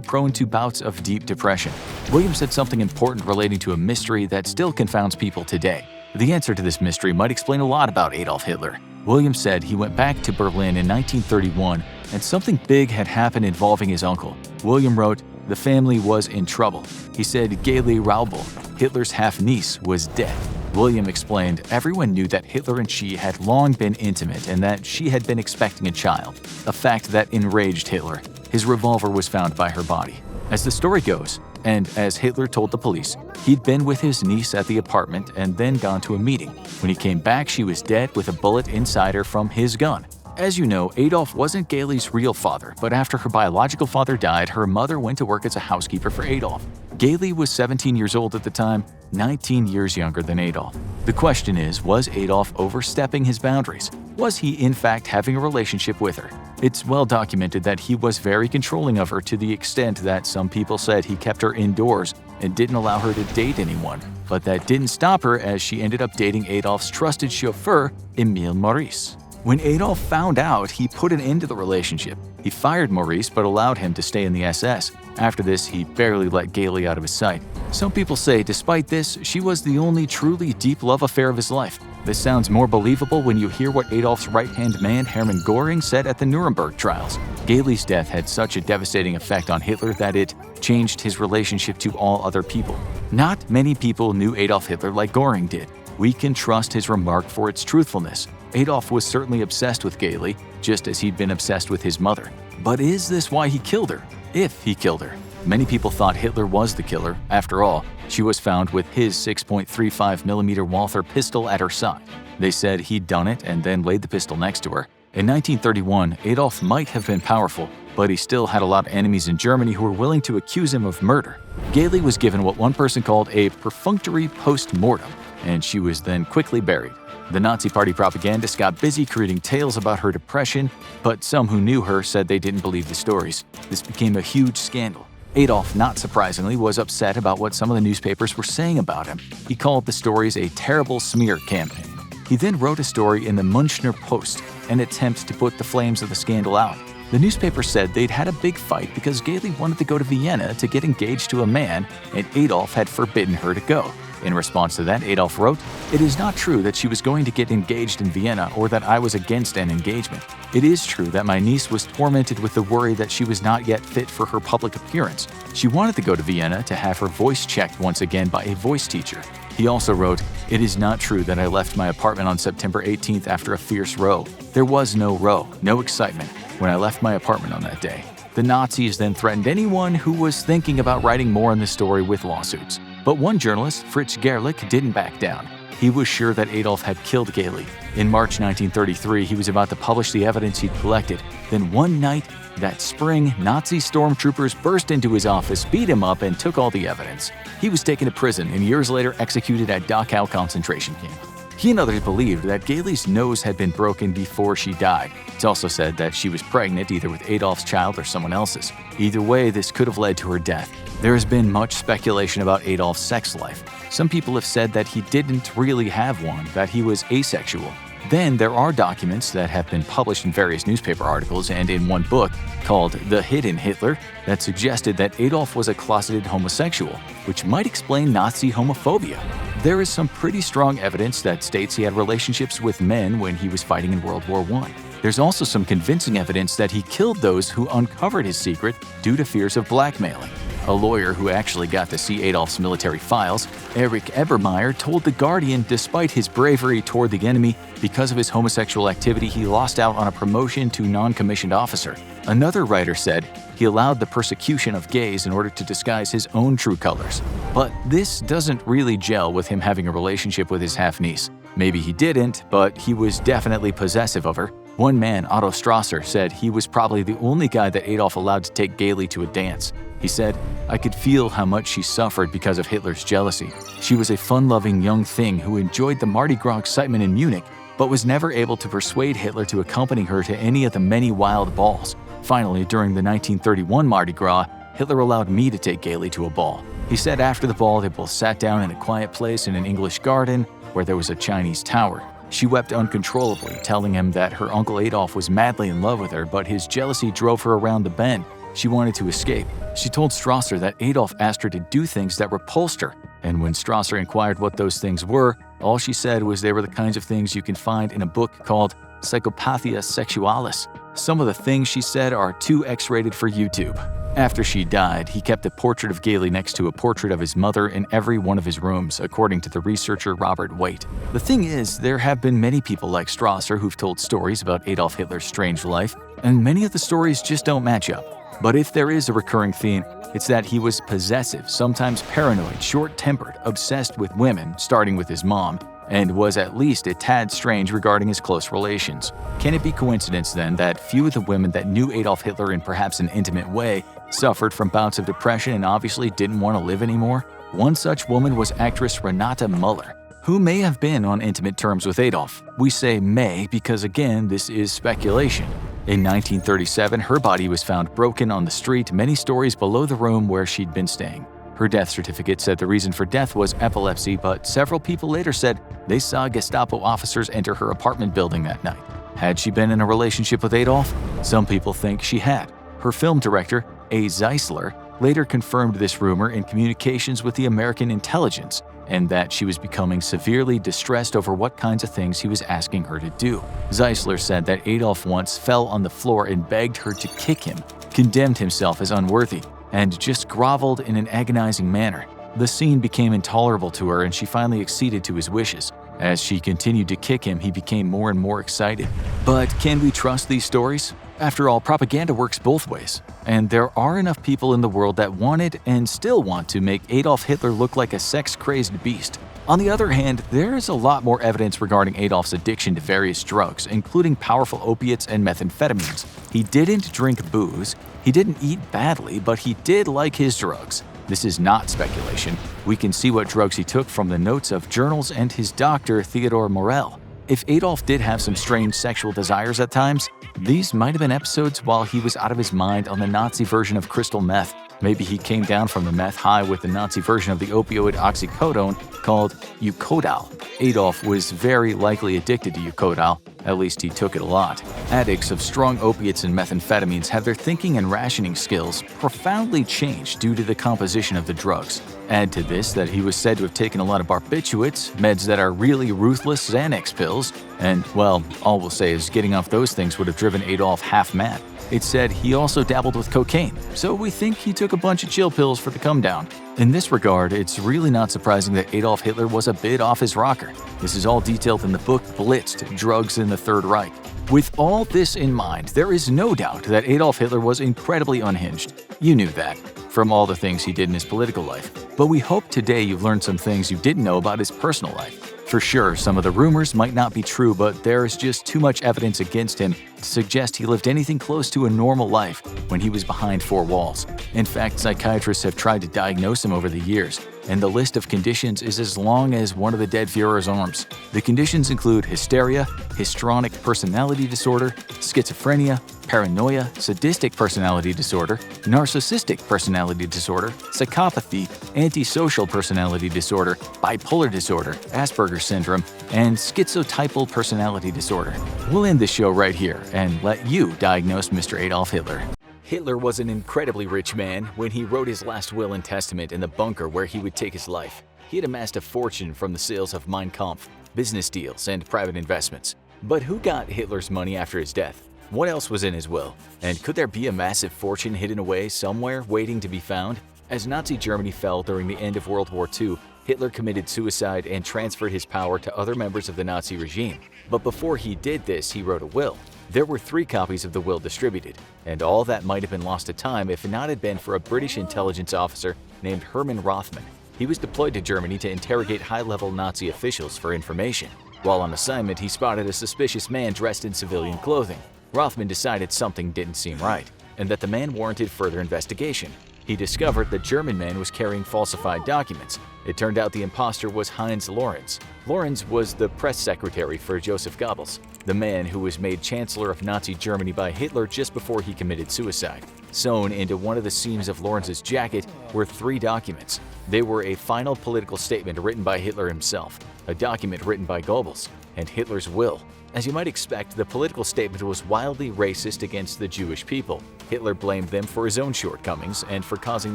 prone to bouts of deep depression. William said something important relating to a mystery that still confounds people today. The answer to this mystery might explain a lot about Adolf Hitler. William said he went back to Berlin in 1931 and something big had happened involving his uncle. William wrote, "The family was in trouble." He said Gayle Raubel, Hitler's half-niece, was dead. William explained everyone knew that Hitler and she had long been intimate and that she had been expecting a child, a fact that enraged Hitler. His revolver was found by her body. As the story goes, and as Hitler told the police, he'd been with his niece at the apartment and then gone to a meeting. When he came back, she was dead with a bullet inside her from his gun. As you know, Adolf wasn't Gayle's real father, but after her biological father died, her mother went to work as a housekeeper for Adolf. Gayle was 17 years old at the time, 19 years younger than Adolf. The question is, was Adolf overstepping his boundaries? Was he in fact having a relationship with her? It's well documented that he was very controlling of her to the extent that some people said he kept her indoors and didn't allow her to date anyone. But that didn't stop her, as she ended up dating Adolf's trusted chauffeur, Emil Maurice. When Adolf found out, he put an end to the relationship. He fired Maurice but allowed him to stay in the SS. After this, he barely let Gayle out of his sight. Some people say, despite this, she was the only truly deep love affair of his life. This sounds more believable when you hear what Adolf's right-hand man Hermann Göring said at the Nuremberg trials. Gayle's death had such a devastating effect on Hitler that it changed his relationship to all other people. Not many people knew Adolf Hitler like Göring did. We can trust his remark for its truthfulness. Adolf was certainly obsessed with Gayle, just as he'd been obsessed with his mother. But is this why he killed her? If he killed her? Many people thought Hitler was the killer. After all, she was found with his 6.35mm Walther pistol at her side. They said he'd done it and then laid the pistol next to her. In 1931, Adolf might have been powerful, but he still had a lot of enemies in Germany who were willing to accuse him of murder. Gayle was given what one person called a perfunctory post-mortem, and she was then quickly buried. The Nazi Party propagandists got busy creating tales about her depression, but some who knew her said they didn't believe the stories. This became a huge scandal. Adolf, not surprisingly, was upset about what some of the newspapers were saying about him. He called the stories a terrible smear campaign. He then wrote a story in the Münchner Post, an attempt to put the flames of the scandal out. The newspaper said they'd had a big fight because Gayle wanted to go to Vienna to get engaged to a man, and Adolf had forbidden her to go. In response to that, Adolf wrote, "It is not true that she was going to get engaged in Vienna or that I was against an engagement. It is true that my niece was tormented with the worry that she was not yet fit for her public appearance. She wanted to go to Vienna to have her voice checked once again by a voice teacher. He also wrote, "It is not true that I left my apartment on September 18th after a fierce row. There was no row, no excitement, when I left my apartment on that day." The Nazis then threatened anyone who was thinking about writing more on this story with lawsuits. But one journalist, Fritz Gerlich, didn't back down. He was sure that Adolf had killed Gailey. In March 1933, he was about to publish the evidence he'd collected. Then one night, that spring, Nazi stormtroopers burst into his office, beat him up, and took all the evidence. He was taken to prison and years later executed at Dachau concentration camp. He and others believed that Gailey's nose had been broken before she died. It's also said that she was pregnant either with Adolf's child or someone else's. Either way, this could have led to her death. There has been much speculation about Adolf's sex life. Some people have said that he didn't really have one, that he was asexual. Then there are documents that have been published in various newspaper articles and in one book called The Hidden Hitler that suggested that Adolf was a closeted homosexual, which might explain Nazi homophobia. There is some pretty strong evidence that states he had relationships with men when he was fighting in World War I. There's also some convincing evidence that he killed those who uncovered his secret due to fears of blackmailing. A lawyer who actually got to see Adolf's military files, Erich Ebermeyer, told The Guardian despite his bravery toward the enemy, because of his homosexual activity he lost out on a promotion to non-commissioned officer. Another writer said he allowed the persecution of gays in order to disguise his own true colors. But this doesn't really gel with him having a relationship with his half-niece. Maybe he didn't, but he was definitely possessive of her. One man, Otto Strasser, said he was probably the only guy that Adolf allowed to take Gailey to a dance. He said, "I could feel how much she suffered because of Hitler's jealousy. She was a fun-loving young thing who enjoyed the Mardi Gras excitement in Munich, but was never able to persuade Hitler to accompany her to any of the many wild balls. Finally, during the 1931 Mardi Gras, Hitler allowed me to take Gailey to a ball. He said after the ball they both sat down in a quiet place in an English garden where there was a Chinese tower. She wept uncontrollably, telling him that her uncle Adolf was madly in love with her, but his jealousy drove her around the bend. She wanted to escape. She told Strasser that Adolf asked her to do things that repulsed her, and when Strasser inquired what those things were, all she said was they were the kinds of things you can find in a book called Psychopathia Sexualis. Some of the things she said are too X-rated for YouTube." After she died, he kept a portrait of Gailey next to a portrait of his mother in every one of his rooms, according to the researcher Robert Waite. The thing is, there have been many people like Strasser who've told stories about Adolf Hitler's strange life, and many of the stories just don't match up. But if there is a recurring theme, it's that he was possessive, sometimes paranoid, short-tempered, obsessed with women, starting with his mom, and was at least a tad strange regarding his close relations. Can it be coincidence, then, that few of the women that knew Adolf Hitler in perhaps an intimate way suffered from bouts of depression and obviously didn't want to live anymore? One such woman was actress Renate Muller, who may have been on intimate terms with Adolf. We say may because, again, this is speculation. In 1937, her body was found broken on the street many stories below the room where she'd been staying. Her death certificate said the reason for death was epilepsy, but several people later said they saw Gestapo officers enter her apartment building that night. Had she been in a relationship with Adolf? Some people think she had. Her film director, A. Zeisler, later confirmed this rumor in communications with the American intelligence, and that she was becoming severely distressed over what kinds of things he was asking her to do. Zeisler said that Adolf once fell on the floor and begged her to kick him, condemned himself as unworthy, and just groveled in an agonizing manner. The scene became intolerable to her and she finally acceded to his wishes. As she continued to kick him, he became more and more excited. But can we trust these stories? After all, propaganda works both ways, and there are enough people in the world that wanted and still want to make Adolf Hitler look like a sex-crazed beast. On the other hand, there is a lot more evidence regarding Adolf's addiction to various drugs, including powerful opiates and methamphetamines. He didn't drink booze, he didn't eat badly, but he did like his drugs. This is not speculation. We can see what drugs he took from the notes of journals and his doctor, Theodor Morell. If Adolf did have some strange sexual desires at times, these might have been episodes while he was out of his mind on the Nazi version of crystal meth. Maybe he came down from the meth high with the Nazi version of the opioid oxycodone called Eucodal. Adolf was very likely addicted to Eucodal, at least he took it a lot. Addicts of strong opiates and methamphetamines have their thinking and rationing skills profoundly changed due to the composition of the drugs. Add to this that he was said to have taken a lot of barbiturates, meds that are really ruthless Xanax pills, and, well, all we'll say is getting off those things would have driven Adolf half mad. It's said he also dabbled with cocaine, so we think he took a bunch of chill pills for the come down. In this regard, it's really not surprising that Adolf Hitler was a bit off his rocker. This is all detailed in the book Blitzed: Drugs in the Third Reich. With all this in mind, there is no doubt that Adolf Hitler was incredibly unhinged. You knew that from all the things he did in his political life. But we hope today you've learned some things you didn't know about his personal life. For sure, some of the rumors might not be true, but there is just too much evidence against him to suggest he lived anything close to a normal life when he was behind four walls. In fact, psychiatrists have tried to diagnose him over the years, and the list of conditions is as long as one of the dead Führer's arms. The conditions include hysteria, histrionic personality disorder, schizophrenia, paranoia, sadistic personality disorder, narcissistic personality disorder, psychopathy, antisocial personality disorder, bipolar disorder, Asperger's syndrome, and schizotypal personality disorder. We'll end this show right here and let you diagnose Mr. Adolf Hitler. Hitler was an incredibly rich man when he wrote his last will and testament in the bunker where he would take his life. He had amassed a fortune from the sales of Mein Kampf, business deals, and private investments. But who got Hitler's money after his death? What else was in his will? And could there be a massive fortune hidden away somewhere waiting to be found? As Nazi Germany fell during the end of World War II, Hitler committed suicide and transferred his power to other members of the Nazi regime. But before he did this, he wrote a will. There were 3 copies of the will distributed, and all that might have been lost to time if it not had been for a British intelligence officer named Hermann Rothman. He was deployed to Germany to interrogate high-level Nazi officials for information. While on assignment, he spotted a suspicious man dressed in civilian clothing. Rothman decided something didn't seem right, and that the man warranted further investigation. He discovered the German man was carrying falsified documents. It turned out the imposter was Heinz Lorenz. Lorenz was the press secretary for Joseph Goebbels, the man who was made Chancellor of Nazi Germany by Hitler just before he committed suicide. Sewn into one of the seams of Lorenz's jacket were 3 documents. They were a final political statement written by Hitler himself, a document written by Goebbels, and Hitler's will. As you might expect, the political statement was wildly racist against the Jewish people. Hitler blamed them for his own shortcomings and for causing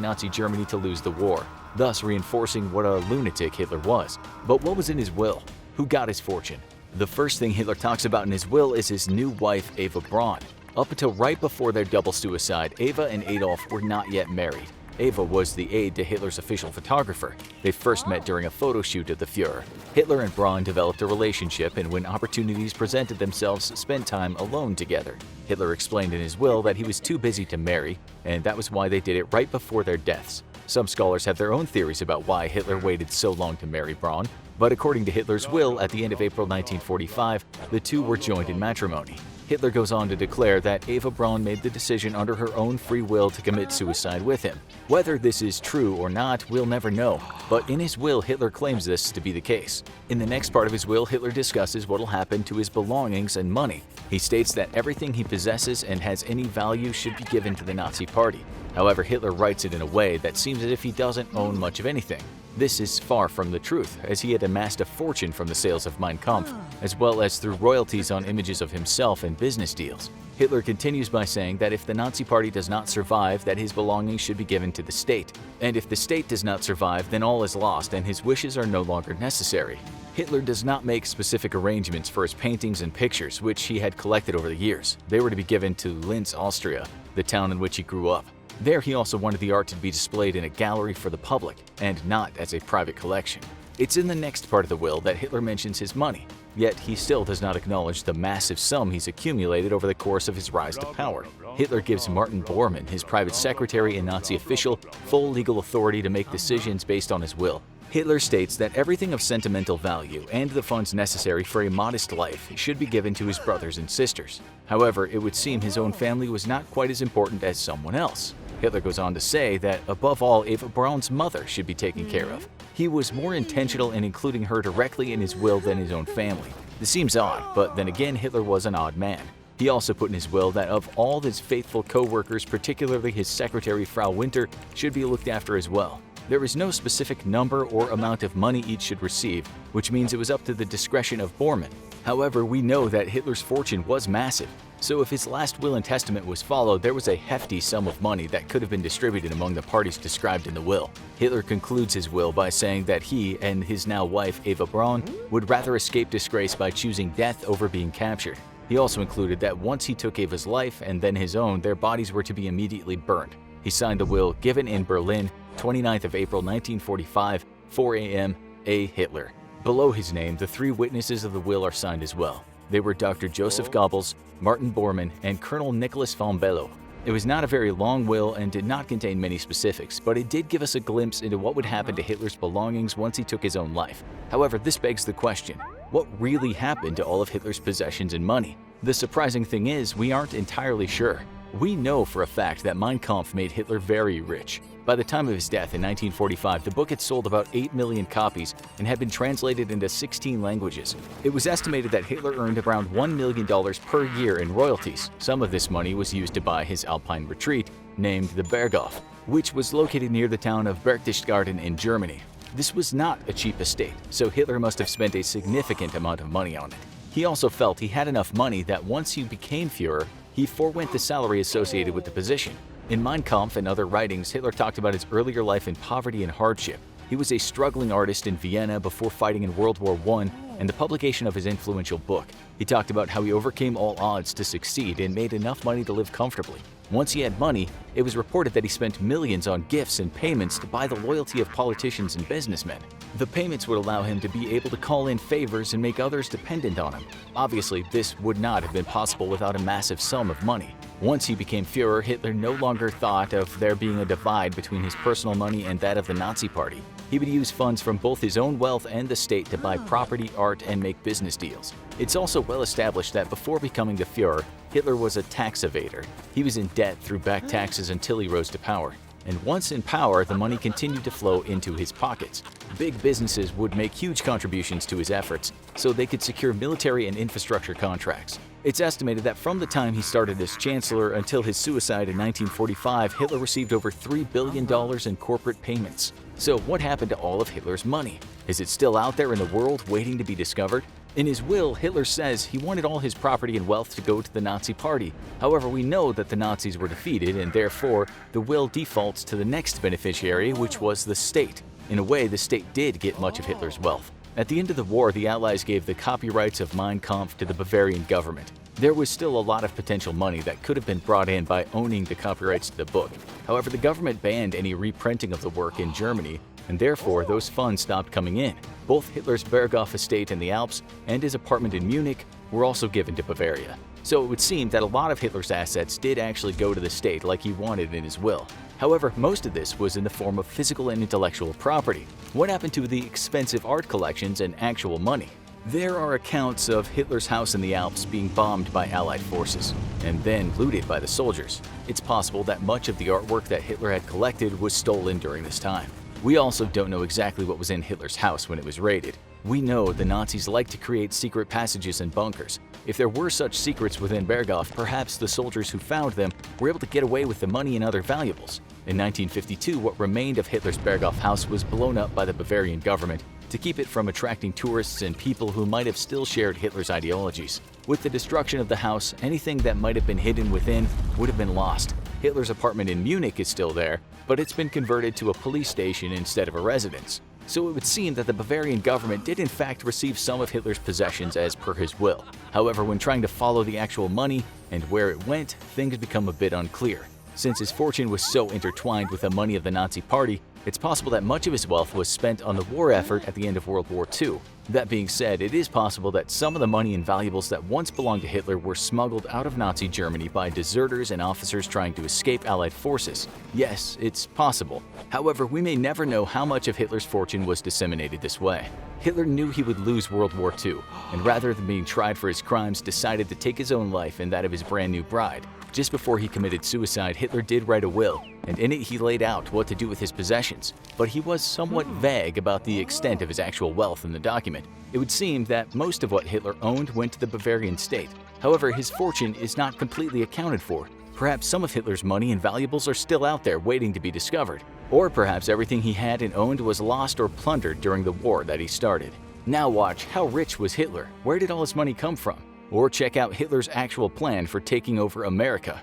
Nazi Germany to lose the war, thus reinforcing what a lunatic Hitler was. But what was in his will? Who got his fortune? The first thing Hitler talks about in his will is his new wife, Eva Braun. Up until right before their double suicide, Eva and Adolf were not yet married. Eva was the aide to Hitler's official photographer. They first met during a photo shoot of the Führer. Hitler and Braun developed a relationship, and when opportunities presented themselves, spent time alone together. Hitler explained in his will that he was too busy to marry, and that was why they did it right before their deaths. Some scholars have their own theories about why Hitler waited so long to marry Braun, but according to Hitler's will, at the end of April 1945, the two were joined in matrimony. Hitler goes on to declare that Eva Braun made the decision under her own free will to commit suicide with him. Whether this is true or not, we'll never know, but in his will, Hitler claims this to be the case. In the next part of his will, Hitler discusses what will happen to his belongings and money. He states that everything he possesses and has any value should be given to the Nazi Party. However, Hitler writes it in a way that seems as if he doesn't own much of anything. This is far from the truth, as he had amassed a fortune from the sales of Mein Kampf, as well as through royalties on images of himself and business deals. Hitler continues by saying that if the Nazi Party does not survive, that his belongings should be given to the state. And if the state does not survive, then all is lost and his wishes are no longer necessary. Hitler does not make specific arrangements for his paintings and pictures, which he had collected over the years. They were to be given to Linz, Austria, the town in which he grew up. There, he also wanted the art to be displayed in a gallery for the public, and not as a private collection. It's in the next part of the will that Hitler mentions his money, yet he still does not acknowledge the massive sum he's accumulated over the course of his rise to power. Hitler gives Martin Bormann, his private secretary and Nazi official, full legal authority to make decisions based on his will. Hitler states that everything of sentimental value and the funds necessary for a modest life should be given to his brothers and sisters. However, it would seem his own family was not quite as important as someone else. Hitler goes on to say that, above all, Eva Braun's mother should be taken care of. He was more intentional in including her directly in his will than his own family. This seems odd, but then again, Hitler was an odd man. He also put in his will that of all his faithful co-workers, particularly his secretary Frau Winter, should be looked after as well. There is no specific number or amount of money each should receive, which means it was up to the discretion of Bormann. However, we know that Hitler's fortune was massive, so if his last will and testament was followed, there was a hefty sum of money that could have been distributed among the parties described in the will. Hitler concludes his will by saying that he and his now wife Eva Braun would rather escape disgrace by choosing death over being captured. He also included that once he took Eva's life and then his own, their bodies were to be immediately burned. He signed the will given in Berlin, 29th of April 1945, 4 a.m., A. Hitler. Below his name, the 3 witnesses of the will are signed as well. They were Dr. Joseph Goebbels, Martin Bormann, and Colonel Nicholas von Below. It was not a very long will and did not contain many specifics, but it did give us a glimpse into what would happen to Hitler's belongings once he took his own life. However, this begs the question, what really happened to all of Hitler's possessions and money? The surprising thing is, we aren't entirely sure. We know for a fact that Mein Kampf made Hitler very rich. By the time of his death in 1945, the book had sold about 8 million copies and had been translated into 16 languages. It was estimated that Hitler earned around $1 million per year in royalties. Some of this money was used to buy his Alpine retreat, named the Berghof, which was located near the town of Berchtesgaden in Germany. This was not a cheap estate, so Hitler must have spent a significant amount of money on it. He also felt he had enough money that once he became Führer, he forewent the salary associated with the position. In Mein Kampf and other writings, Hitler talked about his earlier life in poverty and hardship. He was a struggling artist in Vienna before fighting in World War I and the publication of his influential book. He talked about how he overcame all odds to succeed and made enough money to live comfortably. Once he had money, it was reported that he spent millions on gifts and payments to buy the loyalty of politicians and businessmen. The payments would allow him to be able to call in favors and make others dependent on him. Obviously, this would not have been possible without a massive sum of money. Once he became Führer, Hitler no longer thought of there being a divide between his personal money and that of the Nazi Party. He would use funds from both his own wealth and the state to buy property, art, and make business deals. It's also well established that before becoming the Führer, Hitler was a tax evader. He was in debt through back taxes until he rose to power. And once in power, the money continued to flow into his pockets. Big businesses would make huge contributions to his efforts, so they could secure military and infrastructure contracts. It's estimated that from the time he started as chancellor until his suicide in 1945, Hitler received over $3 billion in corporate payments. So what happened to all of Hitler's money? Is it still out there in the world waiting to be discovered? In his will, Hitler says he wanted all his property and wealth to go to the Nazi Party. However, we know that the Nazis were defeated, and therefore, the will defaults to the next beneficiary, which was the state. In a way, the state did get much of Hitler's wealth. At the end of the war, the Allies gave the copyrights of Mein Kampf to the Bavarian government. There was still a lot of potential money that could have been brought in by owning the copyrights to the book. However, the government banned any reprinting of the work in Germany, and therefore those funds stopped coming in. Both Hitler's Berghof estate in the Alps and his apartment in Munich were also given to Bavaria. So it would seem that a lot of Hitler's assets did actually go to the state like he wanted in his will. However, most of this was in the form of physical and intellectual property. What happened to the expensive art collections and actual money? There are accounts of Hitler's house in the Alps being bombed by Allied forces and then looted by the soldiers. It's possible that much of the artwork that Hitler had collected was stolen during this time. We also don't know exactly what was in Hitler's house when it was raided. We know the Nazis liked to create secret passages and bunkers. If there were such secrets within Berghof, perhaps the soldiers who found them were able to get away with the money and other valuables. In 1952, what remained of Hitler's Berghof house was blown up by the Bavarian government to keep it from attracting tourists and people who might have still shared Hitler's ideologies. With the destruction of the house, anything that might have been hidden within would have been lost. Hitler's apartment in Munich is still there, but it's been converted to a police station instead of a residence. So it would seem that the Bavarian government did in fact receive some of Hitler's possessions as per his will. However, when trying to follow the actual money and where it went, things become a bit unclear. Since his fortune was so intertwined with the money of the Nazi Party, it's possible that much of his wealth was spent on the war effort at the end of World War II. That being said, it is possible that some of the money and valuables that once belonged to Hitler were smuggled out of Nazi Germany by deserters and officers trying to escape Allied forces. Yes, it's possible. However, we may never know how much of Hitler's fortune was disseminated this way. Hitler knew he would lose World War II, and rather than being tried for his crimes, decided to take his own life and that of his brand new bride. Just before he committed suicide, Hitler did write a will, and in it he laid out what to do with his possessions. But he was somewhat vague about the extent of his actual wealth in the document. It would seem that most of what Hitler owned went to the Bavarian state. However, his fortune is not completely accounted for. Perhaps some of Hitler's money and valuables are still out there waiting to be discovered. Or perhaps everything he had and owned was lost or plundered during the war that he started. Now watch How Rich Was Hitler? Where did all his money come from? Or check out Hitler's actual plan for taking over America.